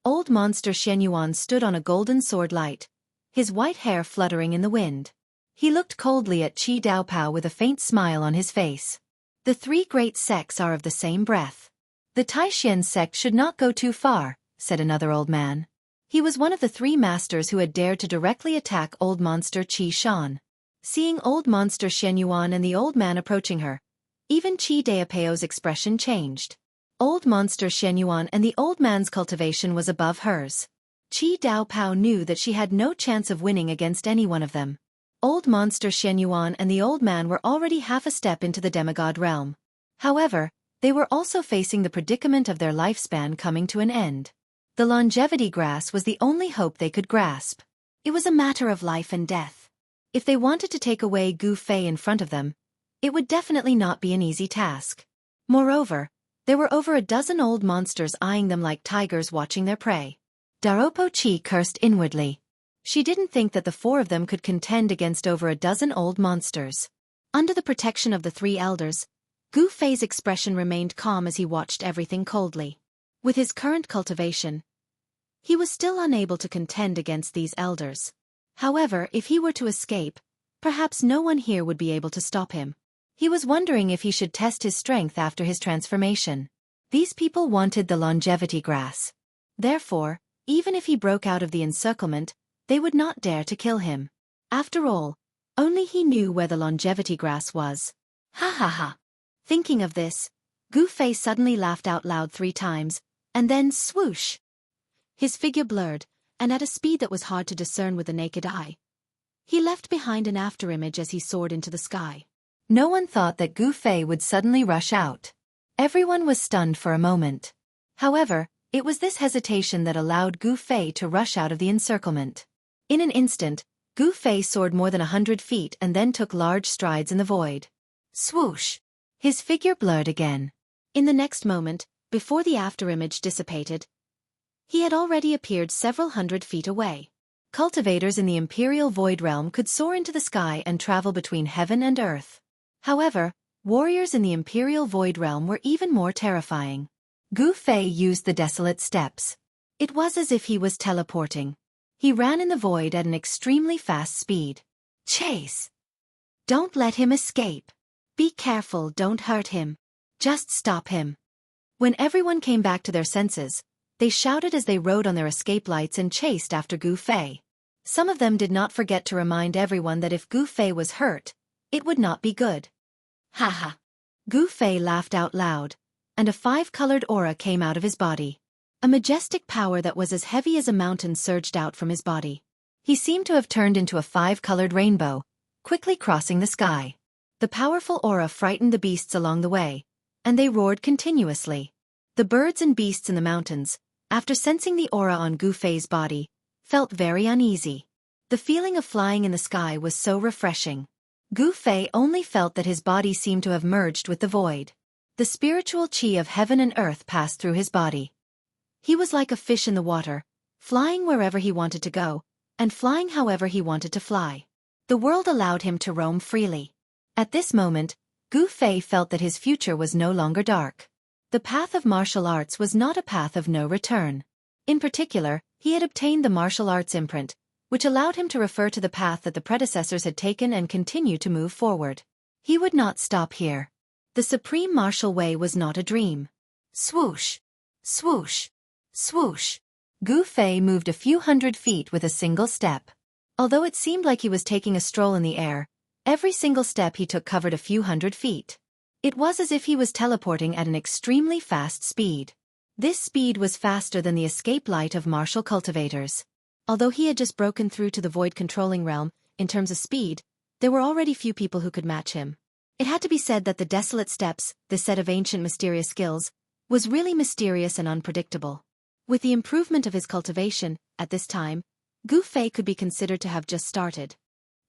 [SPEAKER 1] Old monster Xianxia stood on a golden sword light, his white hair fluttering in the wind. He looked coldly at Qi Daopao with a faint smile on his face. The 3 great sects are of the same breath. The Taishan sect should not go too far, said another old man. He was one of the 3 masters who had dared to directly attack old monster Qi Shan. Seeing old monster Xianxia and the old man approaching her, even Qi Daopeo's expression changed. Old monster Xianxia and the old man's cultivation was above hers. Qi Daopao knew that she had no chance of winning against any one of them. Old monster Xianxia and the old man were already half a step into the demigod realm. However, they were also facing the predicament of their lifespan coming to an end. The longevity grass was the only hope they could grasp. It was a matter of life and death. If they wanted to take away Gu Fei in front of them, it would definitely not be an easy task. Moreover, there were over a dozen old monsters eyeing them like tigers watching their prey. Daopo Qi cursed inwardly. She didn't think that the 4 of them could contend against over a dozen old monsters. Under the protection of the 3 elders, Gu Fei's expression remained calm as he watched everything coldly. With his current cultivation, he was still unable to contend against these elders. However, if he were to escape, perhaps no one here would be able to stop him. He was wondering if he should test his strength after his transformation. These people wanted the longevity grass. Therefore, even if he broke out of the encirclement, they would not dare to kill him. After all, only he knew where the longevity grass was. Ha ha ha. Thinking of this, Gu Fei suddenly laughed out loud 3 times, and then swoosh! His figure blurred, and at a speed that was hard to discern with the naked eye. He left behind an afterimage as he soared into the sky. No one thought that Gu Fei would suddenly rush out. Everyone was stunned for a moment. However, it was this hesitation that allowed Gu Fei to rush out of the encirclement. In an instant, Gu Fei soared more than 100 feet and then took large strides in the void. Swoosh! His figure blurred again. In the next moment, before the afterimage dissipated, he had already appeared several hundred feet away. Cultivators in the Imperial Void Realm could soar into the sky and travel between heaven and earth. However, Warriors in the Imperial Void Realm were even more terrifying. Gu Fei used the desolate steps. It was as if he was teleporting. He ran in the void at an extremely fast speed. Chase! Don't let him escape. Be careful, don't hurt him. Just stop him. When everyone came back to their senses, they shouted as they rode on their escape lights and chased after Gu Fei. Some of them did not forget to remind everyone that if Gu Fei was hurt, it would not be good. Haha. Gu Fei laughed out loud, and a 5-colored aura came out of his body. A majestic power that was as heavy as a mountain surged out from his body. He seemed to have turned into a 5-colored rainbow, quickly crossing the sky. The powerful aura frightened the beasts along the way, and they roared continuously. The birds and beasts in the mountains, after sensing the aura on Gu Fei's body, felt very uneasy. The feeling of flying in the sky was so refreshing. Gu Fei only felt that his body seemed to have merged with the void. The spiritual qi of heaven and earth passed through his body. He was like a fish in the water, flying wherever he wanted to go, and flying however he wanted to fly. The world allowed him to roam freely. At this moment, Gu Fei felt that his future was no longer dark. The path of martial arts was not a path of no return. In particular, he had obtained the martial arts imprint, which allowed him to refer to the path that the predecessors had taken and continue to move forward. He would not stop here. The supreme martial way was not a dream. Swoosh! Swoosh! Swoosh! Gu Fei moved a few hundred feet with a single step. Although it seemed like he was taking a stroll in the air, every single step he took covered a few hundred feet. It was as if he was teleporting at an extremely fast speed. This speed was faster than the escape light of martial cultivators. Although he had just broken through to the void controlling realm, in terms of speed, there were already few people who could match him. It had to be said that the desolate steps, this set of ancient mysterious skills, was really mysterious and unpredictable. With the improvement of his cultivation, at this time, Gu Fei could be considered to have just started.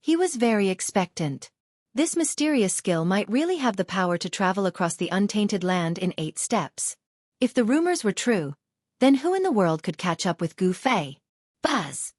[SPEAKER 1] He was very expectant. This mysterious skill might really have the power to travel across the untainted land in 8 steps. If the rumors were true, then who in the world could catch up with Gu Fei? Buzz!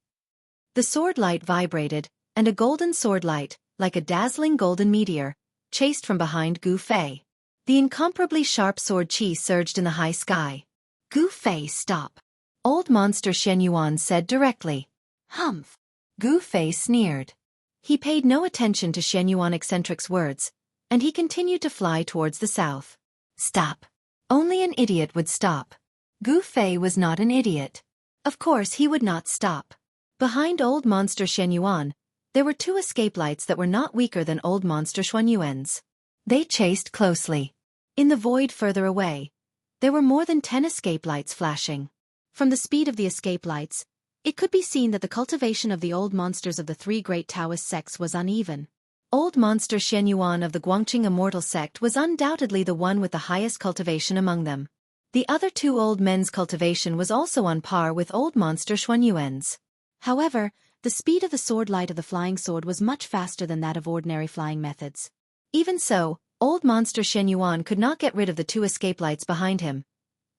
[SPEAKER 1] The sword light vibrated, and a golden sword light, like a dazzling golden meteor, chased from behind Gu Fei. The incomparably sharp sword qi surged in the high sky. Gu Fei, stop! Old Monster Xianxia said directly. Humph! Gu Fei sneered. He paid no attention to Xianxia Eccentric's words, and he continued to fly towards the south. Stop! Only an idiot would stop. Gu Fei was not an idiot. Of course he would not stop. Behind Old Monster Xianxia, there were 2 escape lights that were not weaker than Old Monster Xuanyuan's. They chased closely. In the void further away, there were more than 10 escape lights flashing. From the speed of the escape lights, it could be seen that the cultivation of the old monsters of the 3 great Taoist sects was uneven. Old Monster Xianxia of the Guangqing Immortal sect was undoubtedly the one with the highest cultivation among them. The other 2 old men's cultivation was also on par with Old Monster Xuanyuan's. However, the speed of the sword light of the flying sword was much faster than that of ordinary flying methods. Even so, Old Monster Xianxia could not get rid of the 2 escape lights behind him,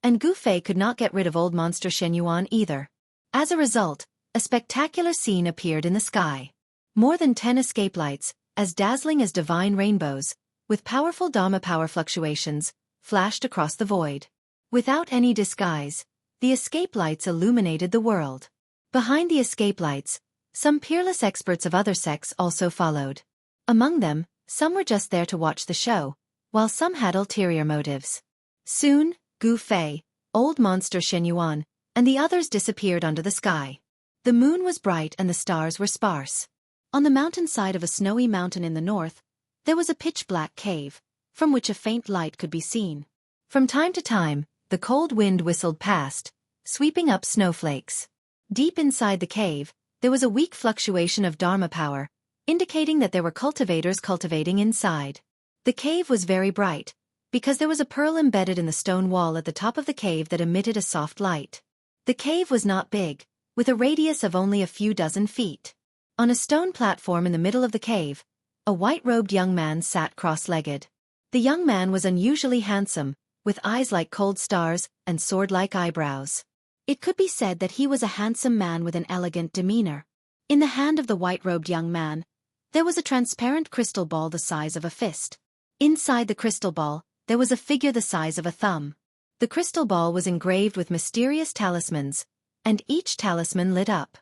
[SPEAKER 1] and Gu Fei could not get rid of Old Monster Xianxia either. As a result, a spectacular scene appeared in the sky. More than 10 escape lights, as dazzling as divine rainbows, with powerful Dharma power fluctuations, flashed across the void. Without any disguise, the escape lights illuminated the world. Behind the escape lights, some peerless experts of other sects also followed. Among them, some were just there to watch the show, while some had ulterior motives. Soon, Gu Fei, Old Monster Xianxia, and the others disappeared under the sky. The moon was bright and the stars were sparse. On the mountainside of a snowy mountain in the north, there was a pitch-black cave, from which a faint light could be seen. From time to time, the cold wind whistled past, sweeping up snowflakes. Deep inside the cave, there was a weak fluctuation of Dharma power, indicating that there were cultivators cultivating inside. The cave was very bright, because there was a pearl embedded in the stone wall at the top of the cave that emitted a soft light. The cave was not big, with a radius of only a few dozen feet. On a stone platform in the middle of the cave, a white-robed young man sat cross-legged. The young man was unusually handsome, with eyes like cold stars and sword-like eyebrows. It could be said that he was a handsome man with an elegant demeanor. In the hand of the white-robed young man, there was a transparent crystal ball the size of a fist. Inside the crystal ball, there was a figure the size of a thumb. The crystal ball was engraved with mysterious talismans, and each talisman lit up.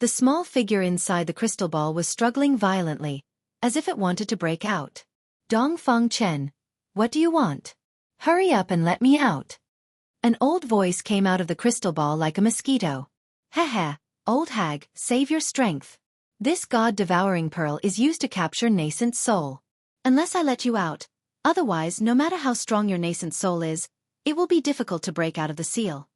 [SPEAKER 1] The small figure inside the crystal ball was struggling violently, as if it wanted to break out. Dongfeng Chen, what do you want? Hurry up and let me out. An old voice came out of the crystal ball like a mosquito. Heh, old hag, save your strength. This god-devouring pearl is used to capture nascent soul. Unless I let you out, otherwise no matter how strong your nascent soul is, it will be difficult to break out of the seal.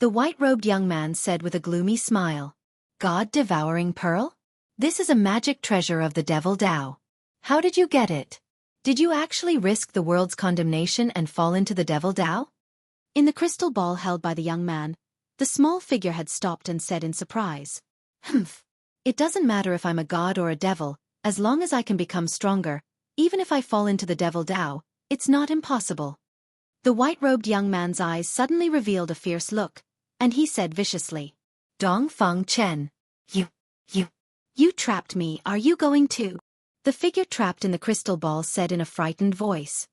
[SPEAKER 1] The white-robed young man said with a gloomy smile. God-devouring pearl? This is a magic treasure of the devil Dao. How did you get it? Did you actually risk the world's condemnation and fall into the devil Dao? In the crystal ball held by the young man, the small figure had stopped and said in surprise. Humph. It doesn't matter if I'm a god or a devil, as long as I can become stronger. Even if I fall into the devil Dao, it's not impossible. The white-robed young man's eyes suddenly revealed a fierce look, and he said viciously. Dongfeng Chen. You trapped me, are you going to? The figure trapped in the crystal ball said in a frightened voice.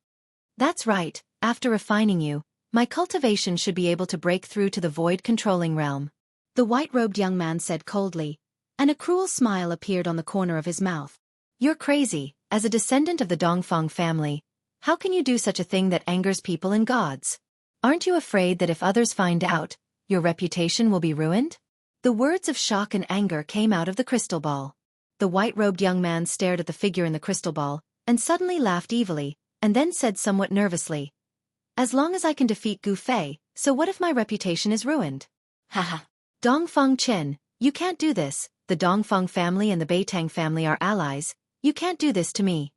[SPEAKER 1] That's right, after refining you, my cultivation should be able to break through to the void-controlling realm. The white-robed young man said coldly, and a cruel smile appeared on the corner of his mouth. You're crazy. As a descendant of the Dongfeng family, how can you do such a thing that angers people and gods? Aren't you afraid that if others find out, your reputation will be ruined? The words of shock and anger came out of the crystal ball. The white-robed young man stared at the figure in the crystal ball, and suddenly laughed evilly, and then said somewhat nervously. As long as I can defeat Gu Fei, so what if my reputation is ruined? Haha. Dongfeng Chen, you can't do this, the Dongfeng family and the Beitang family are allies. You can't do this to me.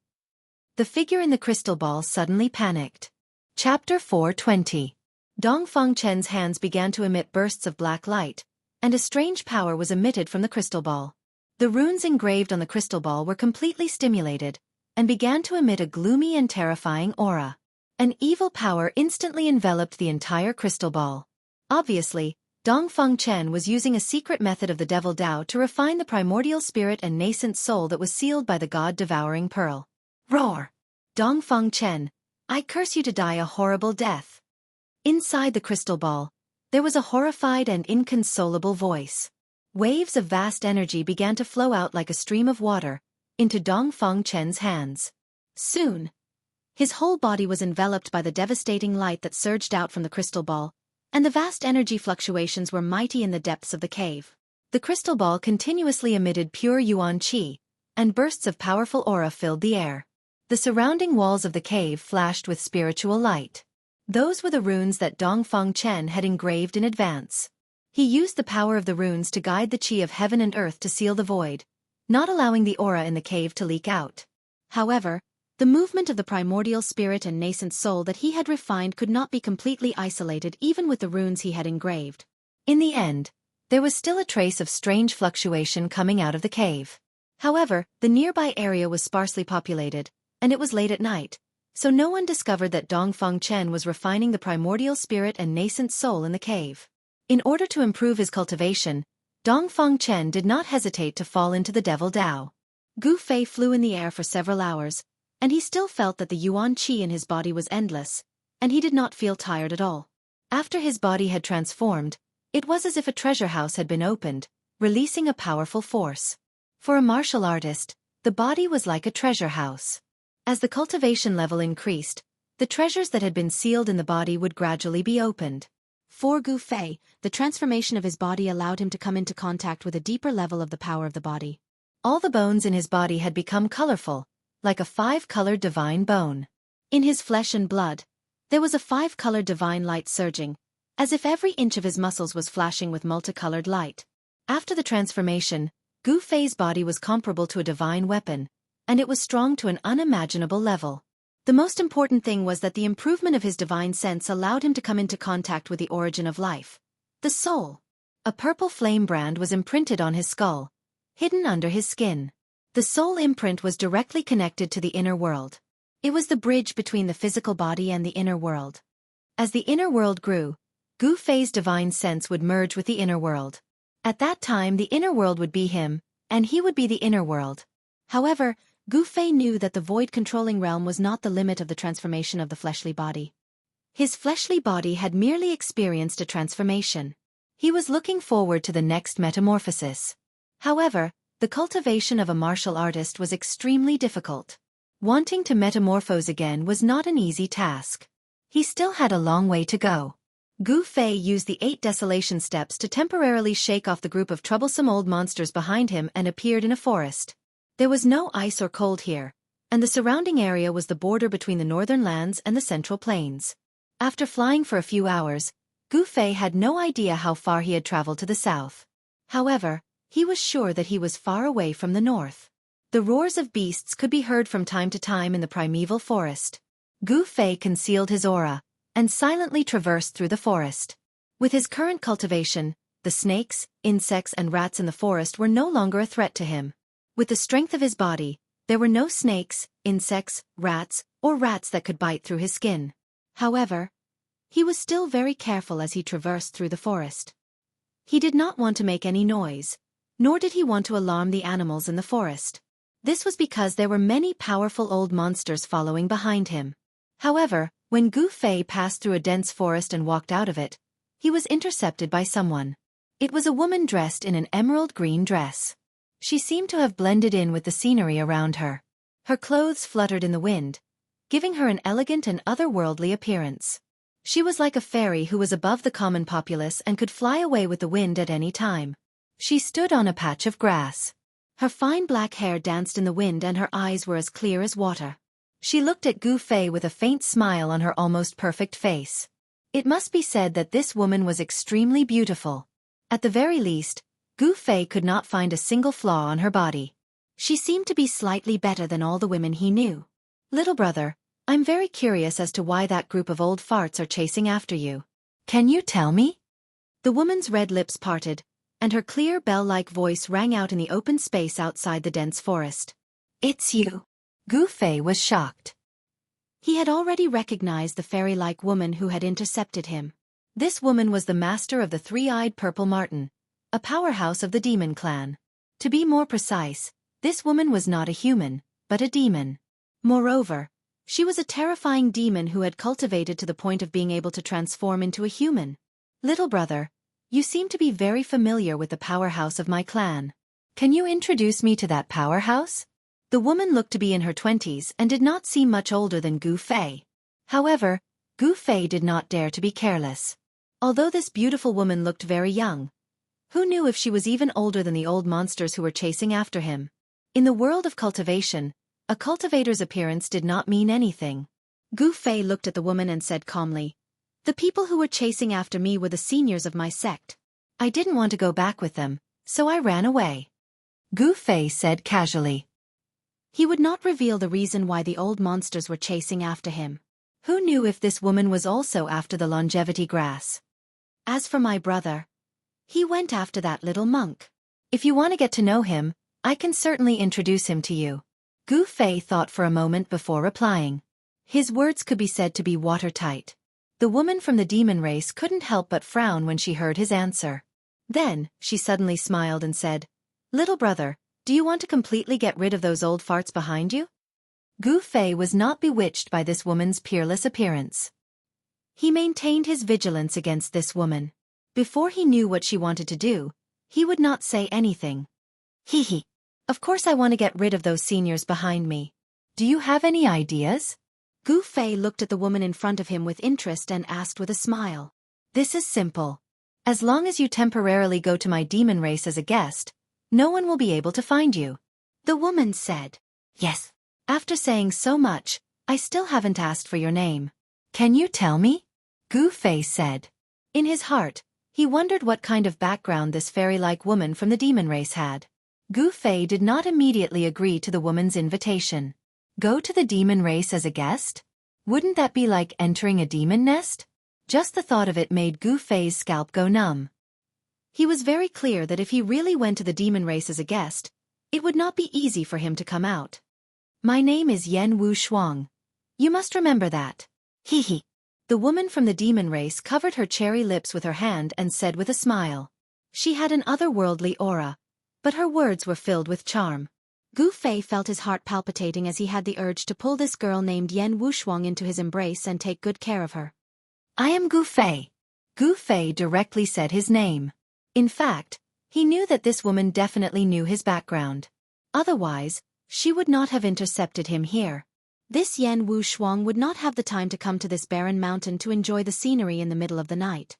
[SPEAKER 1] The figure in the crystal ball suddenly panicked. Chapter 420. Dongfeng Chen's hands began to emit bursts of black light, and a strange power was emitted from the crystal ball. The runes engraved on the crystal ball were completely stimulated, and began to emit a gloomy and terrifying aura. An evil power instantly enveloped the entire crystal ball. Obviously, Dongfeng Chen was using a secret method of the devil Dao to refine the primordial spirit and nascent soul that was sealed by the god-devouring pearl. Roar! Dongfeng Chen, I curse you to die a horrible death. Inside the crystal ball, there was a horrified and inconsolable voice. Waves of vast energy began to flow out like a stream of water, into Dongfeng Chen's hands. Soon, his whole body was enveloped by the devastating light that surged out from the crystal ball, and the vast energy fluctuations were mighty in the depths of the cave. The crystal ball continuously emitted pure yuan qi, and bursts of powerful aura filled the air. The surrounding walls of the cave flashed with spiritual light. Those were the runes that Dongfeng Chen had engraved in advance. He used the power of the runes to guide the qi of heaven and earth to seal the void, not allowing the aura in the cave to leak out. However, the movement of the primordial spirit and nascent soul that he had refined could not be completely isolated even with the runes he had engraved. In the end, there was still a trace of strange fluctuation coming out of the cave. However, the nearby area was sparsely populated, and it was late at night, so no one discovered that Dongfeng Chen was refining the primordial spirit and nascent soul in the cave. In order to improve his cultivation, Dongfeng Chen did not hesitate to fall into the devil Dao. Gu Fei flew in the air for several hours, and he still felt that the yuan qi in his body was endless, and he did not feel tired at all. After his body had transformed, it was as if a treasure house had been opened, releasing a powerful force. For a martial artist, the body was like a treasure house. As the cultivation level increased, the treasures that had been sealed in the body would gradually be opened. For Gu Fei, the transformation of his body allowed him to come into contact with a deeper level of the power of the body. All the bones in his body had become colorful, like a 5-colored divine bone. In his flesh and blood, there was a 5-colored divine light surging, as if every inch of his muscles was flashing with multicolored light. After the transformation, Gu Fei's body was comparable to a divine weapon, and it was strong to an unimaginable level. The most important thing was that the improvement of his divine sense allowed him to come into contact with the origin of life, the soul. A purple flame brand was imprinted on his skull, hidden under his skin. The soul imprint was directly connected to the inner world. It was the bridge between the physical body and the inner world. As the inner world grew, Gu Fei's divine sense would merge with the inner world. At that time the inner world would be him, and he would be the inner world. However, Gu Fei knew that the void-controlling realm was not the limit of the transformation of the fleshly body. His fleshly body had merely experienced a transformation. He was looking forward to the next metamorphosis. However, the cultivation of a martial artist was extremely difficult. Wanting to metamorphose again was not an easy task. He still had a long way to go. Gu Fei used the 8 desolation steps to temporarily shake off the group of troublesome old monsters behind him and appeared in a forest. There was no ice or cold here, and the surrounding area was the border between the northern lands and the central plains. After flying for a few hours, Gu Fei had no idea how far he had traveled to the south. However, he was sure that he was far away from the north. The roars of beasts could be heard from time to time in the primeval forest. Gu Fei concealed his aura and silently traversed through the forest. With his current cultivation, the snakes, insects and rats in the forest were no longer a threat to him. With the strength of his body, there were no snakes, insects, rats, or rats that could bite through his skin. However, he was still very careful as he traversed through the forest. He did not want to make any noise, nor did he want to alarm the animals in the forest. This was because there were many powerful old monsters following behind him. However, when Gu Fei passed through a dense forest and walked out of it, he was intercepted by someone. It was a woman dressed in an emerald green dress. She seemed to have blended in with the scenery around her. Her clothes fluttered in the wind, giving her an elegant and otherworldly appearance. She was like a fairy who was above the common populace and could fly away with the wind at any time. She stood on a patch of grass. Her fine black hair danced in the wind and her eyes were as clear as water. She looked at Gu Fei with a faint smile on her almost perfect face. It must be said that this woman was extremely beautiful. At the very least, Gu Fei could not find a single flaw on her body. She seemed to be slightly better than all the women he knew. "Little brother, I'm very curious as to why that group of old farts are chasing after you. Can you tell me?" The woman's red lips parted, and her clear bell-like voice rang out in the open space outside the dense forest. "It's you." Gu Fei was shocked. He had already recognized the fairy-like woman who had intercepted him. This woman was the master of the three-eyed purple marten, a powerhouse of the demon clan. To be more precise, this woman was not a human, but a demon. Moreover, she was a terrifying demon who had cultivated to the point of being able to transform into a human. "Little brother, you seem to be very familiar with the powerhouse of my clan. Can you introduce me to that powerhouse?" The woman looked to be in her 20s and did not seem much older than Gu Fei. However, Gu Fei did not dare to be careless. Although this beautiful woman looked very young, who knew if she was even older than the old monsters who were chasing after him? In the world of cultivation, a cultivator's appearance did not mean anything. Gu Fei looked at the woman and said calmly, "The people who were chasing after me were the seniors of my sect. I didn't want to go back with them, so I ran away," Gu Fei said casually. He would not reveal the reason why the old monsters were chasing after him. Who knew if this woman was also after the longevity grass? "As for my brother, he went after that little monk. If you want to get to know him, I can certainly introduce him to you." Gu Fei thought for a moment before replying. His words could be said to be watertight. The woman from the demon race couldn't help but frown when she heard his answer. Then, she suddenly smiled and said, "Little brother, do you want to completely get rid of those old farts behind you?" Gu Fei was not bewitched by this woman's peerless appearance. He maintained his vigilance against this woman. Before he knew what she wanted to do, he would not say anything. "Hee. Of course I want to get rid of those seniors behind me. Do you have any ideas?" Gu Fei looked at the woman in front of him with interest and asked with a smile. "This is simple. As long as you temporarily go to my demon race as a guest, no one will be able to find you." The woman said, "Yes. After saying so much, I still haven't asked for your name. Can you tell me?" Gu Fei said. In his heart, he wondered what kind of background this fairy-like woman from the demon race had. Gu Fei did not immediately agree to the woman's invitation. Go to the demon race as a guest? Wouldn't that be like entering a demon nest? Just the thought of it made Gu Fei's scalp go numb. He was very clear that if he really went to the demon race as a guest, it would not be easy for him to come out. "My name is Yen Wu Shuang. You must remember that." Hee. The woman from the demon race covered her cherry lips with her hand and said with a smile. She had an otherworldly aura, but her words were filled with charm. Gu Fei felt his heart palpitating as he had the urge to pull this girl named Yan Wushuang into his embrace and take good care of her. I am Gu Fei. Gu Fei directly said his name. In fact, he knew that this woman definitely knew his background. Otherwise, she would not have intercepted him here. This Yan Wushuang would not have the time to come to this barren mountain to enjoy the scenery in the middle of the night.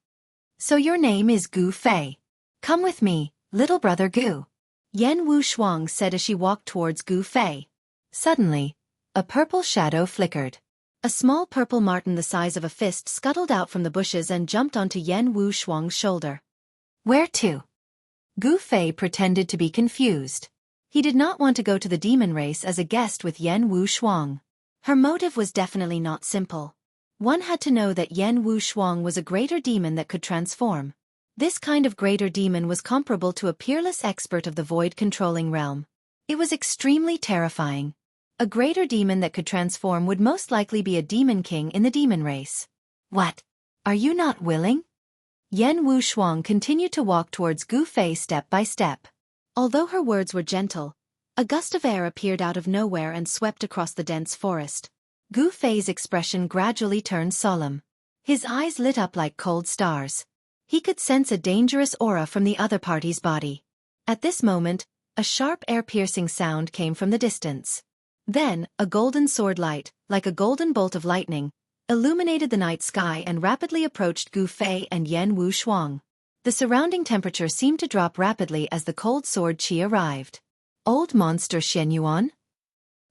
[SPEAKER 1] So your name is Gu Fei. Come with me, little brother Gu. Yan Wushuang said as she walked towards Gu Fei. Suddenly, a purple shadow flickered. A small purple marten the size of a fist scuttled out from the bushes and jumped onto Yan Wushuang's shoulder. Where to? Gu Fei pretended to be confused. He did not want to go to the demon race as a guest with Yan Wushuang. Her motive was definitely not simple. One had to know that Yan Wushuang was a greater demon that could transform. This kind of greater demon was comparable to a peerless expert of the void-controlling realm. It was extremely terrifying. A greater demon that could transform would most likely be a demon king in the demon race. What? Are you not willing? Yan Wushuang continued to walk towards Gu Fei step by step. Although her words were gentle, a gust of air appeared out of nowhere and swept across the dense forest. Gu Fei's expression gradually turned solemn. His eyes lit up like cold stars. He could sense a dangerous aura from the other party's body. At this moment, a sharp air-piercing sound came from the distance. Then, a golden sword light, like a golden bolt of lightning, illuminated the night sky and rapidly approached Gu Fei and Yan Wushuang. The surrounding temperature seemed to drop rapidly as the cold sword qi arrived. Old monster Xianxia?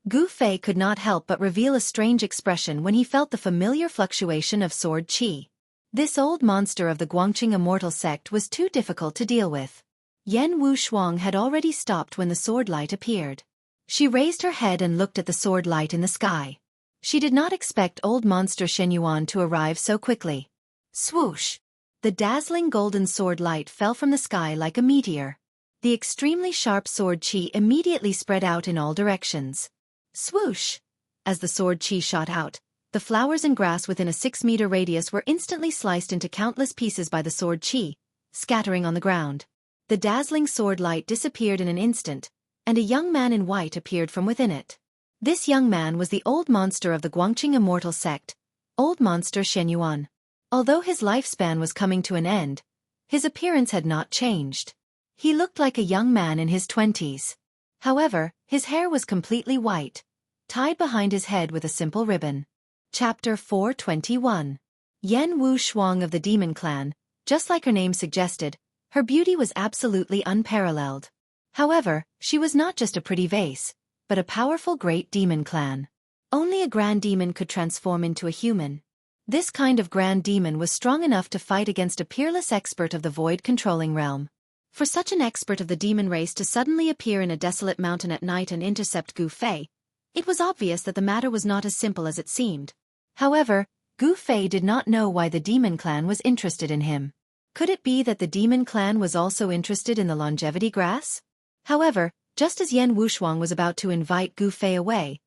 [SPEAKER 1] Gu Fei could not help but reveal a strange expression when he felt the familiar fluctuation of sword qi. This old monster of the Guangqing Immortal sect was too difficult to deal with. Yan Wushuang had already stopped when the sword light appeared. She raised her head and looked at the sword light in the sky. She did not expect old monster Xianxia to arrive so quickly. Swoosh! The dazzling golden sword light fell from the sky like a meteor. The extremely sharp sword qi immediately spread out in all directions. Swoosh! As the sword qi shot out, the flowers and grass within a 6-meter radius were instantly sliced into countless pieces by the sword qi, scattering on the ground. The dazzling sword light disappeared in an instant, and a young man in white appeared from within it. This young man was the old monster of the Guangqing Immortal sect, old monster Xianxia. Although his lifespan was coming to an end, his appearance had not changed. He looked like a young man in his 20s. However, his hair was completely white, tied behind his head with a simple ribbon. Chapter 421. Yan Wushuang of the Demon Clan, just like her name suggested, her beauty was absolutely unparalleled. However, she was not just a pretty vase, but a powerful great demon clan. Only a grand demon could transform into a human. This kind of grand demon was strong enough to fight against a peerless expert of the void-controlling realm. For such an expert of the demon race to suddenly appear in a desolate mountain at night and intercept Gu Fei, it was obvious that the matter was not as simple as it seemed. However, Gu Fei did not know why the demon clan was interested in him. Could it be that the demon clan was also interested in the longevity grass? However, just as Yan Wushuang was about to invite Gu Fei away,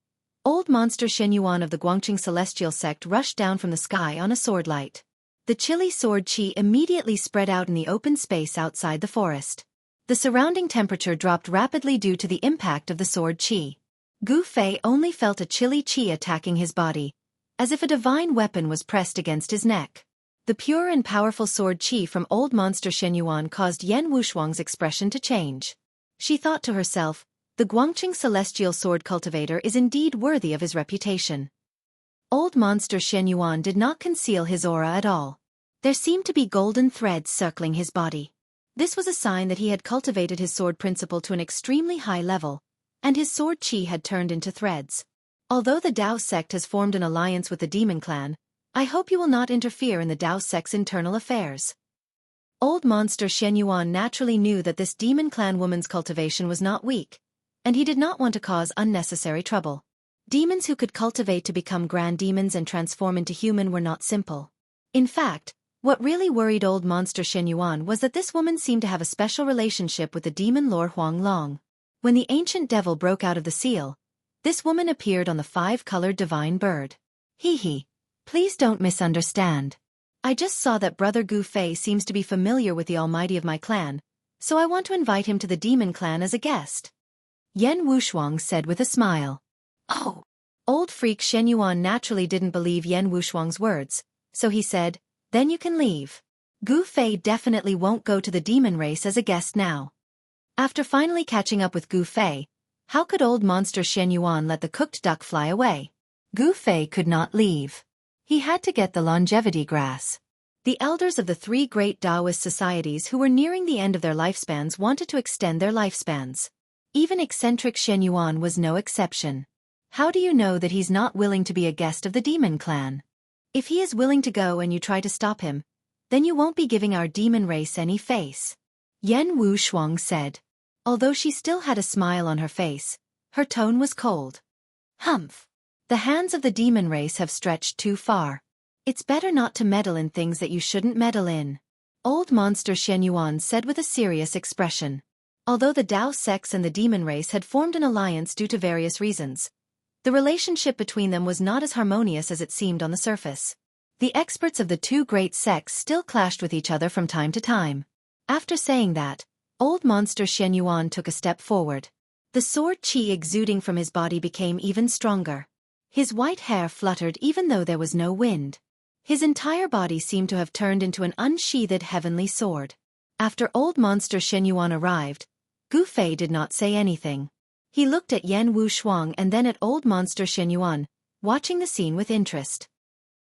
[SPEAKER 1] old monster Xianxia of the Guangqing Celestial sect rushed down from the sky on a sword light. The chilly sword qi immediately spread out in the open space outside the forest. The surrounding temperature dropped rapidly due to the impact of the sword qi. Gu Fei only felt a chilly qi attacking his body, as if a divine weapon was pressed against his neck. The pure and powerful sword qi from old monster Xianxia caused Yan Wushuang's expression to change. She thought to herself, the Guangqing Celestial Sword Cultivator is indeed worthy of his reputation. Old monster Xianxia did not conceal his aura at all. There seemed to be golden threads circling his body. This was a sign that he had cultivated his sword principle to an extremely high level, and his sword qi had turned into threads. Although the Dao sect has formed an alliance with the demon clan, I hope you will not interfere in the Dao sect's internal affairs. Old monster Xianxia naturally knew that this demon clan woman's cultivation was not weak, and he did not want to cause unnecessary trouble. Demons who could cultivate to become grand demons and transform into human were not simple. In fact, what really worried old monster Xianxia was that this woman seemed to have a special relationship with the demon Lord Huang Long. When the ancient devil broke out of the seal, this woman appeared on the 5-colored divine bird. Hee. Please don't misunderstand. I just saw that brother Gu Fei seems to be familiar with the almighty of my clan, so I want to invite him to the demon clan as a guest. Yan Wushuang said with a smile. Oh. Old freak Shenyuan naturally didn't believe Yan Wushuang's words, so he said, then you can leave. Gu Fei definitely won't go to the demon race as a guest now. After finally catching up with Gu Fei, how could old monster Shenyuan let the cooked duck fly away? Gu Fei could not leave. He had to get the longevity grass. The elders of the three great Taoist societies who were nearing the end of their lifespans wanted to extend their lifespans. Even eccentric Shenyuan was no exception. How do you know that he's not willing to be a guest of the demon clan? If he is willing to go and you try to stop him, then you won't be giving our demon race any face. Yan Wushuang said. Although she still had a smile on her face, her tone was cold. Humph. The hands of the demon race have stretched too far. It's better not to meddle in things that you shouldn't meddle in. Old monster Shenyuan said with a serious expression. Although the Dao sects and the demon race had formed an alliance due to various reasons, the relationship between them was not as harmonious as it seemed on the surface. The experts of the two great sects still clashed with each other from time to time. After saying that, old monster Shenyuan took a step forward. The sword qi exuding from his body became even stronger. His white hair fluttered even though there was no wind. His entire body seemed to have turned into an unsheathed heavenly sword. After old monster Shenyuan arrived, Gu Fei did not say anything. He looked at Yan Wushuang and then at old monster Shenyuan, watching the scene with interest.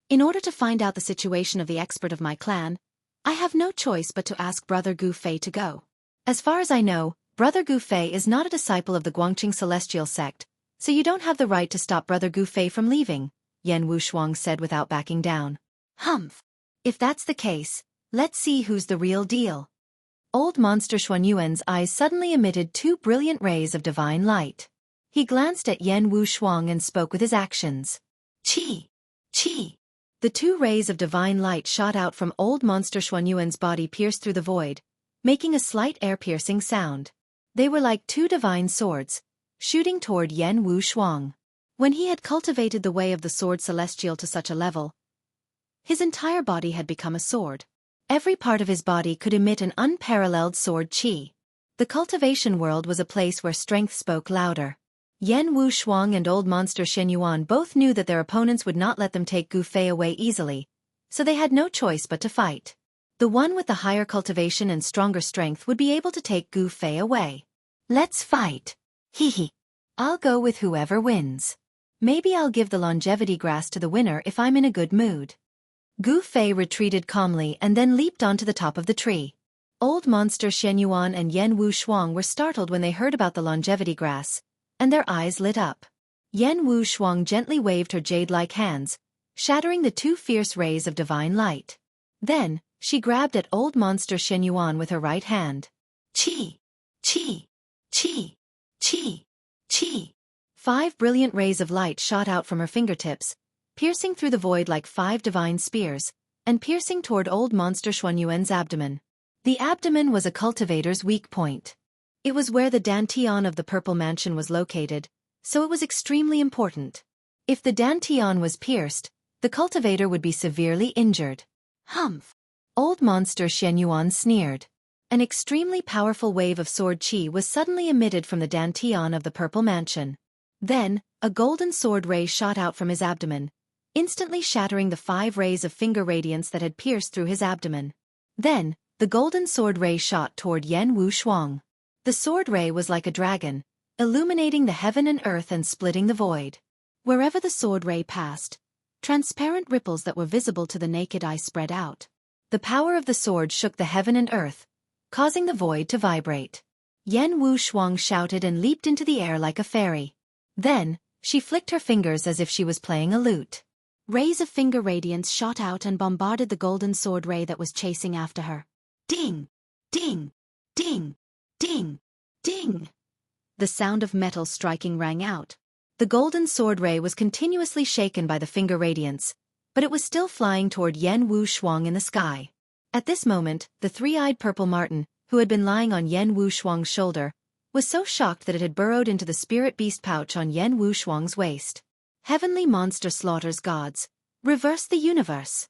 [SPEAKER 1] In order to find out the situation of the expert of my clan, I have no choice but to ask Brother Gu Fei to go. As far as I know, Brother Gu Fei is not a disciple of the Guangqing Celestial sect, so you don't have the right to stop Brother Gu Fei from leaving, Yan Wushuang said without backing down. Humph. If that's the case, let's see who's the real deal. Old monster Xuanyuan's eyes suddenly emitted two brilliant rays of divine light. He glanced at Yan Wushuang and spoke with his actions. Qi! Qi! The two rays of divine light shot out from old monster Xuanyuan's body, pierced through the void, making a slight air-piercing sound. They were like two divine swords, shooting toward Yan Wushuang. When he had cultivated the way of the sword celestial to such a level, his entire body had become a sword. Every part of his body could emit an unparalleled sword qi. The cultivation world was a place where strength spoke louder. Yan Wushuang and old monster Shenyuan both knew that their opponents would not let them take Gu Fei away easily, so they had no choice but to fight. The one with the higher cultivation and stronger strength would be able to take Gu Fei away. Let's fight. Hee. I'll go with whoever wins. Maybe I'll give the longevity grass to the winner if I'm in a good mood. Gu Fei retreated calmly and then leaped onto the top of the tree. Old monster Shenyuan and Yan Wushuang were startled when they heard about the longevity grass, and their eyes lit up. Yan Wushuang gently waved her jade-like hands, shattering the two fierce rays of divine light. Then, she grabbed at old monster Shenyuan with her right hand. Qi! Qi! Qi! Qi! Qi! 5 brilliant rays of light shot out from her fingertips, piercing through the void like 5 divine spears, and piercing toward old monster Xuanyuan's abdomen. The abdomen was a cultivator's weak point. It was where the dantian of the Purple Mansion was located, so it was extremely important. If the dantian was pierced, the cultivator would be severely injured. Humph! Old monster Shenyuan sneered. An extremely powerful wave of sword qi was suddenly emitted from the dantian of the Purple Mansion. Then, a golden sword ray shot out from his abdomen, instantly shattering the 5 rays of finger radiance that had pierced through his abdomen. Then, the golden sword ray shot toward Yan Wushuang. The sword ray was like a dragon, illuminating the heaven and earth and splitting the void. Wherever the sword ray passed, transparent ripples that were visible to the naked eye spread out. The power of the sword shook the heaven and earth, causing the void to vibrate. Yan Wushuang shouted and leaped into the air like a fairy. Then, she flicked her fingers as if she was playing a lute. Rays of finger radiance shot out and bombarded the golden sword ray that was chasing after her. Ding! Ding! Ding! Ding! Ding! The sound of metal striking rang out. The golden sword ray was continuously shaken by the finger radiance, but it was still flying toward Yan Wushuang in the sky. At this moment, the three-eyed purple marten, who had been lying on Yan Wushuang's shoulder, was so shocked that it had burrowed into the spirit beast pouch on Yan Wushuang's waist. Heavenly monster slaughters gods. Reverse the universe.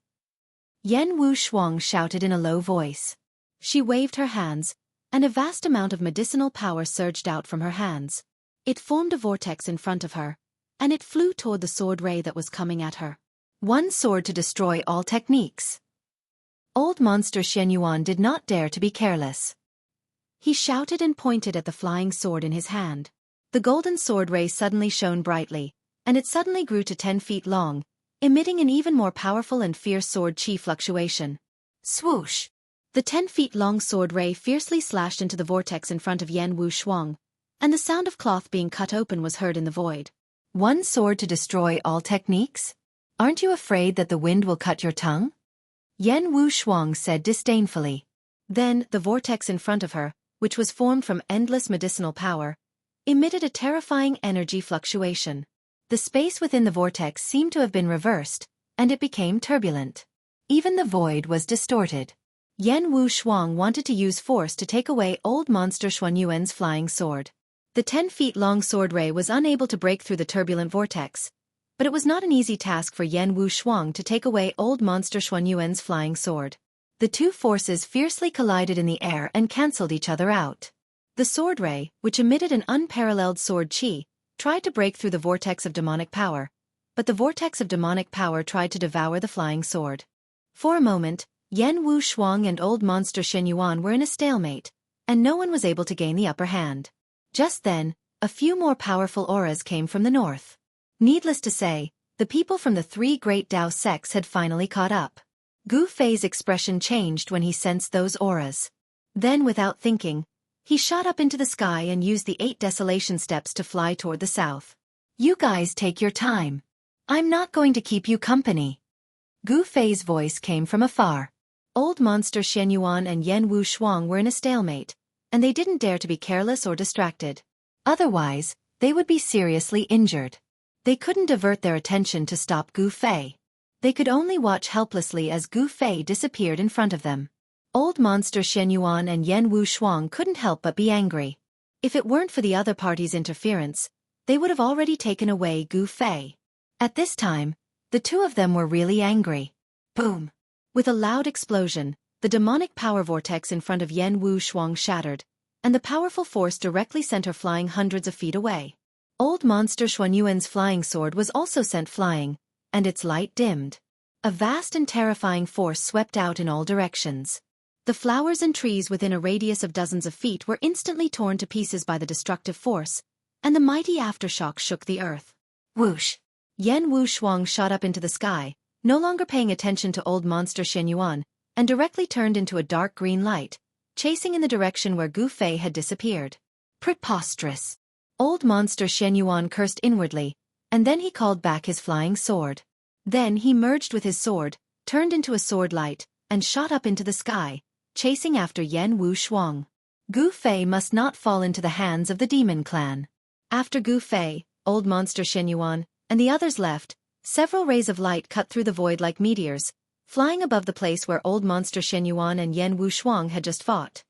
[SPEAKER 1] Yan Wushuang shouted in a low voice. She waved her hands, and a vast amount of medicinal power surged out from her hands. It formed a vortex in front of her, and it flew toward the sword ray that was coming at her. One sword to destroy all techniques. Old monster Xianxia did not dare to be careless. He shouted and pointed at the flying sword in his hand. The golden sword ray suddenly shone brightly, and it suddenly grew to 10 feet long, emitting an even more powerful and fierce sword chi fluctuation. Swoosh! The 10 feet long sword ray fiercely slashed into the vortex in front of Yan Wuxia, and the sound of cloth being cut open was heard in the void. One sword to destroy all techniques? Aren't you afraid that the wind will cut your tongue? Yan Wuxia said disdainfully. Then, the vortex in front of her, which was formed from endless medicinal power, emitted a terrifying energy fluctuation. The space within the vortex seemed to have been reversed, and it became turbulent. Even the void was distorted. Yan Wuxia wanted to use force to take away old monster Xuanyuan's flying sword. The 10 feet long sword ray was unable to break through the turbulent vortex, but it was not an easy task for Yan Wuxia to take away old monster Xuanyuan's flying sword. The two forces fiercely collided in the air and cancelled each other out. The sword ray, which emitted an unparalleled sword chi, tried to break through the vortex of demonic power, but the vortex of demonic power tried to devour the flying sword. For a moment, Yan Wuxia and old monster Xianxia were in a stalemate, and no one was able to gain the upper hand. Just then, a few more powerful auras came from the north. Needless to say, the people from the 3 great Dao sects had finally caught up. Gu Fei's expression changed when he sensed those auras. Then, without thinking, he shot up into the sky and used the 8 desolation steps to fly toward the south. You guys take your time. I'm not going to keep you company. Gu Fei's voice came from afar. Old monster Xianxia and Yan Wuxia were in a stalemate, and they didn't dare to be careless or distracted. Otherwise, they would be seriously injured. They couldn't divert their attention to stop Gu Fei. They could only watch helplessly as Gu Fei disappeared in front of them. Old monster Xianxia and Yan Wuxia couldn't help but be angry. If it weren't for the other party's interference, they would have already taken away Gu Fei. At this time, the two of them were really angry. Boom! With a loud explosion, the demonic power vortex in front of Yan Wuxia shattered, and the powerful force directly sent her flying hundreds of feet away. Old monster Xuanyuan's flying sword was also sent flying, and its light dimmed. A vast and terrifying force swept out in all directions. The flowers and trees within a radius of dozens of feet were instantly torn to pieces by the destructive force, and the mighty aftershock shook the earth. Whoosh! Yan Wuxia shot up into the sky, no longer paying attention to old monster Xianxia, and directly turned into a dark green light, chasing in the direction where Gu Fei had disappeared. Preposterous! Old monster Xianxia cursed inwardly, and then he called back his flying sword. Then he merged with his sword, turned into a sword light, and shot up into the sky, chasing after Yan Wuxia. Gu Fei must not fall into the hands of the demon clan. After Gu Fei, old monster Xianxia, and the others left, several rays of light cut through the void like meteors, flying above the place where old monster Xianxia and Yan Wuxia had just fought.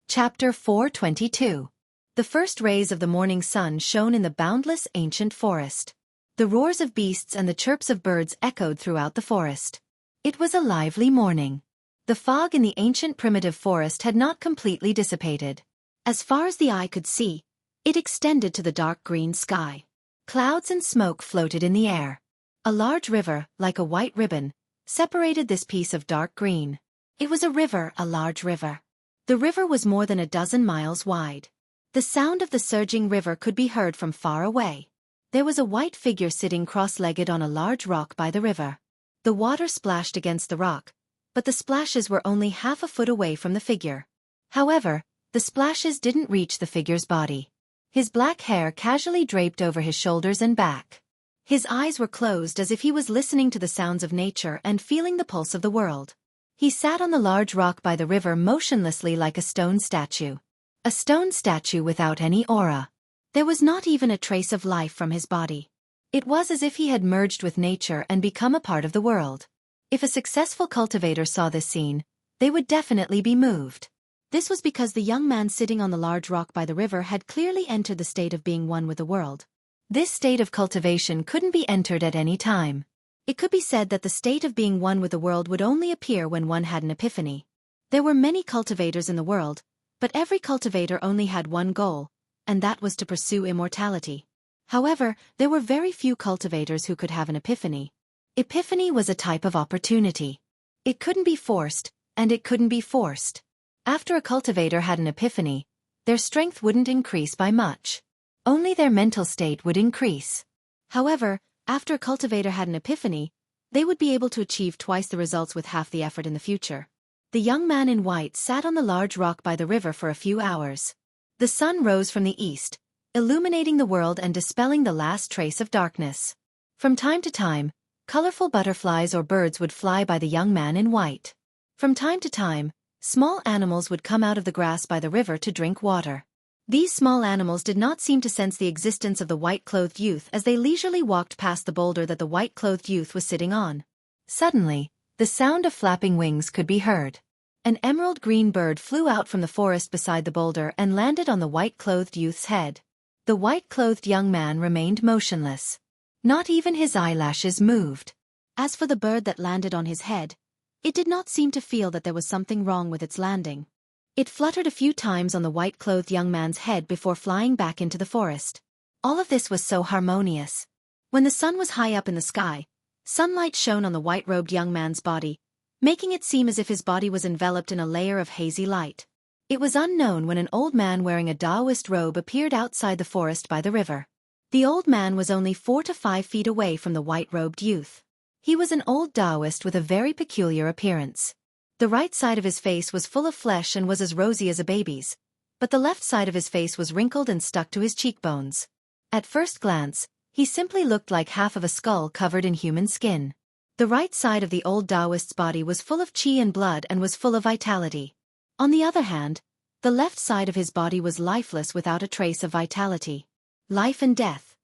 [SPEAKER 1] Chapter 422. The first rays of the morning sun shone in the boundless ancient forest. The roars of beasts and the chirps of birds echoed throughout the forest. It was a lively morning. The fog in the ancient primitive forest had not completely dissipated. As far as the eye could see, it extended to the dark green sky. Clouds and smoke floated in the air. A large river, like a white ribbon, separated this piece of dark green. It was a large river. The river was more than a dozen miles wide. The sound of the surging river could be heard from far away. There was a white figure sitting cross-legged on a large rock by the river. The water splashed against the rock, but the splashes were only half a foot away from the figure. However, the splashes didn't reach the figure's body. His black hair casually draped over his shoulders and back. His eyes were closed as if he was listening to the sounds of nature and feeling the pulse of the world. He sat on the large rock by the river motionlessly like a stone statue. A stone statue without any aura. There was not even a trace of life from his body. It was as if he had merged with nature and become a part of the world. If a successful cultivator saw this scene, they would definitely be moved. This was because the young man sitting on the large rock by the river had clearly entered the state of being one with the world. This state of cultivation couldn't be entered at any time. It could be said that the state of being one with the world would only appear when one had an epiphany. There were many cultivators in the world, but every cultivator only had one goal, and that was to pursue immortality. However, there were very few cultivators who could have an epiphany. Epiphany was a type of opportunity. It couldn't be forced, and it couldn't be forced. After a cultivator had an epiphany, their strength wouldn't increase by much. Only their mental state would increase. However, after a cultivator had an epiphany, they would be able to achieve twice the results with half the effort in the future. The young man in white sat on the large rock by the river for a few hours. The sun rose from the east, illuminating the world and dispelling the last trace of darkness. From time to time, colorful butterflies or birds would fly by the young man in white. From time to time, small animals would come out of the grass by the river to drink water. These small animals did not seem to sense the existence of the white-clothed youth as they leisurely walked past the boulder that the white-clothed youth was sitting on. Suddenly, the sound of flapping wings could be heard. An emerald-green bird flew out from the forest beside the boulder and landed on the white-clothed youth's head. The white-clothed young man remained motionless. Not even his eyelashes moved. As for the bird that landed on his head, it did not seem to feel that there was something wrong with its landing. It fluttered a few times on the white-clothed young man's head before flying back into the forest. All of this was so harmonious. When the sun was high up in the sky, sunlight shone on the white-robed young man's body, making it seem as if his body was enveloped in a layer of hazy light. It was unknown when an old man wearing a Taoist robe appeared outside the forest by the river. The old man was only 4 to 5 feet away from the white-robed youth. He was an old Taoist with a very peculiar appearance. The right side of his face was full of flesh and was as rosy as a baby's, but the left side of his face was wrinkled and stuck to his cheekbones. At first glance, he simply looked like half of a skull covered in human skin. The right side of the old Taoist's body was full of qi and blood and was full of vitality. On the other hand, the left side of his body was lifeless without a trace of vitality. Life and death.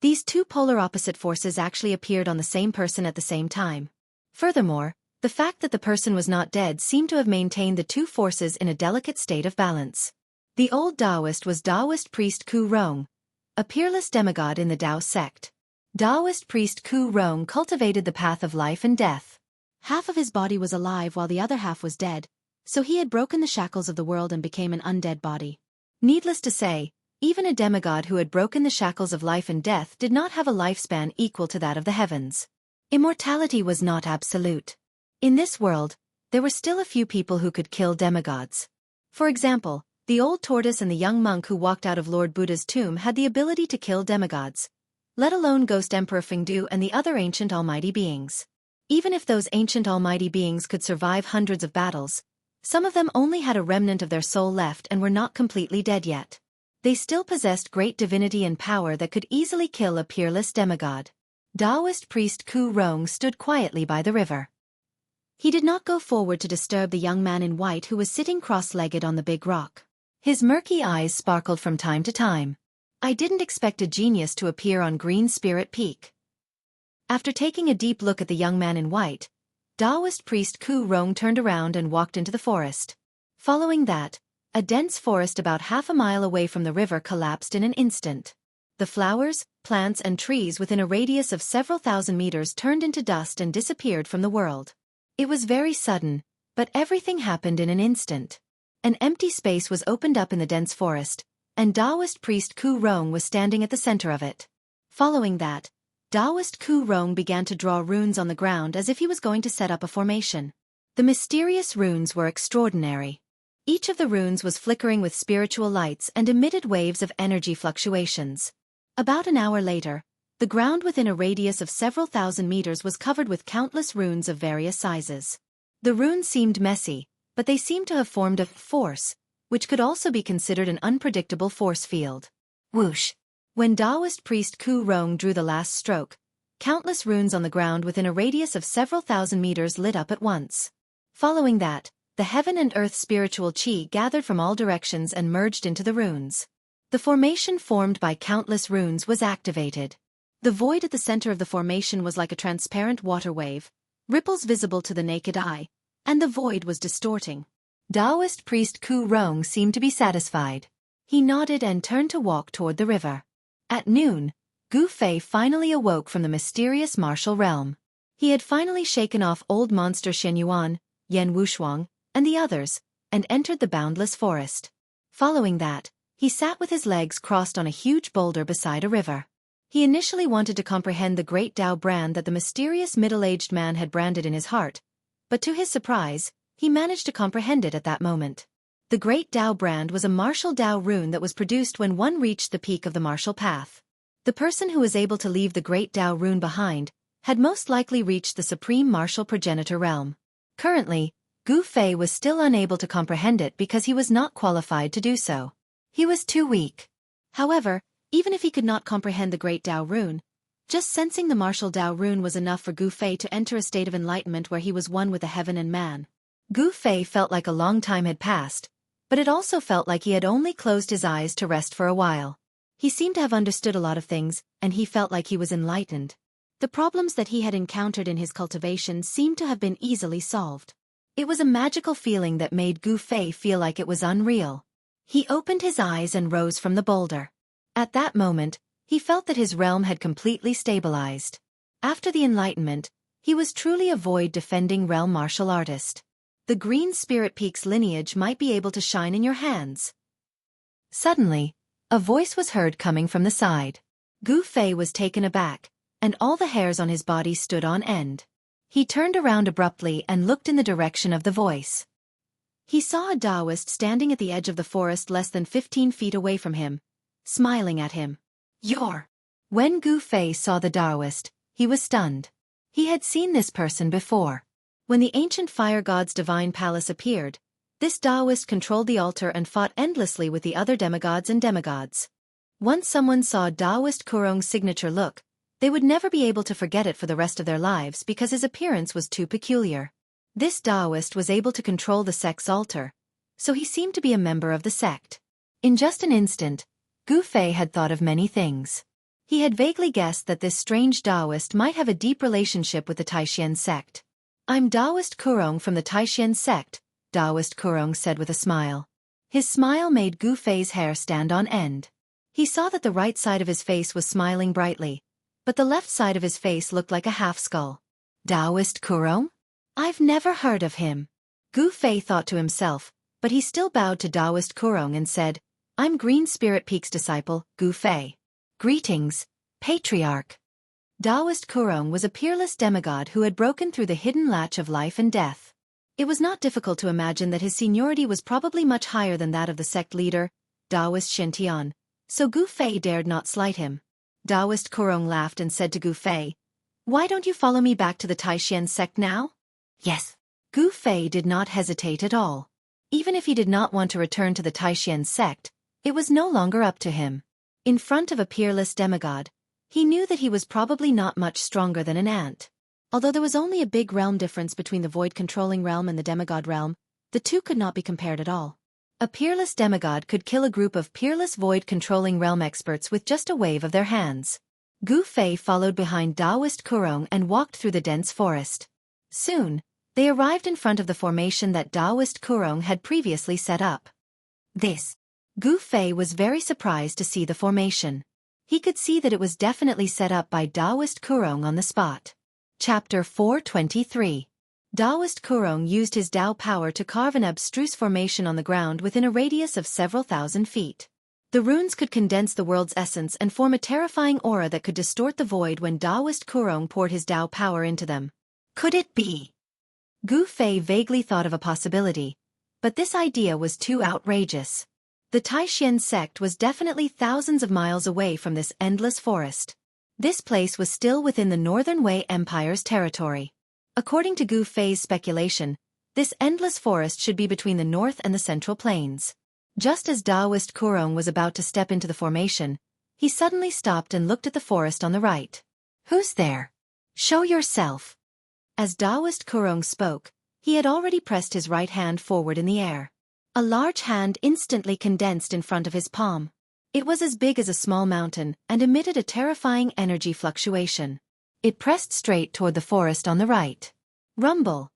[SPEAKER 1] These two polar opposite forces actually appeared on the same person at the same time. Furthermore, the fact that the person was not dead seemed to have maintained the two forces in a delicate state of balance. The old Taoist was Taoist priest Ku Rong, a peerless demigod in the Tao sect. Taoist priest Ku Rong cultivated the path of life and death. Half of his body was alive while the other half was dead, so he had broken the shackles of the world and became an undead body. Needless to say, even a demigod who had broken the shackles of life and death did not have a lifespan equal to that of the heavens. Immortality was not absolute. In this world, there were still a few people who could kill demigods. For example, the old tortoise and the young monk who walked out of Lord Buddha's tomb had the ability to kill demigods, let alone Ghost Emperor Fengdu and the other ancient almighty beings. Even if those ancient almighty beings could survive hundreds of battles, some of them only had a remnant of their soul left and were not completely dead yet. They still possessed great divinity and power that could easily kill a peerless demigod. Taoist priest Ku Rong stood quietly by the river. He did not go forward to disturb the young man in white who was sitting cross-legged on the big rock. His murky eyes sparkled from time to time. I didn't expect a genius to appear on Green Spirit Peak. After taking a deep look at the young man in white, Taoist priest Ku Rong turned around and walked into the forest. Following that, a dense forest about half a mile away from the river collapsed in an instant. The flowers, plants and trees within a radius of several thousand meters turned into dust and disappeared from the world. It was very sudden, but everything happened in an instant. An empty space was opened up in the dense forest, and Taoist priest Ku Rong was standing at the center of it. Following that, Taoist Ku Rong began to draw runes on the ground as if he was going to set up a formation. The mysterious runes were extraordinary. Each of the runes was flickering with spiritual lights and emitted waves of energy fluctuations. About an hour later, the ground within a radius of several thousand meters was covered with countless runes of various sizes. The runes seemed messy, but they seemed to have formed a force, which could also be considered an unpredictable force field. Whoosh! When Taoist priest Ku Rong drew the last stroke, countless runes on the ground within a radius of several thousand meters lit up at once. Following that, the heaven and earth spiritual qi gathered from all directions and merged into the runes. The formation formed by countless runes was activated. The void at the center of the formation was like a transparent water wave, ripples visible to the naked eye, and the void was distorting. Taoist priest Ku Rong seemed to be satisfied. He nodded and turned to walk toward the river. At noon, Gu Fei finally awoke from the mysterious martial realm. He had finally shaken off old monster Shen Yuan, Yan Wushuang, and the others, and entered the boundless forest. Following that, He sat with his legs crossed on a huge boulder beside a river. He initially wanted to comprehend the great Tao brand that the mysterious middle-aged man had branded in his heart, but to his surprise, he managed to comprehend it at that moment. The great Tao brand was a martial Tao rune that was produced when one reached the peak of the martial path. The person who was able to leave the great Tao rune behind had most likely reached the supreme martial progenitor realm. Currently, Gu Fei was still unable to comprehend it because he was not qualified to do so. He was too weak. However, even if he could not comprehend the great Tao rune, just sensing the martial Tao rune was enough for Gu Fei to enter a state of enlightenment where he was one with the heaven and man. Gu Fei felt like a long time had passed, but it also felt like he had only closed his eyes to rest for a while. He seemed to have understood a lot of things, and he felt like he was enlightened. The problems that he had encountered in his cultivation seemed to have been easily solved. It was a magical feeling that made Gu Fei feel like it was unreal. He opened his eyes and rose from the boulder. At that moment, he felt that his realm had completely stabilized. After the enlightenment, he was truly a void-defending realm martial artist. The green spirit peak's lineage might be able to shine in your hands. Suddenly, a voice was heard coming from the side. Gu Fei was taken aback, and all the hairs on his body stood on end. He turned around abruptly and looked in the direction of the voice. He saw a Taoist standing at the edge of the forest less than 15 feet away from him, smiling at him. "You're..." When Gu Fei saw the Taoist, he was stunned. He had seen this person before. When the ancient fire god's divine palace appeared, this Taoist controlled the altar and fought endlessly with the other demigods and demigods. Once someone saw Taoist Kurong's signature look, they would never be able to forget it for the rest of their lives because his appearance was too peculiar. This Taoist was able to control the sect's altar, so he seemed to be a member of the sect. In just an instant, Gu Fei had thought of many things. He had vaguely guessed that this strange Taoist might have a deep relationship with the Taishan sect. "I'm Taoist Kurong from the Taishan sect," Taoist Kurong said with a smile. His smile made Gu Fei's hair stand on end. He saw that the right side of his face was smiling brightly, but the left side of his face looked like a half-skull. "Taoist Kurong? I've never heard of him." Gu Fei thought to himself, but he still bowed to Taoist Kurong and said, "I'm Green Spirit Peak's disciple, Gu Fei. Greetings, Patriarch." Taoist Kurong was a peerless demigod who had broken through the hidden latch of life and death. It was not difficult to imagine that his seniority was probably much higher than that of the sect leader, Taoist Xianxia, so Gu Fei dared not slight him. Taoist Kurong laughed and said to Gu Fei, "Why don't you follow me back to the Taishan sect now?" "Yes." Gu Fei did not hesitate at all. Even if he did not want to return to the Taishan sect, it was no longer up to him. In front of a peerless demigod, he knew that he was probably not much stronger than an ant. Although there was only a big realm difference between the void-controlling realm and the demigod realm, the two could not be compared at all. A peerless demigod could kill a group of peerless void-controlling realm experts with just a wave of their hands. Gu Fei followed behind Taoist Kurong and walked through the dense forest. Soon, they arrived in front of the formation that Taoist Kurong had previously set up. Gu Fei was very surprised to see the formation. He could see that it was definitely set up by Taoist Kurong on the spot. Chapter 423. Taoist Kurong used his Tao power to carve an abstruse formation on the ground within a radius of several thousand feet. The runes could condense the world's essence and form a terrifying aura that could distort the void when Taoist Kurong poured his Tao power into them. Could it be? Gu Fei vaguely thought of a possibility, but this idea was too outrageous. The Taishan sect was definitely thousands of miles away from this endless forest. This place was still within the Northern Wei Empire's territory. According to Gu Fei's speculation, this endless forest should be between the north and the central plains. Just as Taoist Kurong was about to step into the formation, he suddenly stopped and looked at the forest on the right. "Who's there? Show yourself." As Taoist Kurong spoke, he had already pressed his right hand forward in the air. A large hand instantly condensed in front of his palm. It was as big as a small mountain and emitted a terrifying energy fluctuation. It pressed straight toward the forest on the right. Rumble!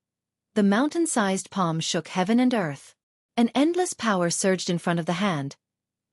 [SPEAKER 1] The mountain-sized palm shook heaven and earth. An endless power surged in front of the hand,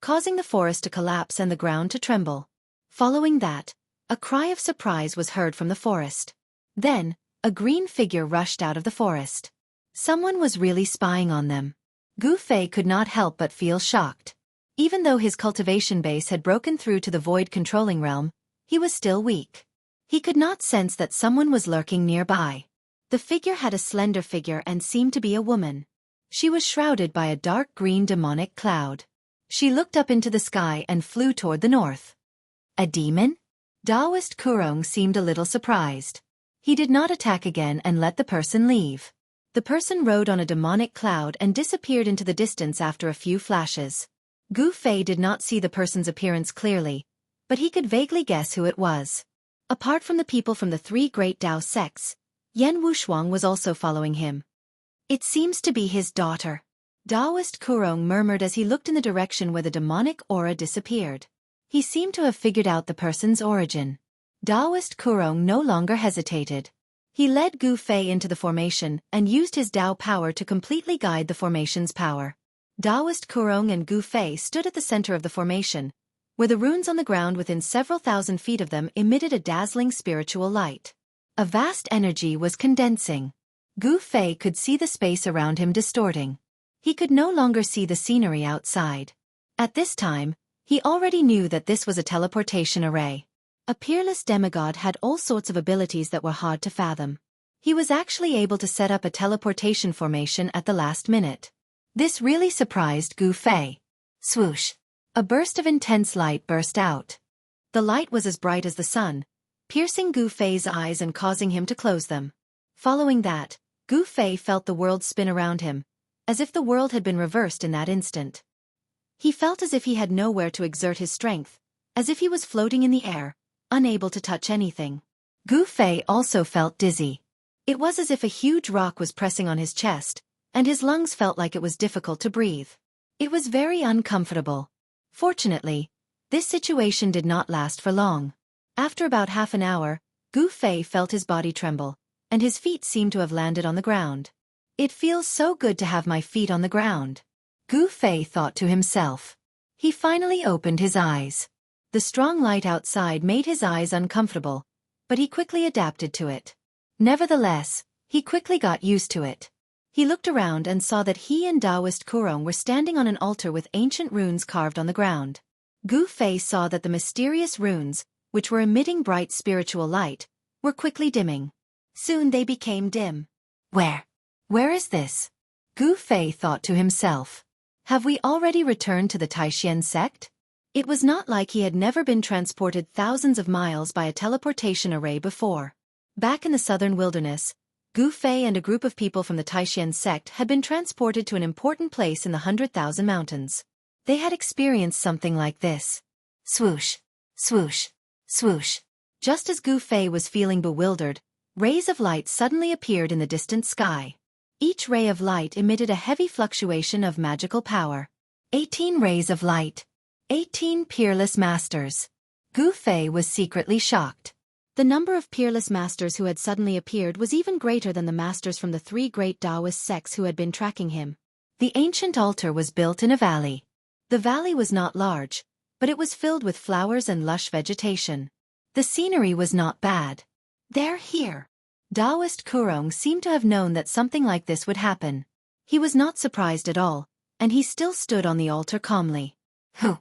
[SPEAKER 1] causing the forest to collapse and the ground to tremble. Following that, a cry of surprise was heard from the forest. Then, a green figure rushed out of the forest. Someone was really spying on them. Gu Fei could not help but feel shocked. Even though his cultivation base had broken through to the void controlling realm, he was still weak. He could not sense that someone was lurking nearby. The figure had a slender figure and seemed to be a woman. She was shrouded by a dark green demonic cloud. She looked up into the sky and flew toward the north. A demon? Taoist Kurong seemed a little surprised. He did not attack again and let the person leave. The person rode on a demonic cloud and disappeared into the distance after a few flashes. Gu Fei did not see the person's appearance clearly, but he could vaguely guess who it was. Apart from the people from the three great Dao sects, Yan Wushuang was also following him. It seems to be his daughter. Taoist Kurong murmured as he looked in the direction where the demonic aura disappeared. He seemed to have figured out the person's origin. Taoist Kurong no longer hesitated. He led Gu Fei into the formation and used his Dao power to completely guide the formation's power. Taoist Kurong and Gu Fei stood at the center of the formation, where the runes on the ground within several thousand feet of them emitted a dazzling spiritual light. A vast energy was condensing. Gu Fei could see the space around him distorting. He could no longer see the scenery outside. At this time, he already knew that this was a teleportation array. A peerless demigod had all sorts of abilities that were hard to fathom. He was actually able to set up a teleportation formation at the last minute. This really surprised Gu Fei. Swoosh! A burst of intense light burst out. The light was as bright as the sun, piercing Gu Fei's eyes and causing him to close them. Following that, Gu Fei felt the world spin around him, as if the world had been reversed in that instant. He felt as if he had nowhere to exert his strength, as if he was floating in the air, unable to touch anything. Gu Fei also felt dizzy. It was as if a huge rock was pressing on his chest, and his lungs felt like it was difficult to breathe. It was very uncomfortable. Fortunately, this situation did not last for long. After about half an hour, Gu Fei felt his body tremble, and his feet seemed to have landed on the ground. It feels so good to have my feet on the ground, Gu Fei thought to himself. He finally opened his eyes. The strong light outside made his eyes uncomfortable, but he quickly adapted to it. Nevertheless, he quickly got used to it. He looked around and saw that he and Taoist Kurong were standing on an altar with ancient runes carved on the ground. Gu Fei saw that the mysterious runes, which were emitting bright spiritual light, were quickly dimming. Soon they became dim. Where is this? Gu Fei thought to himself. Have we already returned to the Taishan sect? It was not like he had never been transported thousands of miles by a teleportation array before. Back in the southern wilderness, Gu Fei and a group of people from the Taishan sect had been transported to an important place in the 100,000 mountains. They had experienced something like this. Swoosh, swoosh, swoosh. Just as Gu Fei was feeling bewildered, rays of light suddenly appeared in the distant sky. Each ray of light emitted a heavy fluctuation of magical power. 18 rays of light. 18 peerless masters. Gu Fei was secretly shocked. The number of peerless masters who had suddenly appeared was even greater than the masters from the three great Taoist sects who had been tracking him. The ancient altar was built in a valley. The valley was not large, but it was filled with flowers and lush vegetation. The scenery was not bad. They're here. Taoist Kurong seemed to have known that something like this would happen. He was not surprised at all, and he still stood on the altar calmly. Who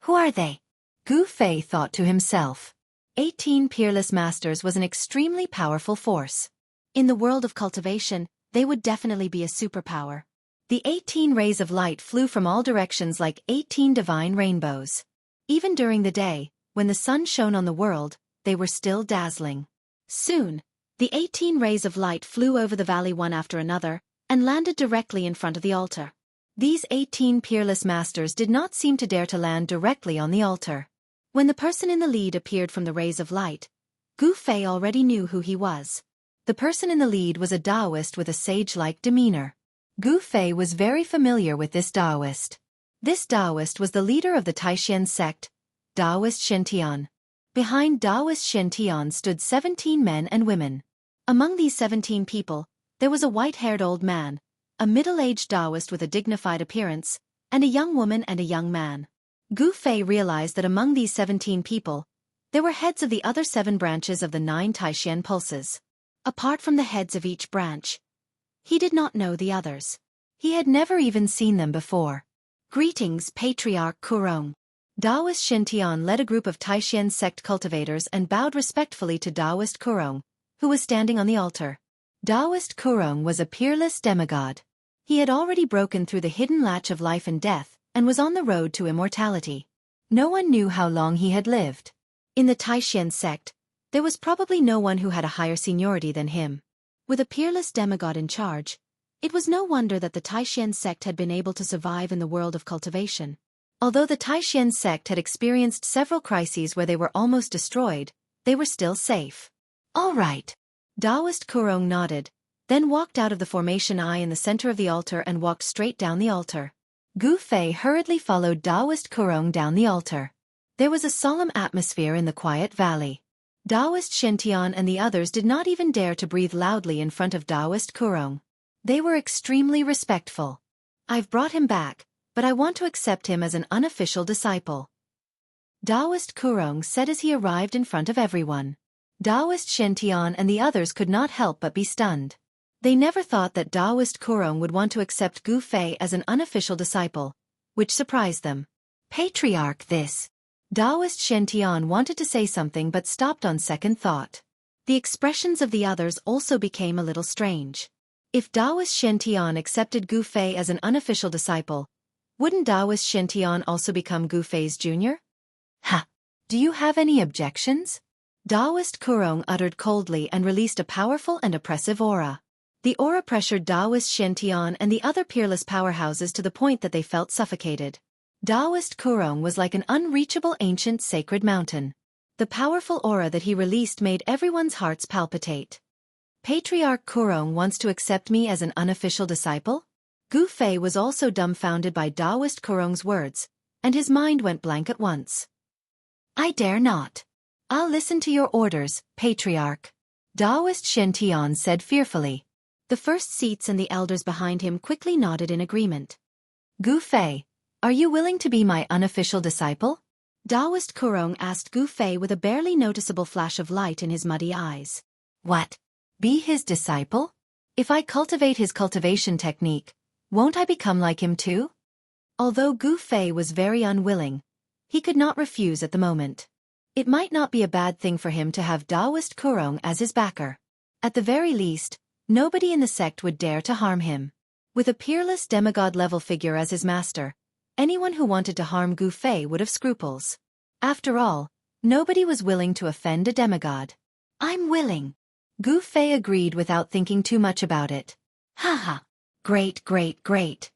[SPEAKER 1] are they? Gu Fei thought to himself. 18 peerless masters was an extremely powerful force. In the world of cultivation, they would definitely be a superpower. The 18 rays of light flew from all directions like 18 divine rainbows. Even during the day, when the sun shone on the world, they were still dazzling. Soon, the 18 rays of light flew over the valley one after another, and landed directly in front of the altar. These 18 peerless masters did not seem to dare to land directly on the altar. When the person in the lead appeared from the rays of light, Gu Fei already knew who he was. The person in the lead was a Taoist with a sage-like demeanor. Gu Fei was very familiar with this Taoist. This Taoist was the leader of the Taishan sect, Taoist Xianxia. Behind Taoist Xianxia stood 17 men and women. Among these 17 people, there was a white-haired old man, a middle-aged Taoist with a dignified appearance, and a young woman and a young man. Gu Fei realized that among these 17 people, there were heads of the other 7 branches of the 9 Taishan pulses. Apart from the heads of each branch, he did not know the others. He had never even seen them before. Greetings, Patriarch Kurong. Taoist Xintian led a group of Taishan sect cultivators and bowed respectfully to Taoist Kurong, who was standing on the altar. Taoist Kurong was a peerless demigod. He had already broken through the hidden latch of life and death, and was on the road to immortality. No one knew how long he had lived. In the Taishan sect, there was probably no one who had a higher seniority than him. With a peerless demigod in charge, it was no wonder that the Taishan sect had been able to survive in the world of cultivation. Although the Taishan sect had experienced several crises where they were almost destroyed, they were still safe. All right. Taoist Kurong nodded, then walked out of the formation eye in the center of the altar and walked straight down the altar. Gu Fei hurriedly followed Taoist Kurong down the altar. There was a solemn atmosphere in the quiet valley. Taoist Xintian and the others did not even dare to breathe loudly in front of Taoist Kurong. They were extremely respectful. I've brought him back, but I want to accept him as an unofficial disciple, Taoist Kurong said as he arrived in front of everyone. Taoist Xintian and the others could not help but be stunned. They never thought that Taoist Kurong would want to accept Gu Fei as an unofficial disciple, which surprised them. Patriarch this. Taoist Xintian wanted to say something but stopped on second thought. The expressions of the others also became a little strange. If Taoist Xintian accepted Gu Fei as an unofficial disciple, wouldn't Taoist Xintian also become Gu Fei's junior? Ha! Do you have any objections? Taoist Kurong uttered coldly and released a powerful and oppressive aura. The aura pressured Taoist Xintian and the other peerless powerhouses to the point that they felt suffocated. Taoist Kurong was like an unreachable ancient sacred mountain. The powerful aura that he released made everyone's hearts palpitate. Patriarch Kurong wants to accept me as an unofficial disciple? Gu Fei was also dumbfounded by Taoist Kurong's words, and his mind went blank at once. I dare not. I'll listen to your orders, Patriarch. Taoist Xintian said fearfully. The first seats and the elders behind him quickly nodded in agreement. Gu Fei, are you willing to be my unofficial disciple? Taoist Kurong asked Gu Fei with a barely noticeable flash of light in his muddy eyes. What? Be his disciple? If I cultivate his cultivation technique, won't I become like him too? Although Gu Fei was very unwilling, he could not refuse at the moment. It might not be a bad thing for him to have Taoist Kurong as his backer. At the very least, nobody in the sect would dare to harm him. With a peerless demigod-level figure as his master, anyone who wanted to harm Gu Fei would have scruples. After all, nobody was willing to offend a demigod. I'm willing. Gu Fei agreed without thinking too much about it. Haha. Great, great, great.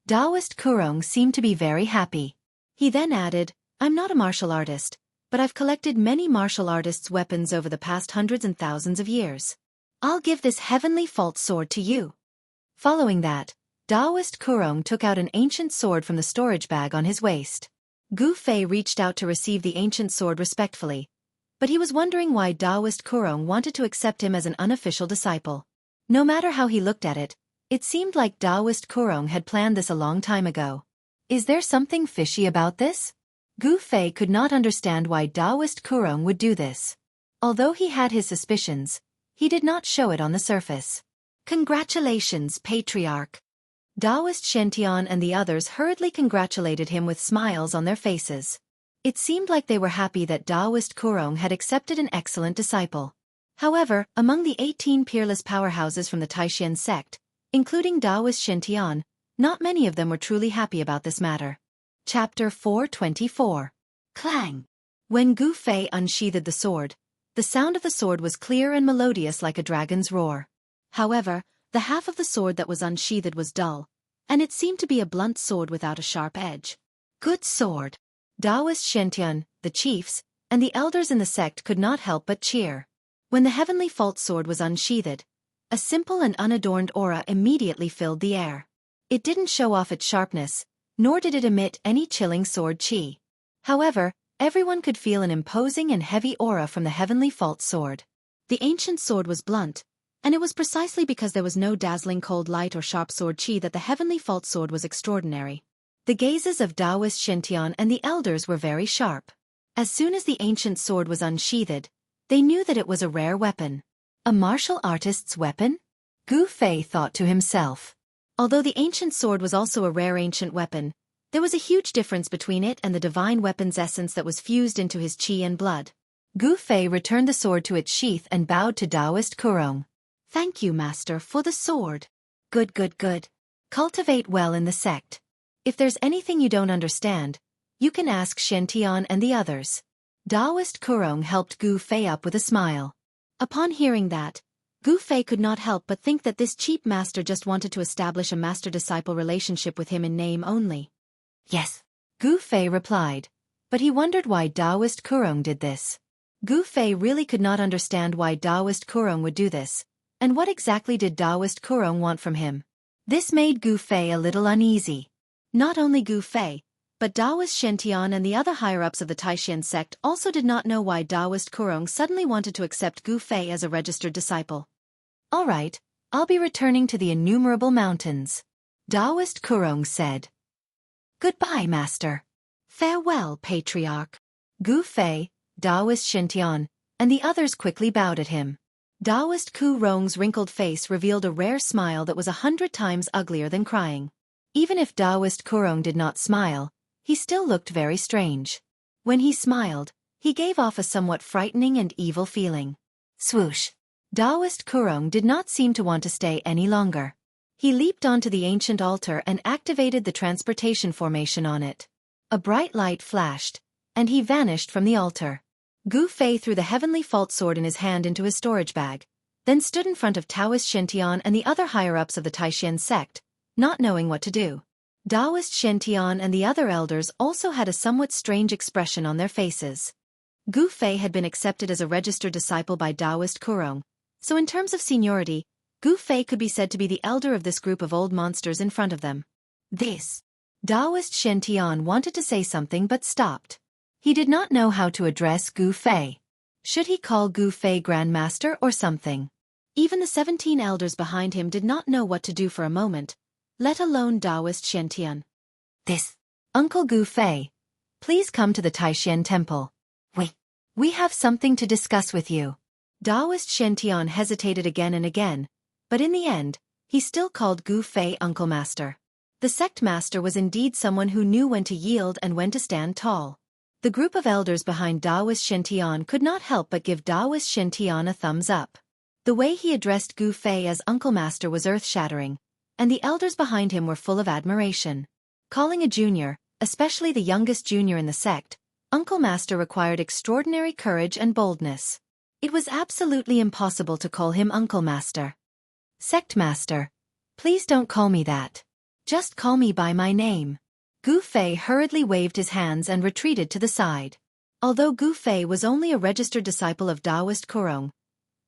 [SPEAKER 1] Taoist Kurong seemed to be very happy. He then added, I'm not a martial artist, but I've collected many martial artists' weapons over the past hundreds and thousands of years. I'll give this heavenly fault sword to you. Following that, Taoist Kurong took out an ancient sword from the storage bag on his waist. Gu Fei reached out to receive the ancient sword respectfully, but he was wondering why Taoist Kurong wanted to accept him as an unofficial disciple. No matter how he looked at it, it seemed like Taoist Kurong had planned this a long time ago. Is there something fishy about this? Gu Fei could not understand why Taoist Kurong would do this. Although he had his suspicions, he did not show it on the surface. Congratulations, Patriarch. Taoist Xintian and the others hurriedly congratulated him with smiles on their faces. It seemed like they were happy that Taoist Kurong had accepted an excellent disciple. However, among the 18 peerless powerhouses from the Taishan sect, including Taoist Xintian, not many of them were truly happy about this matter. Chapter 424. Clang! When Gu Fei unsheathed the sword, the sound of the sword was clear and melodious like a dragon's roar. However, the half of the sword that was unsheathed was dull, and it seemed to be a blunt sword without a sharp edge. Good sword! Taoist Xintian, the chiefs, and the elders in the sect could not help but cheer. When the heavenly fault sword was unsheathed, a simple and unadorned aura immediately filled the air. It didn't show off its sharpness, nor did it emit any chilling sword chi. However, everyone could feel an imposing and heavy aura from the heavenly fault sword. The ancient sword was blunt, and it was precisely because there was no dazzling cold light or sharp sword chi that the heavenly fault sword was extraordinary. The gazes of Taoist Xintian and the elders were very sharp. As soon as the ancient sword was unsheathed, they knew that it was a rare weapon. A martial artist's weapon? Gu Fei thought to himself. Although the ancient sword was also a rare ancient weapon, There was a huge difference between it and the divine weapon's essence that was fused into his qi and blood. Gu Fei returned the sword to its sheath and bowed to Taoist Kurong. "Thank you, Master, for the sword. Good, good, good. Cultivate well in the sect. If there's anything you don't understand, you can ask Xianxia and the others." Taoist Kurong helped Gu Fei up with a smile. Upon hearing that, Gu Fei could not help but think that this cheap master just wanted to establish a master-disciple relationship with him in name only. "Yes," Gu Fei replied, but he wondered why Taoist Kurong did this. Gu Fei really could not understand why Taoist Kurong would do this, and what exactly did Taoist Kurong want from him. This made Gu Fei a little uneasy. Not only Gu Fei, but Taoist Xianxia and the other higher-ups of the Taishan sect also did not know why Taoist Kurong suddenly wanted to accept Gu Fei as a registered disciple. "All right, I'll be returning to the innumerable mountains," Taoist Kurong said. "Goodbye, Master. Farewell, Patriarch." Gu Fei, Taoist Xianxia, and the others quickly bowed at him. Taoist Kurong's wrinkled face revealed a rare smile that was 100 times uglier than crying. Even if Taoist Kurong did not smile, he still looked very strange. When he smiled, he gave off a somewhat frightening and evil feeling. Swoosh! Taoist Kurong did not seem to want to stay any longer. He leaped onto the ancient altar and activated the transportation formation on it. A bright light flashed, and he vanished from the altar. Gu Fei threw the heavenly fault sword in his hand into his storage bag, then stood in front of Taoist Xianxia and the other higher-ups of the Taishan sect, not knowing what to do. Taoist Xianxia and the other elders also had a somewhat strange expression on their faces. Gu Fei had been accepted as a registered disciple by Taoist Kurong, so in terms of seniority, Gu Fei could be said to be the elder of this group of old monsters in front of them. This. Taoist Xianxia wanted to say something but stopped. He did not know how to address Gu Fei. Should he call Gu Fei Grandmaster or something? Even the 17 elders behind him did not know what to do for a moment, let alone Taoist Xianxia. "This. Uncle Gu Fei. Please come to the Taishan temple. We have something to discuss with you." Taoist Xianxia hesitated again and again, but in the end, he still called Gu Fei Uncle Master. The sect master was indeed someone who knew when to yield and when to stand tall. The group of elders behind Taoist Xianxia could not help but give Taoist Xianxia a thumbs up. The way he addressed Gu Fei as Uncle Master was earth-shattering, and the elders behind him were full of admiration. Calling a junior, especially the youngest junior in the sect, Uncle Master required extraordinary courage and boldness. It was absolutely impossible to call him Uncle Master. "Sect Master, please don't call me that. Just call me by my name." Gu Fei hurriedly waved his hands and retreated to the side. Although Gu Fei was only a registered disciple of Taoist Kurong,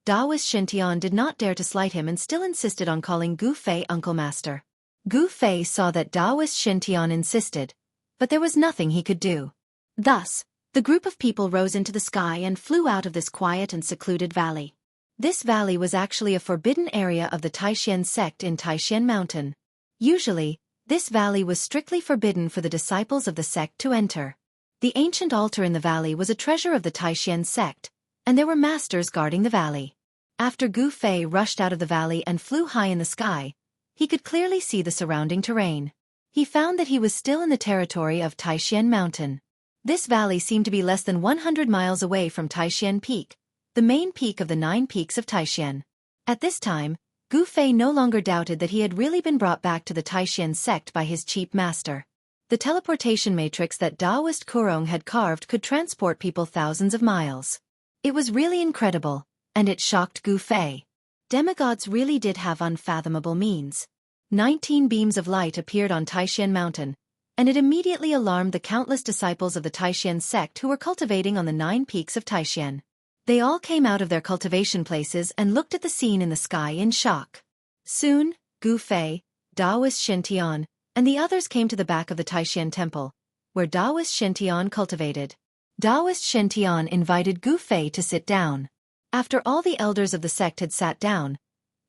[SPEAKER 1] Taoist Xianxia did not dare to slight him and still insisted on calling Gu Fei Uncle Master. Gu Fei saw that Taoist Xianxia insisted, but there was nothing he could do. Thus, the group of people rose into the sky and flew out of this quiet and secluded valley. This valley was actually a forbidden area of the Taishan sect in Taishan Mountain. Usually, this valley was strictly forbidden for the disciples of the sect to enter. The ancient altar in the valley was a treasure of the Taishan sect, and there were masters guarding the valley. After Gu Fei rushed out of the valley and flew high in the sky, he could clearly see the surrounding terrain. He found that he was still in the territory of Taishan Mountain. This valley seemed to be less than 100 miles away from Taishan Peak, the main peak of the 9 peaks of Taishan. At this time, Gu Fei no longer doubted that he had really been brought back to the Taishan sect by his chief master. The teleportation matrix that Taoist Kurong had carved could transport people thousands of miles. It was really incredible, and it shocked Gu Fei. Demigods really did have unfathomable means. 19 beams of light appeared on Taishan Mountain, and it immediately alarmed the countless disciples of the Taishan sect who were cultivating on the 9 peaks of Taishan. They all came out of their cultivation places and looked at the scene in the sky in shock. Soon, Gu Fei, Taoist Xianxia, and the others came to the back of the Taishan temple, where Taoist Xianxia cultivated. Taoist Xianxia invited Gu Fei to sit down. After all the elders of the sect had sat down,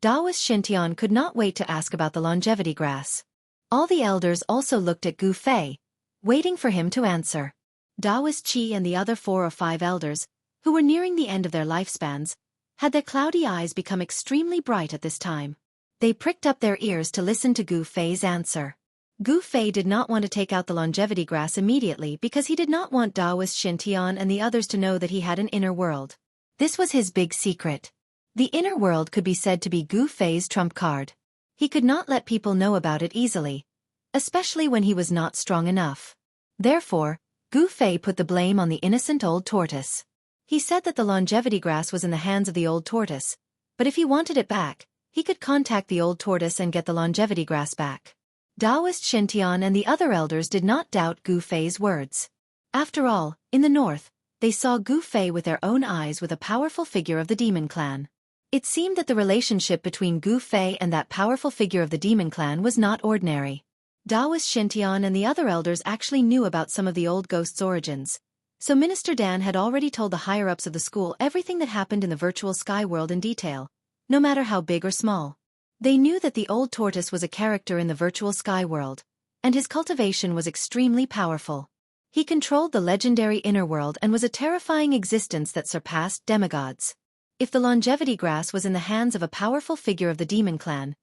[SPEAKER 1] Taoist Xianxia could not wait to ask about the longevity grass. All the elders also looked at Gu Fei, waiting for him to answer. Taoist Qi and the other 4 or 5 elders, who were nearing the end of their lifespans, had their cloudy eyes become extremely bright at this time. They pricked up their ears to listen to Gu Fei's answer. Gu Fei did not want to take out the longevity grass immediately because he did not want Daoist Xintian and the others to know that he had an inner world. This was his big secret. The inner world could be said to be Gu Fei's trump card. He could not let people know about it easily, especially when he was not strong enough. Therefore, Gu Fei put the blame on the innocent old tortoise. He said that the longevity grass was in the hands of the old tortoise, but if he wanted it back, he could contact the old tortoise and get the longevity grass back. Daoist Xintian and the other elders did not doubt Gu Fei's words. After all, in the north, they saw Gu Fei with their own eyes with a powerful figure of the demon clan. It seemed that the relationship between Gu Fei and that powerful figure of the demon clan was not ordinary. Daoist Xintian and the other elders actually knew about some of the old ghosts' origins, so Minister Dan had already told the higher-ups of the school everything that happened in the virtual sky world in detail, no matter how big or small. They knew that the old tortoise was a character in the virtual sky world, and his cultivation was extremely powerful. He controlled the legendary inner world and was a terrifying existence that surpassed demigods. If the longevity grass was in the hands of a powerful figure of the demon clan,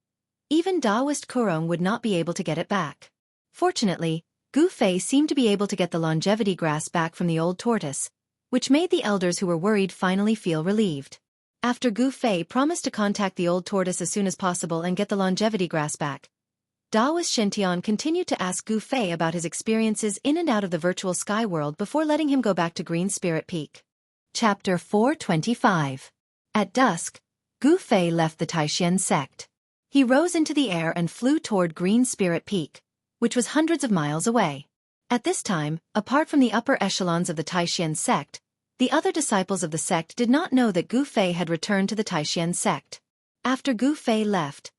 [SPEAKER 1] even Daoist Kurong would not be able to get it back. Fortunately, Gu Fei seemed to be able to get the longevity grass back from the old tortoise, which made the elders who were worried finally feel relieved. After Gu Fei promised to contact the old tortoise as soon as possible and get the longevity grass back, Daoist Xintian continued to ask Gu Fei about his experiences in and out of the virtual sky world before letting him go back to Green Spirit Peak. Chapter 425. At dusk, Gu Fei left the Taishan sect. He rose into the air and flew toward Green Spirit Peak, which was hundreds of miles away. At this time, apart from the upper echelons of the Taishan sect, the other disciples of the sect did not know that Gu Fei had returned to the Taishan sect. After Gu Fei left,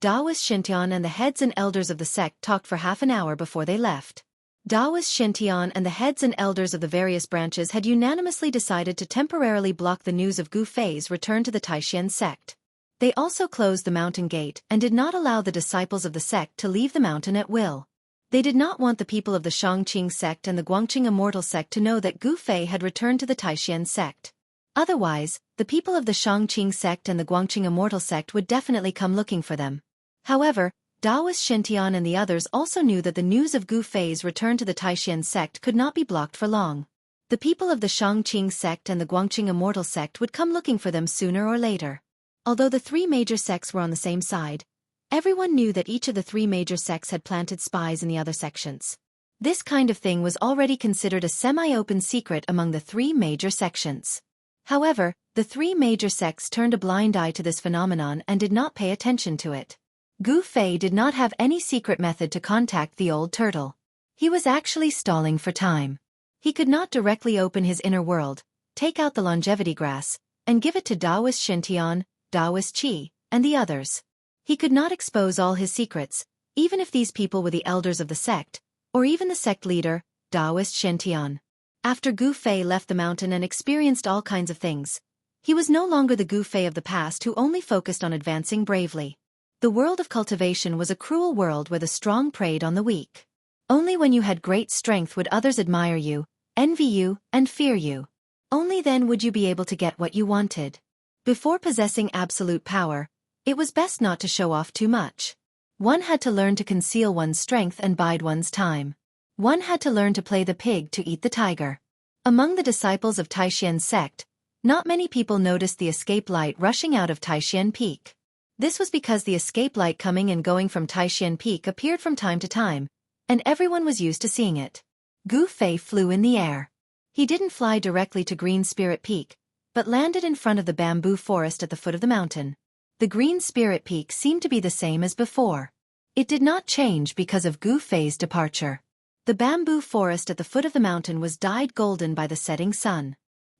[SPEAKER 1] Daoist Xintian and the heads and elders of the sect talked for half an hour before they left. Daoist Xintian and the heads and elders of the various branches had unanimously decided to temporarily block the news of Gu Fei's return to the Taishan sect. They also closed the mountain gate and did not allow the disciples of the sect to leave the mountain at will. They did not want the people of the Shangqing sect and the Guangqing Immortal sect to know that Gu Fei had returned to the Taishan sect. Otherwise, the people of the Shangqing sect and the Guangqing Immortal sect would definitely come looking for them. However, Daoist Xintian and the others also knew that the news of Gu Fei's return to the Taishan sect could not be blocked for long. The people of the Shangqing sect and the Guangqing Immortal sect would come looking for them sooner or later. Although the three major sects were on the same side, everyone knew that each of the three major sects had planted spies in the other sections. This kind of thing was already considered a semi-open secret among the three major sections. However, the three major sects turned a blind eye to this phenomenon and did not pay attention to it. Gu Fei did not have any secret method to contact the old turtle. He was actually stalling for time. He could not directly open his inner world, take out the longevity grass, and give it to Daoist Xintian, Daoist Qi, and the others. He could not expose all his secrets, even if these people were the elders of the sect, or even the sect leader, Daoist Xintian. After Gu Fei left the mountain and experienced all kinds of things, he was no longer the Gu Fei of the past who only focused on advancing bravely. The world of cultivation was a cruel world where the strong preyed on the weak. Only when you had great strength would others admire you, envy you, and fear you. Only then would you be able to get what you wanted. Before possessing absolute power, it was best not to show off too much. One had to learn to conceal one's strength and bide one's time. One had to learn to play the pig to eat the tiger. Among the disciples of Taishan sect, not many people noticed the escape light rushing out of Taishan Peak. This was because the escape light coming and going from Taishan Peak appeared from time to time, and everyone was used to seeing it. Gu Fei flew in the air. He didn't fly directly to Green Spirit Peak, but landed in front of the bamboo forest at the foot of the mountain. The Green Spirit Peak seemed to be the same as before. It did not change because of Gu Fei's departure. The bamboo forest at the foot of the mountain was dyed golden by the setting sun.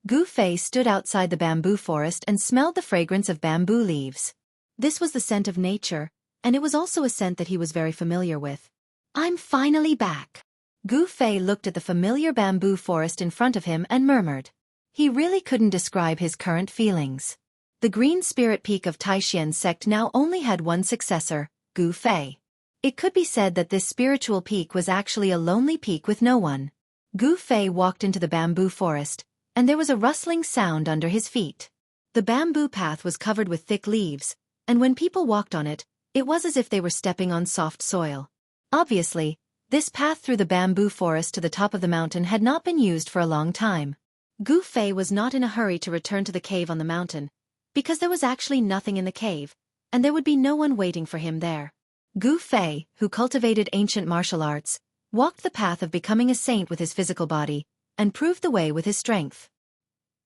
[SPEAKER 1] Gu Fei stood outside the bamboo forest and smelled the fragrance of bamboo leaves. This was the scent of nature, and it was also a scent that he was very familiar with. "I'm finally back." Gu Fei looked at the familiar bamboo forest in front of him and murmured. He really couldn't describe his current feelings. The Green Spirit Peak of Taishan sect now only had one successor, Gu Fei. It could be said that this spiritual peak was actually a lonely peak with no one. Gu Fei walked into the bamboo forest, and there was a rustling sound under his feet. The bamboo path was covered with thick leaves, and when people walked on it, it was as if they were stepping on soft soil. Obviously, this path through the bamboo forest to the top of the mountain had not been used for a long time. Gu Fei was not in a hurry to return to the cave on the mountain, because there was actually nothing in the cave, and there would be no one waiting for him there. Gu Fei, who cultivated ancient martial arts, walked the path of becoming a saint with his physical body, and proved the way with his strength.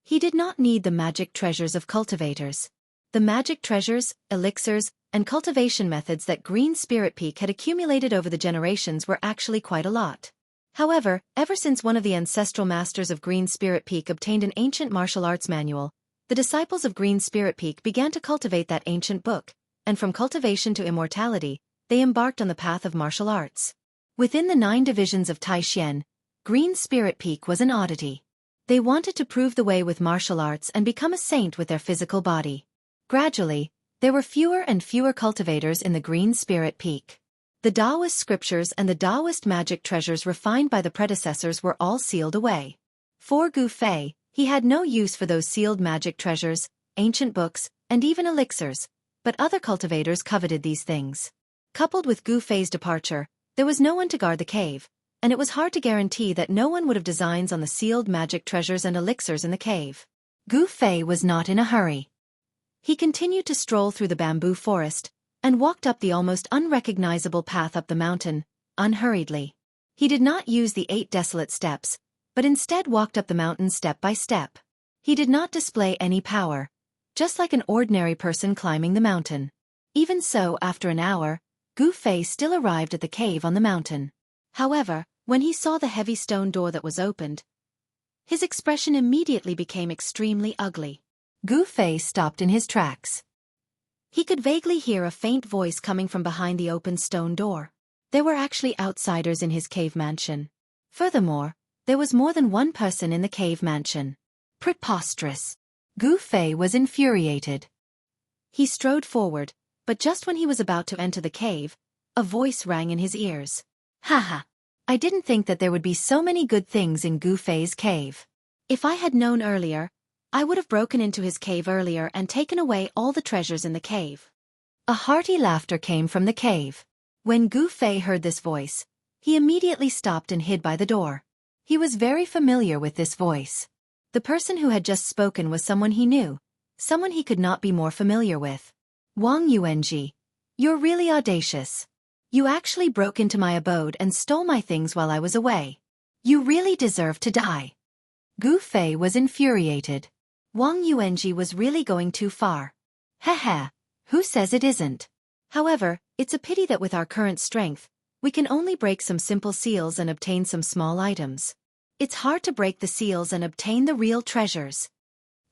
[SPEAKER 1] He did not need the magic treasures of cultivators. The magic treasures, elixirs, and cultivation methods that Green Spirit Peak had accumulated over the generations were actually quite a lot. However, ever since one of the ancestral masters of Green Spirit Peak obtained an ancient martial arts manual, the disciples of Green Spirit Peak began to cultivate that ancient book, and from cultivation to immortality, they embarked on the path of martial arts. Within the 9 divisions of Taishan, Green Spirit Peak was an oddity. They wanted to prove the way with martial arts and become a saint with their physical body. Gradually, there were fewer and fewer cultivators in the Green Spirit Peak. The Taoist scriptures and the Taoist magic treasures refined by the predecessors were all sealed away. For Gu Fei, he had no use for those sealed magic treasures, ancient books, and even elixirs, but other cultivators coveted these things. Coupled with Gu Fei's departure, there was no one to guard the cave, and it was hard to guarantee that no one would have designs on the sealed magic treasures and elixirs in the cave. Gu Fei was not in a hurry. He continued to stroll through the bamboo forest, and walked up the almost unrecognizable path up the mountain, unhurriedly. He did not use the 8 desolate steps, but instead walked up the mountain step by step. He did not display any power, just like an ordinary person climbing the mountain. Even so, after an hour, Gu Fei still arrived at the cave on the mountain. However, when he saw the heavy stone door that was opened, his expression immediately became extremely ugly. Gu Fei stopped in his tracks. He could vaguely hear a faint voice coming from behind the open stone door. There were actually outsiders in his cave mansion. Furthermore, there was more than one person in the cave mansion. Preposterous. Gu Fei was infuriated. He strode forward, but just when he was about to enter the cave, a voice rang in his ears. Haha! I didn't think that there would be so many good things in Gu Fei's cave. If I had known earlier, I would have broken into his cave earlier and taken away all the treasures in the cave. A hearty laughter came from the cave. When Gu Fei heard this voice, he immediately stopped and hid by the door. He was very familiar with this voice. The person who had just spoken was someone he knew, someone he could not be more familiar with. Wang Yuanji, you're really audacious. You actually broke into my abode and stole my things while I was away. You really deserve to die. Gu Fei was infuriated. Wang Yuanji was really going too far. Heh, who says it isn't? However, it's a pity that with our current strength, we can only break some simple seals and obtain some small items. It's hard to break the seals and obtain the real treasures.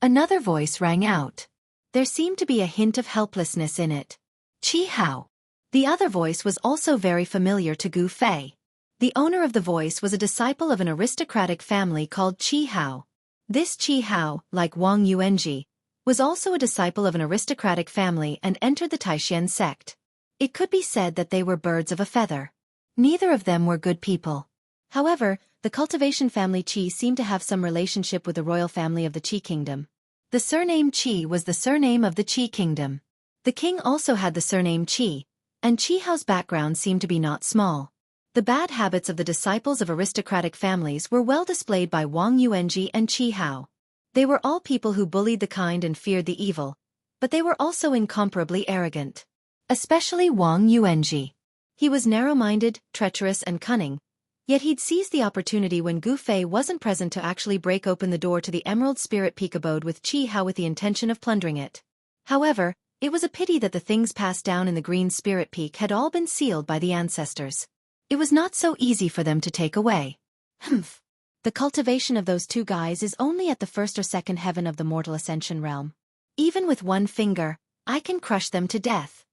[SPEAKER 1] Another voice rang out. There seemed to be a hint of helplessness in it. Qi Hao. The other voice was also very familiar to Gu Fei. The owner of the voice was a disciple of an aristocratic family called Qi Hao. This Qi Hao, like Wang Yuanji, was also a disciple of an aristocratic family and entered the Taishan sect. It could be said that they were birds of a feather. Neither of them were good people. However, the Cultivation family Qi seemed to have some relationship with the royal family of the Qi kingdom. The surname Qi was the surname of the Qi kingdom. The king also had the surname Qi, and Qi Hao's background seemed to be not small. The bad habits of the disciples of aristocratic families were well displayed by Wang Yuanji and Qi Hao. They were all people who bullied the kind and feared the evil, but they were also incomparably arrogant. Especially Wang Yuanji. He was narrow-minded, treacherous and cunning, yet he'd seized the opportunity when Gu Fei wasn't present to actually break open the door to the Emerald Spirit Peak abode with Qi Hao with the intention of plundering it. However, it was a pity that the things passed down in the Green Spirit Peak had all been sealed by the ancestors. It was not so easy for them to take away. Humph. The cultivation of those 2 guys is only at the 1st or 2nd heaven of the mortal ascension realm. Even with 1 finger, I can crush them to death.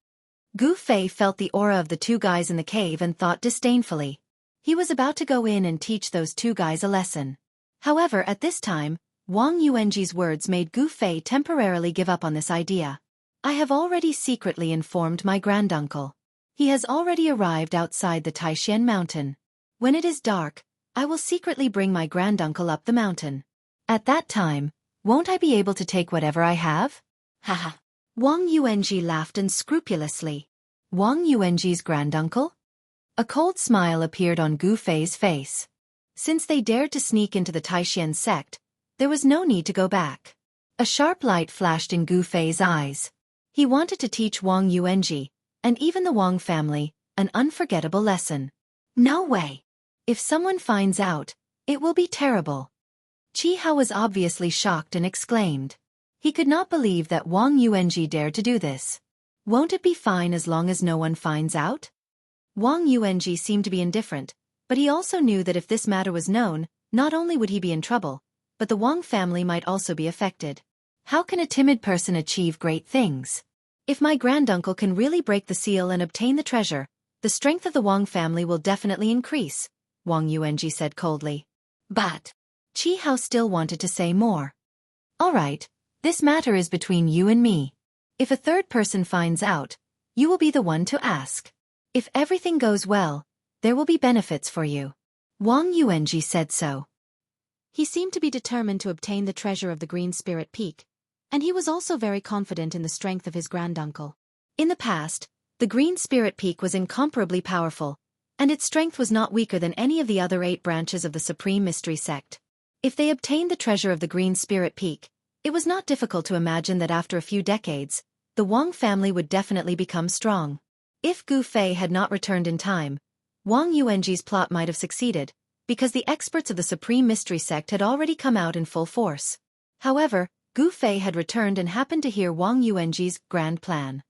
[SPEAKER 1] Gu Fei felt the aura of the 2 guys in the cave and thought disdainfully. He was about to go in and teach those 2 guys a lesson. However, at this time, Wang Yuanji's words made Gu Fei temporarily give up on this idea. I have already secretly informed my granduncle. He has already arrived outside the Taishan mountain. When it is dark, I will secretly bring my granduncle up the mountain. At that time, won't I be able to take whatever I have? Haha. Wang Yuanji laughed unscrupulously. Wang Yuanji's granduncle? A cold smile appeared on Gu Fei's face. Since they dared to sneak into the Taishan sect, there was no need to go back. A sharp light flashed in Gu Fei's eyes. He wanted to teach Wang Yuanji, and even the Wang family, an unforgettable lesson. No way! If someone finds out, it will be terrible. Qi Hao was obviously shocked and exclaimed. He could not believe that Wang Yuanji dared to do this. Won't it be fine as long as no one finds out? Wang Yuanji seemed to be indifferent, but he also knew that if this matter was known, not only would he be in trouble, but the Wang family might also be affected. How can a timid person achieve great things? If my granduncle can really break the seal and obtain the treasure, the strength of the Wang family will definitely increase, Wang Yuanji said coldly. But Qi Hao still wanted to say more. All right, this matter is between you and me. If a third person finds out, you will be the one to ask. If everything goes well, there will be benefits for you. Wang Yuanji said so. He seemed to be determined to obtain the treasure of the Green Spirit Peak, and he was also very confident in the strength of his granduncle. In the past, the Green Spirit Peak was incomparably powerful, and its strength was not weaker than any of the other 8 branches of the Supreme Mystery Sect. If they obtained the treasure of the Green Spirit Peak, it was not difficult to imagine that after a few decades, the Wang family would definitely become strong. If Gu Fei had not returned in time, Wang Yuanji's plot might have succeeded, because the experts of the Supreme Mystery Sect had already come out in full force. However, Gu Fei had returned and happened to hear Wang Yuanji's grand plan.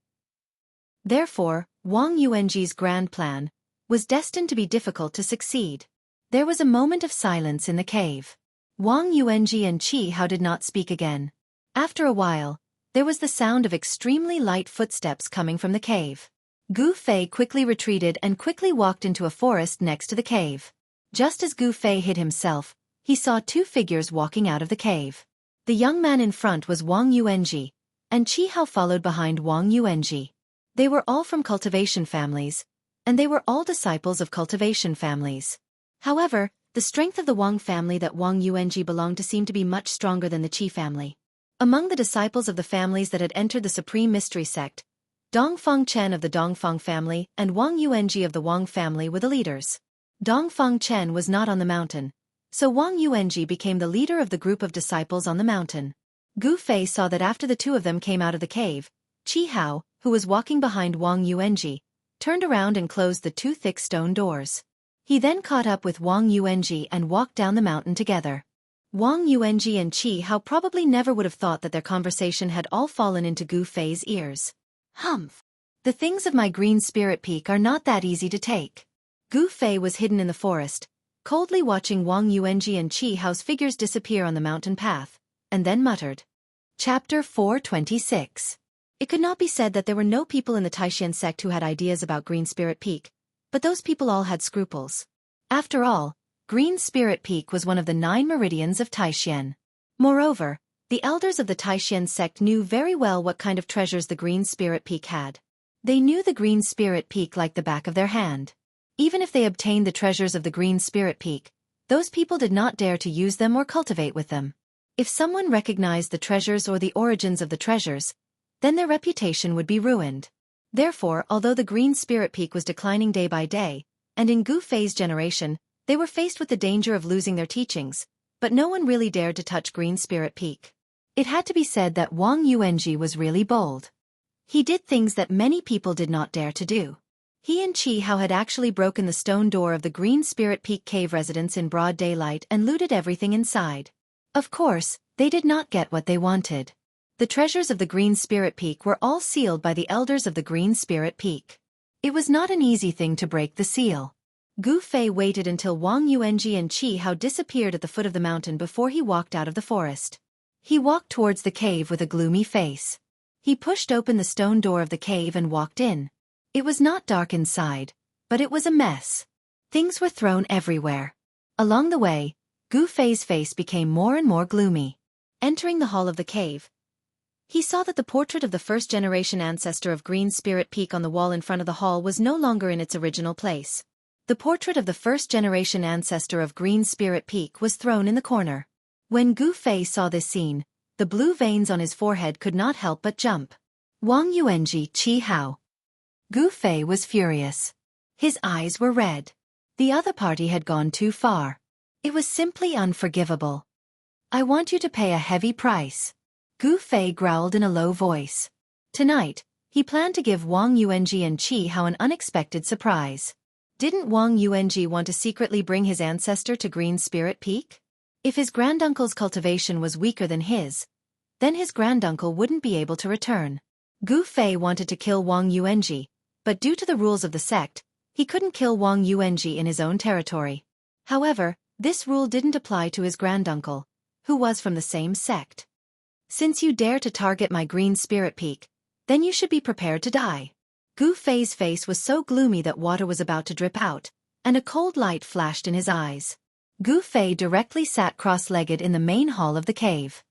[SPEAKER 1] Therefore, Wang Yuanji's grand plan was destined to be difficult to succeed. There was a moment of silence in the cave. Wang Yuanji and Qi Hao did not speak again. After a while, there was the sound of extremely light footsteps coming from the cave. Gu Fei quickly retreated and quickly walked into a forest next to the cave. Just as Gu Fei hid himself, he saw 2 figures walking out of the cave. The young man in front was Wang Yuanji, and Qi Hao followed behind Wang Yuanji. They were all from cultivation families, and they were all disciples of cultivation families. However, the strength of the Wang family that Wang Yuanji belonged to seemed to be much stronger than the Qi family. Among the disciples of the families that had entered the Supreme Mystery Sect, Dongfang Chen of the Dongfang family and Wang Yuanji of the Wang family were the leaders. Dongfang Chen was not on the mountain, so Wang Yuanji became the leader of the group of disciples on the mountain. Gu Fei saw that after the 2 of them came out of the cave, Qi Hao, who was walking behind Wang Yuanji, turned around and closed the 2 thick stone doors. He then caught up with Wang Yuanji and walked down the mountain together. Wang Yuanji and Qi Hao probably never would have thought that their conversation had all fallen into Gu Fei's ears. Humph! The things of my Green Spirit Peak are not that easy to take. Gu Fei was hidden in the forest, coldly watching Wang Yuanji and Qi Hao's figures disappear on the mountain path, and then muttered. Chapter 426. It could not be said that there were no people in the Taishan sect who had ideas about Green Spirit Peak, but those people all had scruples. After all, Green Spirit Peak was one of the 9 meridians of Taishan. Moreover, the elders of the Taishan sect knew very well what kind of treasures the Green Spirit Peak had. They knew the Green Spirit Peak like the back of their hand. Even if they obtained the treasures of the Green Spirit Peak, those people did not dare to use them or cultivate with them. If someone recognized the treasures or the origins of the treasures, then their reputation would be ruined. Therefore, although the Green Spirit Peak was declining day by day, and in Gu Fei's generation, they were faced with the danger of losing their teachings, but no one really dared to touch Green Spirit Peak. It had to be said that Wang Yuanji was really bold. He did things that many people did not dare to do. He and Qi Hao had actually broken the stone door of the Green Spirit Peak cave residence in broad daylight and looted everything inside. Of course, they did not get what they wanted. The treasures of the Green Spirit Peak were all sealed by the elders of the Green Spirit Peak. It was not an easy thing to break the seal. Gu Fei waited until Wang Yuanji and Qi Hao disappeared at the foot of the mountain before he walked out of the forest. He walked towards the cave with a gloomy face. He pushed open the stone door of the cave and walked in. It was not dark inside, but it was a mess. Things were thrown everywhere. Along the way, Gu Fei's face became more and more gloomy. Entering the hall of the cave, he saw that the portrait of the first-generation ancestor of Green Spirit Peak on the wall in front of the hall was no longer in its original place. The portrait of the first-generation ancestor of Green Spirit Peak was thrown in the corner. When Gu Fei saw this scene, the blue veins on his forehead could not help but jump. Wang Yuanji, Qi Hao. Gu Fei was furious. His eyes were red. The other party had gone too far. It was simply unforgivable. I want you to pay a heavy price. Gu Fei growled in a low voice. Tonight, he planned to give Wang Yuanji and Qi Hao an unexpected surprise. Didn't Wang Yuanji want to secretly bring his ancestor to Green Spirit Peak? If his granduncle's cultivation was weaker than his, then his granduncle wouldn't be able to return. Gu Fei wanted to kill Wang Yuanji, but due to the rules of the sect, he couldn't kill Wang Yuanji in his own territory. However, this rule didn't apply to his granduncle, who was from the same sect. Since you dare to target my Green Spirit Peak, then you should be prepared to die. Gu Fei's face was so gloomy that water was about to drip out, and a cold light flashed in his eyes. Gu Fei directly sat cross-legged in the main hall of the cave.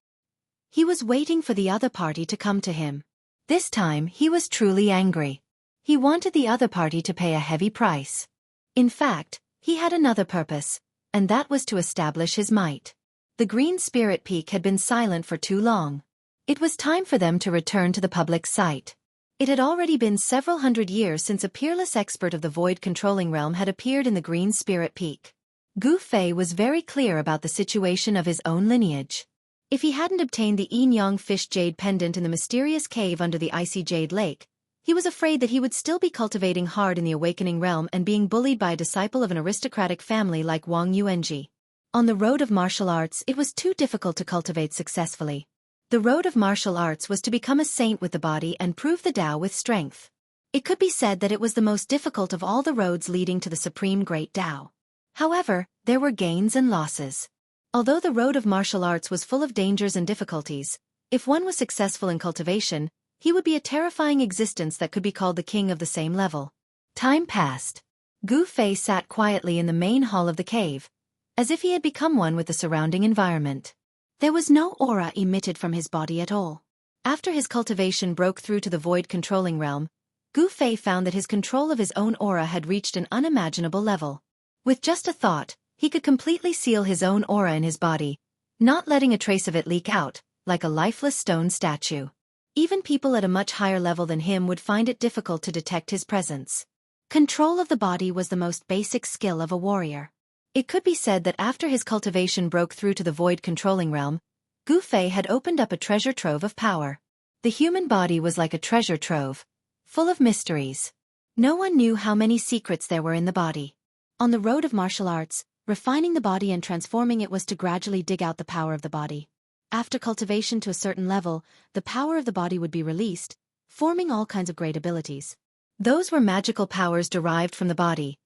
[SPEAKER 1] He was waiting for the other party to come to him. This time he was truly angry. He wanted the other party to pay a heavy price. In fact, he had another purpose, and that was to establish his might. The Green Spirit Peak had been silent for too long. It was time for them to return to the public sight. It had already been several hundred years since a peerless expert of the void-controlling realm had appeared in the Green Spirit Peak. Gu Fei was very clear about the situation of his own lineage. If he hadn't obtained the yin-yang fish jade pendant in the mysterious cave under the icy jade lake, he was afraid that he would still be cultivating hard in the awakening realm and being bullied by a disciple of an aristocratic family like Wang Yuanji. On the road of martial arts, it was too difficult to cultivate successfully. The road of martial arts was to become a saint with the body and prove the Tao with strength. It could be said that it was the most difficult of all the roads leading to the supreme great Tao. However, there were gains and losses. Although the road of martial arts was full of dangers and difficulties, if one was successful in cultivation, he would be a terrifying existence that could be called the king of the same level. Time passed. Gu Fei sat quietly in the main hall of the cave, as if he had become one with the surrounding environment. There was no aura emitted from his body at all. After his cultivation broke through to the void-controlling realm, Gu Fei found that his control of his own aura had reached an unimaginable level. With just a thought, he could completely seal his own aura in his body, not letting a trace of it leak out, like a lifeless stone statue. Even people at a much higher level than him would find it difficult to detect his presence. Control of the body was the most basic skill of a warrior. It could be said that after his cultivation broke through to the void-controlling realm, Gu Fei had opened up a treasure trove of power. The human body was like a treasure trove, full of mysteries. No one knew how many secrets there were in the body. On the road of martial arts, refining the body and transforming it was to gradually dig out the power of the body. After cultivation to a certain level, the power of the body would be released, forming all kinds of great abilities. Those were magical powers derived from the body,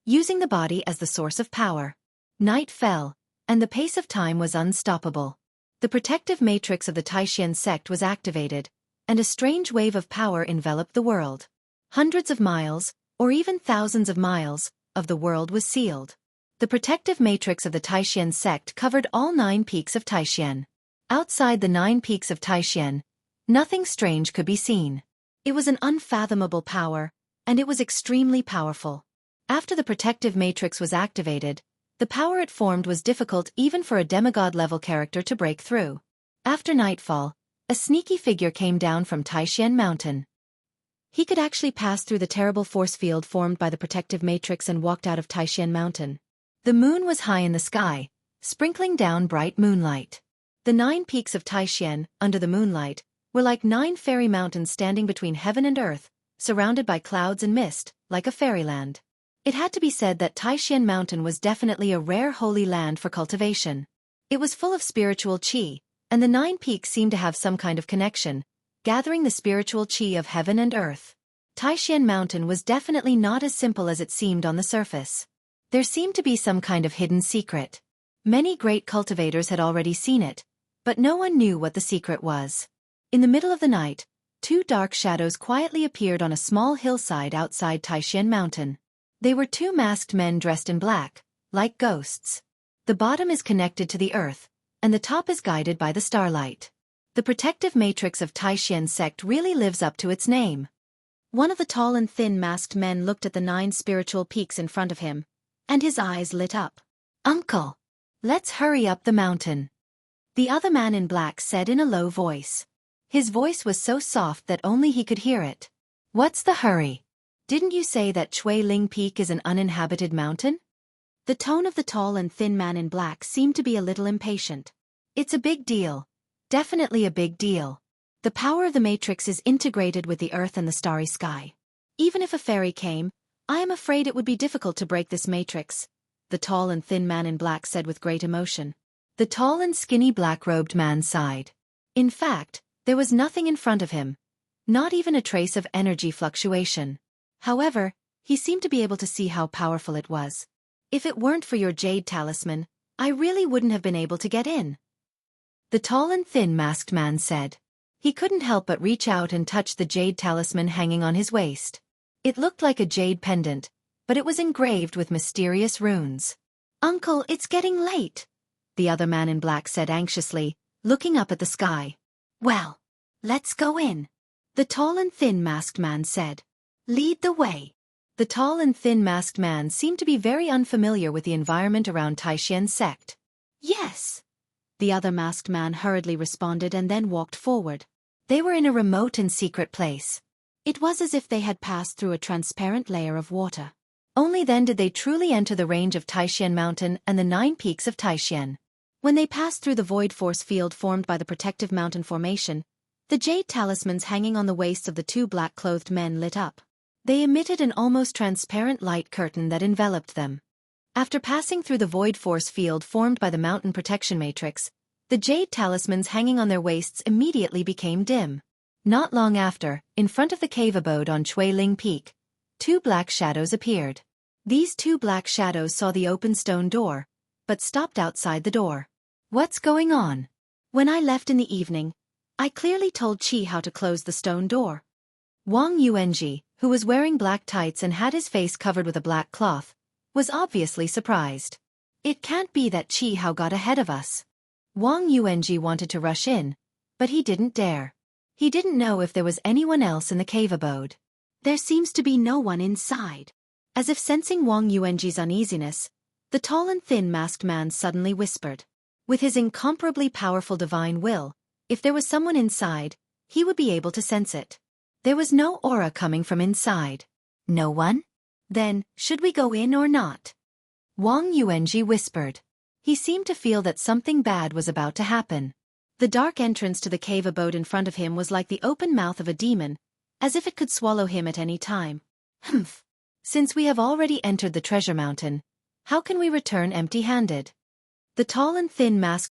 [SPEAKER 1] using the body as the source of power. Night fell, and the pace of time was unstoppable. The protective matrix of the Taishan sect was activated, and a strange wave of power enveloped the world. Hundreds of miles, or even thousands of miles, of the world was sealed. The protective matrix of the Taishan sect covered all 9 peaks of Taishan. Outside the 9 peaks of Taishan, nothing strange could be seen. It was an unfathomable power, and it was extremely powerful. After the protective matrix was activated, the power it formed was difficult even for a demigod-level character to break through. After nightfall, a sneaky figure came down from Taishan Mountain. He could actually pass through the terrible force field formed by the protective matrix and walked out of Taishan Mountain. The moon was high in the sky, sprinkling down bright moonlight. The 9 peaks of Taishan, under the moonlight, were like 9 fairy mountains standing between heaven and earth, surrounded by clouds and mist, like a fairyland. It had to be said that Taishan Mountain was definitely a rare holy land for cultivation. It was full of spiritual qi, and the 9 peaks seemed to have some kind of connection, gathering the spiritual qi of heaven and earth. Taishan Mountain was definitely not as simple as it seemed on the surface. There seemed to be some kind of hidden secret. Many great cultivators had already seen it, but no one knew what the secret was. In the middle of the night, 2 dark shadows quietly appeared on a small hillside outside Taishan Mountain. They were 2 masked men dressed in black, like ghosts. The bottom is connected to the earth, and the top is guided by the starlight. The protective matrix of Taishan sect really lives up to its name. One of the tall and thin masked men looked at the 9 spiritual peaks in front of him, and his eyes lit up. "Uncle, let's hurry up the mountain," the other man in black said in a low voice. His voice was so soft that only he could hear it. "What's the hurry?" Didn't you say that Xueqi Peak is an uninhabited mountain? The tone of the tall and thin man in black seemed to be a little impatient. It's a big deal. Definitely a big deal. The power of the Matrix is integrated with the earth and the starry sky. Even if a fairy came, I am afraid it would be difficult to break this matrix, the tall and thin man in black said with great emotion. The tall and skinny black-robed man sighed. In fact, there was nothing in front of him. Not even a trace of energy fluctuation. However, he seemed to be able to see how powerful it was. If it weren't for your jade talisman, I really wouldn't have been able to get in. The tall and thin masked man said. He couldn't help but reach out and touch the jade talisman hanging on his waist. It looked like a jade pendant, but it was engraved with mysterious runes. Uncle, it's getting late, the other man in black said anxiously, looking up at the sky. Well, let's go in, the tall and thin masked man said. Lead the way. The tall and thin masked man seemed to be very unfamiliar with the environment around Taixian's sect. Yes, the other masked man hurriedly responded and then walked forward. They were in a remote and secret place. It was as if they had passed through a transparent layer of water. Only then did they truly enter the range of Taixian Mountain and the 9 peaks of Taixian. When they passed through the void force field formed by the protective mountain formation, the jade talismans hanging on the waists of the 2 black-clothed men lit up. They emitted an almost transparent light curtain that enveloped them. After passing through the void force field formed by the mountain protection matrix, the jade talismans hanging on their waists immediately became dim. Not long after, in front of the cave abode on Xueqi Peak, 2 black shadows appeared. These 2 black shadows saw the open stone door, but stopped outside the door. What's going on? When I left in the evening, I clearly told Qi how to close the stone door. Wang Yuanji, who was wearing black tights and had his face covered with a black cloth, was obviously surprised. It can't be that Qi Hao got ahead of us. Wang Yuanji wanted to rush in, but he didn't dare. He didn't know if there was anyone else in the cave abode. There seems to be no one inside. As if sensing Wang Yuanji's uneasiness, the tall and thin masked man suddenly whispered. With his incomparably powerful divine will, if there was someone inside, he would be able to sense it. There was no aura coming from inside. No one? Then, should we go in or not? Wang Yuanji whispered. He seemed to feel that something bad was about to happen. The dark entrance to the cave abode in front of him was like the open mouth of a demon, as if it could swallow him at any time. Humph. Since we have already entered the treasure mountain, how can we return empty-handed? The tall and thin masked